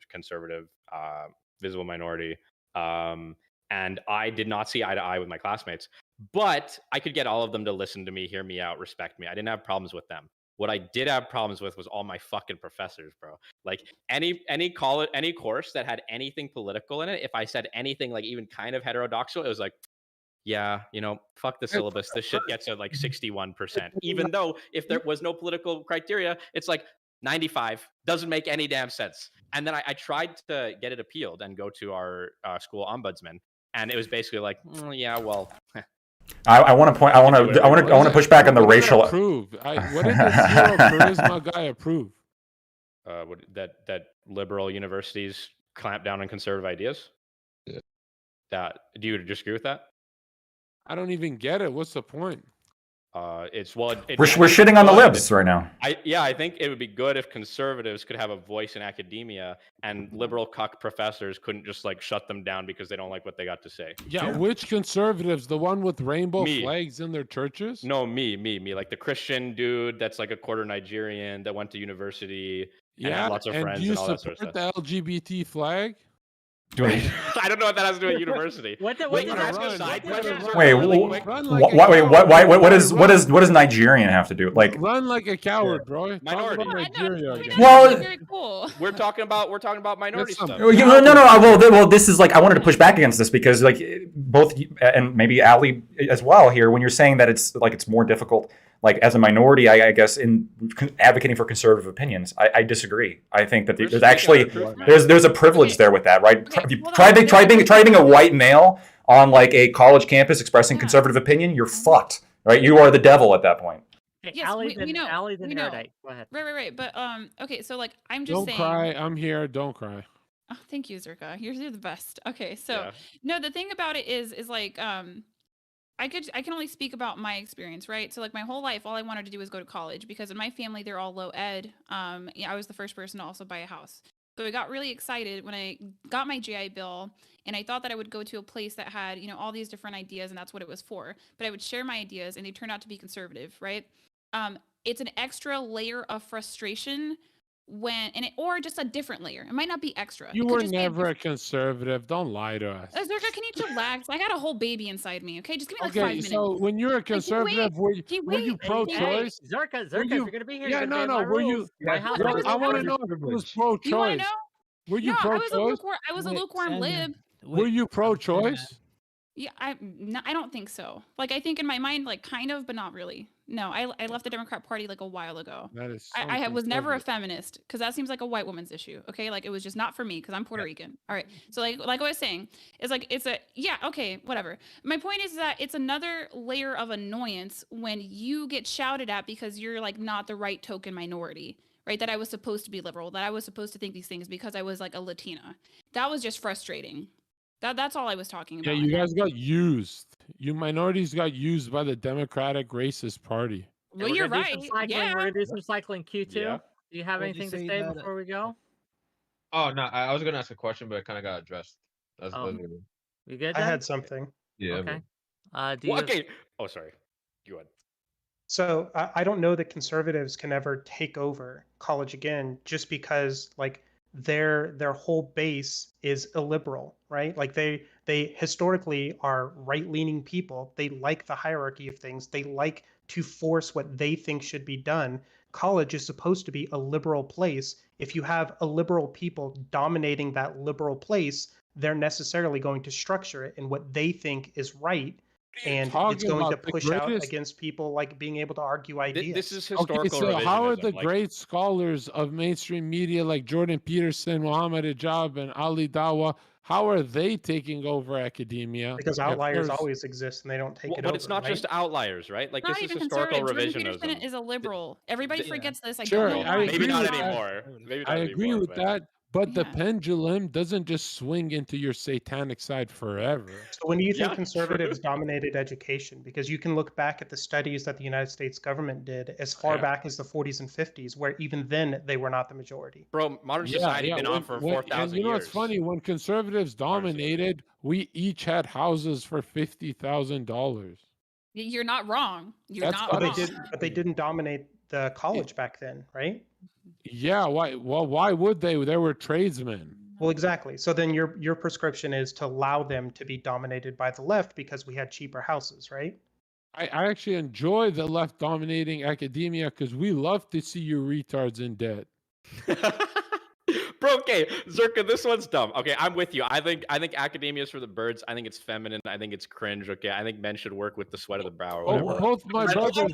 visible minority. And I did not see eye to eye with my classmates, but I could get all of them to listen to me, hear me out, respect me. I didn't have problems with them. What I did have problems with was all my fucking professors, bro. Like any course that had anything political in it, if I said anything like even kind of heterodox, it was like, yeah, you know, fuck the syllabus. This shit gets at like 61%. Even though if there was no political criteria, it's like 95. Doesn't make any damn sense. And then I tried to get it appealed and go to our school ombudsman, and it was basically like, yeah, well. I want to push back on the racial. Approve. What did the zero charisma guy approve? that liberal universities clamp down on conservative ideas. Yeah. Do you disagree with that? I don't even get it. What's the point? It's well, We're shitting on the libs right now. I think it would be good if conservatives could have a voice in academia, and liberal cuck professors couldn't just like shut them down because they don't like what they got to say. Yeah, which conservatives? The one with rainbow flags in their churches? No, me, like the Christian dude that's like a quarter Nigerian that went to university and had lots of friends do you and all that support sort of stuff. the LGBT flag? I don't know what that has to do with university. What does Wait, that ask a side question? Wait, what does Nigerian have to do? Like, Run like a coward, bro. Minority. Nigeria again. Well, Very cool. We're talking about minority stuff. well, this is like, I wanted to push back against this because like both, and maybe Ali as well here, when you're saying that it's like it's more difficult, like as a minority, I guess in advocating for conservative opinions, I disagree. I think that there's actually there's a privilege there with that, right? Try being a white male on like a college campus expressing conservative opinion, you're fucked, right? You are the devil at that point. Yes, we know. Allie's we an know. erudite. Go ahead. Right. But okay, so like I'm just Don't saying. cry. I'm here. Don't cry. Oh, thank you, Zerka. You're the best. Okay, so no, the thing about it is like I can only speak about my experience, right? So like my whole life, all I wanted to do was go to college because in my family they're all low ed. Yeah, I was the first person to also buy a house. So I got really excited when I got my GI Bill, and I thought that I would go to a place that had all these different ideas, and that's what it was for. But I would share my ideas, and they turned out to be conservative, right? It's an extra layer of frustration or just a different layer. It might not be extra. You It could were just be a never a conservative. Don't lie to us. Zerka, can you relax? I got a whole baby inside me. Okay, just give me like 5 Okay, minutes. so when you're a conservative, were you pro-choice? Zerka, if you're gonna be here, Yeah, you're gonna no. obey my Were you? rules. My house. I want to know if it was pro-choice. You want to know? Were you No, pro-choice? I was a lukewarm lib. Were you pro-choice? Yeah, I don't think so. Like, I think in my mind, like, kind of, but not really. No, I left the Democrat Party like a while ago. That is. I was never a feminist because that seems like a white woman's issue. Okay, like it was just not for me because I'm Puerto Rican. All right, so like I was saying, it's like okay, whatever. My point is that it's another layer of annoyance when you get shouted at because you're like not the right token minority, right? That I was supposed to be liberal, that I was supposed to think these things because I was like a Latina. That was just frustrating. That's all I was talking about. Yeah, you guys got used. You minorities got used by the Democratic Racist Party. Well, you're right. Yeah. We're gonna do some cycling Q2. Yeah. Do you have What'd you anything to say say that, before we go? Oh no, I was gonna ask a question, but it kind of got addressed. That's good. You good? I Dan? had something. Yeah. Okay. Do Well, you? okay. Oh, sorry. Go ahead. So I don't know that conservatives can ever take over college again just because like their whole base is illiberal, right? Like they historically are right-leaning people. They like the hierarchy of things. They like to force what they think should be done. College is supposed to be a liberal place. If you have illiberal people dominating that liberal place, they're necessarily going to structure it in what they think is right. And it's talking going to about? The push out greatest- against people like being able to argue ideas. This is Okay, historical so how are revisionism, the like- great scholars of mainstream media like Jordan Peterson, Mohammed Hijab, and Ali Dawa, how are they taking over academia? Because If outliers there's- always exist and they don't take Well, it but over. it's not right? just outliers, right? Like Not this is even historical conservative. Jordan Peterson revisionism. is a liberal. Everybody forgets this. I Sure, don't know I why. Maybe agree not with that. anymore. Maybe not I agree anymore, with but- that, but the pendulum doesn't just swing into your satanic side forever. So when do you think Yeah, conservatives dominated education? Because you can look back at the studies that the United States government did as far Yeah. back as the 40s and 50s, where even then they were not the majority. Bro, modern society been on for 4,000 and you know years. what's funny? When conservatives dominated, we each had houses for $50,000. You're not wrong. You're That's not But wrong. they didn't dominate the college back then, right? Yeah, why? Well, why would they? They were tradesmen. Well, exactly. So then your prescription is to allow them to be dominated by the left because we had cheaper houses, right? I actually enjoy the left dominating academia because we love to see you retards in debt. Bro, okay, Zerka, this one's dumb. Okay, I'm with you. I think academia is for the birds. I think it's feminine. I think it's cringe. Okay, I think men should work with the sweat of the brow or whatever. Both my brothers.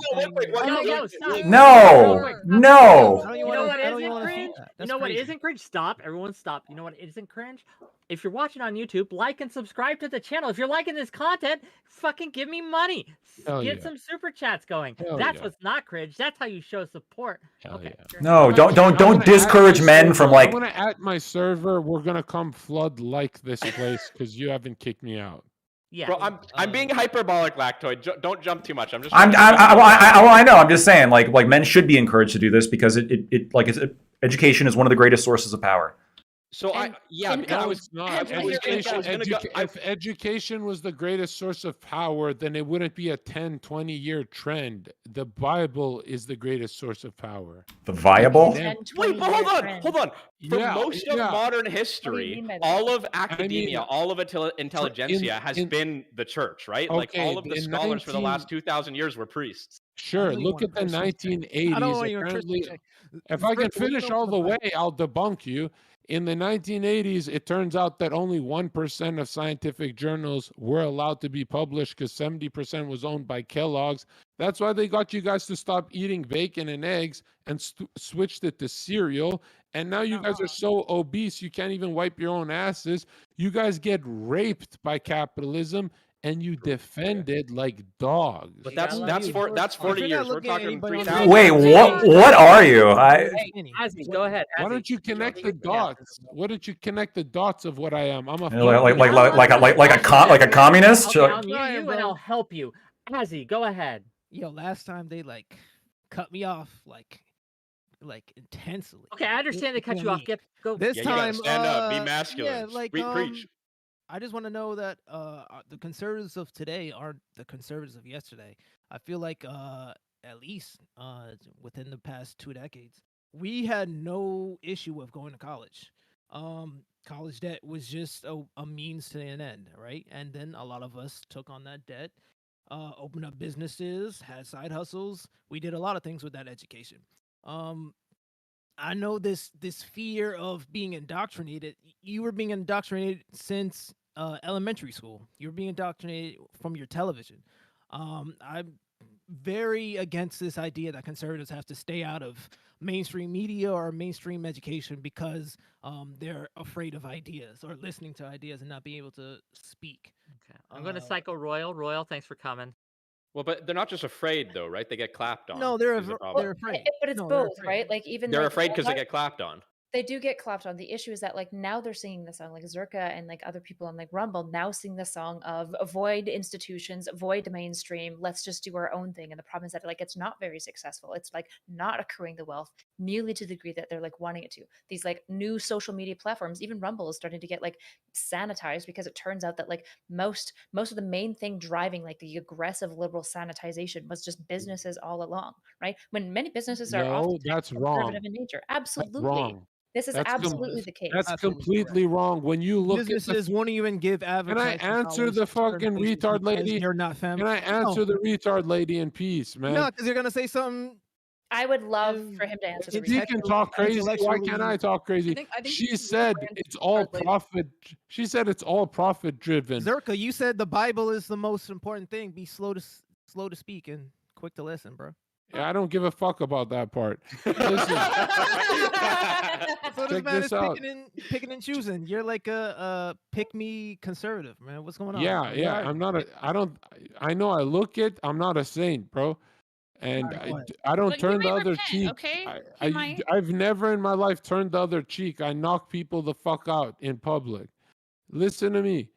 No, no. You know what isn't cringe? You know what isn't cringe? Stop. Everyone stop. You know what isn't cringe? if you're watching on YouTube, like and subscribe to the channel. If you're liking this content, fucking give me money. Hell Get yeah. some super chats going. Hell That's yeah. what's not cringe. That's how you show support. Hell Okay. yeah. No, I'm don't gonna discourage add my men from server. like. I'm gonna add my server. We're gonna come flood like this place because you haven't kicked me out. Yeah. Bro, I'm being hyperbolic, Lactoid. Don't jump too much. I'm just. I know. I'm just saying, like men should be encouraged to do this because education is one of the greatest sources of power. So No, it's not. If education was the greatest source of power, then it wouldn't be a 10, 20-year trend. The Bible is the greatest source of power. The Bible? Wait, but hold on. For most of modern history, all of academia, all of intelligentsia has been the church, right? Like all of the scholars for the last 2,000 years were priests. Sure, look at the 1980s. Apparently, if I can finish all the way, I'll debunk you. In the 1980s, it turns out that only 1% of scientific journals were allowed to be published because 70% was owned by Kellogg's. That's why they got you guys to stop eating bacon and eggs and switched it to cereal. And now you guys are so obese, you can't even wipe your own asses. You guys get raped by capitalism and you defend it like dogs. But that's 40 years. We're talking 3,000. Wait, what are you? Ozzy, go ahead. Why don't you connect the dots? Why don't you connect the dots of what I am? I'm a like a communist. I'll mute you and I'll help you. Ozzy, go ahead. Yo, last time they like cut me off like intensely. Okay, I understand they cut you off. Go. This Yeah, time, you gotta stand up, be masculine. Yeah, like Preach. I just want to know that the conservatives of today aren't the conservatives of yesterday. I feel like at least within the past 2 decades, we had no issue with going to college. College debt was just a means to an end, right? And then a lot of us took on that debt, opened up businesses, had side hustles. We did a lot of things with that education. I know this fear of being indoctrinated. You were being indoctrinated since elementary school. You're being indoctrinated from your television. I'm very against this idea that conservatives have to stay out of mainstream media or mainstream education because they're afraid of ideas or listening to ideas and not being able to speak. Okay. I'm going to Psycho Royal. Royal, thanks for coming. Well, but they're not just afraid though, right? They get clapped on. No, they're afraid. But it's both, right? Like even They're like, afraid because they Walmart- get clapped on. They do get clapped on. The issue is that like now they're singing the song, like Zerka and like other people on like Rumble now sing the song of avoid institutions, avoid mainstream. Let's just do our own thing. And the problem is that like it's not very successful. It's like not accruing the wealth nearly to the degree that they're like wanting it to. These like new social media platforms, even Rumble is starting to get like sanitized because it turns out that like most of the main thing driving like the aggressive liberal sanitization was just businesses all along, right? When many businesses are No, often that's conservative wrong. in nature. That's Absolutely. wrong. This is absolutely the case. That's completely wrong. When you look Businesses at won't even give can I advertising answer dollars the to certain fucking places retard because lady? You're not fam. Can I answer the retard lady in peace, man? No, because you're gonna say something. I would love for him to answer the If he can talk crazy, why can't I talk crazy? I think She said it's all profit. She said it's all profit driven. Zerka, you said the Bible is the most important thing. Be slow to speak and quick to listen, bro. Yeah, I don't give a fuck about that part. Listen, So this check man this is out. picking and choosing. You're like a pick me conservative, man. What's going on? Yeah, Like, yeah. why- I'm not a. I don't. I know I look it. I'm not a saint, bro. And I don't But you turn the may other repent, cheek. okay? I, You might. I've never in my life turned the other cheek. I knock people the fuck out in public. Listen to me.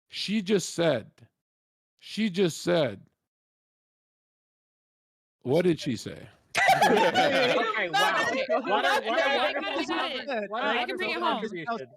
She just said. What did she say? Okay, wow. What a I can bring it home.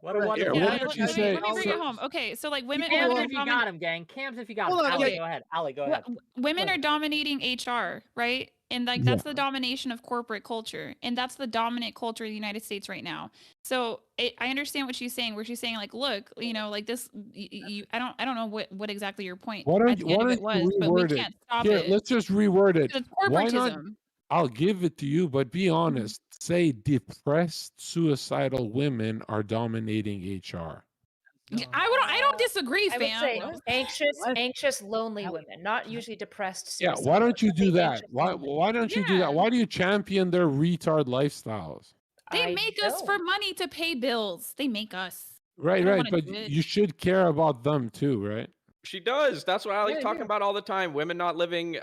What a wonderful Yeah, what Yeah, did she let say? me bring it home. Okay, so like women, Cams women if you got him, gang. Cams if you got him. Hold on, Ali, yeah. go ahead. Ali, go ahead. women are dominating HR, right? And like that's the domination of corporate culture, and that's the dominant culture of the United States right now. So I understand what she's saying, where she's saying like, look, you know, like this. I don't know what exactly your point Why at don't the why end of don't it was, you but we reword it? can't stop Here, it. let's just reword it. It's Why not? corporatism. I'll give it to you, but be honest. Say depressed, suicidal women are dominating HR. I don't disagree, I would fam. say anxious, lonely women, not usually depressed. Yeah, why don't you do that? anxious, Why don't you do that? Why do you champion their retard lifestyles? They make us for money to pay bills. They make us. Right, don't right. wanna But do it. you should care about them too, right? She does. That's what Allie's Yeah, talking yeah. about all the time. Women not living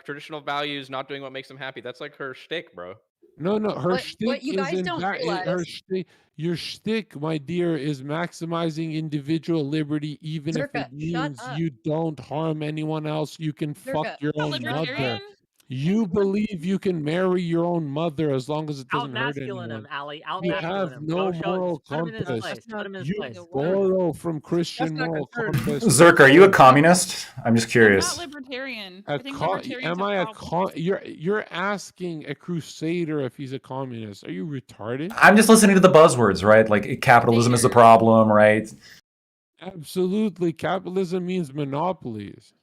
traditional values, not doing what makes them happy. That's like her shtick, bro. No, no, her What shtick you guys isn't don't that. Her realize, shtick, your shtick, my dear, is maximizing individual liberty, even if Zerka, it shut means up. you don't harm anyone else. You can fuck Zerka, your A own shut up. mother. libertarian? You believe you can marry your own mother as long as it Out doesn't hurt masculine him, anyone. Allie. Out You Hey, masculine have him. no Go show. moral Put him in his compass. place. That's not Put him in his You place. The conservative. word. borrow from Christian That's not moral conservative. compass. Zerk, are you a Oh, communist? I'm just I'm not curious. libertarian. a I think co- libertarians am have I a problems. you're asking a crusader if he's a communist. Are you retarded? I'm just listening to the buzzwords, right? Like capitalism is the Crusader. problem, right? Absolutely. Capitalism means monopolies.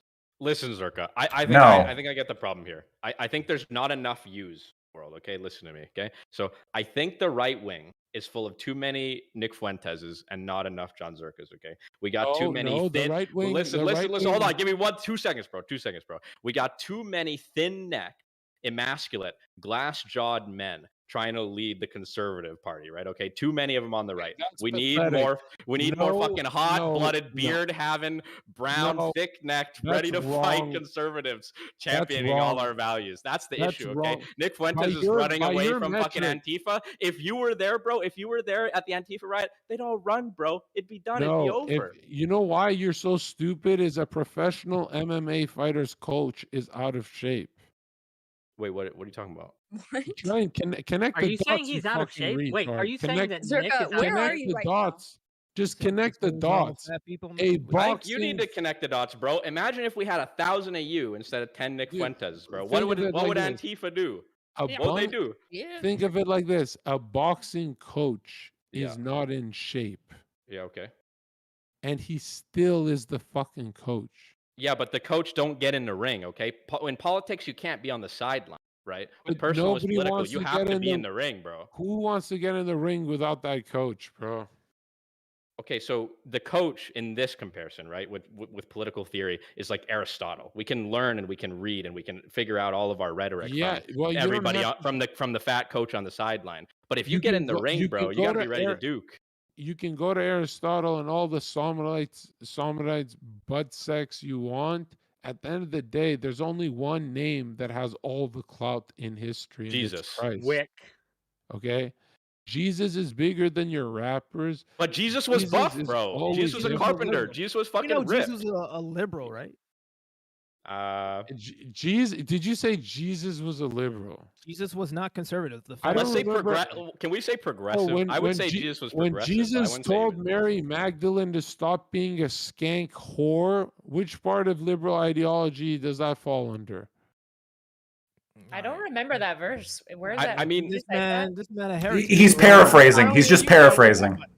Listen, Zerka, I No. think I get the problem here. I think there's not enough use in the world. Okay, listen to me. Okay, so I think the right wing is full of too many Nick Fuenteses and not enough John Zerkas. Okay, we got too No, many no, thin. Well, listen. Hold on, give me 2 seconds, bro. 2 seconds, bro. We got too many thin-necked, immaculate, glass-jawed men trying to lead the conservative party, right? Okay, too many of them on the right. That's We need pathetic. more. We need more No, fucking hot-blooded, no, beard-having, brown, no. thick-necked, ready That's to fight wrong. conservatives That's championing all wrong. our values. That's the That's issue, okay? wrong. Nick By Fuentes is your running by away your from fucking metric, Antifa. If you were there, bro, if you were there at the Antifa riot, they'd all run, bro. It'd be done. It'd be no. If over. you know why you're so stupid, is a professional MMA fighter's coach is out of shape. Wait, what are you talking about? What? Try and connect Are the you saying dots, you he's out of fucking shape? Wait, are retard. you saying Connect that Nick is Zerka, out of where are connect shape? you the right now? dots. Just connect the What's wrong with dots. fat people? A I think you boxing need to connect the dots, bro. Imagine if we had 1,000 of you instead of 10 Nick Dude, Fuentes, bro. think of it What like would this. Antifa do? A Yeah, What would they bunk, do? yeah. think of it like this. A boxing coach Yeah. is not in shape, Yeah, okay. and he still is the fucking coach. Yeah, but the coach don't get in the ring, okay? In politics, you can't be on the sideline, right? With But personal is nobody political. wants You to have get to in be in the. the ring, bro. Who wants to get in the ring without that coach, bro? Okay, so the coach in this comparison, right, with political theory is like Aristotle. We can learn and we can read and we can figure out all of our rhetoric Yeah, from well, you don't everybody have. from the fat coach on the sideline. But if you You get can in the go. ring, You bro, can you go got to be to ready to duke. You can go to Aristotle and all the Somnites butt sex you want. At the end of the day, there's only one name that has all the clout in history, and it's Jesus. Christ. Wick. Okay, Jesus is bigger than your rappers. But Jesus was Jesus buff, is bro. always Jesus was a different. carpenter. Jesus was We fucking know ripped. Jesus was a liberal, right? Jesus, did you say Jesus was a liberal? Jesus was not conservative. The I fact Let's don't say remember. Can we say Oh, progressive? I would say Jesus was when progressive, but I Jesus wouldn't say he told was Mary Magdalene to stop being a skank whore, which part of liberal ideology does that fall under? I don't remember that verse. Where is I that? mean, this Who said man, this man a heretic. He's bro. I paraphrasing. don't He's even just use that word that paraphrasing. much.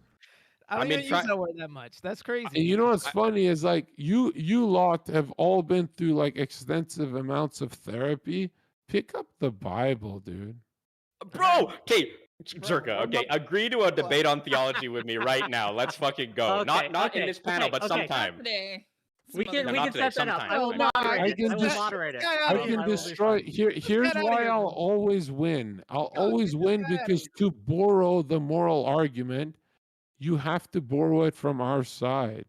I don't mean, even use that word that much. That's crazy. And you know what's funny is like you lot have all been through like extensive amounts of therapy. Pick up the Bible, dude. Bro, okay, Zerka, okay, agree to a debate on theology with me right now. Let's fucking go. Okay, Not in okay, this panel, okay, but okay. sometime. Not today. We can No, we not can today, set that up. sometime. I will moderate I it. can I will just moderate it. I can will be destroy fine. here's why I'll always win. I'll always win because to borrow the moral argument, you have to borrow it from our side.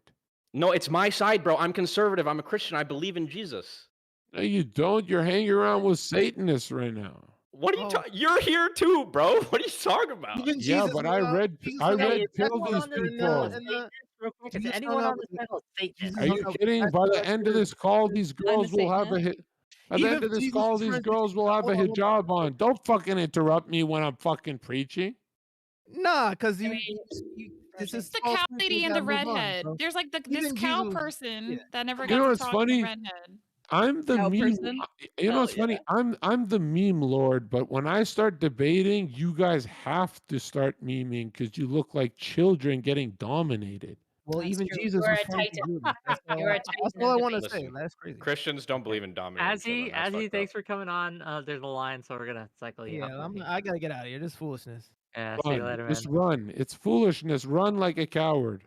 No, it's my side, bro. I'm conservative. I'm a Christian. I believe in Jesus. No, you don't. You're hanging around with Satanists right now. What are you talking? You're here too, bro. What are you talking about? Even Yeah, Jesus but was, I read Hey, is pill anyone these on this panel a people. Satanist? Real quick, is Jesus anyone hung on out this with panel a Satanist? Are you kidding? By the end of this call, these girls will have a hit. By the Even end of this Jesus call, was these friends with girls will have a hold on. hijab on. Don't fucking interrupt me when I'm fucking preaching. Nah, because you It's just the cow lady and the redhead. bro. There's like this Even cow Jesus- person that never You got know to what's talk to the funny? redhead. I'm the Cow meme. person? You know Hell what's funny? I'm the meme lord, but when I start debating, you guys have to start memeing because you look like children getting dominated. Well, That's even true. Jesus You're was a friends titan. with Judas. That's all, You're a that's titan all I of want to debate. say. Listen, That's crazy. Christians don't believe in dominating children. That's fucked up. thanks for coming on. There's a line, so we're gonna cycle you Yeah, out. I gotta get out of here. This is foolishness. Yeah, see you Run, later, man. just run. It's foolishness. Run like a coward.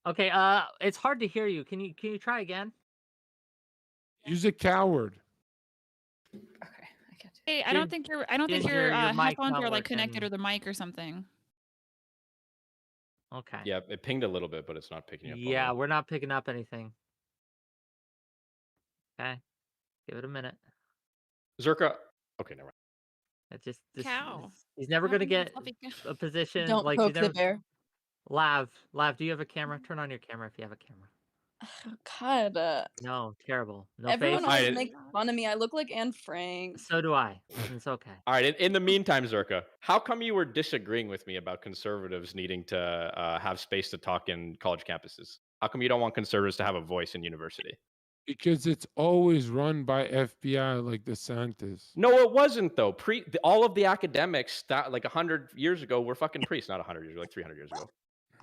Okay, it's hard to hear you. Can you try again? Use a coward. Hey, I don't think your Ginger, your mic's headphones not are like connected working. or the mic or something. Okay. Yeah, it pinged a little bit, but it's not picking up. Yeah, we're not picking up anything. Okay. Give it a minute. Zerka. Okay, never mind. It just Cow. he's never What gonna happened to the get fluffy cow? a position Don't like poke she's the never. bear. Lav, do you have a camera? Turn on your camera if you have a camera. God, No, terrible. No everyone face. always makes fun of me. I look like Anne Frank. So do I. It's okay. All right. In the meantime, Zerka, how come you were disagreeing with me about conservatives needing to have space to talk in college campuses? How come you don't want conservatives to have a voice in university? Because it's always run by FBI like DeSantis. No, it wasn't though. All of the academics that like 100 years ago were fucking priests. Not 100 years ago, like 300 years ago.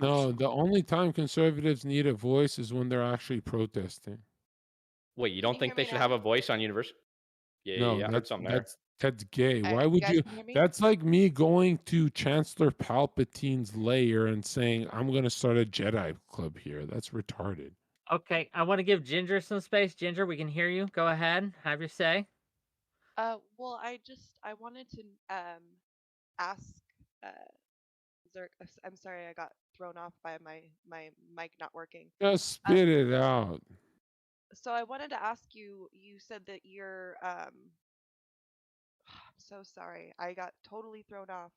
No, the only time conservatives need a voice is when they're actually protesting. Wait, you don't think they should have a voice on university? No, Yeah, I heard something there. that's gay. Alright, Why you would guys you? can hear me? That's like me going to Chancellor Palpatine's lair and saying, "I'm going to start a Jedi club here." That's retarded. Okay, I want to give Ginger some space. Ginger, we can hear you. Go ahead. Have your say. Well, I wanted to ask Zerk. I'm sorry, I got thrown off by my mic not working. Just spit it out. So I wanted to ask you. You said that you're I'm so sorry. I got totally thrown off.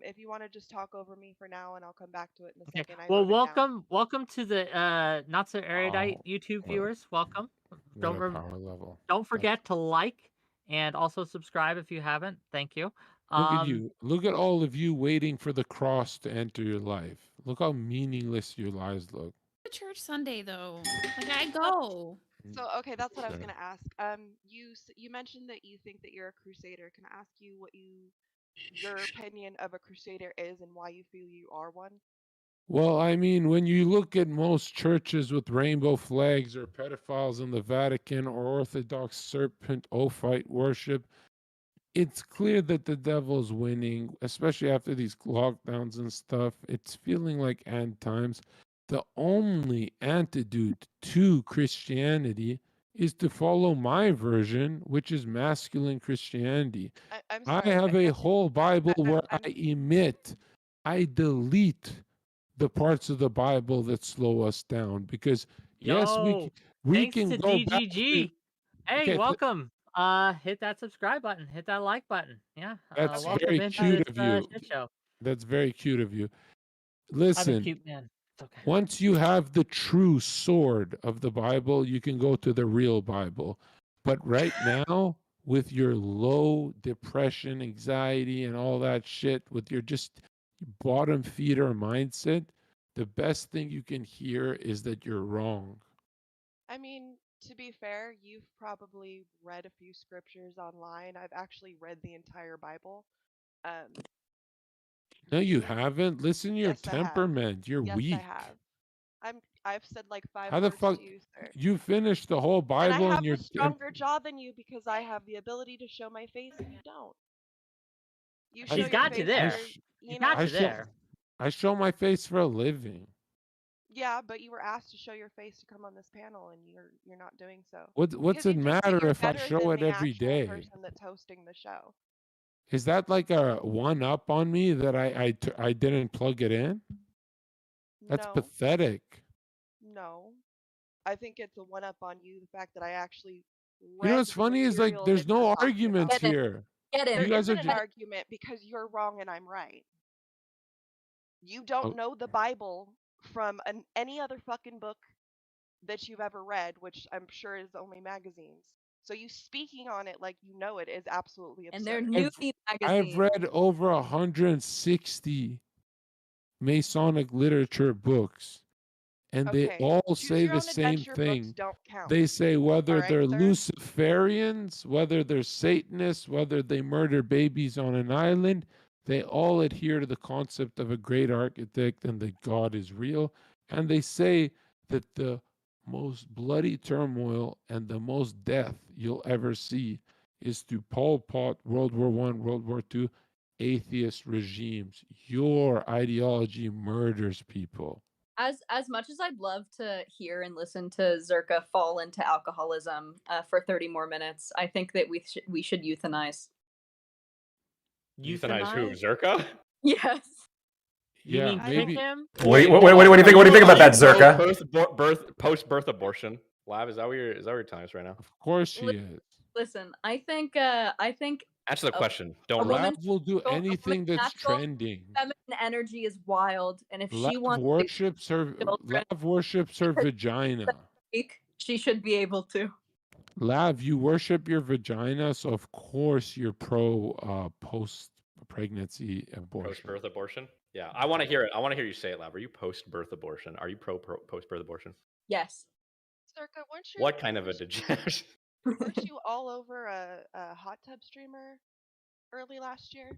If you want to just talk over me for now, and I'll come back to it in a Okay. second. I Well, wrote it down. welcome to the not so erudite YouTube viewers. Welcome. What a power level. Don't forget to like and also subscribe if you haven't. Thank you. Look at you. Look at all of you waiting for the cross to enter your life. Look how meaningless your lives look. The church Sunday though. Like I go. So okay, that's what I was Sure. gonna ask. You mentioned that you think that you're a crusader. Can I ask you what your opinion of a crusader is and why you feel you are one? Well, I mean, when you look at most churches with rainbow flags or pedophiles in the Vatican or Orthodox serpent ophite worship, it's clear that the devil's winning, especially after these lockdowns and stuff. It's feeling like end times. The only antidote to Christianity is to follow my version, which is masculine Christianity. I'm I sorry. have a whole Bible where I delete the parts of the Bible that slow us down because yes, Yo, we thanks can to go back to DGG. Hey, okay, welcome. Hit that subscribe button. Hit that like button. Yeah. that's Welcome very into cute this of you. shit show. That's very cute of you. I'm a Listen, cute man. It's okay. once you have the true sword of the Bible, you can go to the real Bible. But right now, with your low depression, anxiety, and all that shit, with your just bottom feeder mindset, the best thing you can hear is that you're wrong. I mean, to be fair, you've probably read a few scriptures online. I've actually read the entire Bible. No, you haven't. Listen to your Yes, I have. temperament. You're Yes, weak. I have. I've said like 5 How the words fuck to you, sir. you finished the whole And I Bible have and you're a stronger jaw than you because I have the ability to show my face and you don't. You show He's your got you face there. for, He you got know. you there. I show my face for a living. Yeah, but you were asked to show your face to come on this panel and you're not doing so. What's Because it you think that matter you're if I better show than it the every actual day? person that's hosting the show. Is that like a one up on me that I didn't plug it in? That's No. pathetic. No. I think it's a one up on you, the fact that I actually You know read what's the funny is like material there's that you're no talking arguments about. here. Get There You guys are isn't an just argument because you're wrong and I'm right. You don't oh, know the Bible from any other fucking book that you've ever read, which I'm sure is only magazines. So you speaking on it like you know it is absolutely And they're absurd. newbie I've magazines. read over 160 Masonic literature books, and they Okay, all choose say your the own same adventure books thing. don't count. They say whether All right, they're sir? Luciferians, whether they're Satanists, whether they murder babies on an island, they all adhere to the concept of a great architect and that God is real. And they say that the most bloody turmoil and the most death you'll ever see is through Pol Pot, World War I, World War II, atheist regimes. Your ideology murders people. As much as I'd love to hear and listen to Zerka fall into alcoholism for 30 more minutes, I think that we should euthanize. Euthanize who? Zerka? Yes. You Yeah, mean kick maybe. him? What do Or you think? What do you think about that, Zerka? Post-birth abortion. Lab, is that what you're telling us right now? Of course she Li- is. Listen, I think Answer the question. Don't a run. woman's Lab will do a woman's anything that's natural trending. feminine energy is wild, and if she Lab wants to worships her. children Lab worships her vagina. speak, she should be able to. Lav, you worship your vagina, so of course you're pro post pregnancy abortion. Post-birth abortion? Yeah, I want to hear it. I want to hear you say it, Lab. Are you post-birth abortion? Are you pro post-birth abortion? Yes. Circa, What kind of a degenerate? weren't you all over a hot tub streamer early last year?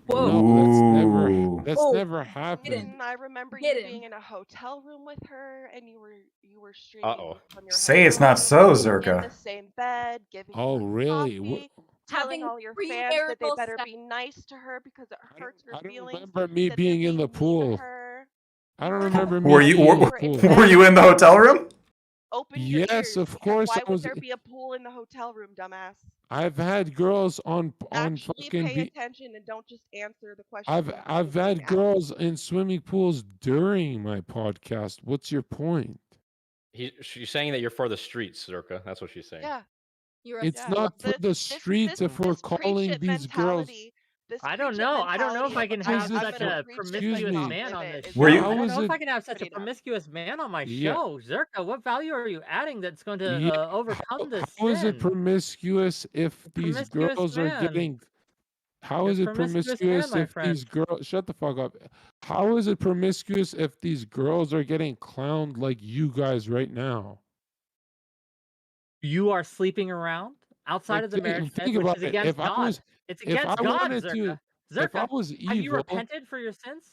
No, that's never happened. I remember Get you him. being in a hotel room with her, and you were streaming Uh-oh. from your Say it's hotel not so, room, Zerka. in the same bed, giving Oh, her really? coffee, telling Having all your fans that they premarital better sex. be nice to her because it hurts her feelings. Remember me that being they're in the being mean to pool. her. I don't remember me Were being you in the pool. were you in the hotel room? Open your Yes, ears, of because course why I would was. there be a pool in the hotel room, dumbass? I've had girls on Actually fucking. pay attention and don't just answer the question. I've had girls in swimming pools during my podcast. What's your point? She's saying that you're for the streets, Zerka. That's what she's saying. Yeah. It's not for the streets if we're calling these girls. I don't know. I don't know if I can have such a promiscuous me. man on this show. Were you- I don't How know is if I it- can have such a promiscuous man on my Yeah. show. Zerka, what value are you adding that's going to Yeah, overcome this How is it sin? promiscuous if these promiscuous girls are man. getting? How is You're it promiscuous promiscuous man, my if friend. these girls? Shut the fuck up. How is it promiscuous if these girls are getting clowned like you guys right now? You are sleeping around outside of the marriage bed, think which about is it. against If I God. was, It's if against I God, wanted Zerka. to, Zerka, if I was have you evil, repented for your sins?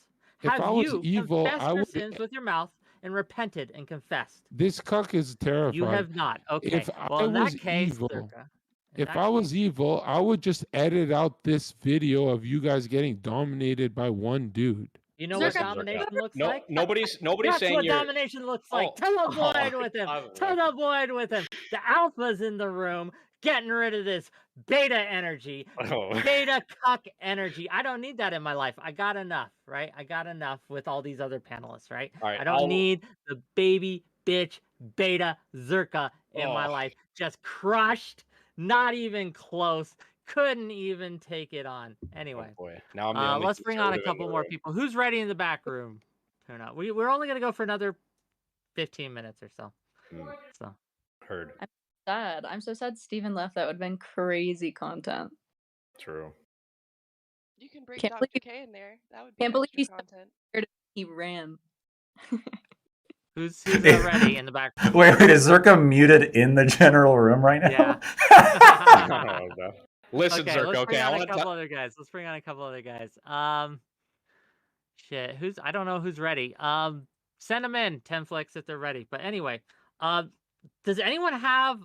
if Have I was you evil, confessed I your would. sins with your mouth and repented and confessed? This cuck is terrifying. You have not. Okay. If Well, I in was that case, evil, Zerka, if I was evil, I would just edit out this video of you guys getting dominated by one dude. you know what Listen, Zerka, domination looks no, like? nobody's That's saying what you're. domination looks like. Oh, Tell the oh, void with him. God, Tell the void with him. The alpha's in the room, getting rid of this beta energy, Oh. beta cuck energy. I don't need that in my life. I got enough, right? I got enough with all these other panelists, right? All right, I don't need the baby bitch beta Zerka in my Oh. life. Just crushed, not even close. Couldn't even take it on. Anyway, boy, now I'm the only let's bring on a conservative in couple the more room. people. Who's ready in the back room? Turn up. We're only gonna go for another 15 minutes or so. So Heard. I'm sad. I'm so sad Steven left. That would have been crazy content. True. You can bring Can't Dr. believe- K in there. That would be Can't believe extra he's content. he ran. who's ready in the back room? Wait, is Zerka muted in the general room right now? Yeah. Listen, okay, Zerka. let's Okay, bring I on a want couple to. other guys. Let's bring on a couple other guys. Shit. I don't know who's ready. Send them in, Tenflix, if they're ready. But anyway, does anyone have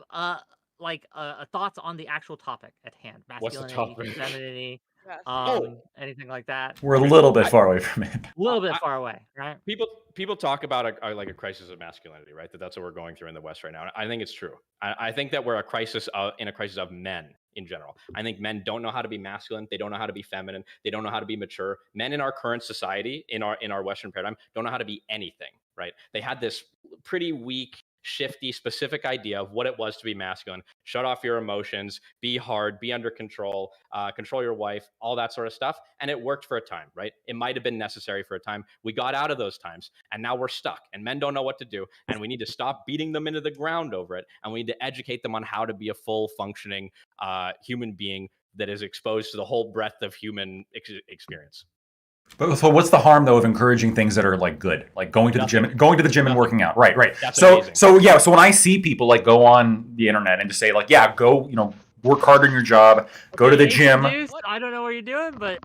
thoughts on the actual topic at hand? What's the Masculinity, topic? femininity, Yes. anything like that? We're a little bit far away from it. A little bit far away, right? People talk about a crisis of masculinity, right? That's what we're going through in the West right now. I think it's true. I think that we're in a crisis of men in general. I think men don't know how to be masculine. They don't know how to be feminine. They don't know how to be mature. Men in our current society, in our Western paradigm, don't know how to be anything, right? They had this pretty weak, shifty, specific idea of what it was to be masculine. Shut off your emotions, be hard, be under control, control your wife, all that sort of stuff. And it worked for a time, right? It might have been necessary for a time. We got out of those times and now we're stuck and men don't know what to do. And we need to stop beating them into the ground over it. And we need to educate them on how to be a full functioning human being that is exposed to the whole breadth of human experience. But so what's the harm though of encouraging things that are like good, like going to the gym and working out, right? That's So amazing. so when I see people like go on the internet and just say like, yeah, go, work hard on your job, go to the gym. I don't know what you're doing, but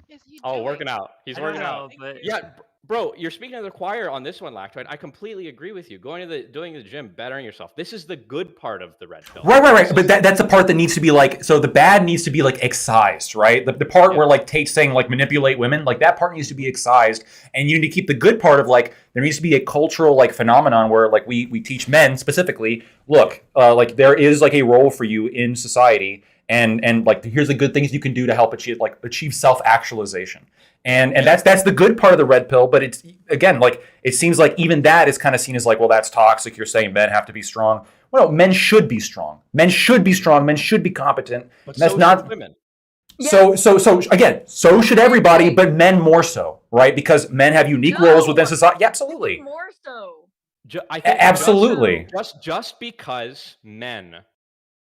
working out. He's working out. But yeah, bro, you're speaking to the choir on this one, Lactoid. I completely agree with you. Doing the gym, bettering yourself. This is the good part of the red pill. Right. But that's the part that needs to be like, so the bad needs to be like excised, right? The part where like Tate's saying like manipulate women, like that part needs to be excised. And you need to keep the good part of like, there needs to be a cultural like phenomenon where like we teach men specifically, look, like there is like a role for you in society and like here's the good things you can do to help achieve self-actualization. And that's the good part of the red pill, but it's again like it seems like even that is kind of seen as like, well, that's toxic. You're saying men have to be strong. Well, no, men should be strong. Men should be strong. Men should be competent. But that's so not should women. so again, so should everybody, but men more so, right? Because men have unique roles within society. Yeah, absolutely. More so. I think Absolutely. just because men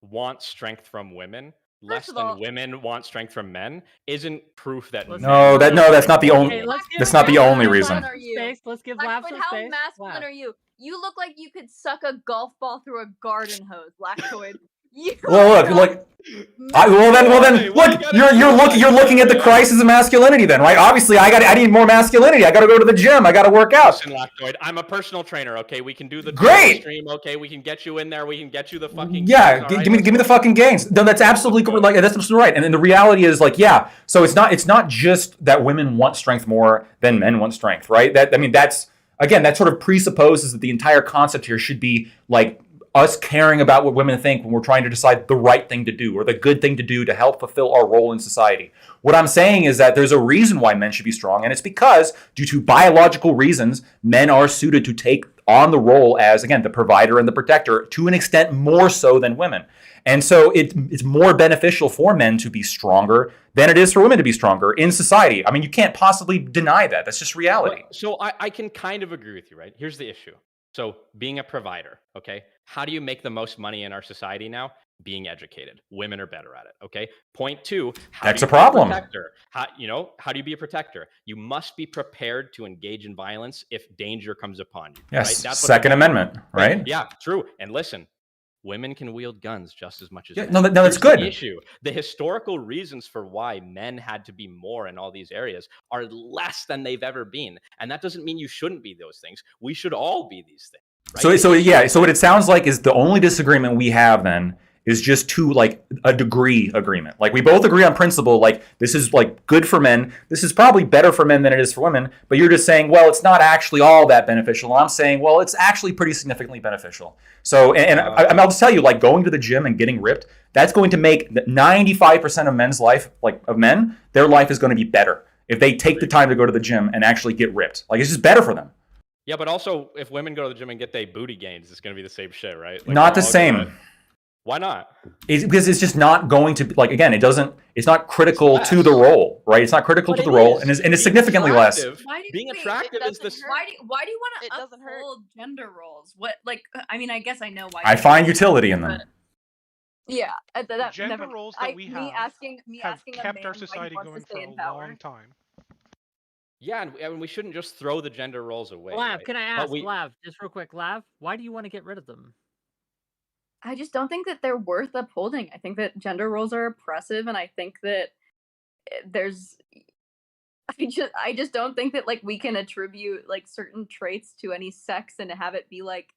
want strength from women less of than all- women want strength from men isn't proof that No, that's not the only. Hey, let's give That's not the Lav only some reason. space. Let's give Lav Lactoid, some how space. masculine Lav. are you? You look like you could suck a golf ball through a garden hose, Lactoid. You Well, look. Well then, look. You're looking at the crisis of masculinity, then, right? Obviously, I need more masculinity. I got to go to the gym. I got to work out. Listen, Lactoid, I'm a personal trainer. Okay, we can do the Great! stream. Okay, we can get you in there. We can get you the fucking Yeah, gains, all right? give me the fucking gains. No, that's absolutely like that's absolutely right. And then the reality is like, yeah. So it's not just that women want strength more than men want strength, right? That's again, that sort of presupposes that the entire concept here should be like us caring about what women think when we're trying to decide the right thing to do or the good thing to do to help fulfill our role in society. What I'm saying is that there's a reason why men should be strong, and it's because, due to biological reasons, men are suited to take on the role as, again, the provider and the protector to an extent more so than women. And so it's more beneficial for men to be stronger than it is for women to be stronger in society. I mean, you can't possibly deny that. That's just reality. So I can kind of agree with you, right? Here's the issue. So being a provider, okay? How do you make the most money in our society now? Being educated. Women are better at it, okay? Point two, That's do a you be problem. protector? How do you be a protector? You must be prepared to engage in violence if danger comes upon you. Yes, right? That's what Second the- Amendment, right? Yeah, true. And listen, women can wield guns just as much as Yeah, men. no, that's Here's good. The issue. The historical reasons for why men had to be more in all these areas are less than they've ever been. And that doesn't mean you shouldn't be those things. We should all be these things. Right? So what it sounds like is the only disagreement we have then is just to like a degree agreement. Like we both agree on principle, like this is like good for men. This is probably better for men than it is for women. But you're just saying, well, it's not actually all that beneficial. And I'm saying, well, it's actually pretty significantly beneficial. So, I'll just tell you, like going to the gym and getting ripped, that's going to make 95% of men's life, like of men, their life is going to be better if they take the time to go to the gym and actually get ripped. Like it's just better for them. Yeah, but also if women go to the gym and get their booty gains, it's going to be the same shit, right? Like, Not we're the all same. gonna- Why not? Because it's just not going to like again. It's not critical to the role, right? It's not critical to the role, and it's significantly less. Being attractive is this. Why do you want to uphold gender roles? What I mean, I guess I know why. I find utility in them. Yeah, that Gender never, roles that we me have asking have a kept man our why he society wants going to stay for in a power. long time. Yeah, and we shouldn't just throw the gender roles away. Lav, right? can I But ask, we- Lav, just real quick, Lav, why do you want to get rid of them? I just don't think that they're worth upholding. I think that gender roles are oppressive, and I think that there's. I just don't think that like we can attribute like certain traits to any sex and have it be like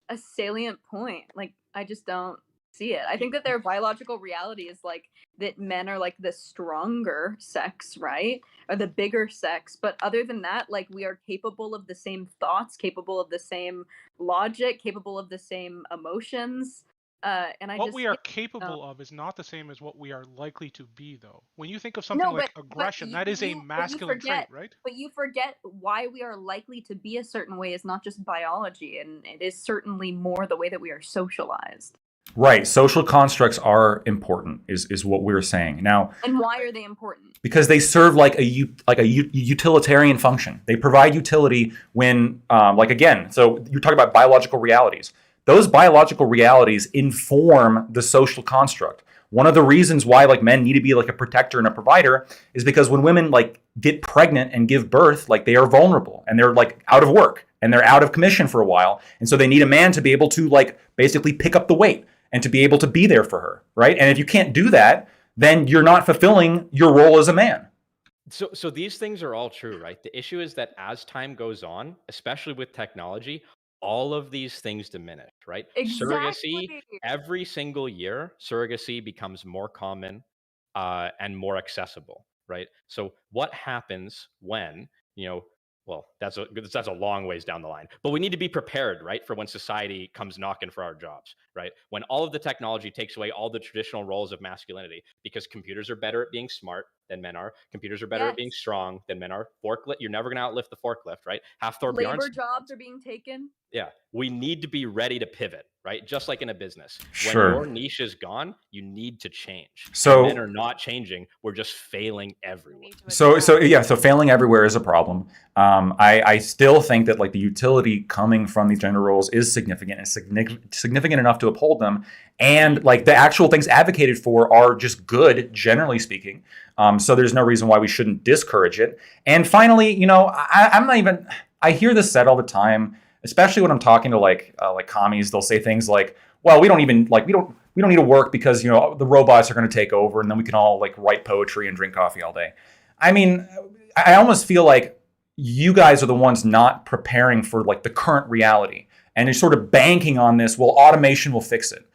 a salient point. Like I just don't see it. I think that their biological reality is like that men are like the stronger sex, right? Or the bigger sex. But other than that, like we are capable of the same thoughts, capable of the same logic, capable of the same emotions. And I What just we are think, capable of is not the same as what we are likely to be, though. When you think of something no, like but aggression, that is a masculine trait, right? But you forget why we are likely to be a certain way is not just biology, and it is certainly more the way that we are socialized. Right. Social constructs are important, is what we're saying now. And why are they important? Because they serve like a utilitarian function. They provide utility when, like again, so you're talking about biological realities. Those biological realities inform the social construct. One of the reasons why like men need to be like a protector and a provider is because when women like get pregnant and give birth, like they are vulnerable and they're like out of work and they're out of commission for a while. And so they need a man to be able to like basically pick up the weight and to be able to be there for her, right? And if you can't do that, then you're not fulfilling your role as a man. So these things are all true, right? The issue is that as time goes on, especially with technology, all of these things diminish, right? Surrogacy, Exactly. every single year, surrogacy becomes more common and more accessible, right? So what happens when, well, that's a long ways down the line. But we need to be prepared, right, for when society comes knocking for our jobs, right? When all of the technology takes away all the traditional roles of masculinity, because computers are better at being smart than men are. Computers are better at being Yes. strong than men are. Forklift, you're never going to outlift the forklift, right? Hafthor Labor Bjarne's. jobs are being taken. Yeah, we need to be ready to pivot, right? Just like in a business. When Sure. your niche is gone, you need to change. So- and men are not changing. We're just failing everywhere. So failing everywhere is a problem. I still think that like the utility coming from these gender roles is significant and significant enough to uphold them, and like the actual things advocated for are just good, generally speaking. So there's no reason why we shouldn't discourage it. And finally, I'm not even. I hear this said all the time, especially when I'm talking to like commies. They'll say things like, "Well, we don't even like we don't need to work because the robots are going to take over, and then we can all like write poetry and drink coffee all day." I mean, I almost feel like you guys are the ones not preparing for like the current reality, and you're sort of banking on this. Well, automation will fix it.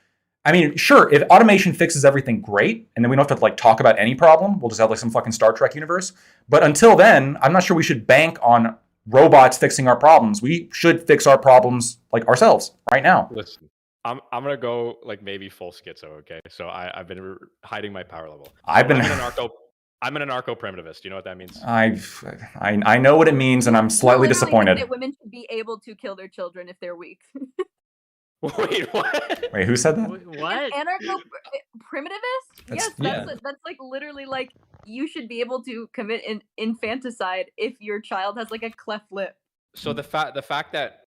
I mean, sure, if automation fixes everything, great, and then we don't have to like talk about any problem. We'll just have like some fucking Star Trek universe. But until then, I'm not sure we should bank on robots fixing our problems. We should fix our problems like ourselves right now. Listen, I'm gonna go like maybe full schizo. Okay, so I've been hiding my power level. I'm an anarcho primitivist. You know what that means? I know what it means, and I'm slightly You literally think disappointed. that women should be able to kill their children if they're weak. Wait, what? Wait, who said that? What? Anarcho-primitivist? Yes, that's like literally like you should be able to commit an infanticide if your child has like a cleft lip. So the fact that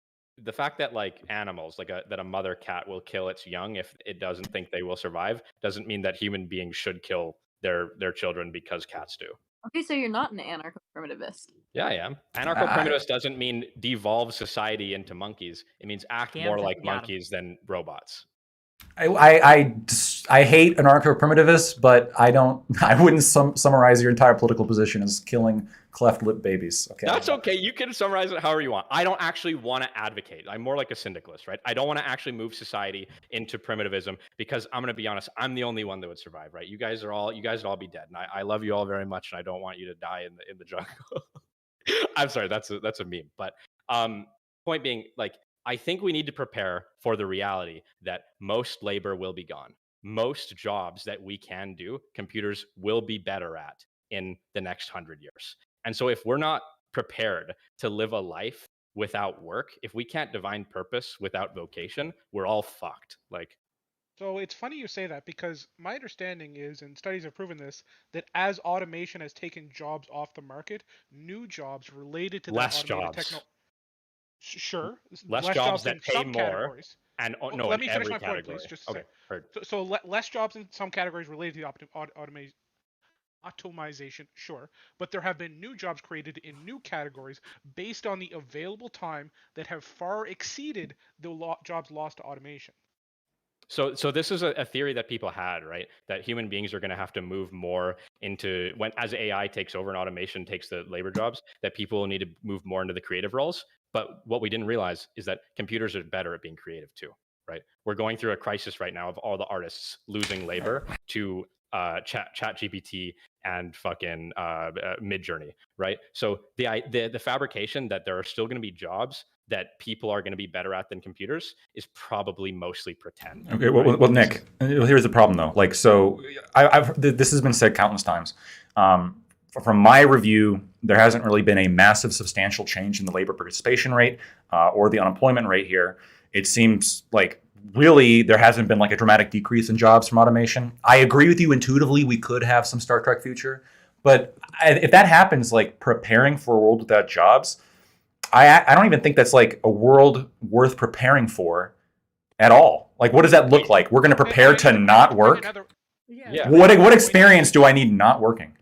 like animals, like that a mother cat will kill its young if it doesn't think they will survive, doesn't mean that human beings should kill their children because cats do. Okay, so you're not an anarcho-primitivist. Yeah, I am. Anarcho-primitivist doesn't mean devolve society into monkeys. It means act more like monkeys than robots. I hate anarcho-primitivists, but I wouldn't summarize your entire political position as killing cleft lip babies. Okay. That's okay. You can summarize it however you want. I don't actually want to advocate. I'm more like a syndicalist, right? I don't want to actually move society into primitivism because I'm going to be honest, I'm the only one that would survive, right? You guys would all be dead. And I love you all very much, and I don't want you to die in the jungle. I'm sorry, that's a meme. But point being, like, I think we need to prepare for the reality that most labor will be gone. Most jobs that we can do, computers will be better at in the next 100 years. And so if we're not prepared to live a life without work, if we can't divine purpose without vocation, we're all fucked. Like, so it's funny you say that because my understanding is, and studies have proven this, that as automation has taken jobs off the market, new jobs related to less that automated jobs. Sure, Less jobs that in pay some more. categories. And Let in me finish every my point, category. please. Just a okay, sec. heard. So less jobs in some categories related to the automation, sure, but there have been new jobs created in new categories based on the available time that have far exceeded the jobs lost to automation. So this is a theory that people had, right? That human beings are going to have to move more into as AI takes over and automation takes the labor jobs, that people will need to move more into the creative roles. But what we didn't realize is that computers are better at being creative too, right? We're going through a crisis right now of all the artists losing labor to chat GPT and fucking Midjourney, right? So the fabrication that there are still going to be jobs that people are going to be better at than computers is probably mostly pretend. Okay, well, Nick, here's the problem though. Like, so this has been said countless times. From my review, there hasn't really been a massive, substantial change in the labor participation rate or the unemployment rate here. It seems like really there hasn't been like a dramatic decrease in jobs from automation. I agree with you intuitively. We could have some Star Trek future, but if that happens, like preparing for a world without jobs, I don't even think that's like a world worth preparing for at all. Like, what does that look like? We're going to prepare to not work? Yeah. What experience do I need not working?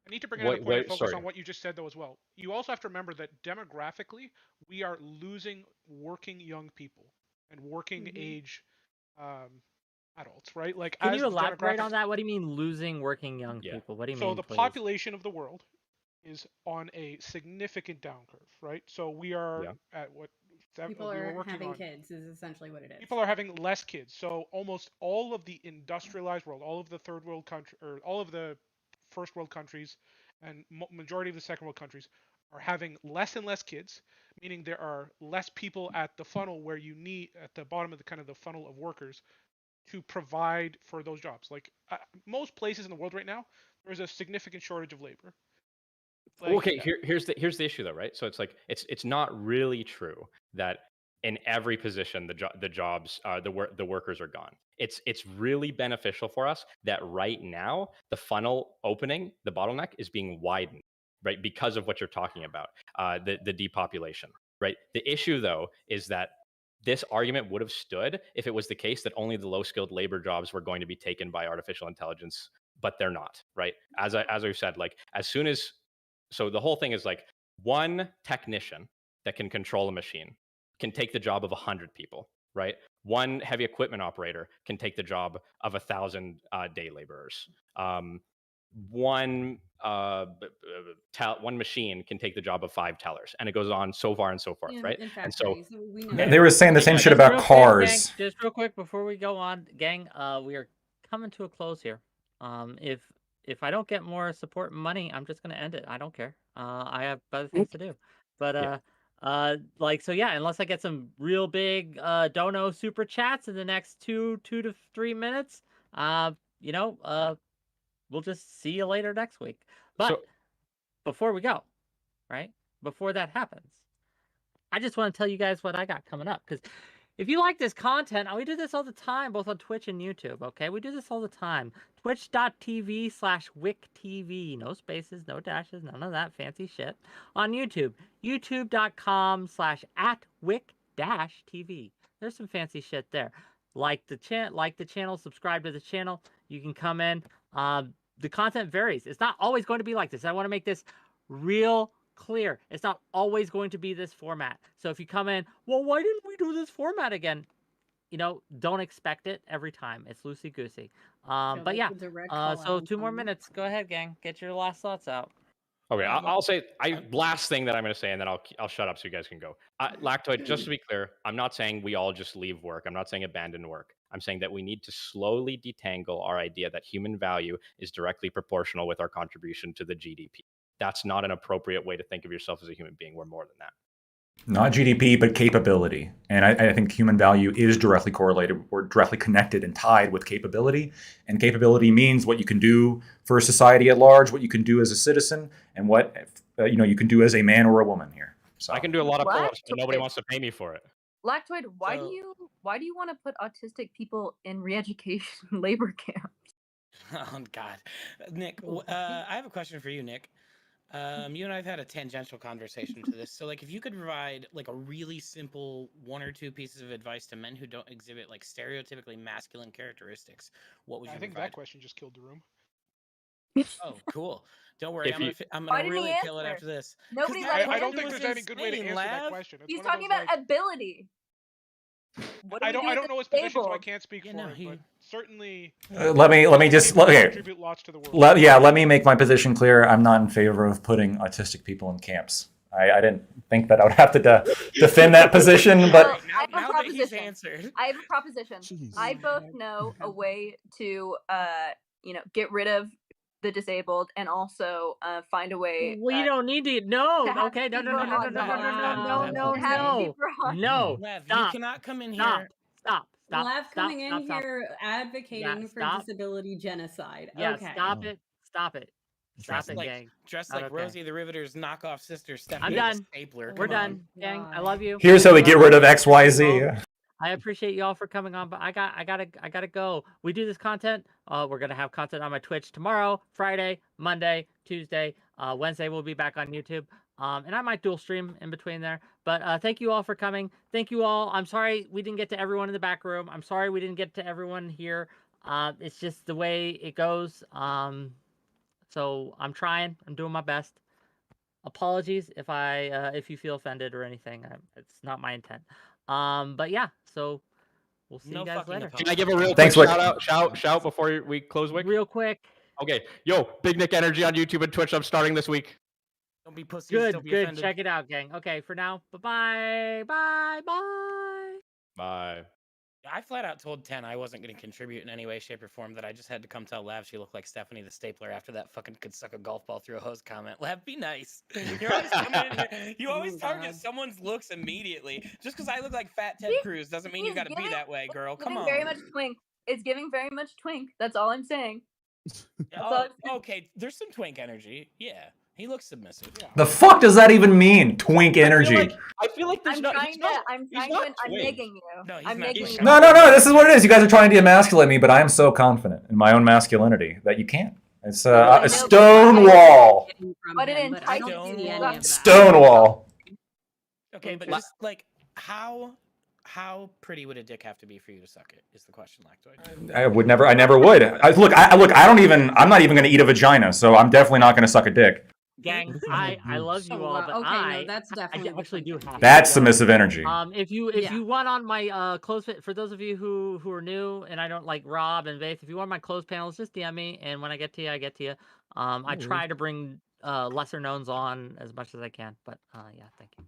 I need to bring another point of focus on what you just said, though, as well. You also have to remember that demographically, we are losing working young people and working age adults, right? Like, can you elaborate on that? What do you mean losing working young people? What do you mean? So the population of the world is on a significant down curve, right? So we are at what people are having kids is essentially what it is. People are having less kids. So almost all of the industrialized world, all of the third world country, or all of the first world countries, and majority of the second world countries are having less and less kids, meaning there are less people at the funnel where you need at the bottom of the kind of the funnel of workers to provide for those jobs. Like most places in the world right now, there's a significant shortage of labor. Like, okay, here's the issue though, right? So it's like it's not really true that in every position the jobs the workers are gone. It's really beneficial for us that right now the funnel opening, the bottleneck is being widened, right? Because of what you're talking about, the depopulation, right? The issue though is that this argument would have stood if it was the case that only the low skilled labor jobs were going to be taken by artificial intelligence, but they're not, right? As I've said, like as soon as so the whole thing is like one technician that can control a machine can take the job of 100 people, right? One heavy equipment operator can take the job of 1,000 day laborers. One machine can take the job of 5 tellers, and it goes on so far and so forth, Yeah, right? in And so factories, we know. They were saying the same shit Just about real quick, gang, cars. just real quick before we go on, gang. We are coming to a close here. If I don't get more support and money, I'm just gonna end it. I don't care. I have better things to do. But like so, yeah. Unless I get some real big dono super chats in the next 2 to 3 minutes, you know, we'll just see you later next week. But before we go, right? Before that happens, I just want to tell you guys what I got coming up. Because if you like this content, we do this all the time, both on Twitch and YouTube, okay? We do this all the time. Twitch.tv/WickTV. No spaces, no dashes, none of that fancy shit. On YouTube, youtube.com/@WickTV. There's some fancy shit there. Like the channel, subscribe to the channel. You can come in. The content varies. It's not always going to be like this. I want to make this real clear. It's not always going to be this format. So if you come in, well, why didn't we do this format again? You know, don't expect it every time. It's loosey-goosey. But yeah, so 2 more minutes. Go ahead, gang. Get your last thoughts out. Okay, I'll say last thing that I'm going to say, and then I'll shut up so you guys can go. Lactoid, just to be clear, I'm not saying we all just leave work. I'm not saying abandon work. I'm saying that we need to slowly detangle our idea that human value is directly proportional with our contribution to the GDP. That's not an appropriate way to think of yourself as a human being. We're more than that. Not GDP, but capability. And I think human value is directly correlated or directly connected and tied with capability. And capability means what you can do for society at large, what you can do as a citizen, and what you can do as a man or a woman here. So I can do a lot of pull-ups, but nobody wants to pay me for it. Lactoid, why do you want to put autistic people in re-education labor camps? Oh God, Nick, I have a question for you, Nick. You and I have had a tangential conversation to this. So, like, if you could provide like a really simple 1 or 2 pieces of advice to men who don't exhibit like stereotypically masculine characteristics, what would you I think provide? that question just killed the room. Oh, cool. Don't worry, I'm Why gonna didn't really he kill it answer? after this. Nobody Because let him I don't answer. think there's any good way to answer that question. It's He's one of talking those, about ability. What do I we do don't with know the his position, so I disabled? can't speak for him. But certainly, let me just contribute lots to the world. let me make my position clear. I'm not in favor of putting autistic people in camps. I didn't think that I would have to defend that position, but I have a now that he's proposition. answered. I have a proposition. I both know a way to get rid of the disabled and also find a way. We don't need to. No. to have Okay. No. Lev, you Stop. cannot come in Stop. here. Stop. Lev coming in here advocating for stop. disability genocide. Yeah, Okay. stop it. Stop it. Stop Dressed it, like gang. dressed Not like okay. Rosie the Riveter's knockoff sister Stephanie. I'm the done. Stapler. We're Come on. done, gang. I love you. here's how we get rid of I XYZ. appreciate y'all for coming on, but I gotta go. We do this content. We're gonna have content on my Twitch tomorrow, Friday, Monday, Tuesday, Wednesday. We'll be back on YouTube. And I might dual stream in between there. But thank you all for coming. Thank you all. I'm sorry we didn't get to everyone in the back room. I'm sorry we didn't get to everyone here. It's just the way it goes. So I'm trying. I'm doing my best. Apologies if you feel offended or anything. It's not my intent. But yeah. So we'll see you guys later. Can I give a real quick shout before we close, Wick? Real quick. Okay. Yo, Big Nick Energy on YouTube and Twitch. I'm starting this week. Don't be pussies. Good. Don't be Good. offended. Check it out, gang. Okay. For now. Bye-bye. Bye. Bye. Bye. I flat out told 10 I wasn't going to contribute in any way, shape, or form. That I just had to come tell Lav she looked like Stephanie the Stapler after that fucking could suck a golf ball through a hose comment. Lav, be nice. You're always coming in here. You always target someone's looks immediately. Just because I look like Fat Ted Cruz doesn't mean you got to be that way, girl. Come Giving on. very much twink. It's giving very much twink. That's all I'm saying. Okay. There's some twink energy. Yeah. He looks submissive. The fuck does that even mean? Twink energy. I feel like there's I'm no. trying to. I'm twink. begging you. No, I'm begging you. No. This is what it is. You guys are trying to demasculate me, but I am so confident in my own masculinity that you can't. It's a stonewall. But it entices you. Stonewall. Okay, but just like how pretty would a dick have to be for you to suck it? Is the question, Lactoid? I never would. Look, I'm not even going to eat a vagina, so I'm definitely not going to suck a dick. Gang, I love you all, but no, that's I definitely actually do have. That's to go. submissive energy. If you want on my close, for those of you who are new and I don't like Rob and Vaith, if you want my closed panels, just DM me, and when I get to you, I get to you. I try to bring lesser knowns on as much as I can, but yeah, thank you.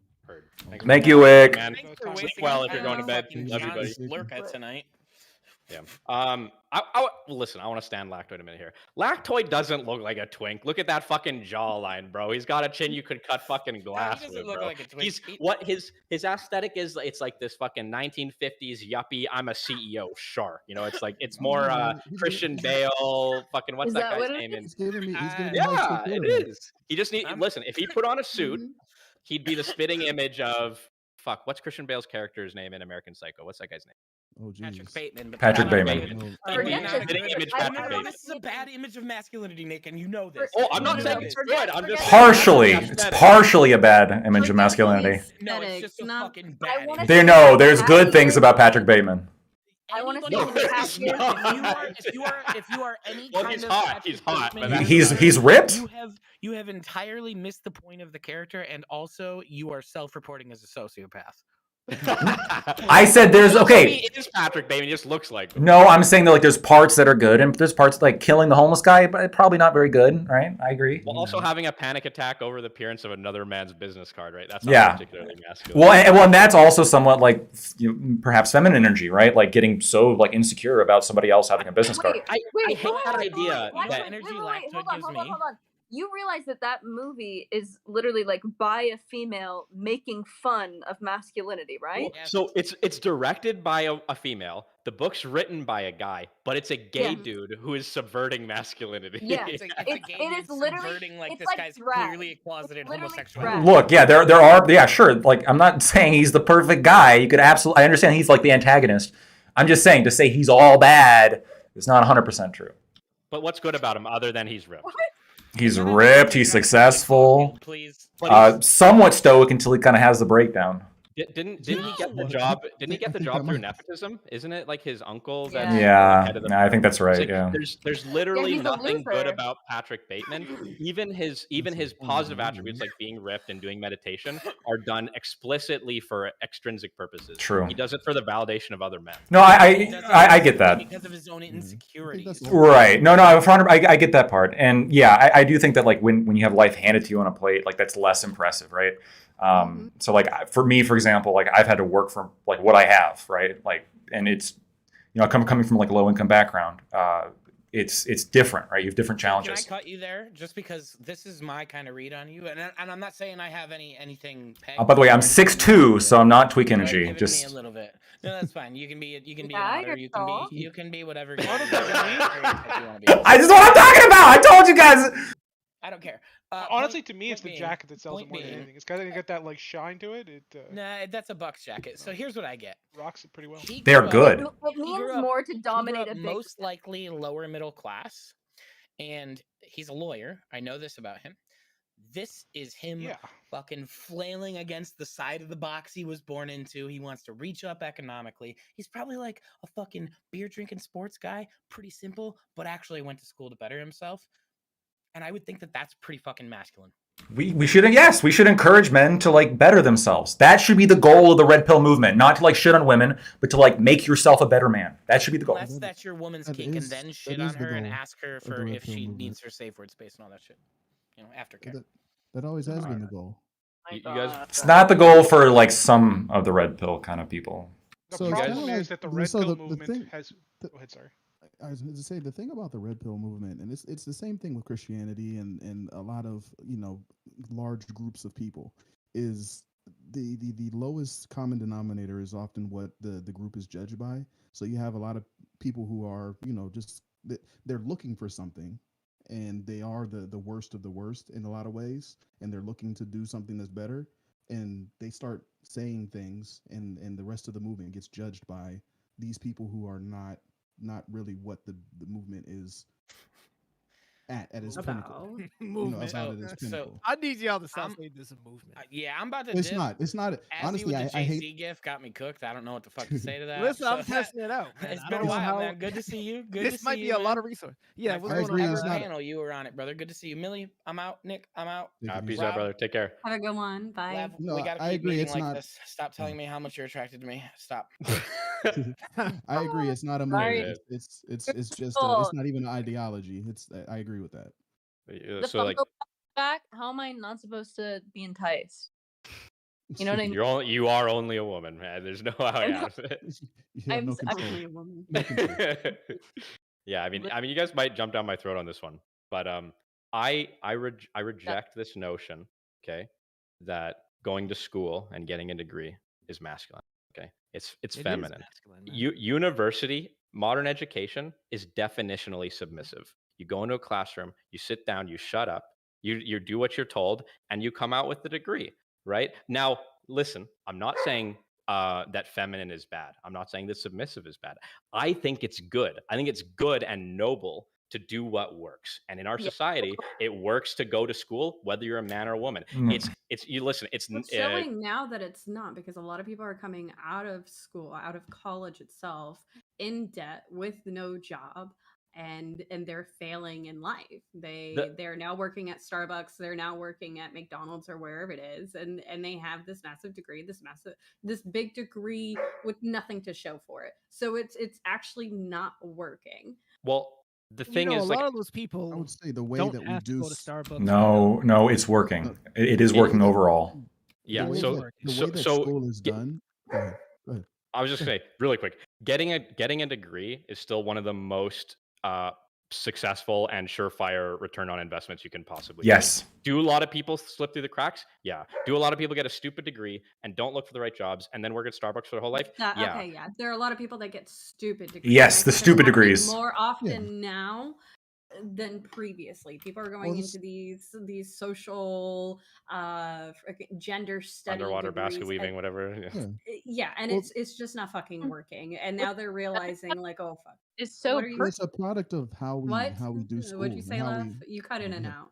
Thank you, Wick. Man, sleep well if you're going to bed. Love you, buddy. Lurka tonight. Yeah. Listen, I want to stand Lactoid a minute here. Lactoid doesn't look like a twink. Look at that fucking jawline, bro. He's got a chin you could cut fucking glass with, bro. Like a twink. He's what his aesthetic is. It's like this fucking 1950s yuppie. I'm a CEO shark. You know, it's like it's more Christian Bale. Fucking what's that guy's name? He's giving me Yeah, it is. He just need listen. If he put on a suit, he'd be the spitting image of what's Christian Bale's character's name in American Psycho? What's that guy's name? Oh, geez. Patrick Bateman. Patrick Bateman. Spitting image Patrick Bateman. This is a bad image of masculinity, Nick, and you know this. Oh, I'm not saying it's good. I'm just Partially. It's partially a bad image of masculinity. No, it's just a fucking bad image. There's good things about Patrick Bateman. I want to see if you are any well, kind he's of hot. Patrick He's hot. Bateman, But He's ripped. You have entirely missed the point of the character, and also you are self-reporting as a sociopath. I said there's okay. He is Patrick Bateman. He just looks like him. No, I'm saying that like there's parts that are good, and there's parts like killing the homeless guy, but probably not very good, right? I agree. Well, also having a panic attack over the appearance of another man's business card, right? That's not Yeah. particularly masculine. Well, and that's also somewhat like perhaps feminine energy, right? Like getting so like insecure about somebody else having a business card. I hate that idea. That energy Lactoid gives me. Hold on. You realize that movie is literally like by a female making fun of masculinity, right? Well, so it's directed by a female. The book's written by a guy, but it's a gay dude who is subverting masculinity. Yeah, It's a gay it dude is literally subverting, like, it's this like guy's drag. clearly a closeted literally homosexual. drag. Look, yeah, there are, yeah, sure. Like, I'm not saying he's the perfect guy. You could absolutely, I understand he's like the antagonist. I'm just saying to say he's all bad is not 100% true. But what's good about him other than he's ripped? He's ripped. He's successful. Please. Somewhat stoic until he kind of has the breakdown. Didn't he get the job? Didn't he get the job through nepotism? Isn't it like his uncle? That's Yeah, head of the I think that's right. It's like, Yeah. There's literally he's a nothing good loser. about Patrick Bateman. Even his positive attributes like being ripped and doing meditation are done explicitly for extrinsic purposes. True. He does it for the validation of other men. No, I get that. Because of his own insecurities. Right. No, I get that part. And yeah, I do think that like when you have life handed to you on a plate, like that's less impressive, right? So like for me, for example, like I've had to work for like what I have, right? Like, and it's, you know, coming from like a low income background, it's different, right? You have different challenges. Can I cut you there? Just because this is my kind of read on you, and I'm not saying I have anything. By the way, I'm 6'2", so I'm not tweak energy. Me Just a little bit. No, that's fine. You can be an Yeah, otter. you're You can be whatever. I just what I'm talking about. I told you guys. I don't care. Honestly, to me, it's the jacket that sells it more than anything. It's got that like shine to it. Nah, that's a Bucks jacket. So here's what I get. Rocks it pretty well. They're good. It means more to dominate a big. Most likely lower middle class, and he's a lawyer. I know this about him. This is him fucking flailing against the side of the box he was born into. He wants to reach up economically. He's probably like a fucking beer drinking sports guy. Pretty simple, but actually went to school to better himself. And I would think that that's pretty fucking masculine. We should encourage men to like better themselves. That should be the goal of the red pill movement, not to like shit on women, but to like make yourself a better man. That should be the goal. Unless that's your woman's kink, and then shit on her and ask her for if she needs her safe word space and all that shit. You know, aftercare. That always has been the goal. You guys, It's not the goal for like some of the red pill kind of people. The So it's kind of problem like is that the red pill the movement thing. has. The, Go ahead, sorry. I was going to say the thing about the red pill movement, and it's the same thing with Christianity and a lot of large groups of people, is the lowest common denominator is often what the group is judged by. So you have a lot of people who are just they're looking for something, and they are the worst of the worst in a lot of ways, and they're looking to do something that's better, and they start saying things, and the rest of the movement gets judged by these people who are not really what the movement is at its pinnacle. Movement. About it its pinnacle. I need y'all to stop saying this is a movement. Yeah, I'm about to It's dip. not. It's not. As you Honestly, with the I Jay-Z hate. gift got me cooked. I don't know what the fuck to say to that. Listen, I'm So testing it out, man. It's I been a don't know while, how. man. Good to see you. Good to This see might you, be a man. lot of resource. Yeah, My what's first going on? ever not panel, you were on it, brother. Good to see you. Millie, I'm out. Nick, I'm out. Peace Rob, out, brother. Take care. Have a good one. Bye. Lav, No, we gotta I keep agree. meeting It's like not. this. Stop telling me how much you're attracted to me. Stop. I agree. It's not a Sorry. movement. It's just Cool. it's not even an ideology. I agree with that. The So like, Funko Pop back. How am I not supposed to be enticed? You know what I mean? you are only a woman, man. There's no way out of it. You have no control. actually a woman. No control. Yeah, I mean, you guys might jump down my throat on this one, but I reject this notion, okay, that going to school and getting a degree is masculine. Okay, it's It is feminine. masculine, man. University, modern education is definitionally submissive. You go into a classroom, you sit down, you shut up, you do what you're told, and you come out with the degree. Right now, listen, I'm not saying that feminine is bad. I'm not saying that submissive is bad. I think it's good. I think it's good and noble to do what works. And in our Yeah. society, it works to go to school, whether you're a man or a woman. It's you listen. It's It's showing now that it's not, because a lot of people are coming out of school, out of college itself, in debt with no job, and they're failing in life. They're now working at Starbucks, they're now working at McDonald's or wherever it is, and they have this massive degree, this big degree with nothing to show for it. So it's actually not working. Well, the thing a is, lot like, of those people I would say the way don't that we have to do. go to Starbucks. No, it's working. It is It- working overall. yeah. The way So that, the way that school is done. Go ahead. Go ahead. I was just gonna say really quick, getting a degree is still one of the most successful and surefire return on investments you can possibly Yes. get. Do a lot of people slip through the cracks? Yeah. Do a lot of people get a stupid degree and don't look for the right jobs and then work at Starbucks for their whole life? Yeah. Okay, yeah. There are a lot of people that get stupid degrees. Yes, and I the think it's stupid happening degrees. more often now than previously. People are going this- into these social gender study Underwater degrees basket weaving, and, whatever. Yeah. yeah, and Well- it's just not fucking working. And now they're realizing like, oh fuck. It's so What are you- Well, it's a product of how we What? do school. What'd you say, and how Lev? You cut in and yeah. out.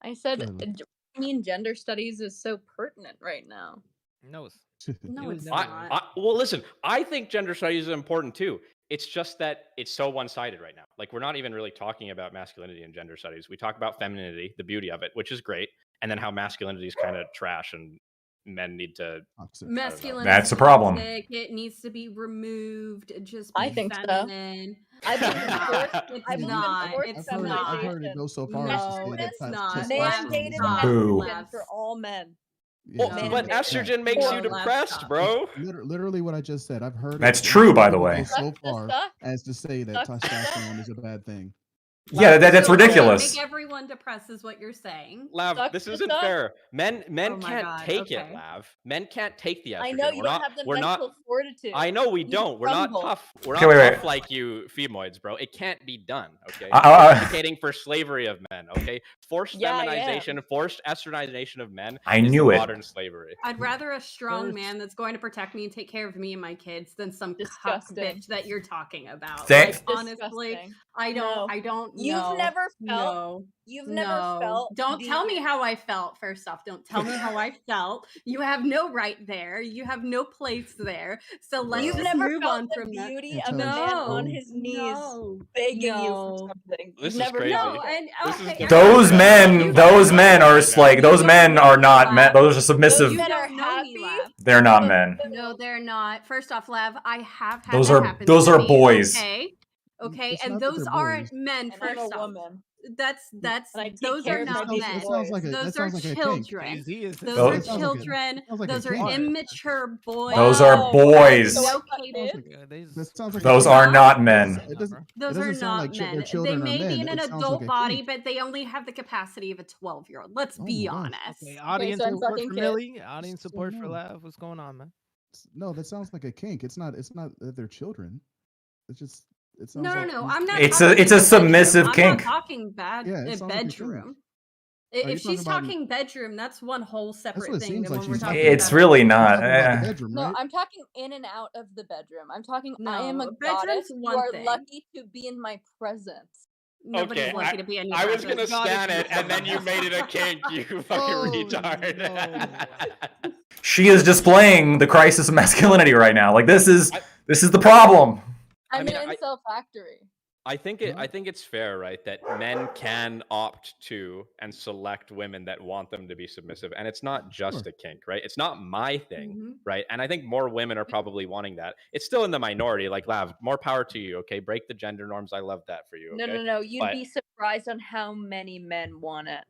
I said, Go ahead, I mean, gender studies is so pertinent right now. No, No, it's never not. Well, listen, I think gender studies is important too. It's just that it's so one-sided right now. Like, we're not even really talking about masculinity and gender studies. We talk about femininity, the beauty of it, which is great, and then how masculinity is kind of trash and men need to. Masculine. That's a problem. It needs to be removed. Just I be think so. feminine. I believe in It's forced- not. It's I believe in not. forced It's I've not. heard it go so far as to No, say that it's not. mandated Stop. estrogen for all men. Well, Yeah, but yeah. estrogen makes No, you Lev, depressed, stop. bro. Literally what I just said. I've heard That's it true, by the go way. so far suck. as to say that Suck. testosterone is a bad thing. Yeah, that's So, okay, ridiculous. Make everyone depressed is what you're saying. Lav, Sucks this to isn't suck. fair. Men Oh my can't God, take it, okay. Lav. Men can't take the estrogen. I know you we're don't not, have the we're mental not, fortitude. I know we You don't. We're not crumble. tough. We're Okay, not wait, tough wait. like you femoids, bro. It can't be done. Okay. Uh, You're uh, advocating for slavery of men. Okay. Forced Yeah, I am. feminization, forced estronization of men. I is knew it. Modern slavery. I'd rather a strong First- man that's going to protect me and take care of me and my kids than some cuck Disgusting. bitch that you're talking about. Thank- Like, honestly, Disgusting. I don't. No. I don't. You've know. never felt. No. You've never No. felt. Don't tell me the- how I felt. First off, don't tell me how I felt. You have no right there. You have no place there. So let's You've just never move felt on the from that. beauty It's of a man on no. his knees No. begging you No. for something. This You've is never crazy. felt No, it. and This is okay, the Those Yeah. men, those men are like those men are not men. Those are Those submissive. men are don't know me, happy. Lav. They're not men. No, they're not. First off, Lav, I have had Those that are happen those to are me, boys. Okay. Okay, It's and not that those they're aren't boys. men. And I'm a First off, woman. that's And I take those care are of my not baby men. That sounds like Those that are sounds like a kink. children. Jay-Z is the Those That are sounds like a children. sounds like a Those are kink. immature boys. Those are Wow, boys. so I No got cap- kids? That sounds like a Those kink. are not It men. doesn't. It Those are doesn't sound like not men. their They children are may be men. in an It sounds like adult a body, kink. but they only have the capacity of a 12-year-old. Let's Oh be my gosh. honest. Okay, Okay, audience so I'm support sucking for kids. Millie. Audience So support for no. Lav. What's going on, man? No, that sounds like a kink. It's not. It's not that they're children. It's just. It sounds No, like no, these- I'm not It's talking a in the bedroom. submissive I'm kink. not talking bad Yeah, it sounds like a kink. bedroom. Are you If she's talking about? talking bedroom, that's one whole That's separate what it thing seems than like when we're she's talking talking It's about. really You're not. talking about the bedroom, No, right? I'm talking in and out of the bedroom. I'm talking I am a No, bedroom's goddess. You one are thing. lucky to be in my presence. Nobody's Okay, lucky to be in your I was presence. gonna God is stan it, and then you merciful. made it a kink, you fucking Oh, retard. She is displaying the crisis of masculinity right now. Like this is the problem. I I'm mean, an incel factory. I think it's fair, right, that men can opt to and select women that want them to be submissive, and it's not just a kink, right? It's not my thing, Mhm. right? And I think more women are probably wanting that. It's still in the minority. Like Lav, more power to you. Okay, break the gender norms. I love that for you. No, Okay? no, no. You'd But be surprised on how many men want it.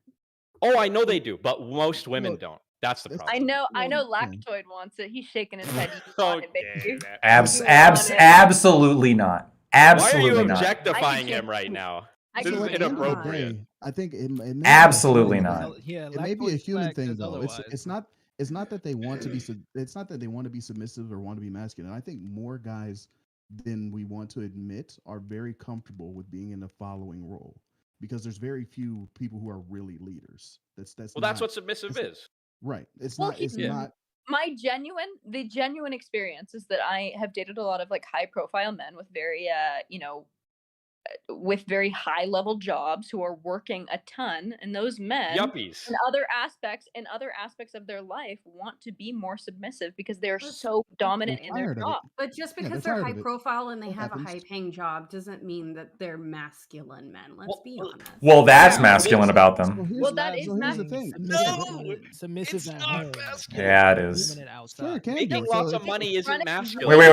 oh, I know they do, but most women No, don't. That's the that's problem. I know yeah. Lactoid wants it. He's shaking his head. You want it, baby. Absolutely not. Why are you Absolutely not. objectifying him right now? I This can is take inappropriate. I think it may be a Absolutely human not. thing. Yeah, It may be a Lactoid human Flag thing says though. otherwise. It's not that they want to be. It's not that they want to be submissive or want to be masculine. I think more guys than we want to admit are very comfortable with being in the following role because there's very few people who are really leaders. That's Well, that's not what submissive it's- is. right. It's Well, not. It's not. the genuine experience is that I have dated a lot of like high profile men with very with very high level jobs who are working a ton, and those men Yuppies. in other aspects of their life want to be more submissive because they're so dominant in their tired of it. job. But just Yeah, because they're they're tired high of it. profile and they That have a happens. high paying job doesn't mean that they're masculine men. Let's be honest. Well, that's Yeah, masculine about So them. here's, Well, that is so here's the masculine. thing. Submissive at home. Yeah, it is. Dominant Sure, outside. it can Making be. lots So of if, money isn't Wait, masculine. wait.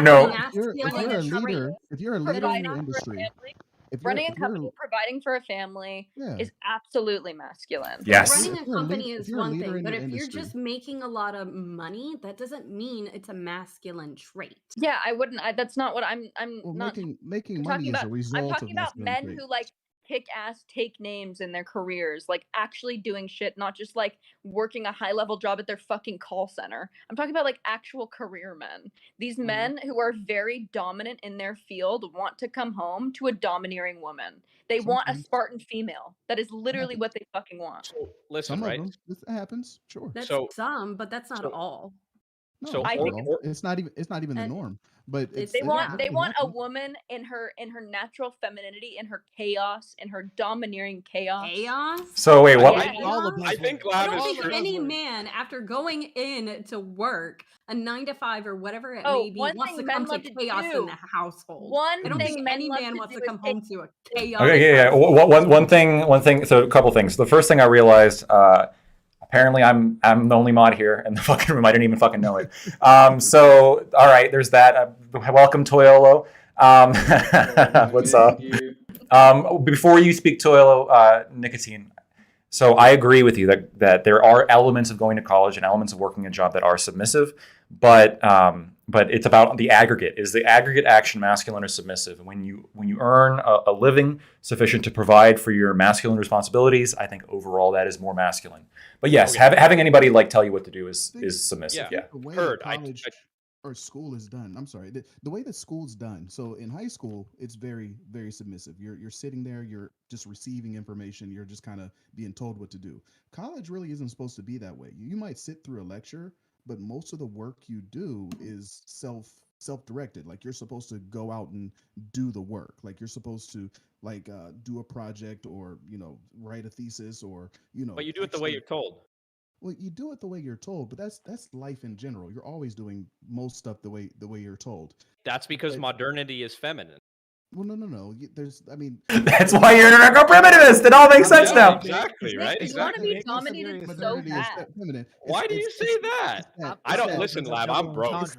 No. if you're a leader, if you're a leader in Providing your for a industry, family, if running a you're company, providing for a family Yeah. is absolutely masculine. Yes. Running a if you're a lead- company if is you're a one leader thing, in but your if you're industry, just making a lot of money, that doesn't mean it's a masculine trait. Yeah, I wouldn't. That's not what I'm well, not. making I'm money talking is about. a I'm result talking of about masculine men traits. who like kick ass, take names in their careers, like actually doing shit, not just like working a high level job at their fucking call center. I'm talking about like actual career men. These men who are very dominant in their field want to come home to a domineering woman. They want a Sometimes. Spartan female. That is literally happens. what they fucking want. So listen, Some of right? them, this happens. Sure. That's So some, but that's not so all. No, so it's I not think all. or It's not even the And norm. But it's they want yeah. they it want a happens. woman in her natural femininity, in her chaos, in her domineering chaos. Chaos? So wait, what? Yeah. All of Chaos? us I think work. I Lav don't is think true. any man, after going in to work a 9 to 5 or whatever it may be, One wants to thing come men to love to chaos in do. the household. One I don't think thing men any love man to wants do to is come take home to a Okay, chaotic yeah. household. One thing. So a couple things. The first thing I realized, apparently I'm the only mod here in the fucking room. I didn't even fucking know it. So all right, there's that. Welcome, Toyolo. What's up? Before you speak, Toyolo, Nicotine. So I agree with you that there are elements of going to college and elements of working a job that are submissive, but it's about the aggregate. Is the aggregate action masculine or submissive? And when you earn a living sufficient to provide for your masculine responsibilities, I think overall that is more masculine. But yes, having anybody like tell you what to do is submissive. Yeah. The way Heard. that college or school is done. I'm sorry. The way that school's done. So in high school, it's very, very submissive. You're sitting there, you're just receiving information, you're just kind of being told what to do. College really isn't supposed to be that way. You might sit through a lecture, but most of the work you do is self-directed. Like you're supposed to go out and do the work. Like you're supposed to like do a project or write a thesis or But you do it the way you're told. well, you do it the way you're told, but that's life in general. You're always doing most stuff the way you're told. That's because But modernity is feminine. Well, no. There's, I mean, That's why you're an anarcho-primitivist. It all makes sense Yeah, now. exactly, right? You want to Exactly. be dominated so Modernity is bad. feminine. Why do you say that? I It's don't that listen, Lab. I'm broke. it's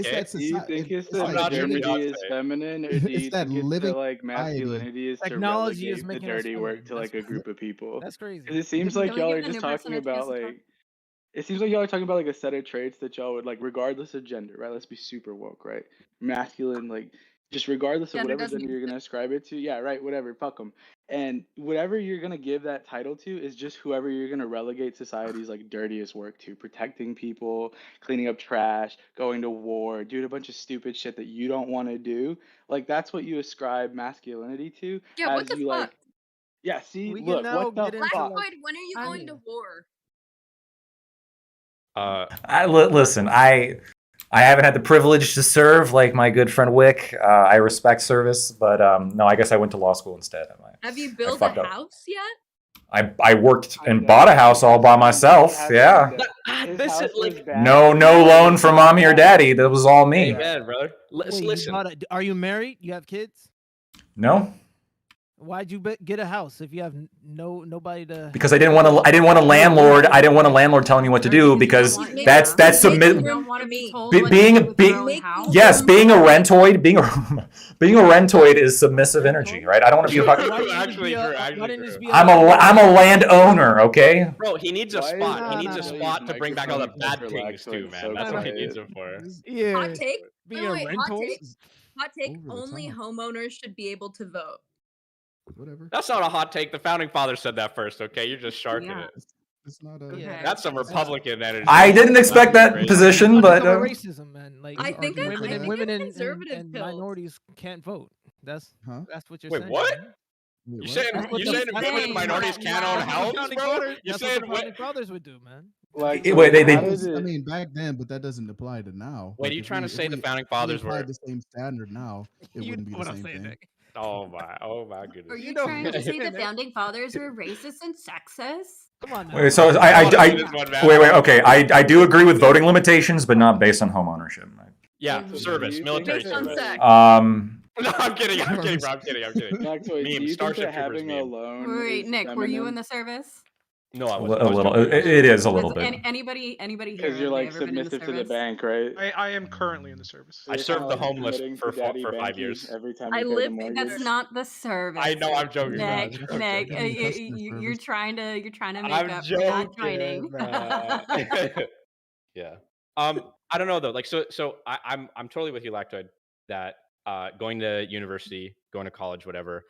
Okay. that Do you think society. it's It's that I'm like not your living. modernity is Beyonce. feminine, or do It's you that think it's living that like society. masculinity is to Technology is relegate the making us dirty feminine. work to like a group of people? That's crazy. Because it seems Living. like Can we y'all give are the just new talking person a chance about to talk? like it seems like y'all are talking about like a set of traits that y'all would like regardless of gender, right? Let's be super woke, right? Masculine, like just regardless of Gender whatever doesn't gender you're gonna ascribe it to, yeah, right, whatever, fuck them. And whatever you're gonna give that title to is just whoever you're gonna relegate society's like dirtiest work to, protecting people, cleaning up trash, going to war, doing a bunch of stupid shit that you don't want to do. Like that's what you ascribe masculinity to, Yeah, what as the you fuck? like, yeah, see, We can look, now what the get into fuck? Lactoid, when are you I going mean, to war? Listen, I haven't had the privilege to serve like my good friend Wick. I respect service, but no, I guess I went to law school instead. Have you I built a fucked up. house yet? I worked and Kinda. bought a house all by Kinda. He myself. has Yeah. kinda. His This is house was like bad. No He built loan it from from mommy or scratch. daddy. That was all me. Amen, brother. wait, you Listen. bought a, are you married? You have kids? No, Why'd you get a house if you have nobody to? because I didn't want to. I didn't want a landlord. I didn't want a landlord telling me what to do because Maybe that's make submit. room You don't for want to be me. told what to do Being with your own Make house. yes, room being a for me. rentoid, being a rentoid is submissive energy, right? I don't want to be a Why fucking. didn't you just Actually be true. why Actually didn't you just true. be a I'm landlord? a landowner, okay? Bro, he needs a Why is spot. He No, needs no, a no, no. spot to bring back all the microphone bad except for things too, Lactoid man. so That's what he quiet? needs him for. Yeah, Hot take. being Wait, a wait, hot rental. take. Hot take. Over the Only top. homeowners should be able to vote. Whatever. That's not a hot take. The founding fathers said that first, okay? You're just sharking Yeah. it. It's not a. Okay. That's some Republican energy. I didn't That's expect that crazy. position, but Undercover racism, man. Like I think I'm women and conservative and pills. minorities can't vote. That's Huh? that's what you're Wait, saying. what? man. You Wait, saying what? That's what you the- saying that's women what- and minorities can't own That's what the houses, founding bro? fathers- You That's what saying the founding fathers would do, man. Like, Wait, they- how That does was, I it? mean, back then, but that doesn't apply to now. Wait, Like, are you if trying we, to if say the we, founding if we fathers applied were? the same standard now, it You wouldn't be know the what I'm same saying, thing. Nick. Oh my goodness. Are you know trying what to I'm say the saying, Nick. founding fathers were racist and sexist? Come on now. wait, so I wanna see this one, man. wait, okay. I do agree with voting limitations, but not based on home ownership. Yeah, So do service, you military think that, service. like, No, I'm kidding, bro. I'm kidding. Lactoid, do Meme, you think Starship that Troopers having a meme. loan Wait, is Nick, were you in feminine? the service? No, I A wasn't. I was little. joking. It is a Was little bit. anybody here Because you're have they like ever been in the submissive to the service? bank, right? I am currently in the service. So I you're kind served of the like homeless admitting for to Daddy 5 Banky years. every time I you pay the live mortgage. That's not the service. I know, I'm joking, bro. I'm Nick, joking. Nick, You're in customer you're service. trying to make I'm up for not joining. joking. Yeah. I don't know though. Like so I'm totally with you, Lactoid, that going to university, going to college, whatever,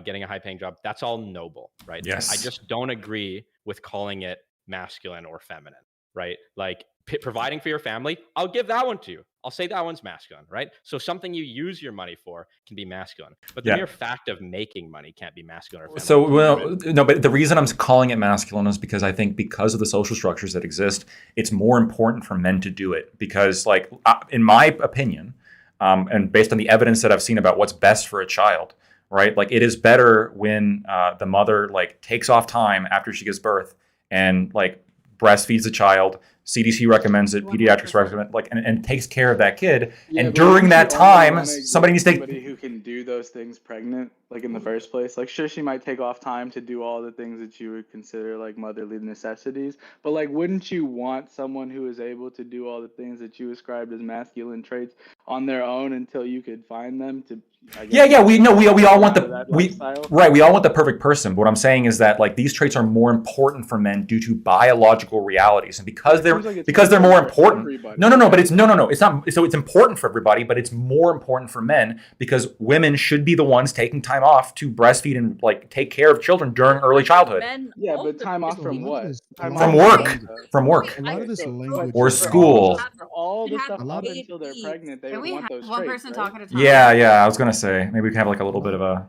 getting a high paying job, that's all noble, right? Yes. I just don't agree with calling it masculine or feminine, right? Like providing for your family, I'll give that one to you. I'll say that one's masculine, right? So something you use your money for can be masculine, but the Yeah. mere fact of making money can't be masculine or feminine. So, well, no, but the reason I'm calling it masculine is because I think because of the social structures that exist, it's more important for men to do it. Because, like, in my opinion, and based on the evidence that I've seen about what's best for a child, right? Like, it is better when the mother like takes off time after she gives birth and like breastfeeds the child. CDC recommends it, pediatrics recommend and takes care of that kid. Yeah, and but wouldn't during that you only time, wanna somebody get needs to somebody who can do those things pregnant, like in the first place. Like, sure, she might take off time to do all the things that you would consider like motherly necessities, but like, wouldn't you want someone who is able to do all the things that you ascribed as masculine traits on their own until you could find them to? I guess, Yeah. We all want out of that lifestyle? we all want the perfect person. But what I'm saying is that like these traits are more important for men due to biological realities, and because It they're seems like it's more important for important. everybody. No. But it's no. It's not. So it's important for everybody, but it's more important for men because women should be the ones taking time off to breastfeed and like take care of children during early childhood. Yeah, but time off from what? Time From off work. what? From work. A lot of this So, language Or is school. For all the Have stuff a lot up of until they're pregnant, they Can would we want have those one traits, person right? talk at a time? Yeah. I was gonna say maybe we can have like a little bit of a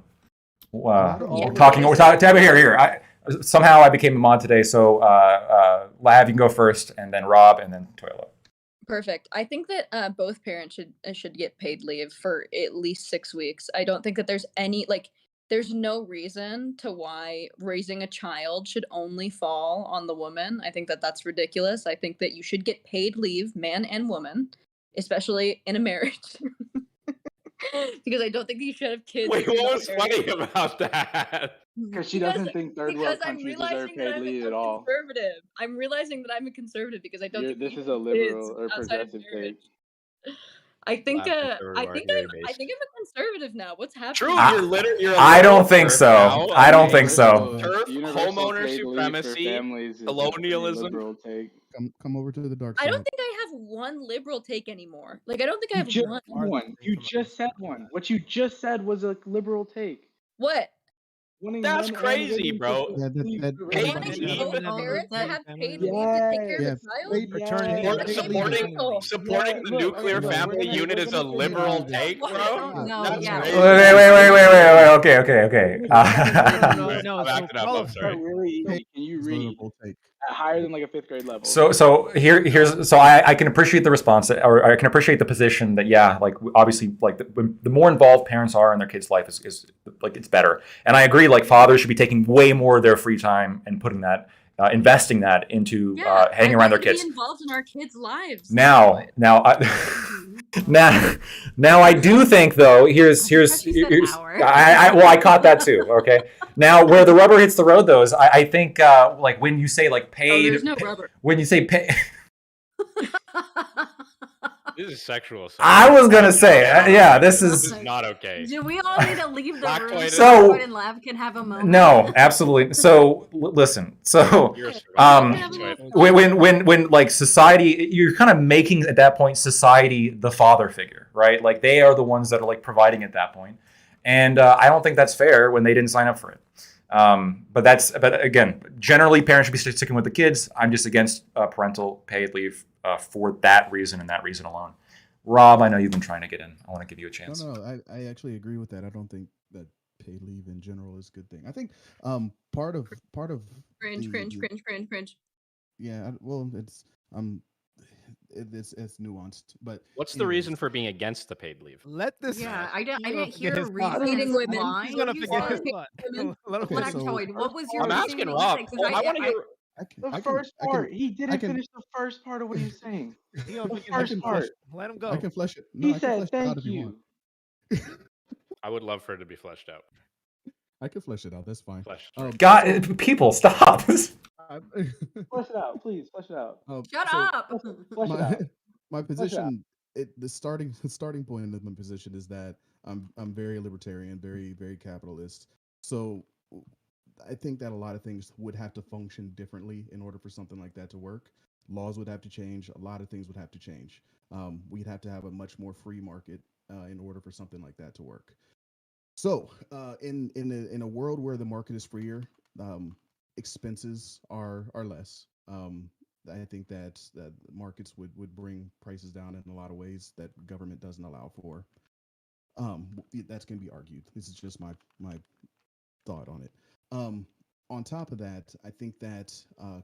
of talking. We're talking here. Somehow I became a mod today, so Lav, you can go first, and then Rob, and then Toilet. Perfect. I think that both parents should get paid leave for at least 6 weeks. I don't think that there's any there's no reason to why raising a child should only fall on the woman. I think that that's ridiculous. I think that you should get paid leave, man and woman, especially in a marriage. because I don't think you should have kids Wait, if you're what not was married. funny about that? Because she Because doesn't think third because world I'm countries deserve realizing that paid leave at all. conservative. I'm realizing that I'm a conservative because I don't think This you is should a have kids liberal or outside of progressive marriage. take. I think Wow, conservative are very I based. think I'm a conservative now. What's happening? True, you're a I liberal don't think turf so. now. I don't Okay. think so. Turf, Universal homeowner paid leave for supremacy, families is a pretty colonialism. liberal take. Come over to the dark I side. don't think I have one liberal take anymore. Like I don't think I You have just one. said one. You just said one. What you just said was a liberal take. What? Wanting That's men and crazy, women bro. to Yeah, leave for Paid Wanting everybody. leave. both parents to have paid leave to take care of Yeah, the child? paid, That paid seems leave is illegal. Supporting the look, nuclear look, family unit we're is a gonna figure it liberal out. take, What? bro. No, That's yeah. crazy. Wait. Okay, okay. No, I'm so acting up. I'm sorry. Really easy. Can you Is read liberal take. at higher than like a fifth grade level? So here's so I can appreciate the response, or I can appreciate the position that yeah, like obviously like the more involved parents are in their kids' life is like it's better, and I agree like fathers should be taking way more of their free time and putting that investing that into Yeah, hanging I'd around like their to kids. be involved in our kids' lives. Now now I do think though here's I caught that too. Okay, now where the rubber hits the road though is I think like when you say like paid there's no rubber. when you say pay. This is sexual assault. I was gonna say, yeah, this This is is not okay. Do we all need to leave the room So- so Lactoid and Lav can have a moment? no, absolutely. So listen, so when like society, you're kind of making at that point society the father figure, right? Like they are the ones that are like providing at that point, and I don't think that's fair when they didn't sign up for it. But again, generally parents should be sticking with the kids. I'm just against parental paid leave for that reason and that reason alone. Rob, I know you've been trying to get in. I want to give you a chance. No, I actually agree with that. I don't think that paid leave in general is a good thing. I think part of Cringe. yeah, well, it's it's nuanced, but What's the reason for being against the paid leave? Let this. Yeah, I didn't forget hear his thought. reasons why. He's gonna you forget his said- thought. Let him Okay, so- Lactoid, what was your I'm reason asking that you Rob. said? 'Cause I want to hear. The first part. He didn't finish the first part of what he was saying. He don't The forget his first thought. part. Let him go. I can flesh it. No, He I can flesh said, it out "Thank if you want. you." I would love for it to be fleshed out. I can flesh it out. That's fine. God, people, stop. Flesh it out, please. Flesh it out. Shut so up. Flesh it out. my Flesh it out. position, the starting point of my position is that I'm very libertarian, very capitalist. So I think that a lot of things would have to function differently in order for something like that to work. Laws would have to change. A lot of things would have to change. We'd have to have a much more free market in order for something like that to work. So, in a world where the market is freer, expenses are less. I think that markets would bring prices down in a lot of ways that government doesn't allow for. That's going to be argued. This is just my thought on it. On top of that, I think that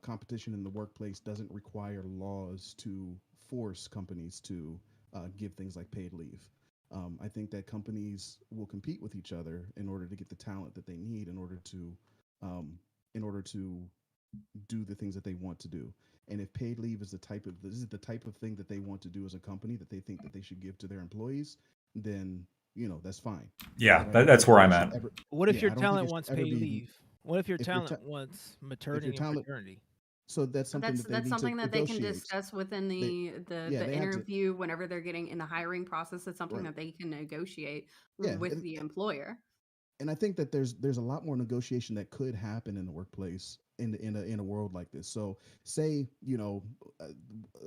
competition in the workplace doesn't require laws to force companies to give things like paid leave. I think that companies will compete with each other in order to get the talent that they need in order to do the things that they want to do. And if paid leave is this is the type of thing that they want to do as a company that they think that they should give to their employees, then that's fine. Yeah, But I don't that's think where that I'm should at. ever- What if yeah, your I don't think talent it should wants ever paid be- leave? What if your if your talent ta- wants if maternity your and talent, paternity? so that's something That's that they need something to that they can negotiate. discuss within They- the yeah, they have to- interview whenever they're getting in the hiring process. It's something Right. that they can negotiate Yeah, with and- the employer. and I think that there's a lot more negotiation that could happen in the workplace in a world like this. So say uh,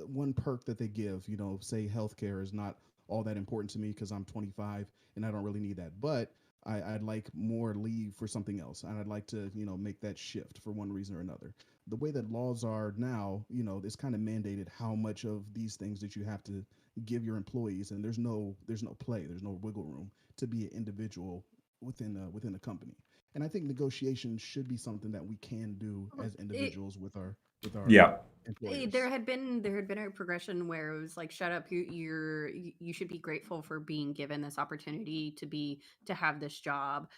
one perk that they give, say healthcare is not all that important to me because I'm 25 and I don't really need that, but I'd like more leave for something else, and I'd like to make that shift for one reason or another. The way that laws are now, it's kind of mandated how much of these things that you have to give your employees, and there's no play, there's no wiggle room to be an individual within a company. And I think negotiation should be something that we can do as individuals with our with our Yeah. employers. There had been a progression where it was like, shut up, you should be grateful for being given this opportunity to have this job,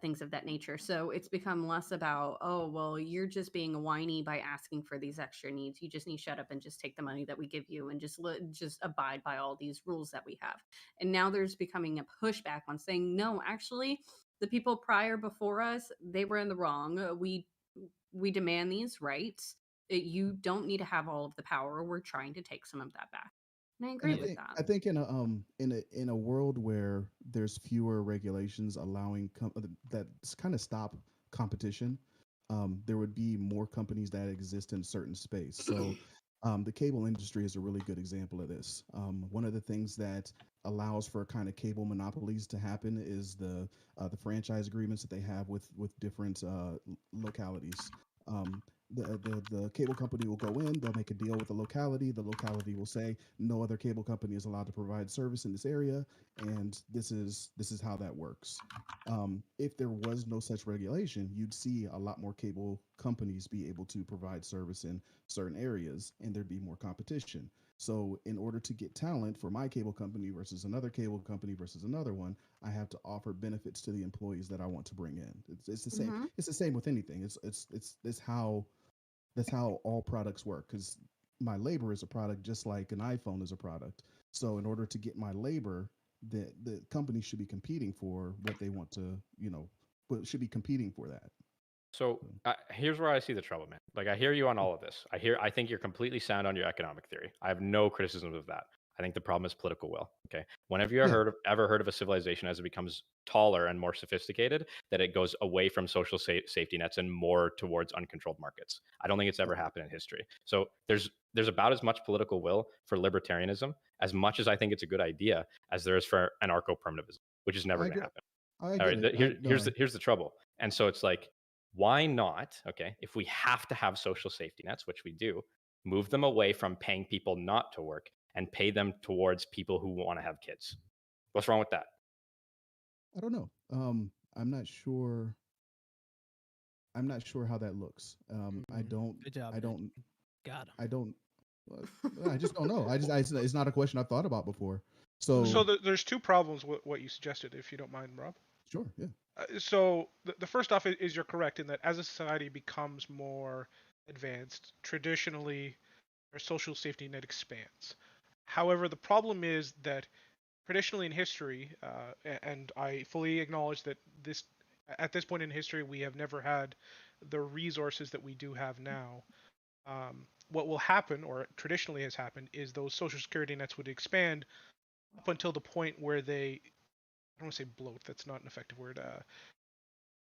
things of that nature. So it's become less about, oh well, you're just being whiny by asking for these extra needs. You just need to shut up and just take the money that we give you and just abide by all these rules that we have. And now there's becoming a pushback on saying, no, actually, the people before us, they were in the wrong. We demand these rights. You don't need to have all of the power. We're trying to take some of that back. And I And agree with that. I think in a world where there's fewer regulations allowing that kind of stop competition, there would be more companies that exist in a certain space. So the cable industry is a really good example of this. One of the things that allows for kind of cable monopolies to happen is the franchise agreements that they have with different localities. The cable company will go in, they'll make a deal with the locality. The locality will say no other cable company is allowed to provide service in this area, and this is how that works. If there was no such regulation, you'd see a lot more cable companies be able to provide service in certain areas, and there'd be more competition. So, in order to get talent for my cable company versus another cable company versus another one, I have to offer benefits to the employees that I want to bring in. It's the same. Mhm. It's the same with anything. It's how that's how all products work, because my labor is a product just like an iPhone is a product. So in order to get my labor, the company should be competing for what they want to, but should be competing for that. So here's where I see the trouble, man. Like I hear you on all of this. I think you're completely sound on your economic theory. I have no criticism of that. I think the problem is political will. Okay. Whenever you Yeah. ever heard of a civilization as it becomes taller and more sophisticated, that it goes away from social safety nets and more towards uncontrolled markets. I don't think it's ever happened in history. So there's about as much political will for libertarianism as much as I think it's a good idea as there is for anarcho-permanentism, which is never I going to get, happen. I All get right. it. Here's the trouble. And so it's like, why not? Okay, if we have to have social safety nets, which we do, move them away from paying people not to work and pay them towards people who want to have kids. What's wrong with that? I don't know. I'm not sure. I'm not sure how that looks. I don't. Good job, I Nick. don't. Got him. I don't. I just don't know. It's not a question I've thought about before. So So there's two problems with what you suggested, if you don't mind, Rob. sure, yeah. So the first off is you're correct in that as a society becomes more advanced, traditionally our social safety net expands. However, the problem is that traditionally in history, and I fully acknowledge that this at this point in history we have never had the resources that we do have now. What will happen, or traditionally has happened, is those social security nets would expand up until the point where I don't want to say bloat. That's not an effective word.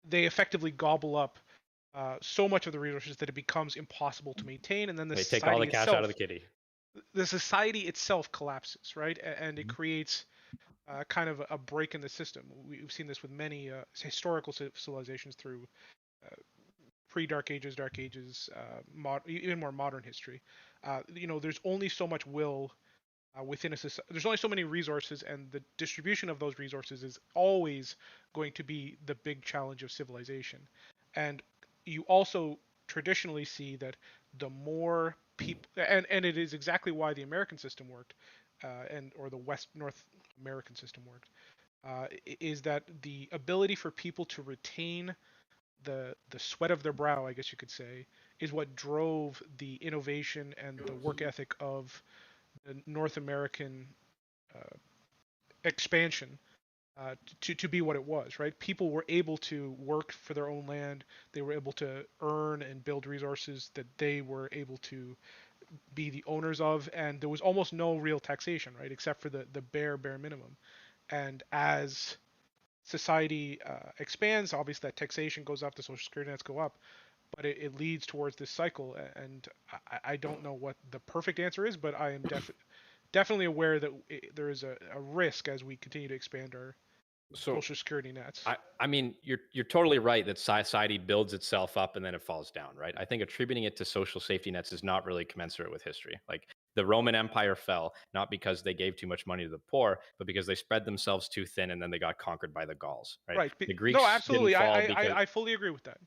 They effectively gobble up so much of the resources that it becomes impossible to maintain, and then They take all the cash out of the kitty. the society itself collapses, right? And it creates kind of a break in the system. We've seen this with many historical civilizations through pre-Dark Ages, Dark Ages, even more modern history. There's only so much will within a society. There's only so many resources, and the distribution of those resources is always going to be the big challenge of civilization. And you also traditionally see that the more people, and it is exactly why the American system worked, or the North American system worked, is that the ability for people to retain the sweat of their brow, I guess you could say, is what drove the innovation and the work ethic of the North American expansion to be what it was, right? People were able to work for their own land. They were able to earn and build resources that they were able to be the owners of, and there was almost no real taxation, right, except for the bare minimum. And as society expands, obviously that taxation goes up, the social security nets go up, but it leads towards this cycle. And I don't know what the perfect answer is, but I am definitely aware that there is a risk as we continue to expand our social security nets. I mean, you're totally right that society builds itself up and then it falls down, right? I think attributing it to social safety nets is not really commensurate with history. Like the Roman Empire fell not because they gave too much money to the poor, but because they spread themselves too thin and then they got conquered by the Gauls, right? Right. The Greeks No, absolutely. didn't fall because I fully agree with that.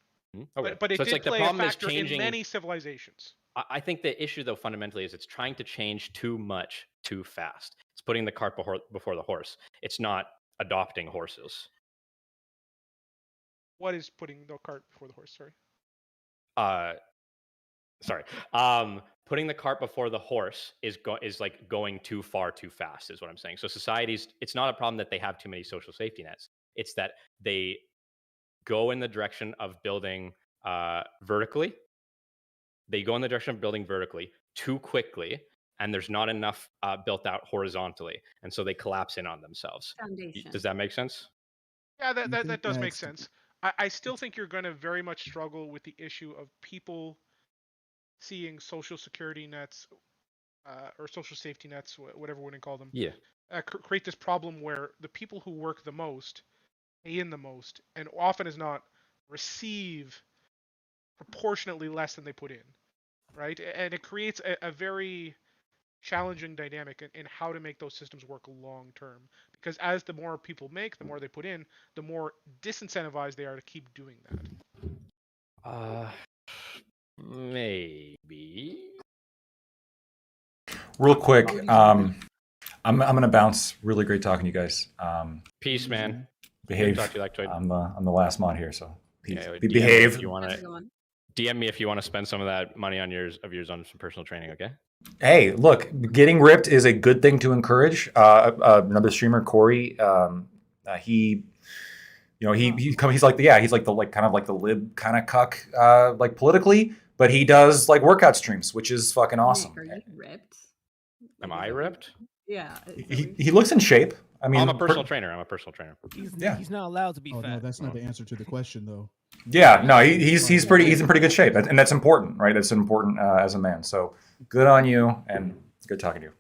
Okay. But it So it's did like the play a problem is factor in changing. many civilizations. I think the issue, though, fundamentally is it's trying to change too much too fast. It's putting the cart before the horse. It's not adopting horses. What is putting the cart before the horse? Sorry. Sorry. Putting the cart before the horse is like going too far too fast, is what I'm saying. So societies, it's not a problem that they have too many social safety nets. It's that they go in the direction of building vertically. They go in the direction of building vertically too quickly, and there's not enough built out horizontally, and so they collapse in on themselves. Foundation. Does that make sense? Yeah, Do you think that does make that's sense. I still think you're going to very much struggle with the issue of people seeing social security nets or social safety nets, whatever we want to call them, Yeah. Create this problem where the people who work the most pay in the most, and often as not receive proportionately less than they put in, right? And it creates a very challenging dynamic in how to make those systems work long term. Because as the more people make, the more they put in, the more disincentivized they are to keep doing that. Maybe. Real quick, I'm gonna bounce. Really great talking to you guys. Peace, man. Behave. Talk to you, Lactoid. I'm the last mod here, so peace. Yeah, behave. If you want to DM me if you want to spend some of that money on yours on some personal training. Okay. Hey, look, getting ripped is a good thing to encourage. Another streamer, Corey, he's like the kind of like the lib kind of cuck like politically, but he does like workout streams, which is fucking awesome. Nick, are you ripped? Am I ripped? Yeah. He looks in shape. I mean, I'm a personal trainer. He's not allowed to be fat. No, that's not the answer to the question, though. Yeah, no, he's in pretty good shape, and that's important, right? That's important as a man. So good on you, and good talking to you.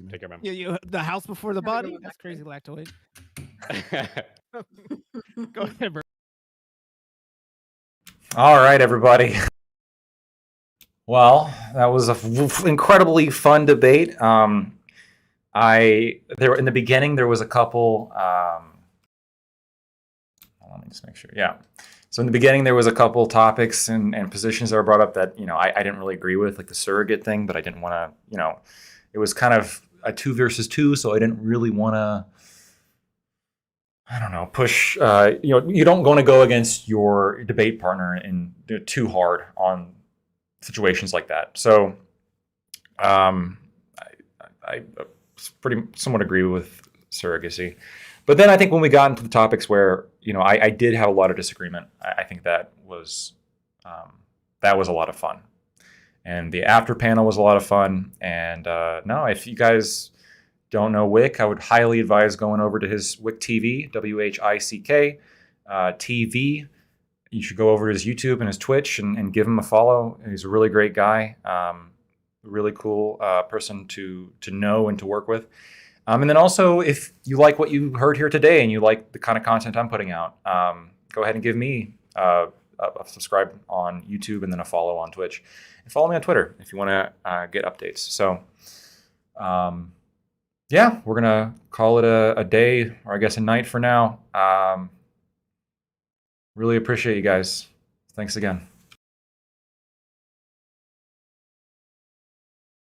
Take care, man. Yeah, the house before the body. That's crazy, Lactoid. Go ahead, bro. All right, everybody. Well, that was an incredibly fun debate. In the beginning there was a couple. Let me just make sure. Yeah. So in the beginning there was a couple topics and positions that were brought up that I didn't really agree with, like the surrogate thing, but I didn't want to. It was kind of a 2 versus 2, so I didn't really want to. I don't know, push. You don't want to go against your debate partner and too hard on situations like that. So, I somewhat agree with surrogacy, but then I think when we got into the topics where I did have a lot of disagreement, I think that was a lot of fun, and the after panel was a lot of fun. And no, if you guys don't know Wick, I would highly advise going over to his Wick TV, WHICK TV. You should go over to his YouTube and his Twitch and give him a follow. He's a really great guy, really cool person to know and to work with. And then also, if you like what you heard here today and you like the kind of content I'm putting out, go ahead and give me a subscribe on YouTube and then a follow on Twitch. And follow me on Twitter if you want to get updates. So, yeah, we're going to call it a day, or I guess a night for now. Really appreciate you guys. Thanks again.